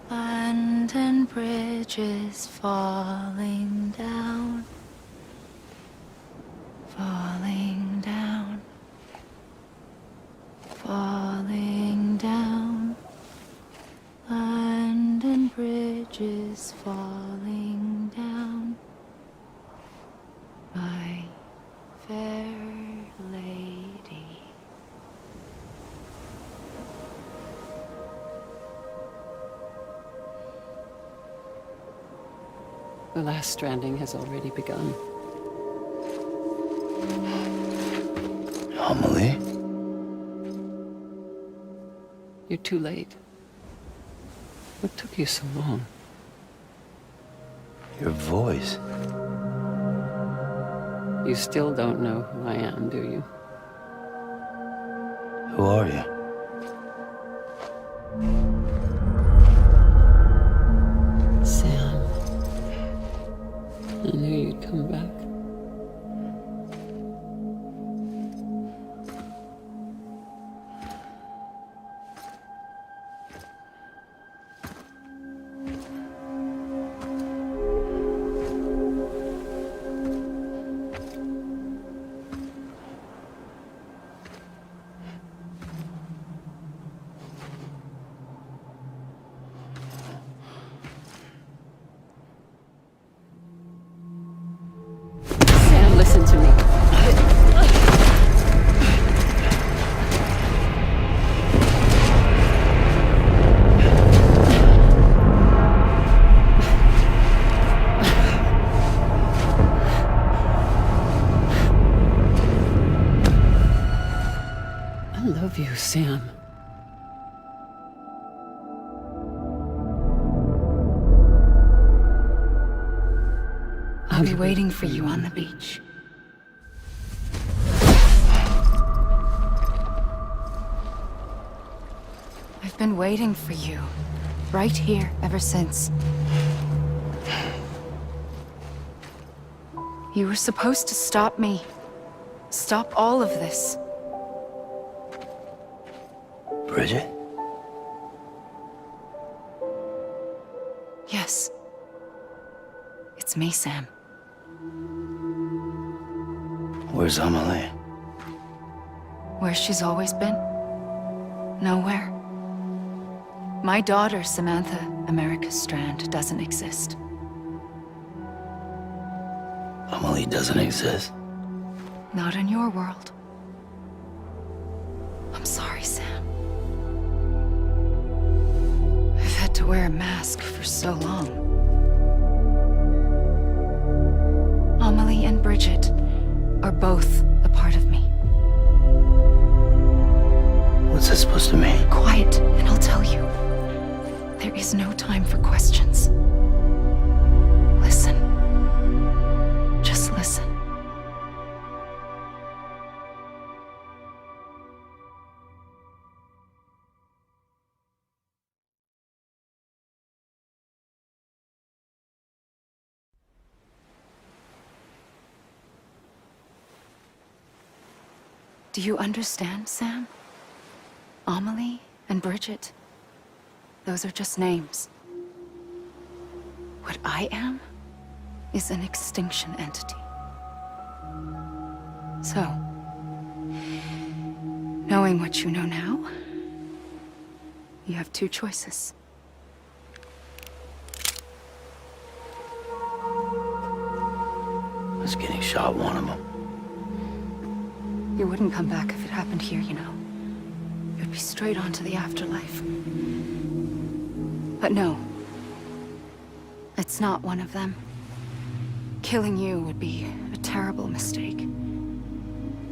London Bridge is falling down, falling down, falling down. London Bridge is falling down, my fair lady. The last stranding has already begun. Amelie? You're too late. What took you so long? Your voice. You still don't know who I am, do you? Who are you? Sam. I knew you'd come back. love you, Sam. I'll be waiting for you on the beach. I've been waiting for you, right here, ever since. You were supposed to stop me. Stop all of this. Bridget? Yes. It's me, Sam. Where's Amelie? Where she's always been. Nowhere. My daughter, Samantha America Strand, doesn't exist. Amelie doesn't exist? Not in your world. I'm sorry, Sam. I've had to wear a mask for so long. Amelie and Bridget are both a part of me. What's that supposed to mean? Quiet, and I'll tell you. There is no time for questions. Listen. Just listen. Do you understand, Sam? Amelie and Bridget, those are just names. What I am is an extinction entity. So, knowing what you know now, you have two choices. Was getting shot one of them. You wouldn't come back if it happened here, you know. You'd be straight on to the afterlife. But no. It's not one of them. Killing you would be a terrible mistake.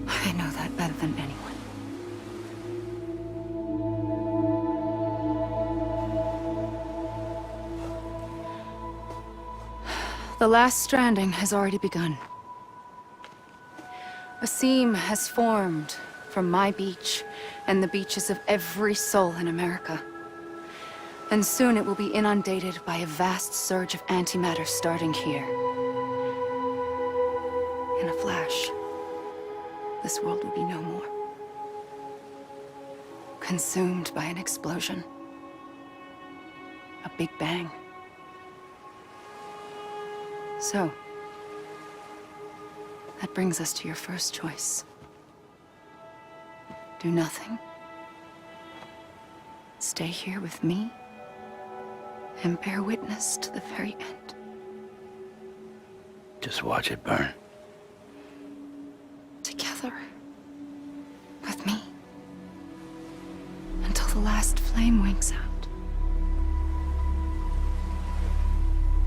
I know that better than anyone. The last stranding has already begun. A seam has formed from my beach and the beaches of every soul in America. And soon it will be inundated by a vast surge of antimatter starting here. In a flash, this world will be no more. Consumed by an explosion. A big bang. So, that brings us to your first choice. Do nothing. Stay here with me and bear witness to the very end. Just watch it burn. Together. With me. Until the last flame winks out.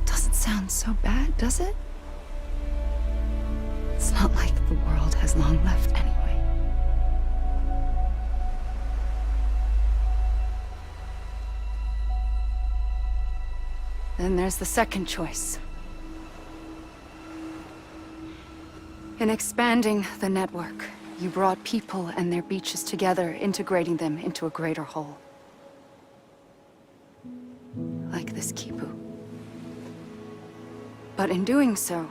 Doesn't sound so bad, does it? It's not like the world has long left anyway. Then there's the second choice. In expanding the network, you brought people and their beaches together, integrating them into a greater whole. Like this Kipu. But in doing so,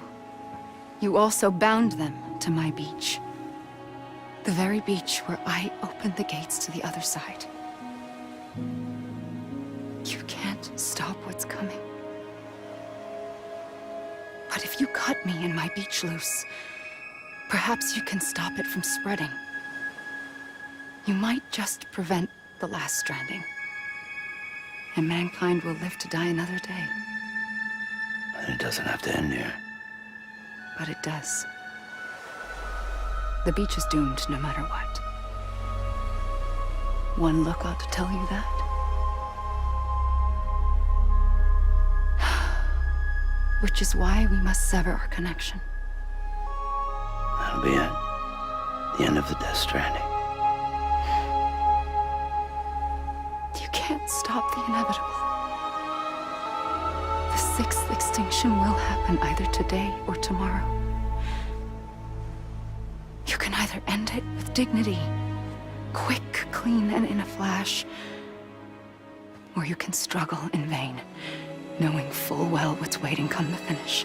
you also bound them to my beach. The very beach where I opened the gates to the other side. You can't stop what's coming. But if you cut me and my beach loose, perhaps you can stop it from spreading. You might just prevent the last stranding. And mankind will live to die another day. And it doesn't have to end here. But it does. The beach is doomed no matter what. One look ought to tell you that. Which is why we must sever our connection. That'll be it. The end of the Death Stranding. can't stop the inevitable. The sixth extinction will happen either today or tomorrow. You can either end it with dignity, quick, clean, and in a flash, or you can struggle in vain, knowing full well what's waiting come the finish.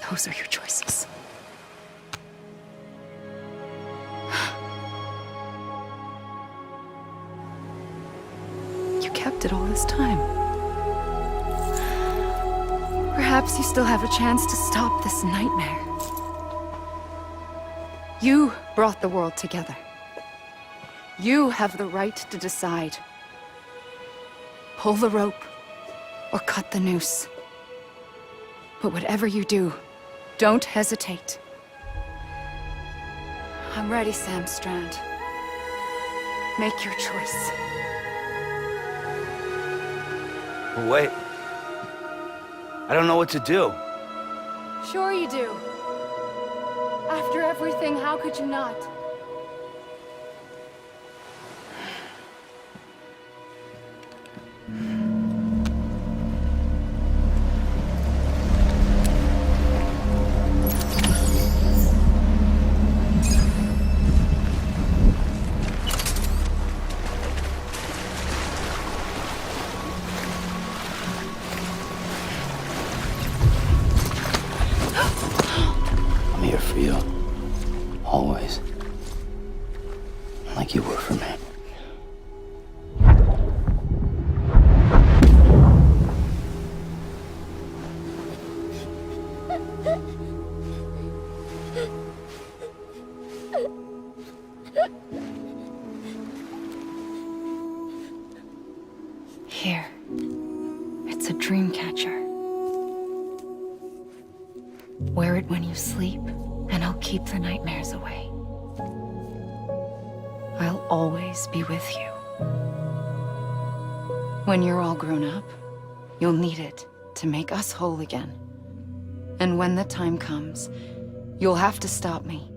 Those are your choices. You kept it all this time. Perhaps you still have a chance to stop this nightmare. You brought the world together. You have the right to decide. Pull the rope or cut the noose. But whatever you do, don't hesitate. I'm ready, Sam Strand. Make your choice. Wait. I don't know what to do. Sure you do. After everything, how could you not? I'm here for you. Always. Like you were for me. Here. It's a dream catcher. Wear it when you sleep, and I'll keep the nightmares away. I'll always be with you. When you're all grown up, you'll need it to make us whole again. And when the time comes, you'll have to stop me.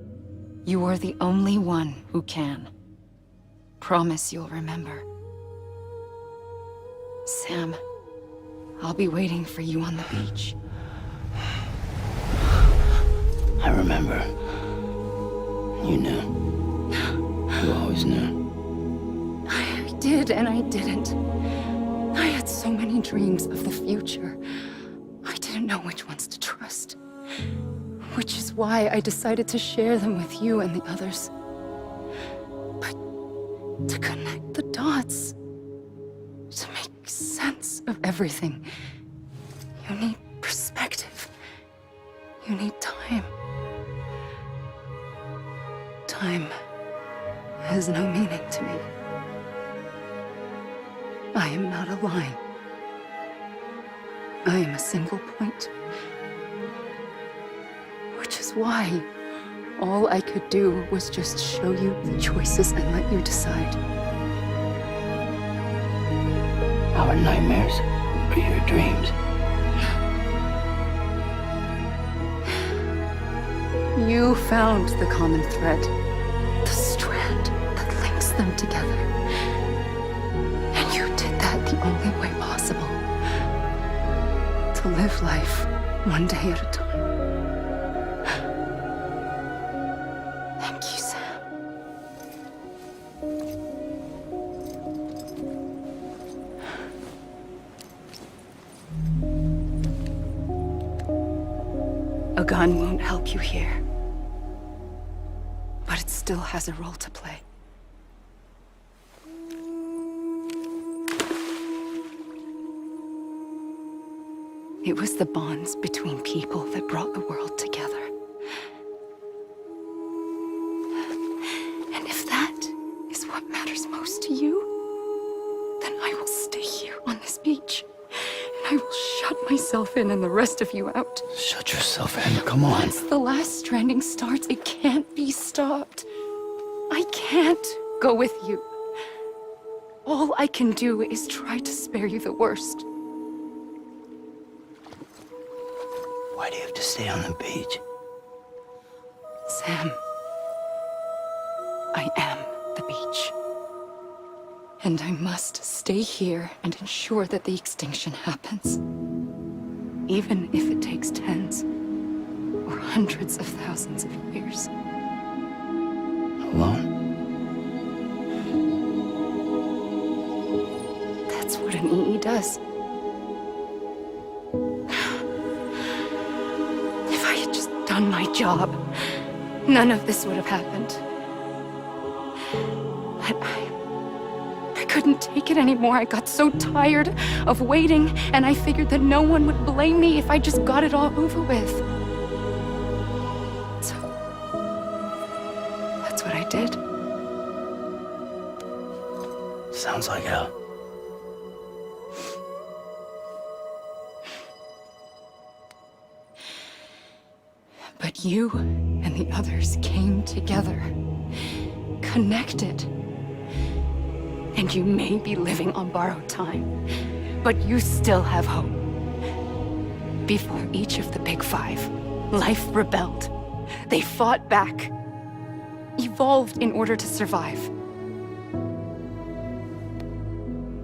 You are the only one who can. Promise you'll remember. Sam, I'll be waiting for you on the beach. I remember. You knew. You always knew. I did and I didn't. I had so many dreams of the future. I didn't know which ones to trust. Which is why I decided to share them with you and the others. But to connect the dots, to make sense of everything, you need perspective. You need time. Time has no meaning to me. I am not a line. I am a single point. Which is why all I could do was just show you the choices and let you decide. Our nightmares are your dreams. You found the common thread, the strand that links them together. And you did that the only way possible. To live life one day at a time. Thank you, Sam. A gun won't help you here. But it still has a role to play. It was the bonds between people that brought the world together. And if that is what matters most to you, then I will stay here on this beach. And I will shut myself in and the rest of you out. Shut yourself in, come on. Once the last stranding starts, it can't be stopped. I can't go with you. All I can do is try to spare you the worst. Why do you have to stay on the beach? Sam, I am the beach. And I must stay here and ensure that the extinction happens. Even if it takes tens or hundreds of thousands of years. Alone? That's what an EE does. If I had just done my job, none of this would have happened. But I couldn't take it anymore. I got so tired of waiting, and I figured that no one would blame me if I just got it all over with. So, that's what I did. Sounds like hell. But you and the others came together, connected. And you may be living on borrowed time, but you still have hope. Before each of the Big Five, life rebelled. They fought back, evolved in order to survive.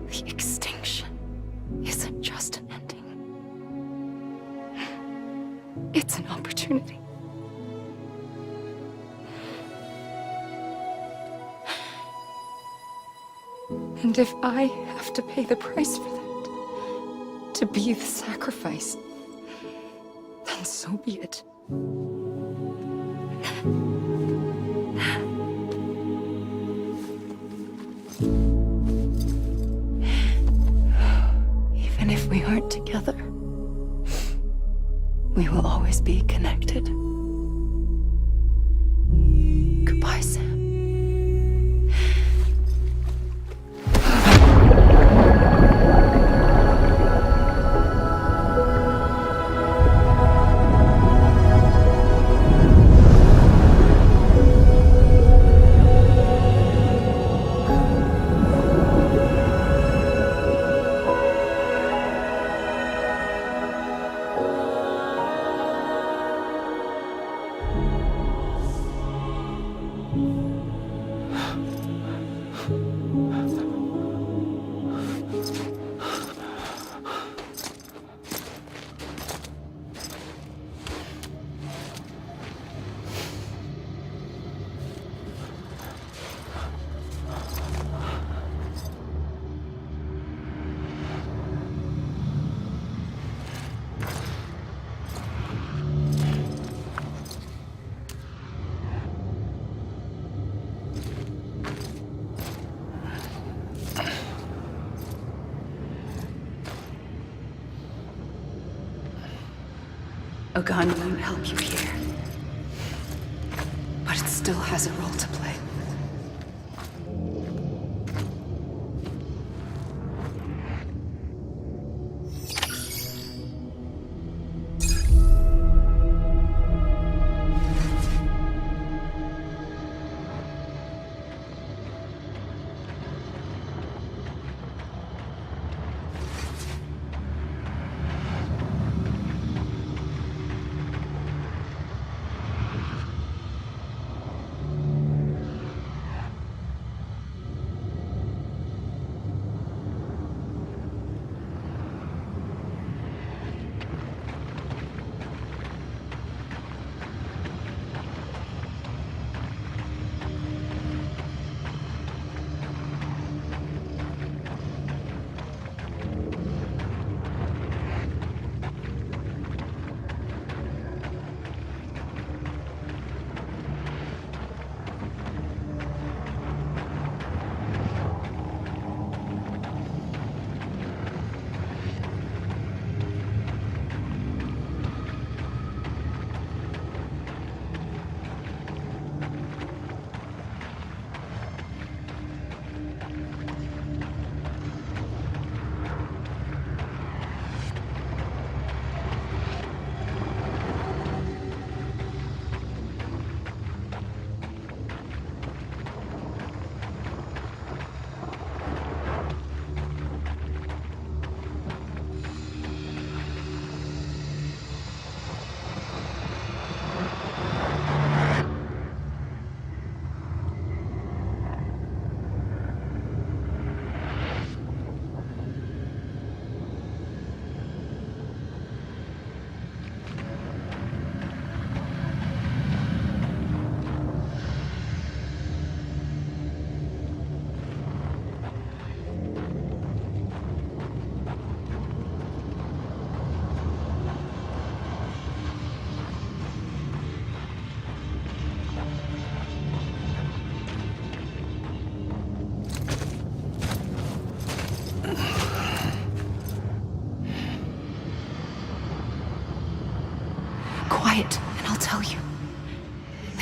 The extinction isn't just an ending. It's an opportunity. And if I have to pay the price for that, to be the sacrifice, then so be it. Even if we aren't together, we will always be connected. Goodbye, Sam. A gun won't help you here, but it still has a role to play.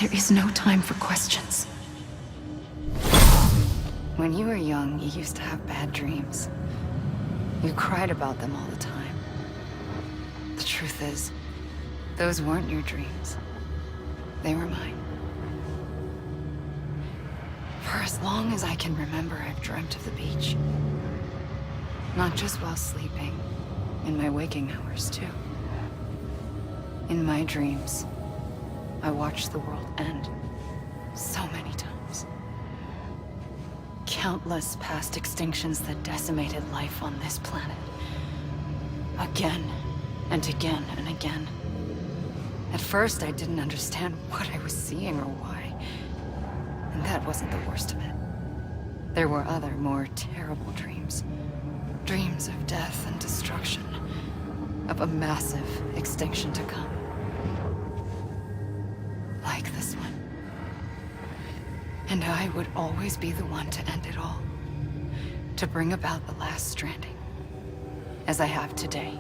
There is no time for questions. When you were young, you used to have bad dreams. You cried about them all the time. The truth is, those weren't your dreams. They were mine. For as long as I can remember, I've dreamt of the beach. Not just while sleeping, in my waking hours too. In my dreams, I watched the world end so many times. Countless past extinctions that decimated life on this planet. Again and again and again. At first, I didn't understand what I was seeing or why. And that wasn't the worst of it. There were other, more terrible dreams. Dreams of death and destruction. Of a massive extinction to come. Like this one. And I would always be the one to end it all. To bring about the last stranding. As I have today.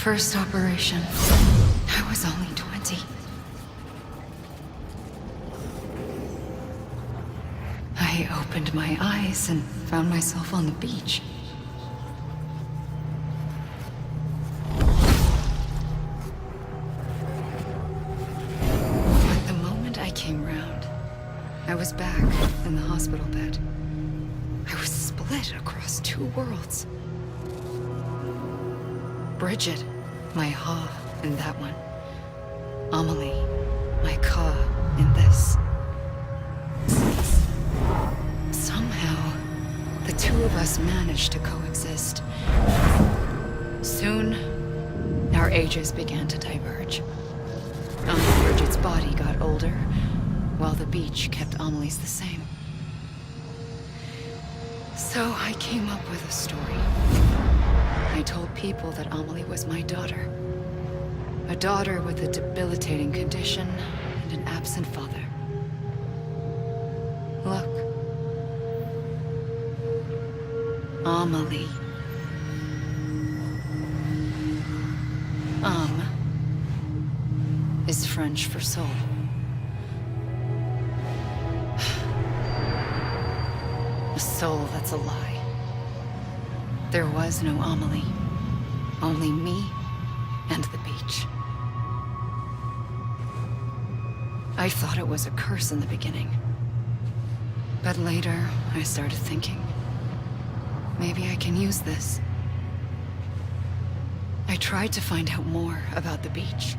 First operation, I was only 20. I opened my eyes and found myself on the beach. But the moment I came round, I was back in the hospital bed. I was split across two worlds. Bridget, my Ha in that one. Amelie, my Ka in this. Somehow, the two of us managed to coexist. Soon, our ages began to diverge. Bridget's body got older, while the beach kept Amelie's the same. So I came up with a story. I told people that Amelie was my daughter. A daughter with a debilitating condition and an absent father. Look. Amelie. Is French for soul. A soul that's a lie. There was no Amelie. Only me and the beach. I thought it was a curse in the beginning. But later, I started thinking, maybe I can use this. I tried to find out more about the beach.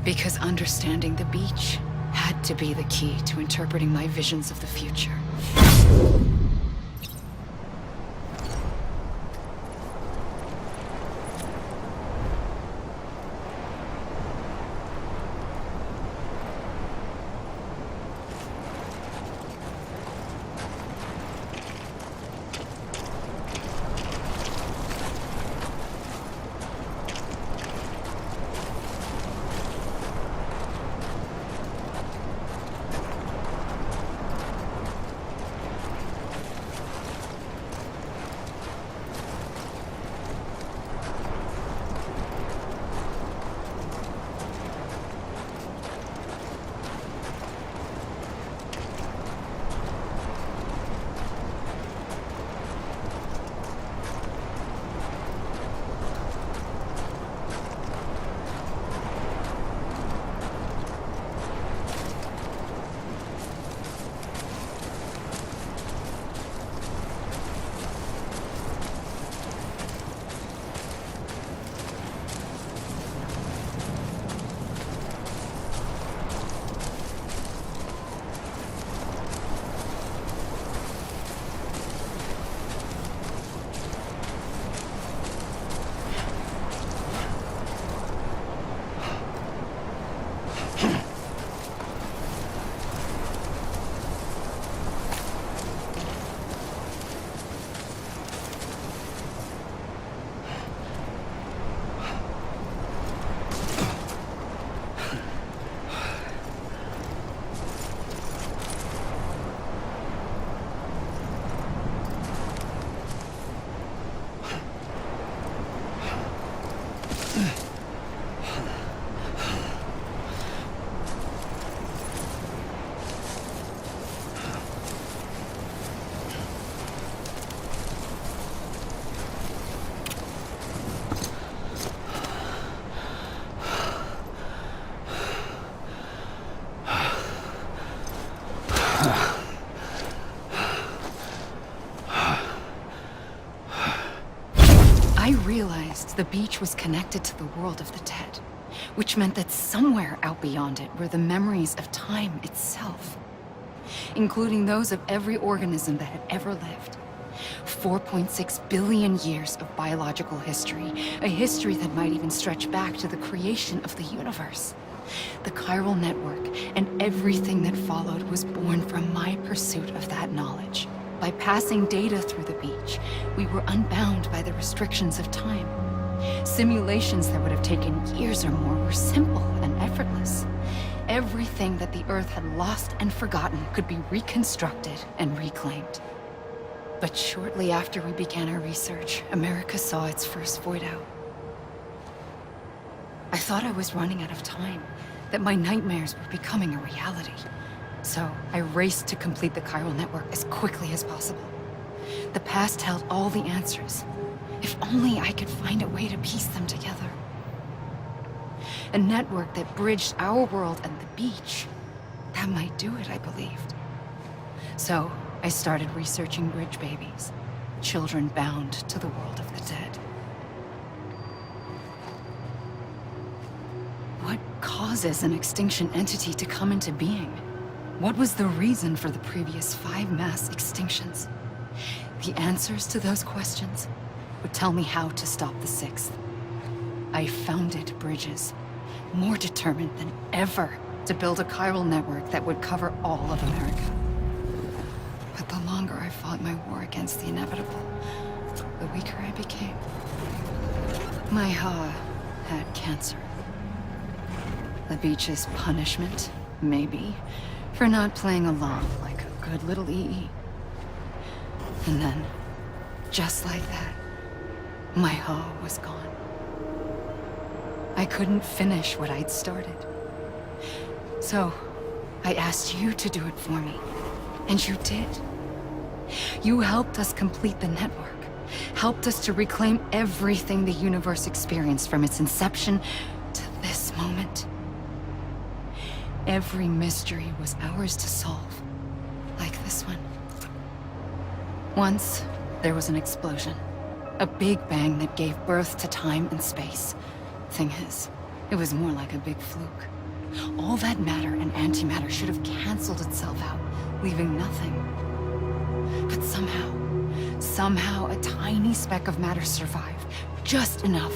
Because understanding the beach had to be the key to interpreting my visions of the future. I realized the beach was connected to the world of the dead, which meant that somewhere out beyond it were the memories of time itself, including those of every organism that had ever lived. 4.6 billion years of biological history, a history that might even stretch back to the creation of the universe. The chiral network and everything that followed was born from my pursuit of that knowledge. By passing data through the beach, we were unbound by the restrictions of time. Simulations that would have taken years or more were simple and effortless. Everything that the Earth had lost and forgotten could be reconstructed and reclaimed. But shortly after we began our research, America saw its first void out. I thought I was running out of time, that my nightmares were becoming a reality. So I raced to complete the chiral network as quickly as possible. The past held all the answers. If only I could find a way to piece them together. A network that bridged our world and the beach. That might do it, I believed. So I started researching bridge babies, children bound to the world of the dead. What causes an extinction entity to come into being? What was the reason for the previous 5 mass extinctions? The answers to those questions would tell me how to stop the 6th. I founded bridges, more determined than ever to build a chiral network that would cover all of America. But the longer I fought my war against the inevitable, the weaker I became. My Ha had cancer. The beach's punishment, maybe, for not playing along like a good little EE. And then, just like that, my Ha was gone. I couldn't finish what I'd started. So, I asked you to do it for me. And you did. You helped us complete the network. Helped us to reclaim everything the universe experienced from its inception to this moment. Every mystery was ours to solve. Like this one. Once, there was an explosion. A big bang that gave birth to time and space. Thing is, it was more like a big fluke. All that matter and antimatter should have canceled itself out, leaving nothing. But somehow a tiny speck of matter survived. Just enough.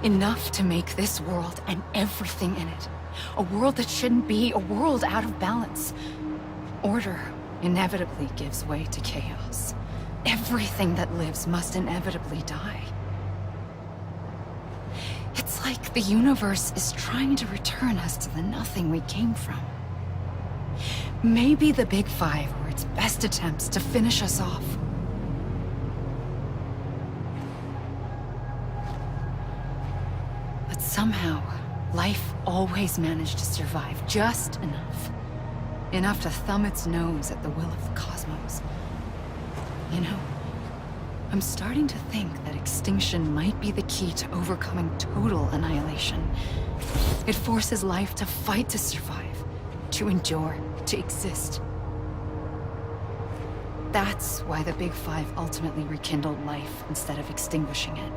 Enough to make this world and everything in it. A world that shouldn't be, a world out of balance. Order inevitably gives way to chaos. Everything that lives must inevitably die. It's like the universe is trying to return us to the nothing we came from. Maybe the Big Five were its best attempts to finish us off. But somehow, life always managed to survive just enough. Enough to thumb its nose at the will of the cosmos. You know, I'm starting to think that extinction might be the key to overcoming total annihilation. It forces life to fight to survive, to endure, to exist. That's why the Big Five ultimately rekindled life instead of extinguishing it.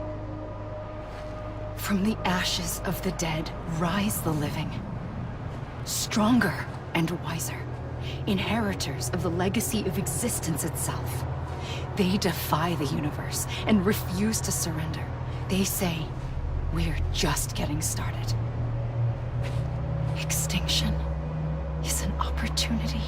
From the ashes of the dead rise the living. Stronger and wiser. Inheritors of the legacy of existence itself. They defy the universe and refuse to surrender. They say, we're just getting started. Extinction is an opportunity.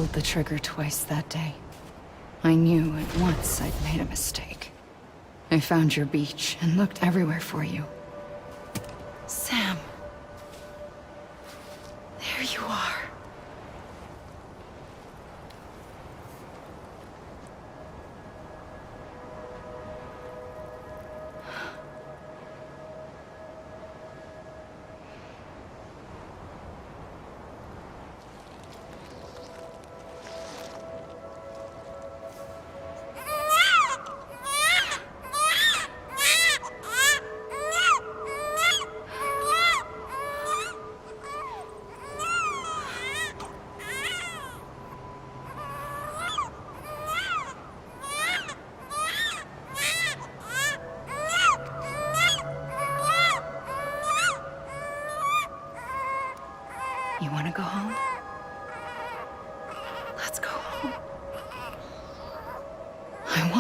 pulled the trigger twice that day. I knew at once I'd made a mistake. I found your beach and looked everywhere for you. Sam. There you are. You want to go home? Let's go home. I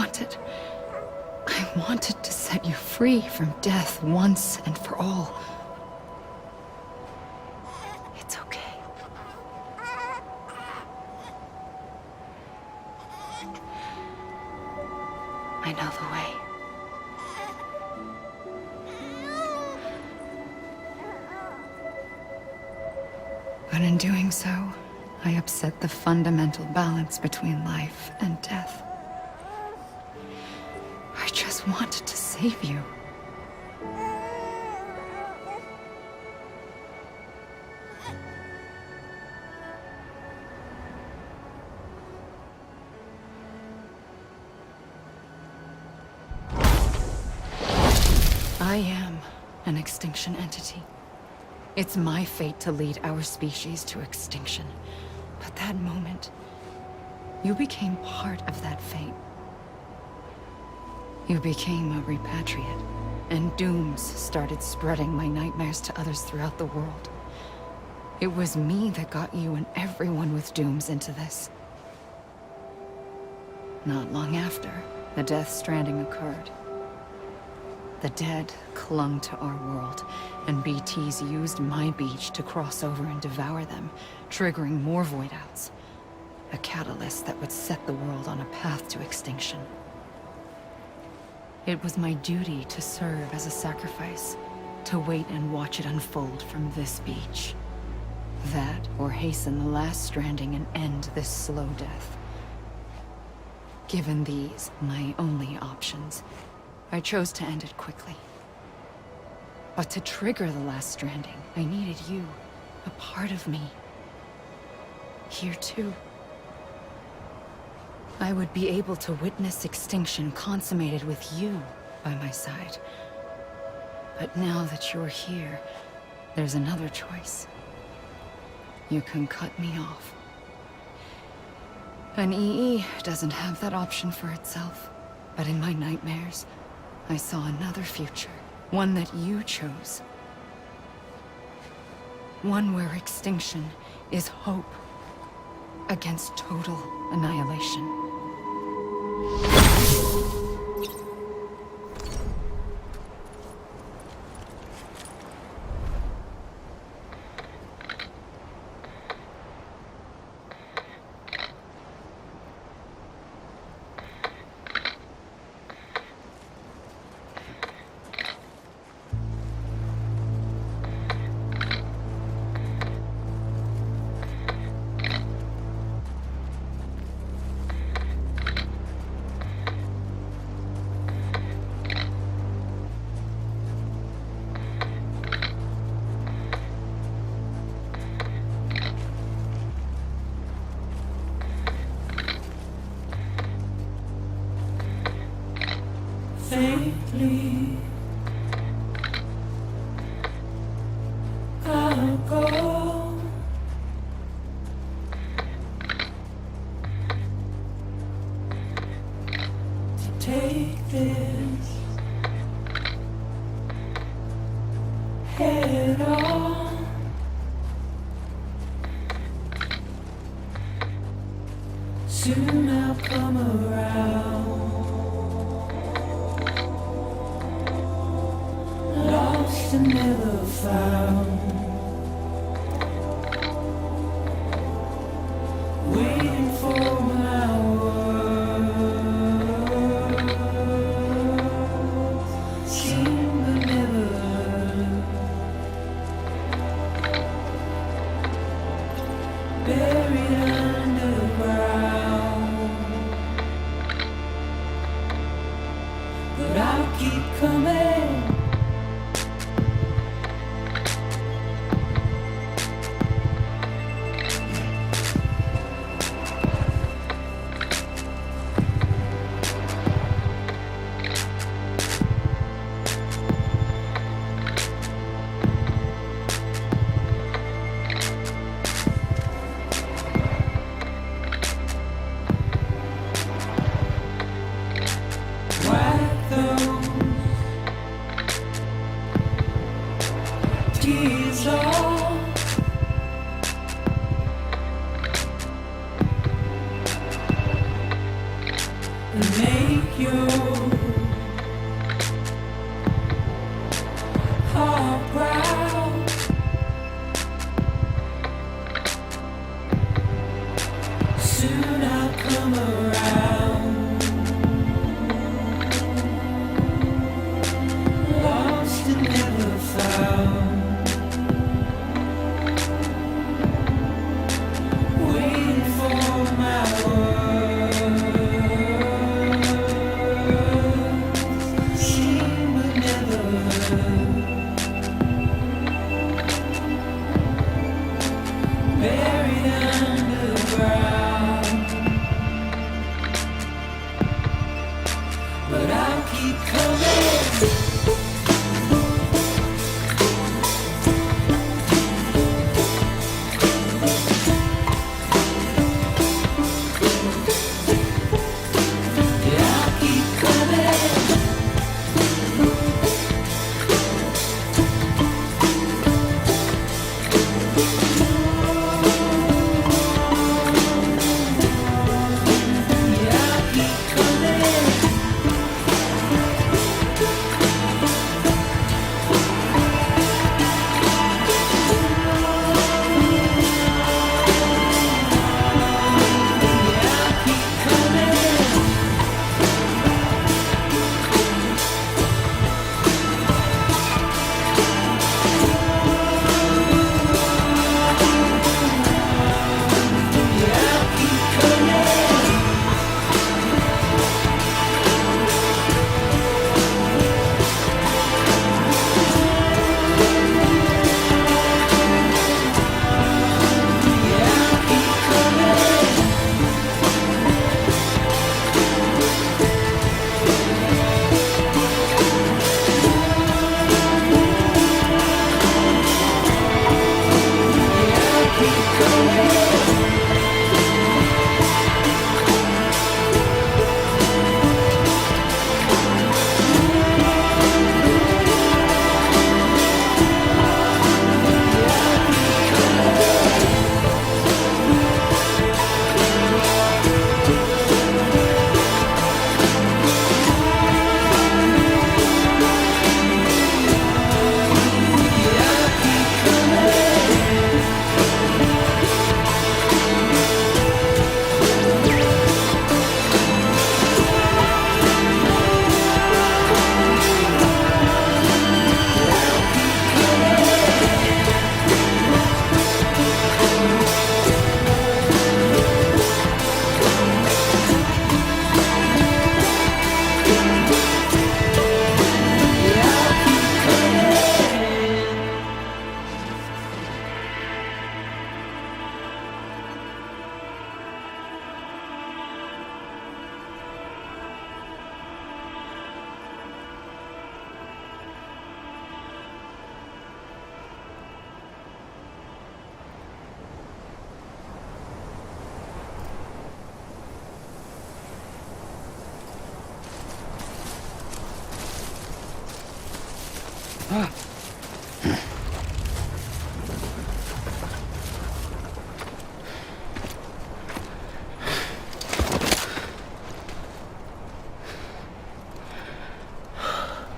wanted to set you free from death once and for all. It's okay. I know the way. But in doing so, I upset the fundamental balance between life and death. I just wanted to save you. I am an extinction entity. It's my fate to lead our species to extinction. But that moment, you became part of that fate. You became a repatriate, and dooms started spreading my nightmares to others throughout the world. It was me that got you and everyone with dooms into this. Not long after, the Death Stranding occurred. The dead clung to our world, and BTs used my beach to cross over and devour them, triggering more void outs. A catalyst that would set the world on a path to extinction. It was my duty to serve as a sacrifice, to wait and watch it unfold from this beach. That, or hasten the last stranding and end this slow death. Given these, my only options, I chose to end it quickly. But to trigger the last stranding, I needed you, a part of me. Here too. I would be able to witness extinction consummated with you by my side. But now that you're here, there's another choice. You can cut me off. An EE doesn't have that option for itself. But in my nightmares, I saw another future. One that you chose. One where extinction is hope against total annihilation. Faintly, I'll go. To take this head on. Soon I'll come around. Lost and never found. Waiting keep coming. Wipe those tears off. And make your heart proud. Soon I'll come around. Lost and never found. Waiting for my words. Seen but never heard. Buried underground. But I'll keep coming.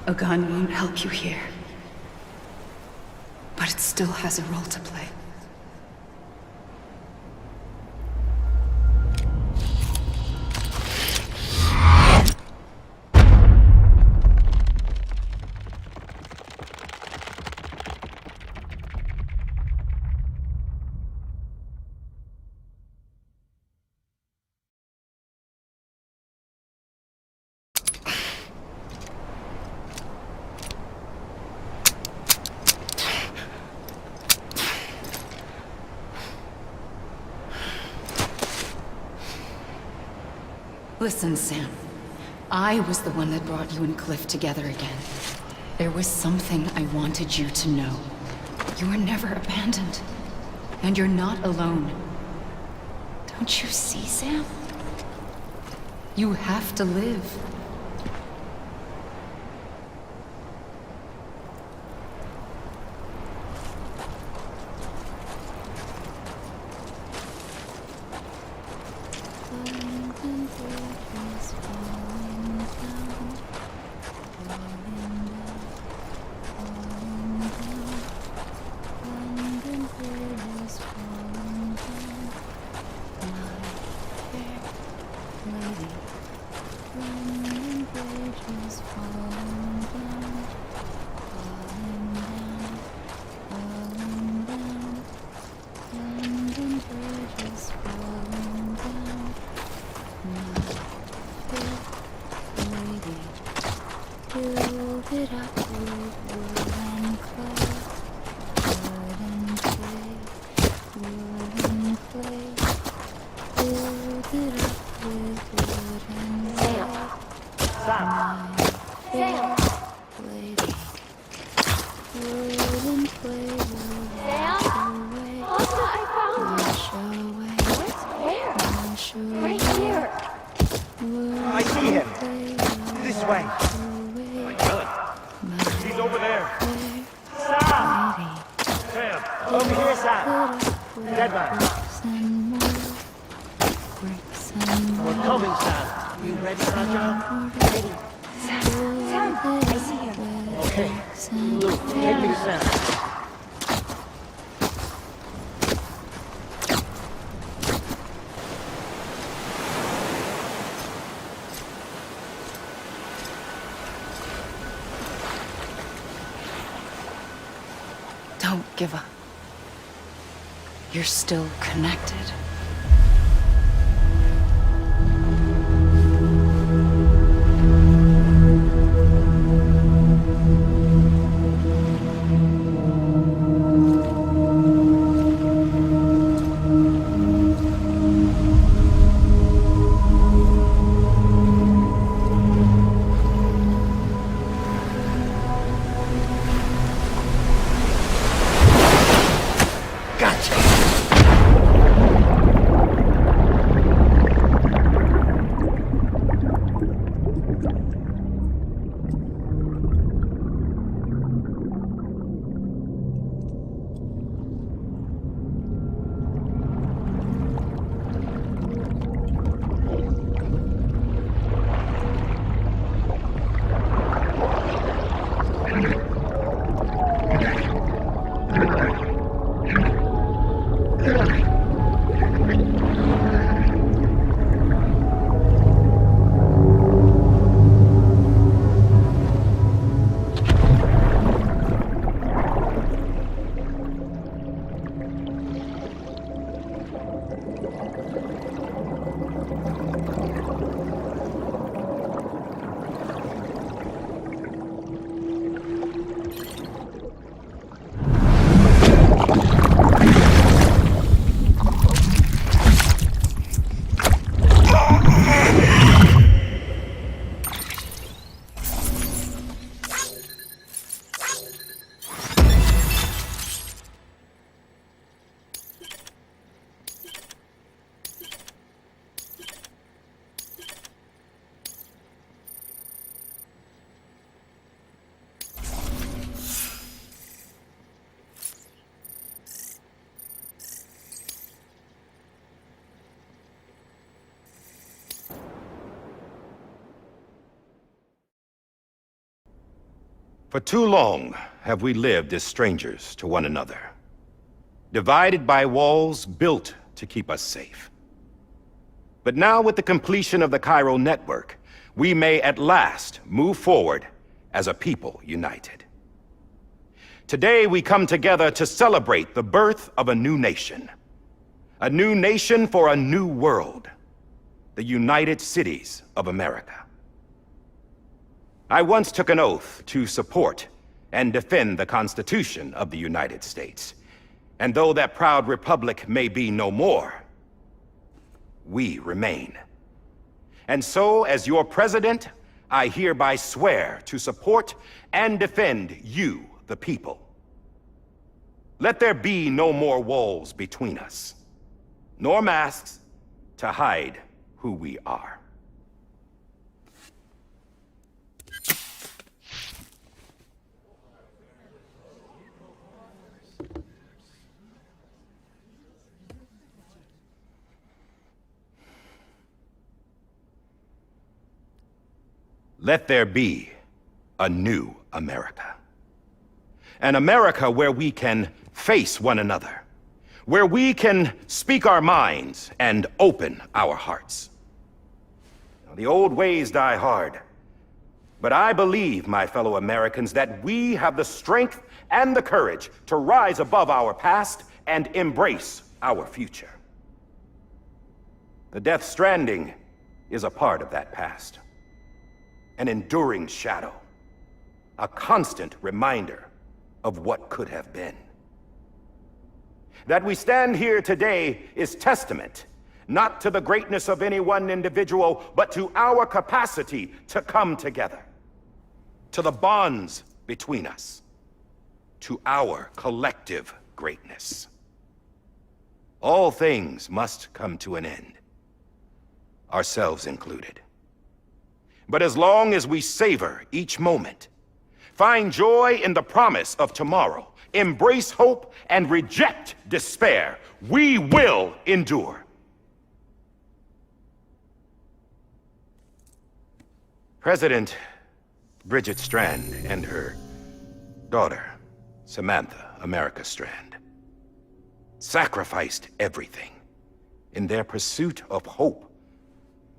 A gun won't help you here, but it still has a role to play. Listen, Sam. I was the one that brought you and Cliff together again. There was something I wanted you to know. You were never abandoned. And you're not alone. Don't you see, Sam? You have to live. I see him. This way. He's over there. Sam! Sam! Over here, Sam! Dead man. We're coming, Sam. You ready, Fragile? Ready. Sam, I see him. Okay. Luke, take me to Sam. Don't give up. You're still connected. For too long have we lived as strangers to one another, divided by walls built to keep us safe. But now, with the completion of the chiral network, we may at last move forward as a people united. Today we come together to celebrate the birth of a new nation for a new world, the United Cities of America. I once took an oath to support and defend the Constitution of the United States. And though that proud republic may be no more, we remain. And so, as your president, I hereby swear to support and defend you, the people. Let there be no more walls between us, nor masks to hide who we are. Let there be a new America. An America where we can face one another, where we can speak our minds and open our hearts. Now, the old ways die hard, but I believe, my fellow Americans, that we have the strength and the courage to rise above our past and embrace our future. The Death Stranding is a part of that past. An enduring shadow, a constant reminder of what could have been. That we stand here today is testament, not to the greatness of any one individual, but to our capacity to come together, to the bonds between us, to our collective greatness. All things must come to an end, ourselves included. But as long as we savor each moment, find joy in the promise of tomorrow, embrace hope, and reject despair, we will endure. President Bridget Strand and her daughter, Samantha America Strand, sacrificed everything in their pursuit of hope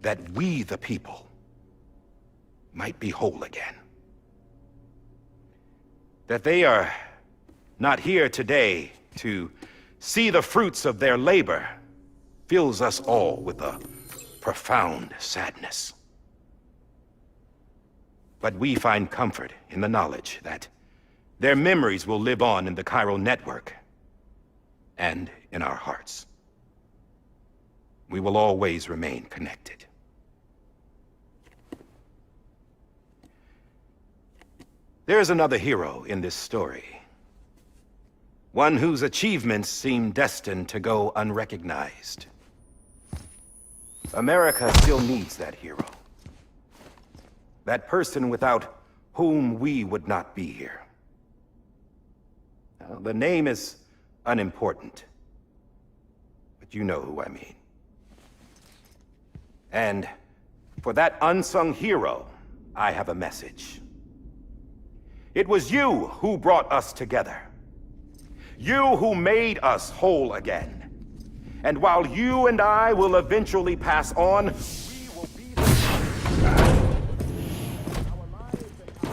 that we, the people, might be whole again. That they are not here today to see the fruits of their labor fills us all with a profound sadness. But we find comfort in the knowledge that their memories will live on in the chiral network and in our hearts. We will always remain connected. There is another hero in this story. One whose achievements seem destined to go unrecognized. America still needs that hero. That person without whom we would not be here. Now, the name is unimportant, but you know who I mean. And for that unsung hero, I have a message. It was you who brought us together. You who made us whole again. And while you and I will eventually pass on, we will be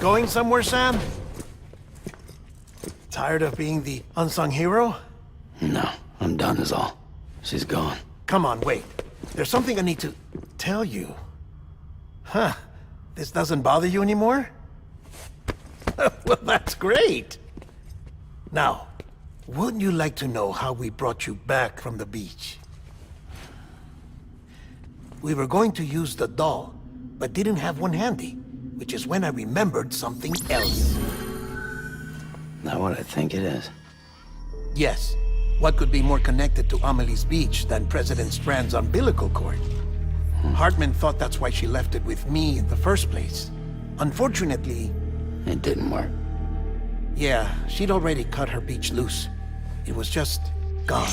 Going somewhere, Sam? Tired of being the unsung hero? No, I'm done is all. She's gone. Come on, wait. There's something I need to tell you. Huh. This doesn't bother you anymore? Well, that's great. Now, wouldn't you like to know how we brought you back from the beach? We were going to use the doll, but didn't have one handy, which is when I remembered something else. Not what I think it is. Yes. What could be more connected to Amelie's beach than President Strand's umbilical cord? Hartman thought that's why she left it with me in the first place. Unfortunately... It didn't work. Yeah, she'd already cut her beach loose. It was just gone.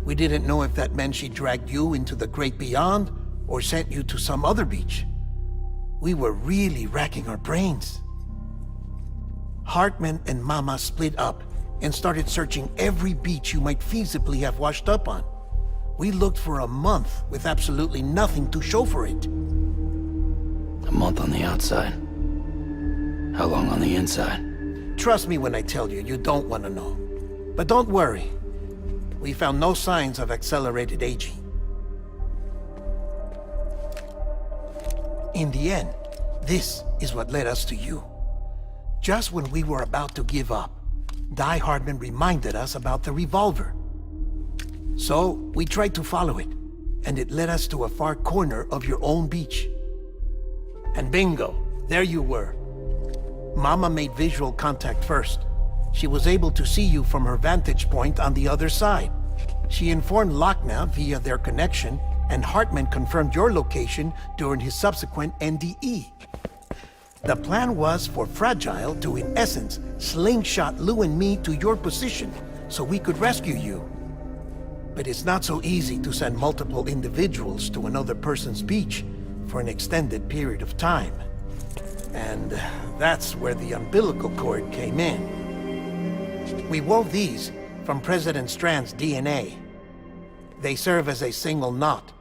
We didn't know if that meant she dragged you into the great beyond or sent you to some other beach. We were really racking our brains. Hartman and Mama split up and started searching every beach you might feasibly have washed up on. We looked for a month with absolutely nothing to show for it. A month on the outside. How long on the inside? Trust me when I tell you, you don't want to know. But don't worry. We found no signs of accelerated aging. In the end, this is what led us to you. Just when we were about to give up, Die Hardman reminded us about the revolver. So, we tried to follow it, and it led us to a far corner of your own beach. And bingo, there you were. Mama made visual contact first. She was able to see you from her vantage point on the other side. She informed Lochna via their connection, and Hartman confirmed your location during his subsequent NDE. The plan was for Fragile to, in essence, slingshot Lou and me to your position so we could rescue you. But it's not so easy to send multiple individuals to another person's beach for an extended period of time. And that's where the umbilical cord came in. We wove these from President Strand's DNA. They serve as a single knot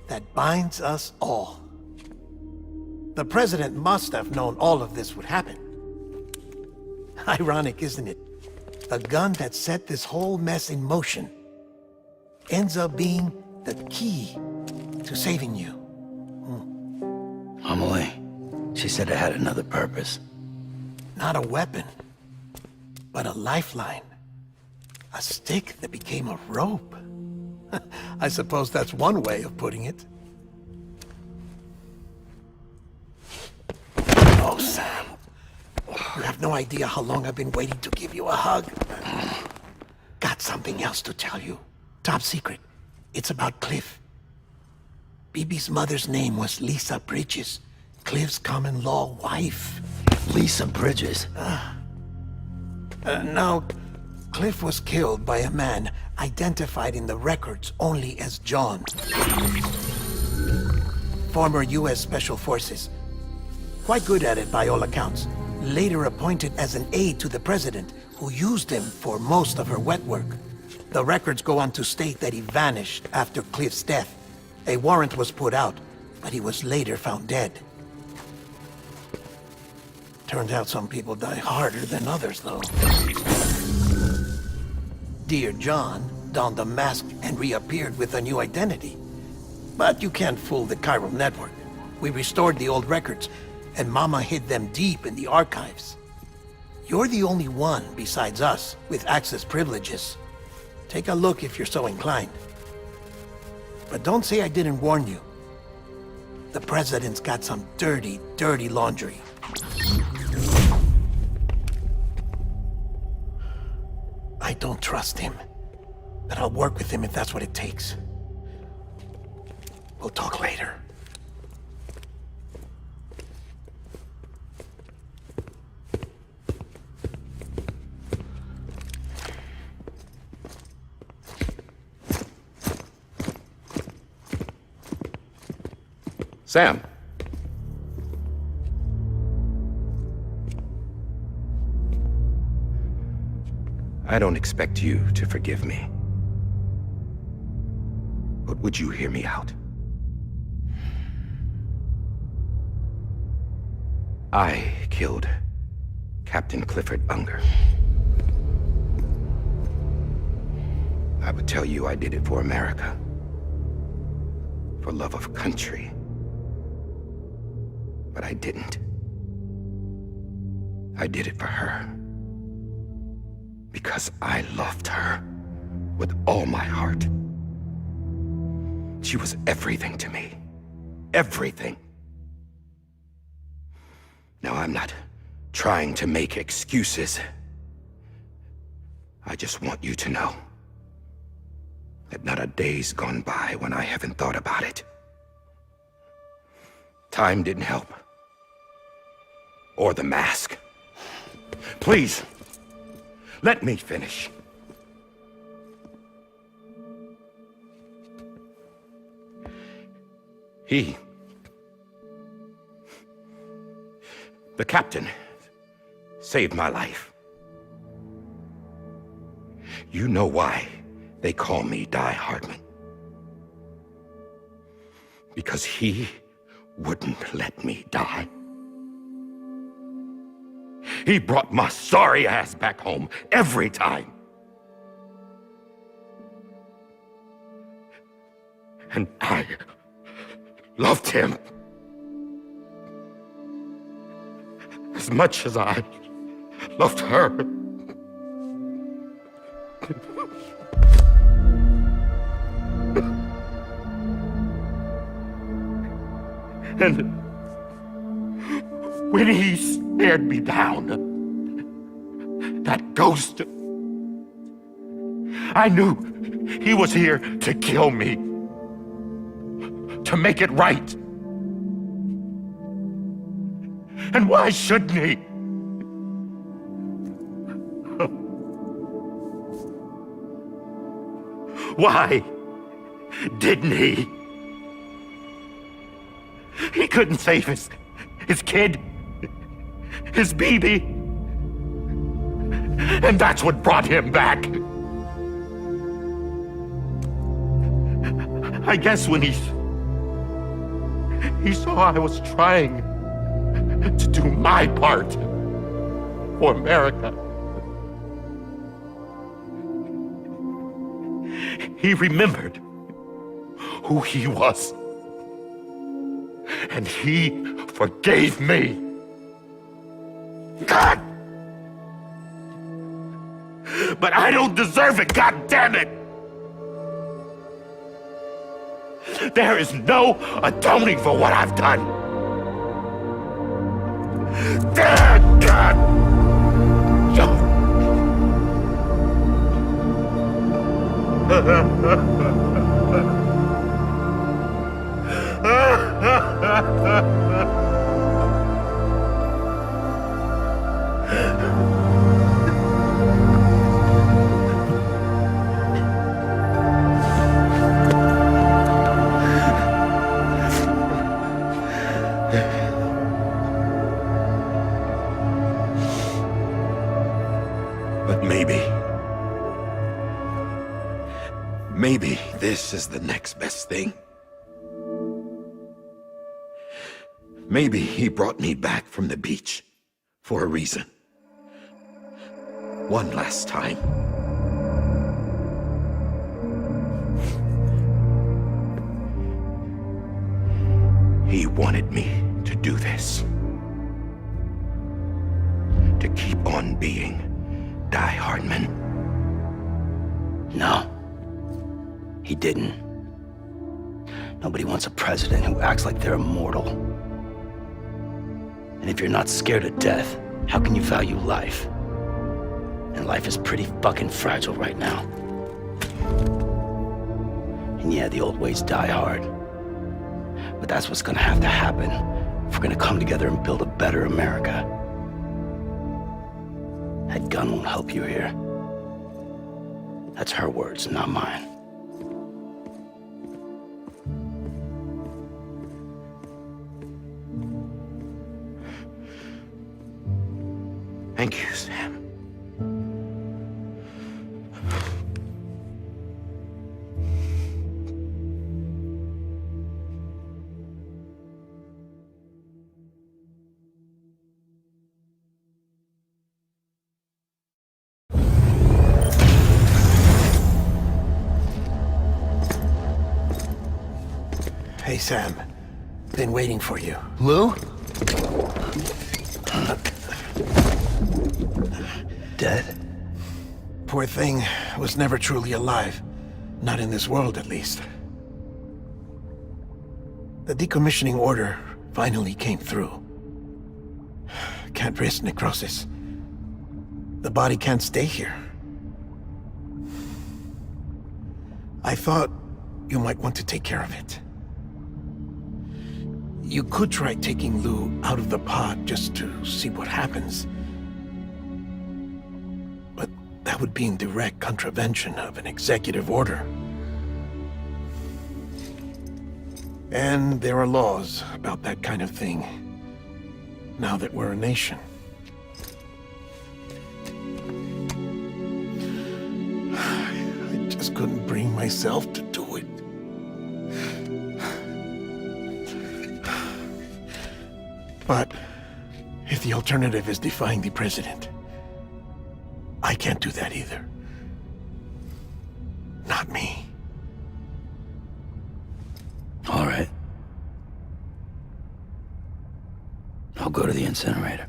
that binds us all. The President must have known all of this would happen. Ironic, isn't it? The gun that set this whole mess in motion ends up being the key to saving you. Amelie, she said it had another purpose. Not a weapon, but a lifeline. A stick that became a rope. I suppose that's one way of putting it. Oh, Sam. You have no idea how long I've been waiting to give you a hug. Got something else to tell you. Top secret. It's about Cliff. BB's mother's name was Lisa Bridges, Cliff's common-law wife. Lisa Bridges? No, Cliff was killed by a man identified in the records only as John. Former U.S. Special Forces. Quite good at it by all accounts. Later appointed as an aide to the president, who used him for most of her wet work. The records go on to state that he vanished after Cliff's death. A warrant was put out, but he was later found dead. Turns out some people die harder than others, though. Dear John donned a mask and reappeared with a new identity. But you can't fool the chiral network. We restored the old records, and Mama hid them deep in the archives. You're the only one, besides us, with access privileges. Take a look if you're so inclined. But don't say I didn't warn you. The President's got some dirty, dirty laundry. I don't trust him, but I'll work with him if that's what it takes. We'll talk later. Sam. I don't expect you to forgive me. But would you hear me out? I killed Captain Clifford Unger. I would tell you I did it for America. For love of country. But I didn't. I did it for her. Because I loved her with all my heart. She was everything to me. Everything. Now, I'm not trying to make excuses. I just want you to know that not a day's gone by when I haven't thought about it. Time didn't help. Or the mask. Please, let me finish. The captain, saved my life. You know why they call me Die Hardman. Because he wouldn't let me die. He brought my sorry ass back home every time. And I loved him as much as I loved her. And when he stared me down, that ghost, I knew he was here to kill me, to make it right. And why shouldn't he? Why didn't he? He couldn't save his kid, his baby. And that's what brought him back. I guess when he saw I was trying to do my part for America, he remembered who he was. And he forgave me. God! But I don't deserve it, God damn it! There is no atoning for what I've done. Damn, God! But maybe this is the next best thing. Maybe he brought me back from the beach for a reason. One last time. He wanted me to do this. To keep on being Die Hardman. No. He didn't. Nobody wants a president who acts like they're immortal. And if you're not scared of death, how can you value life? And life is pretty fucking fragile right now. And yeah, the old ways die hard. But that's what's gonna have to happen if we're gonna come together and build a better America. That gun won't help you here. That's her words, not mine. Thank you, Sam. Hey, Sam. Been waiting for you. Lou? Dead? Poor thing was never truly alive. Not in this world, at least. The decommissioning order finally came through. Can't risk necrosis. The body can't stay here. I thought you might want to take care of it. You could try taking Lou out of the pod just to see what happens. But that would be in direct contravention of an executive order. And there are laws about that kind of thing, now that we're a nation. I just couldn't bring myself to do it. But if the alternative is defying the president, I can't do that either. Not me. All right. I'll go to the incinerator.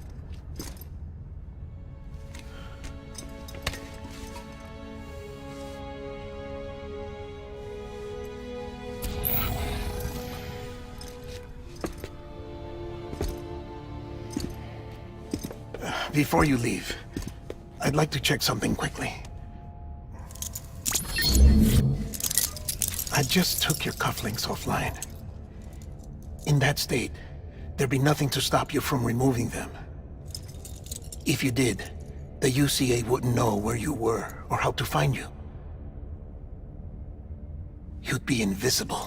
Before you leave, I'd like to check something quickly. I just took your cufflinks offline. In that state, there'd be nothing to stop you from removing them. If you did, the UCA wouldn't know where you were or how to find you. You'd be invisible.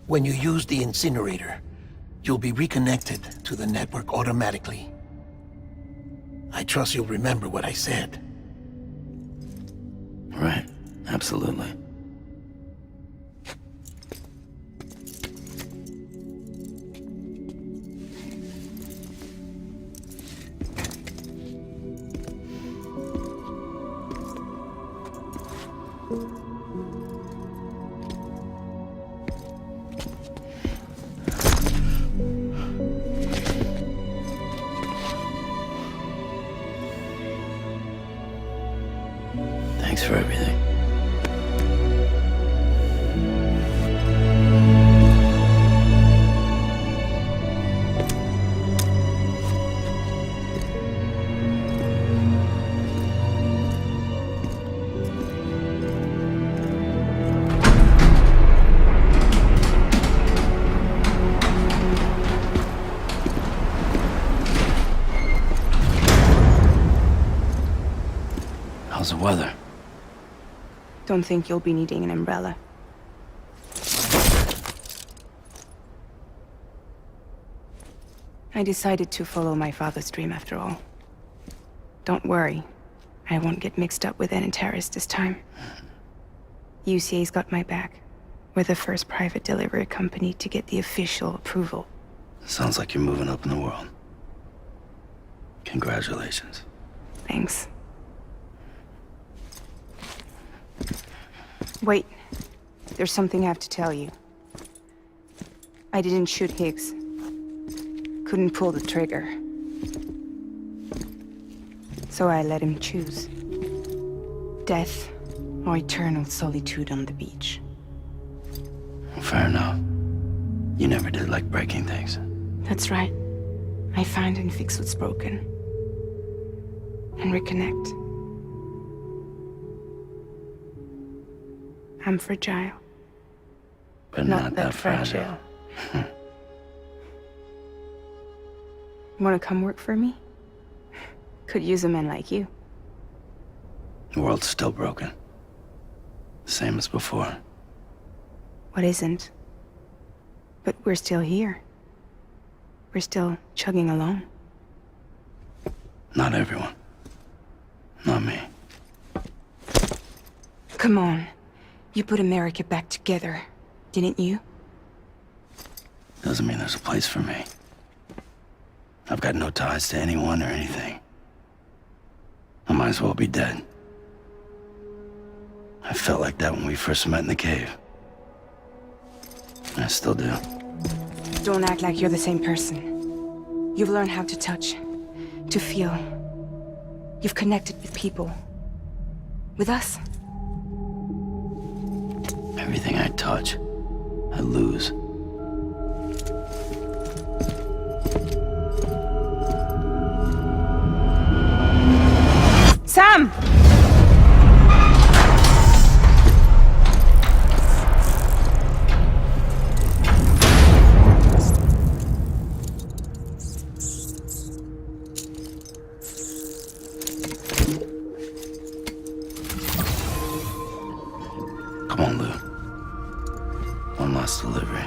When you use the incinerator, you'll be reconnected to the network automatically. I trust you'll remember what I said. Right. Absolutely. Thanks for everything. How's the weather? Don't think you'll be needing an umbrella. I decided to follow my father's dream after all. Don't worry, I won't get mixed up with any terrorists this time. UCA's got my back. We're the first private delivery company to get the official approval. Sounds like you're moving up in the world. Congratulations. Thanks. Wait, there's something I have to tell you. I didn't shoot Higgs. Couldn't pull the trigger. So I let him choose. Death or eternal solitude on the beach. Fair enough. You never did like breaking things. That's right. I find and fix what's broken. And reconnect. I'm fragile. But not that fragile. Want to come work for me? Could use a man like you. The world's still broken. Same as before. What isn't? But we're still here. We're still chugging along. Not everyone. Not me. Come on. You put America back together, didn't you? Doesn't mean there's a place for me. I've got no ties to anyone or anything. I might as well be dead. I felt like that when we first met in the cave. I still do. Don't act like you're the same person. You've learned how to touch, to feel. You've connected with people. With us. Everything I touch, I lose. Sam! Come on, Lou. One last delivery.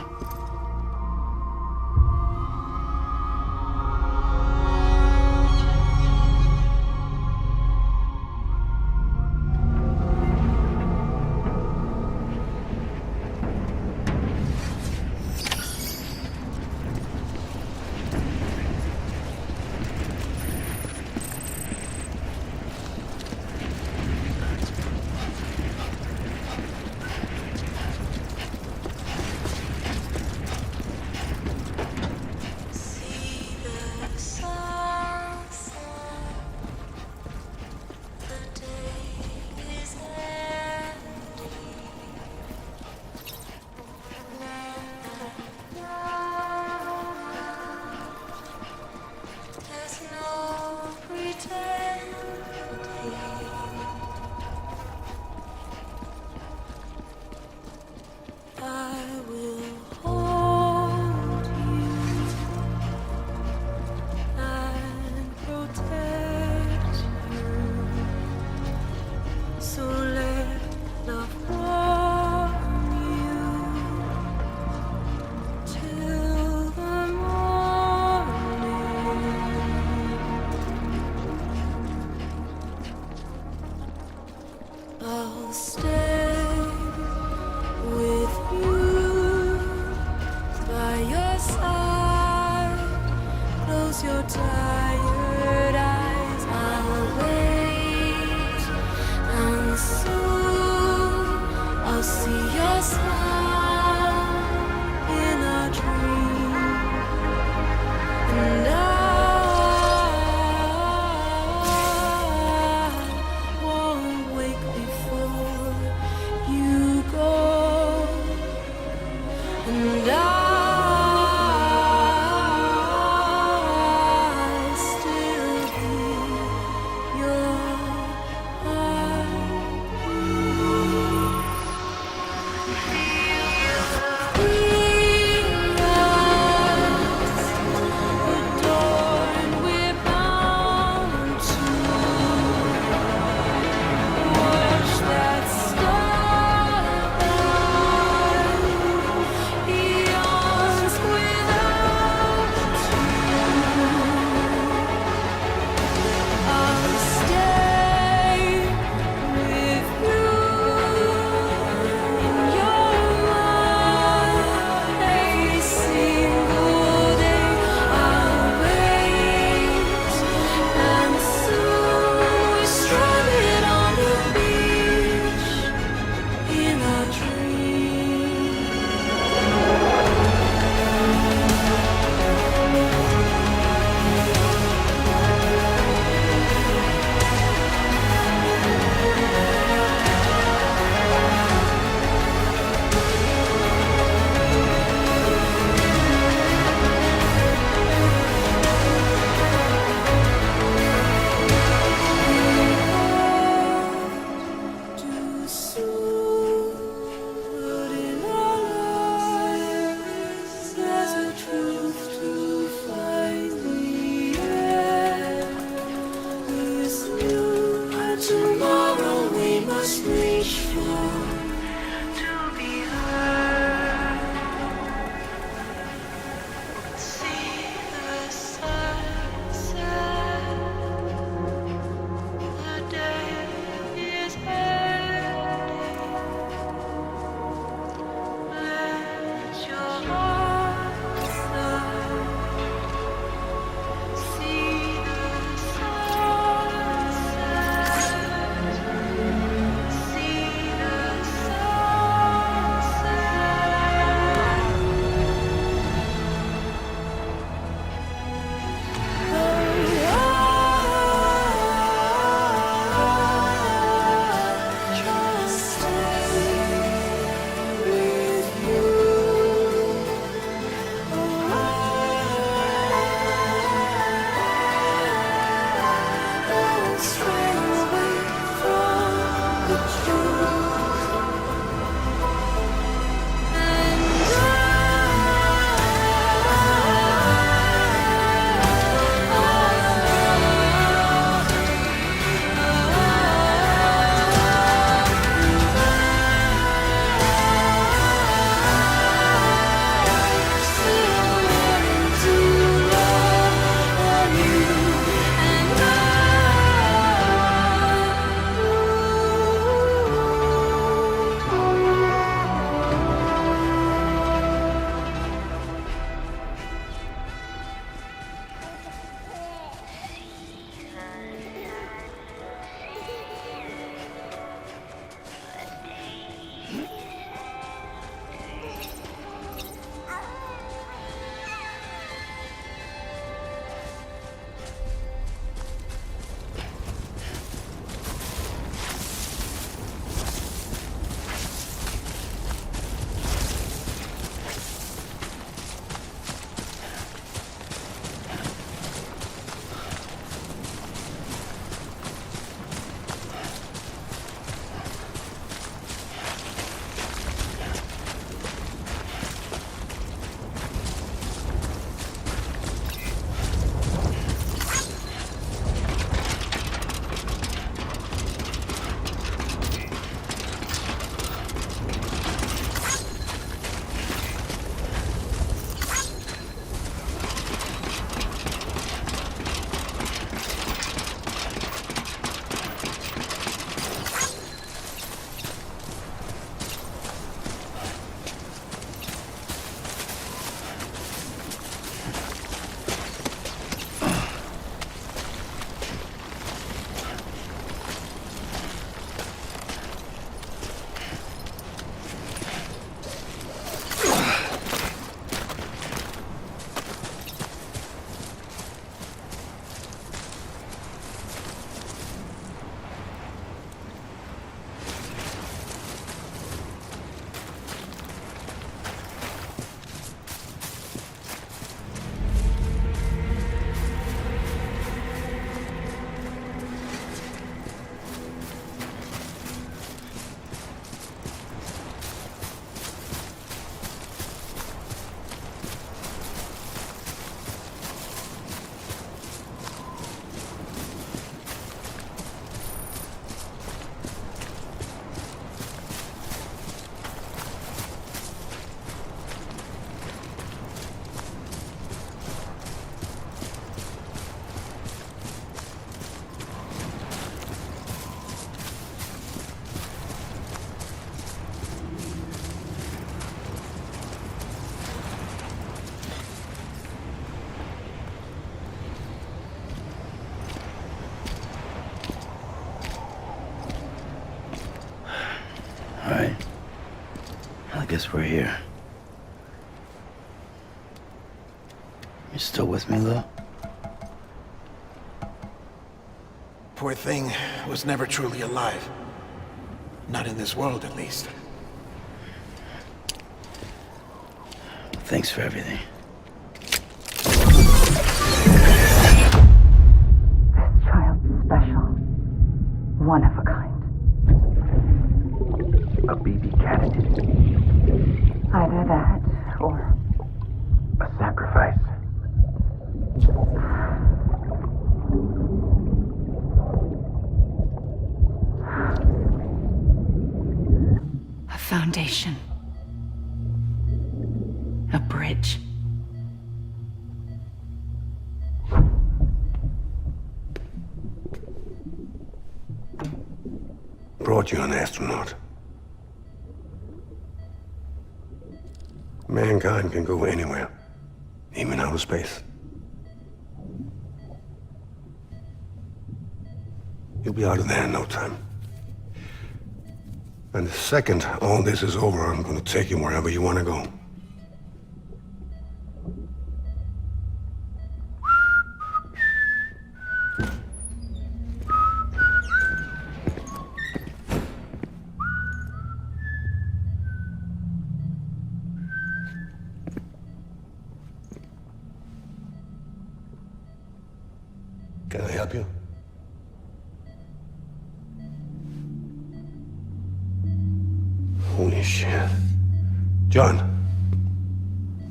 guess we're here. You still with me, Lou? Poor thing was never truly alive. Not in this world, at least. Thanks for everything. This child's special. One of a kind. A BB candidate. Either that, or a sacrifice. A foundation. A bridge. Brought you an astronaut. Mankind can go anywhere, even outer space. You'll be out of there in no time. And the second all this is over, I'm gonna take you wherever you want to go. Can I help you? Holy shit. John,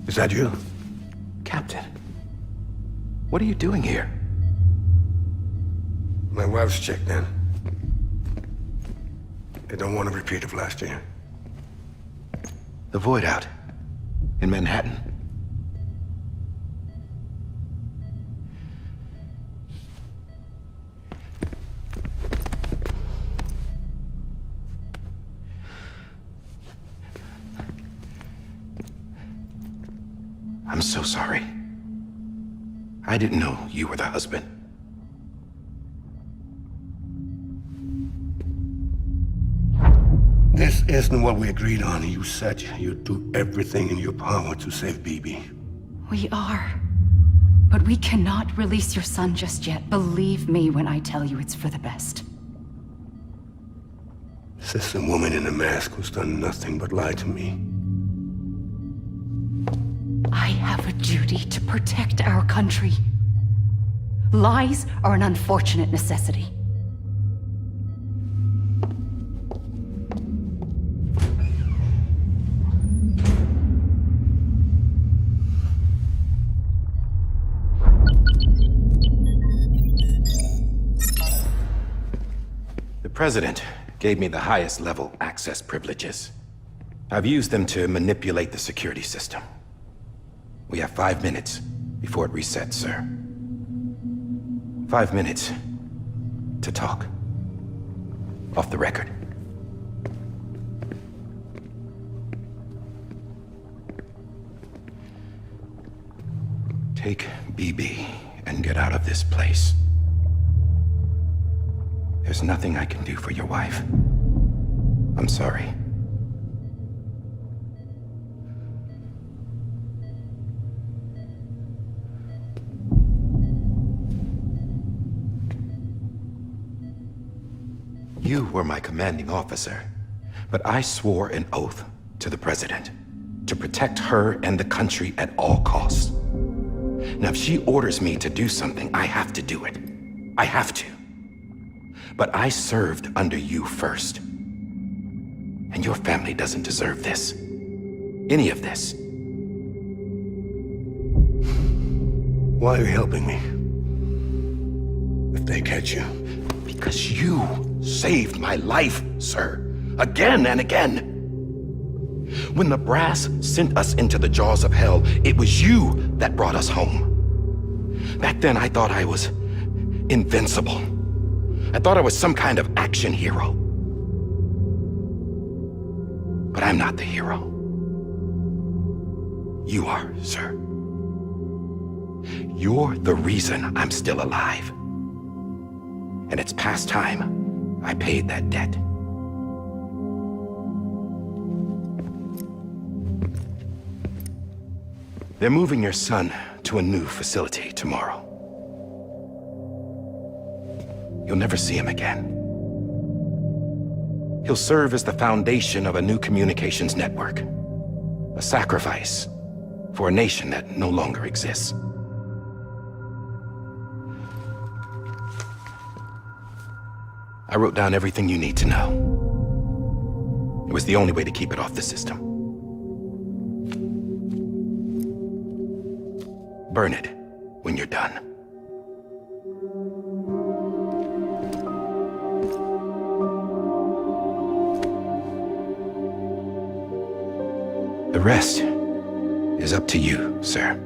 is that you? Captain, what are you doing here? My wife's checked in. They don't want a repeat of last year. The void out in Manhattan. I'm so sorry. I didn't know you were the husband. This isn't what we agreed on. You said you'd do everything in your power to save BB. We are. But we cannot release your son just yet. Believe me when I tell you it's for the best. This is a woman in a mask who's done nothing but lie to me. I have a duty to protect our country. Lies are an unfortunate necessity. The President gave me the highest level access privileges. I've used them to manipulate the security system. We have 5 minutes before it resets, sir. 5 minutes to talk. Off the record. Take BB and get out of this place. There's nothing I can do for your wife. I'm sorry. You were my commanding officer, but I swore an oath to the President to protect her and the country at all costs. Now, if she orders me to do something, I have to do it. I have to. But I served under you first. And your family doesn't deserve this. Any of this. Why are you helping me? If they catch you. Because you saved my life, sir. Again and again. When the brass sent us into the jaws of hell, it was you that brought us home. Back then, I thought I was invincible. I thought I was some kind of action hero. But I'm not the hero. You are, sir. You're the reason I'm still alive. And it's past time I paid that debt. They're moving your son to a new facility tomorrow. You'll never see him again. He'll serve as the foundation of a new communications network. A sacrifice for a nation that no longer exists. I wrote down everything you need to know. It was the only way to keep it off the system. Burn it when you're done. The rest is up to you, sir.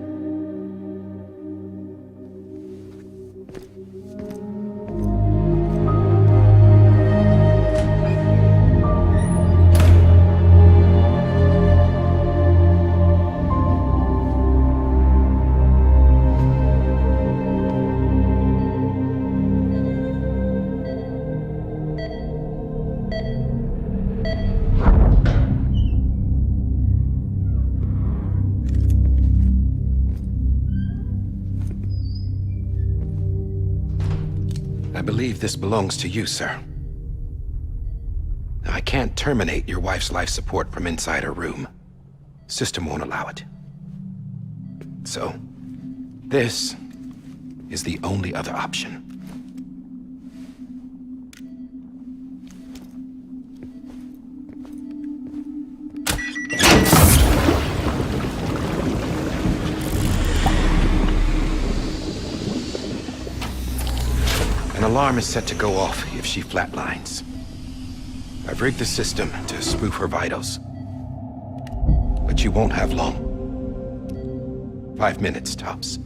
I believe this belongs to you, sir. I can't terminate your wife's life support from inside her room. System won't allow it. So, this is the only other option. An alarm is set to go off if she flatlines. I've rigged the system to spoof her vitals. But you won't have long. 5 minutes, tops.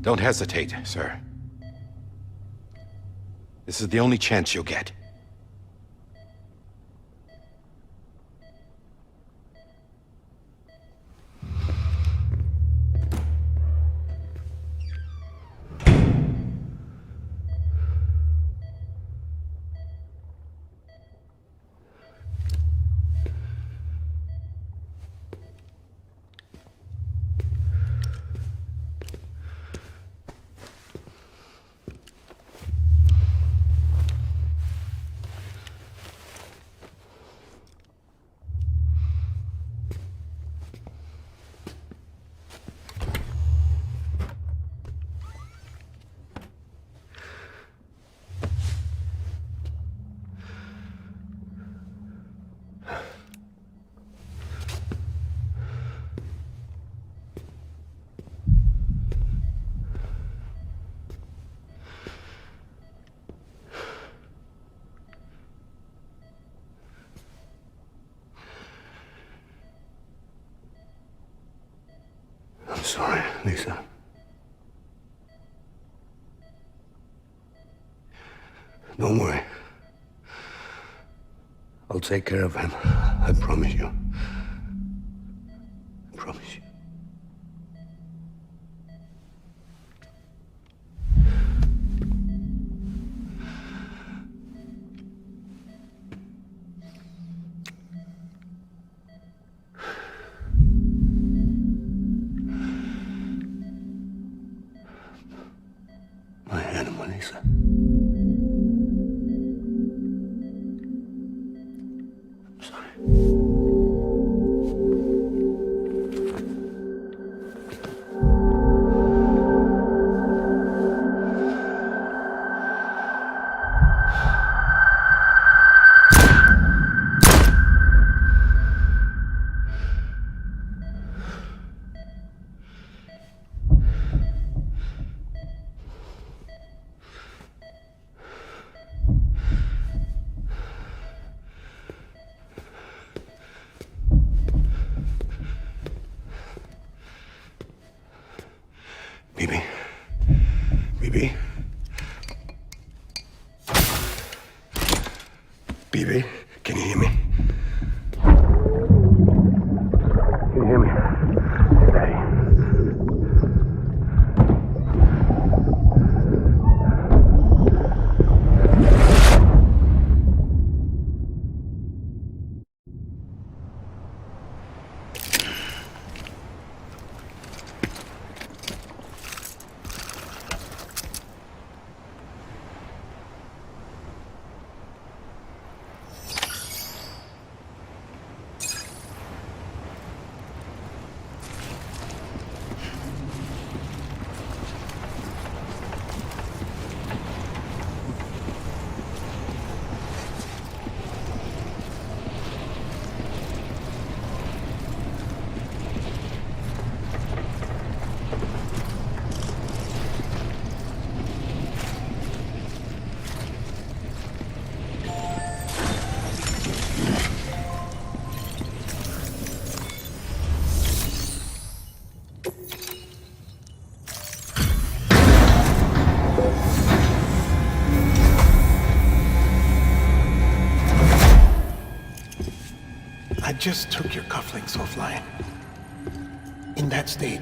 Don't hesitate, sir. This is the only chance you'll get. I'm sorry, Lisa. Don't worry. I'll take care of him. I promise you. I promise you. My animal, Lisa. I'm sorry. Bibi? Bibi? Bibi? Can you hear me? Can you hear me? Daddy. I just took your cufflinks offline. In that state,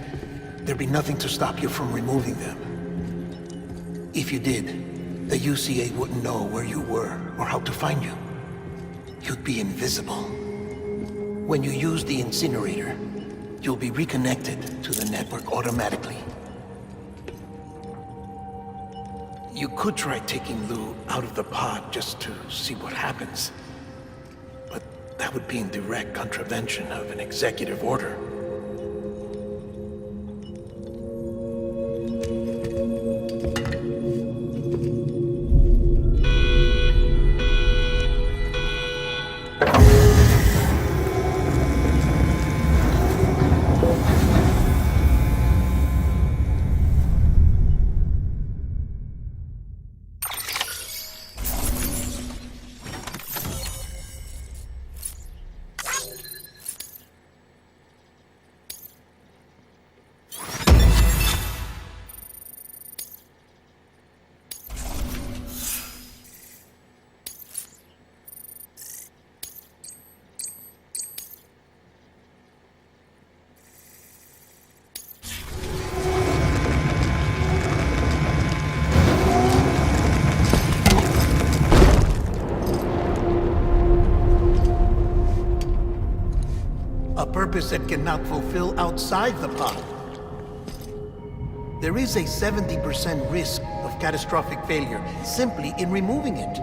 there'd be nothing to stop you from removing them. If you did, the UCA wouldn't know where you were or how to find you. You'd be invisible. When you use the incinerator, you'll be reconnected to the network automatically. You could try taking Lou out of the pod just to see what happens. But that would be in direct contravention of an executive order. Purpose that cannot fulfill outside the pod. There is a 70% risk of catastrophic failure simply in removing it.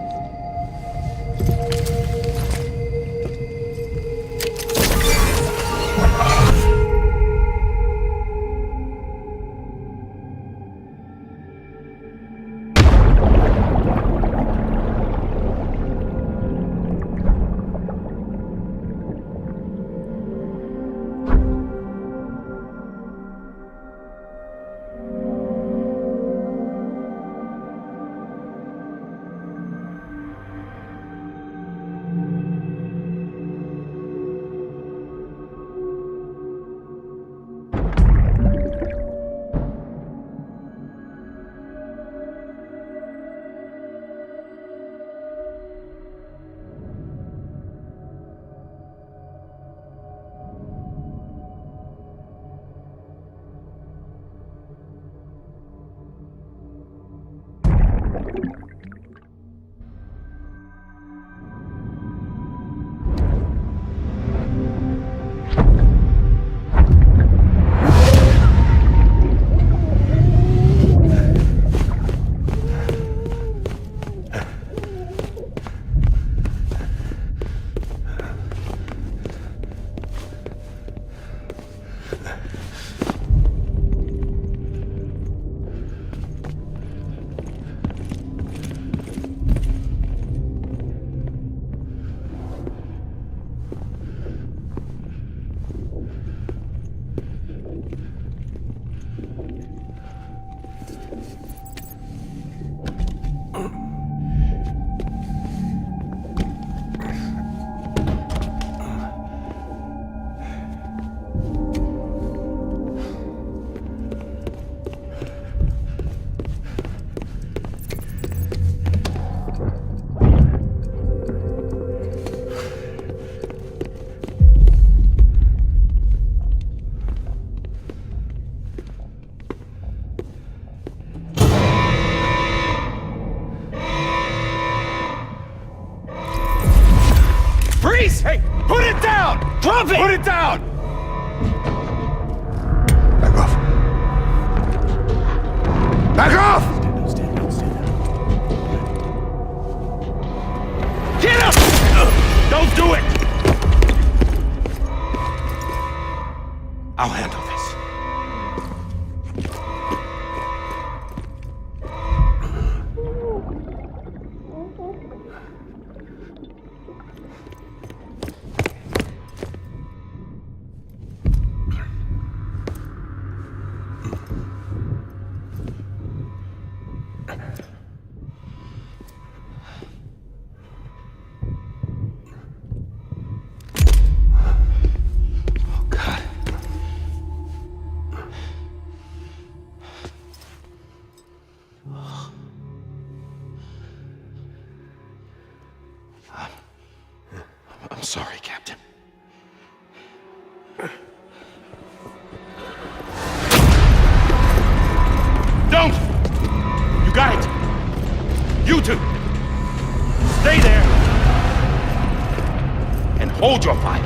Hey, put it down! Drop it! Put it down! Back off. Back off! Get up! Don't do it! I'll handle this. I'm sorry, Captain. Don't! You got it! You two! Stay there! And hold your fire!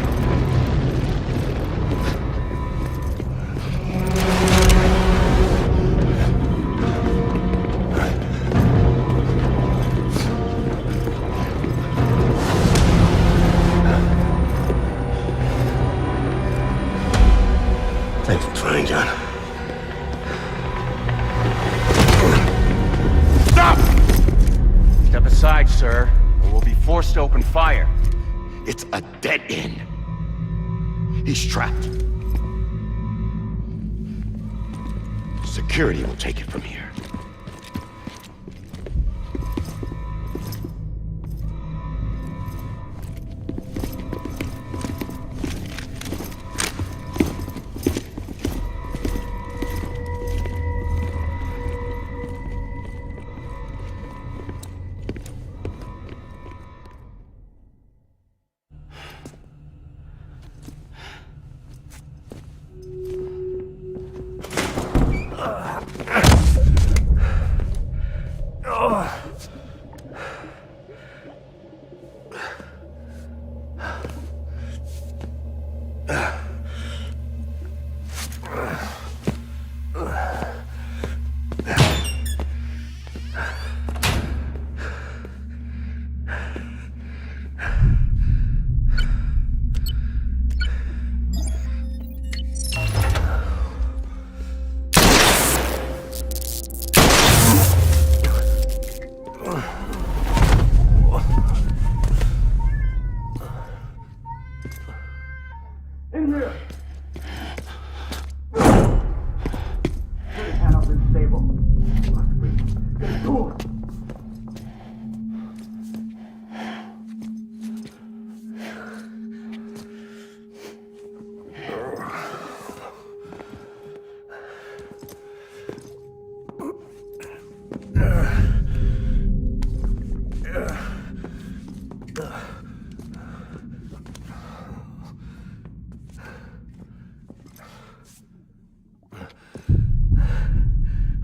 Thanks for trying, John. Stop! Step aside, sir, or we'll be forced to open fire. It's a dead end. He's trapped. Security will take it from here.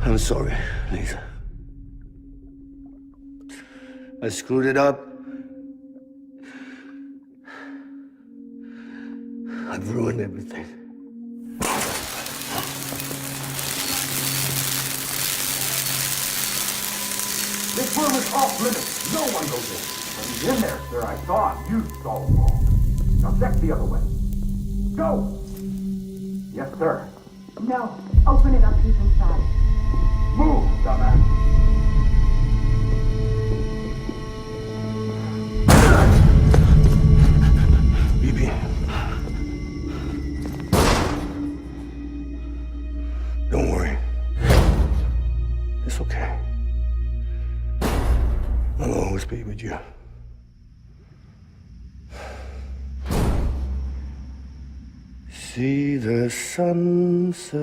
I'm sorry, Lisa. I screwed it up. I've ruined everything. This room is off limits. No one goes in. But he's in there, sir. I saw him. You saw him all. Now check the other way. Go! Yes, sir. No. Open it up. He's inside. Move, dumbass. BB. Don't worry. It's okay. I'll always be with you. See the sunset.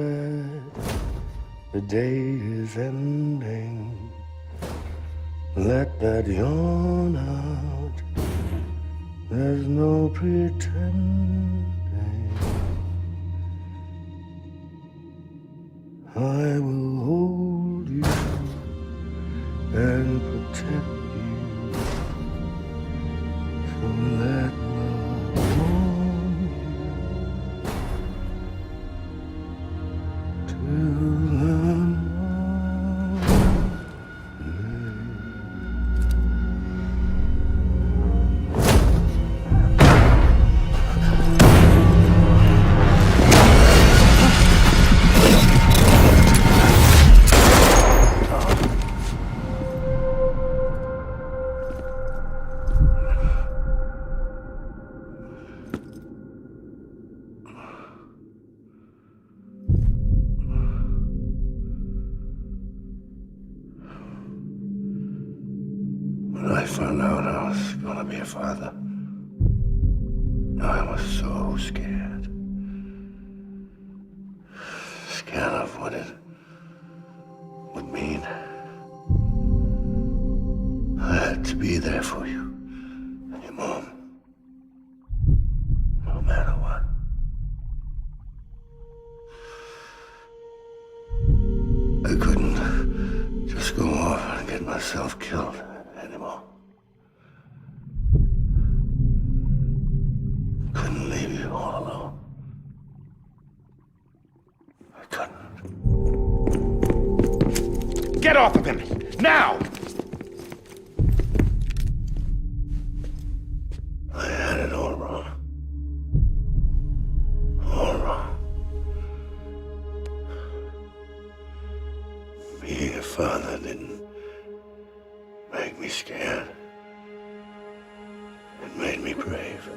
The day is ending. Let that yawn out. There's no pretending. I will hold you and protect you. So let love warm you till When I found out I was gonna be a father, I was so scared. Scared of what it would mean. I had to be there for you and your mom, no matter what. myself killed anymore. Couldn't leave you all alone. I couldn't. Get off of him! Now! I had it all wrong. All wrong. Being a father didn't make me scared. It made me brave.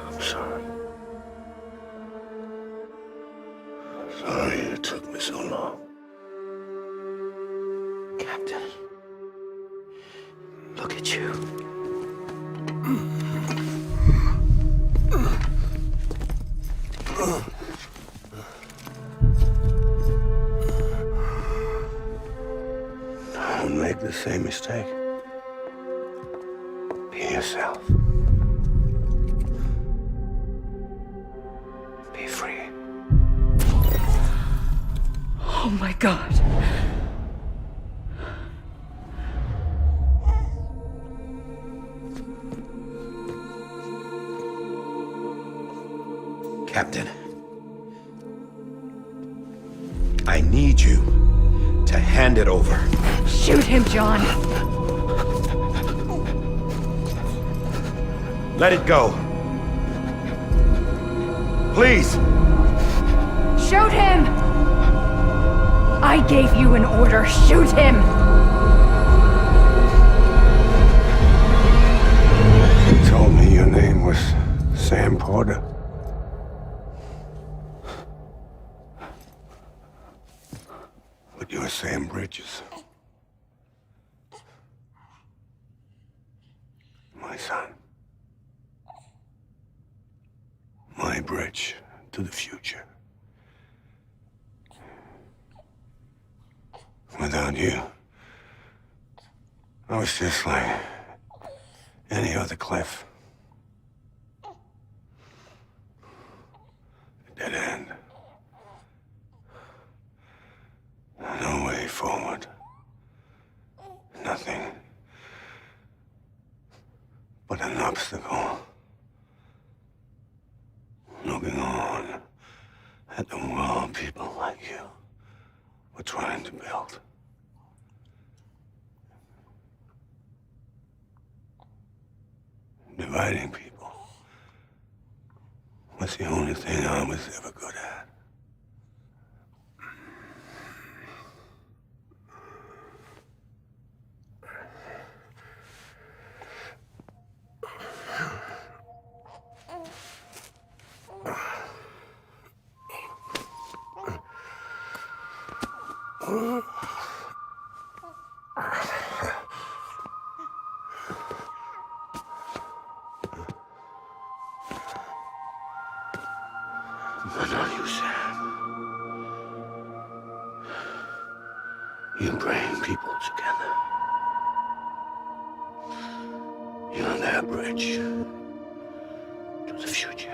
I'm sorry. Sorry it took me so long. Captain, look at you. Don't make the same mistake. Be yourself. Be free. Oh my God. Captain, I need you to hand it over. Shoot him, John. Let it go. Please. Shoot him! I gave you an order. Shoot him! You told me your name was Sam Porter. But you're Sam Bridges. My son. My bridge to the future. Without you, I was just like any other Cliff. A dead end. No way forward. Nothing but an obstacle. Looking on at the world people like you were trying to build. Dividing people was the only thing I was ever good at. But not you, Sam. You bring people together. You're their bridge to the future.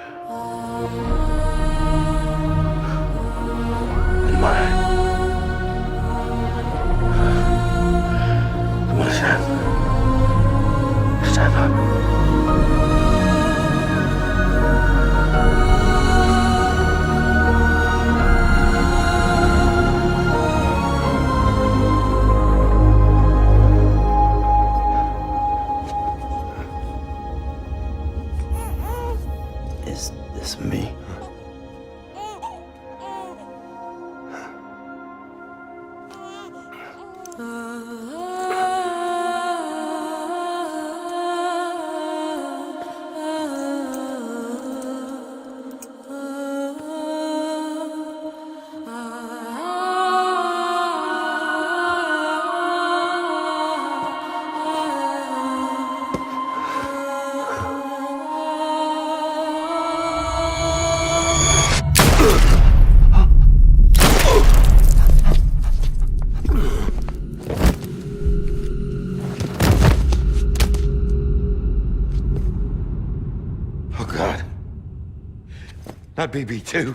And mine. Come on, Sam. Stand up. Is this me? Not BB2.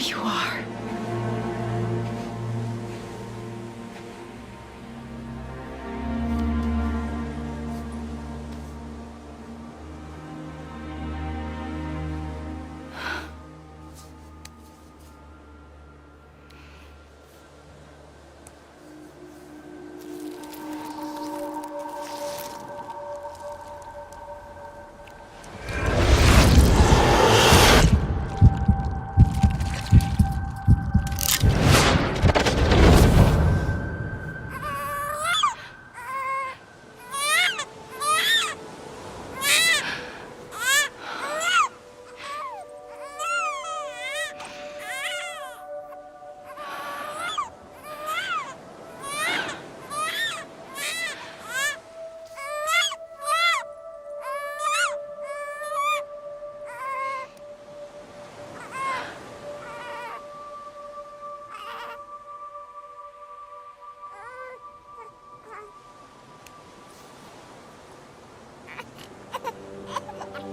you are.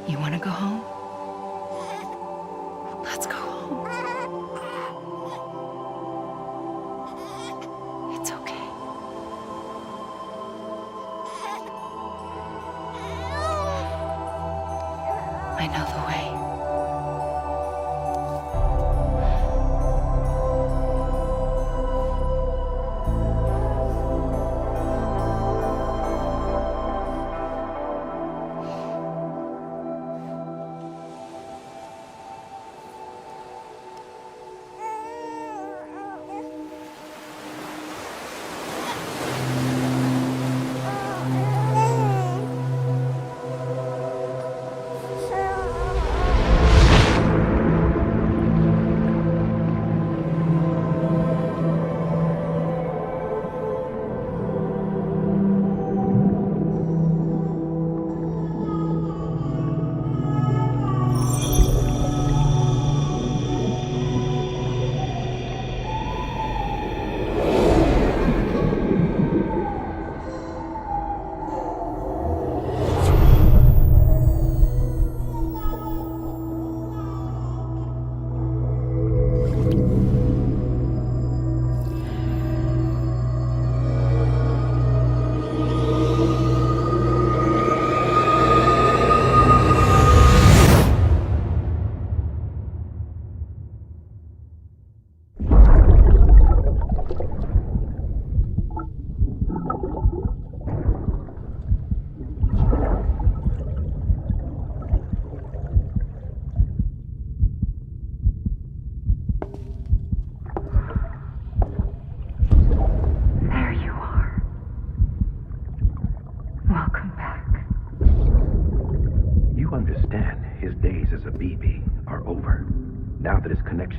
You want to go home? Let's go home. It's okay. I know the way.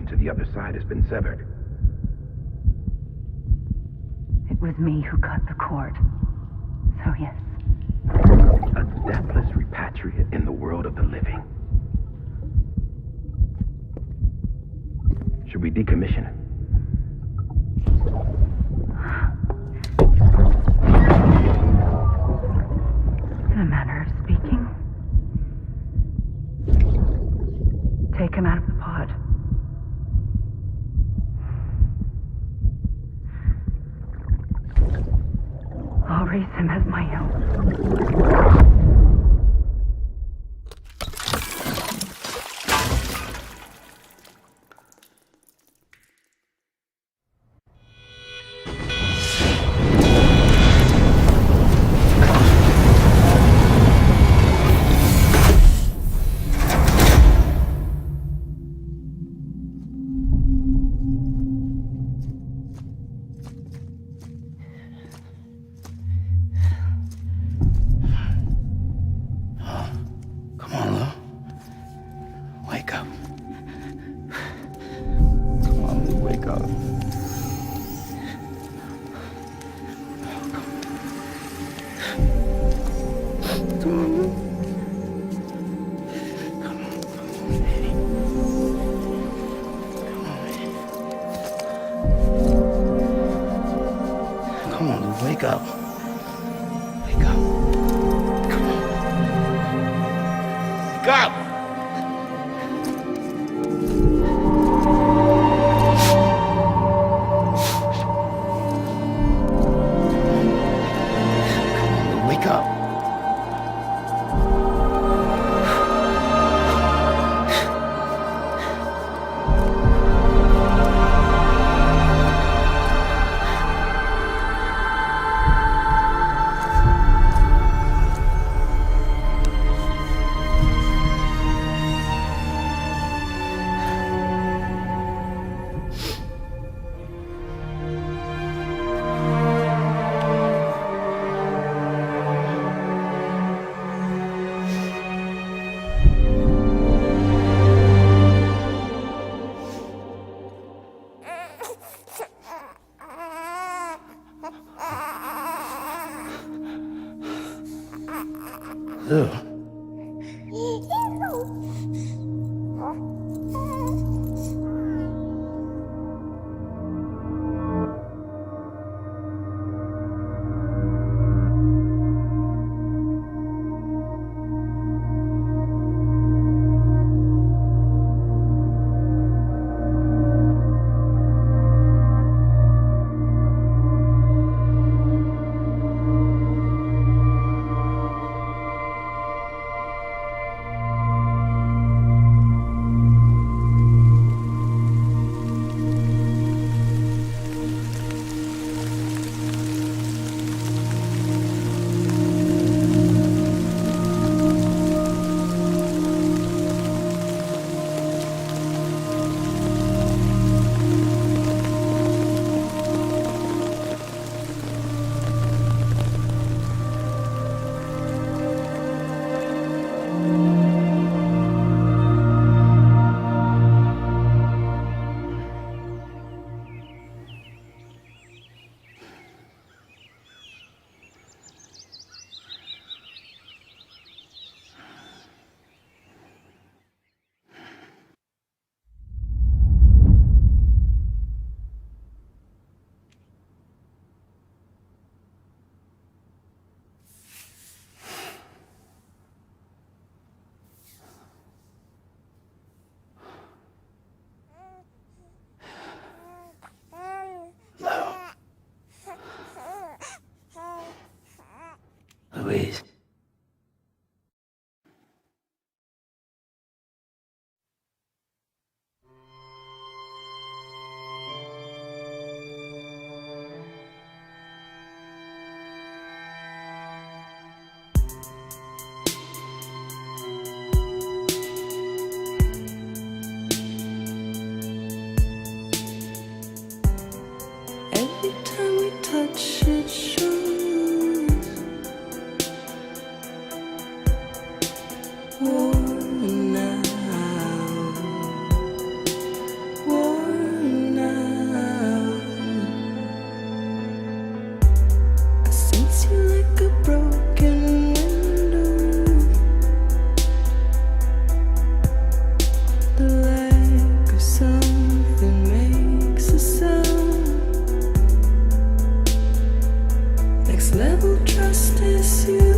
To the other side has been severed. It was me who cut the cord. So yes. A deathless repatriate in the world of the living. Should we decommission it? In a manner of speaking. Take him out of the pod. I'll raise him as my own. Wake up. Wake up. Come on. Wake up! Ugh. Louise. Every time we touch it shows worn out, worn out. I sense you like a broken window, the lack of something makes a sound. Next level trust is you.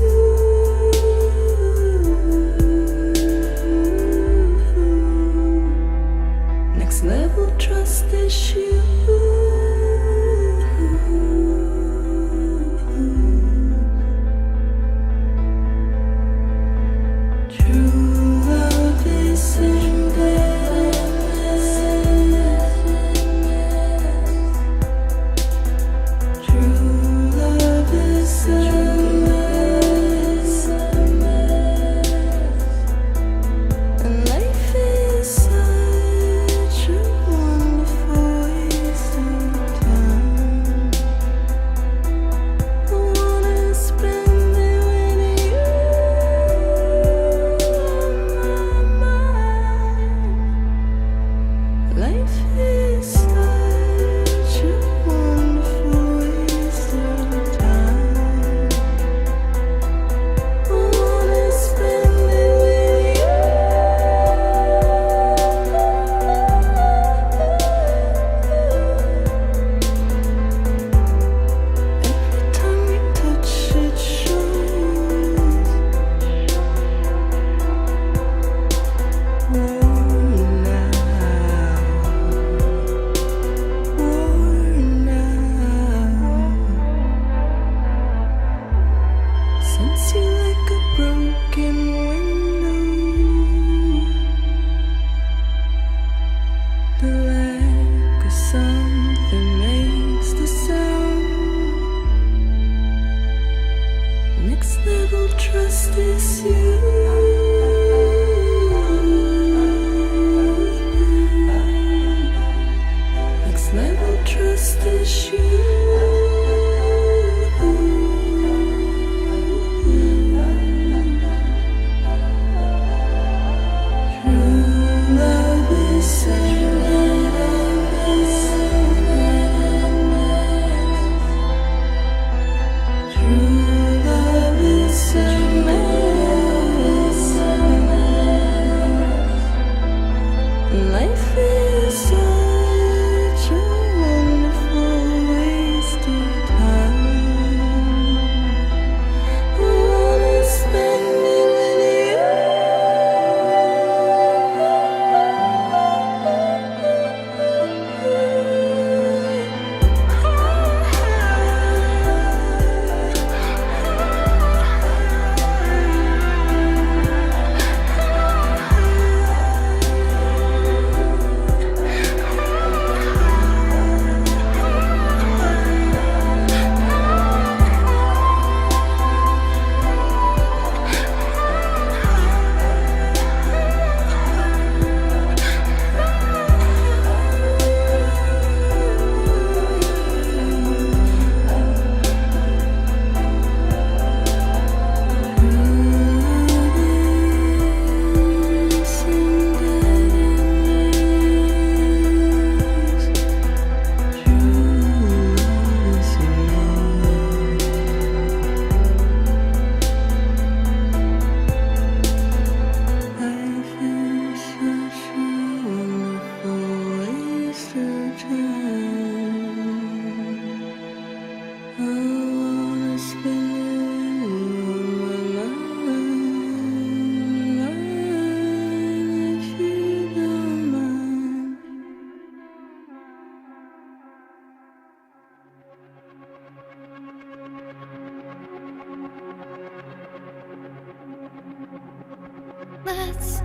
Let's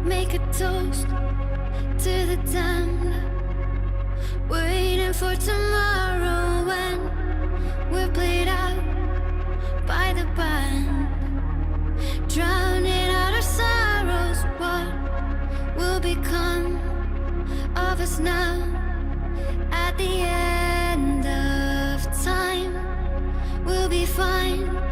make a toast to the damned. Waiting for tomorrow when we're played out by the band. Drowning out our sorrows, what will become of us now? At the end of time, we'll be fine.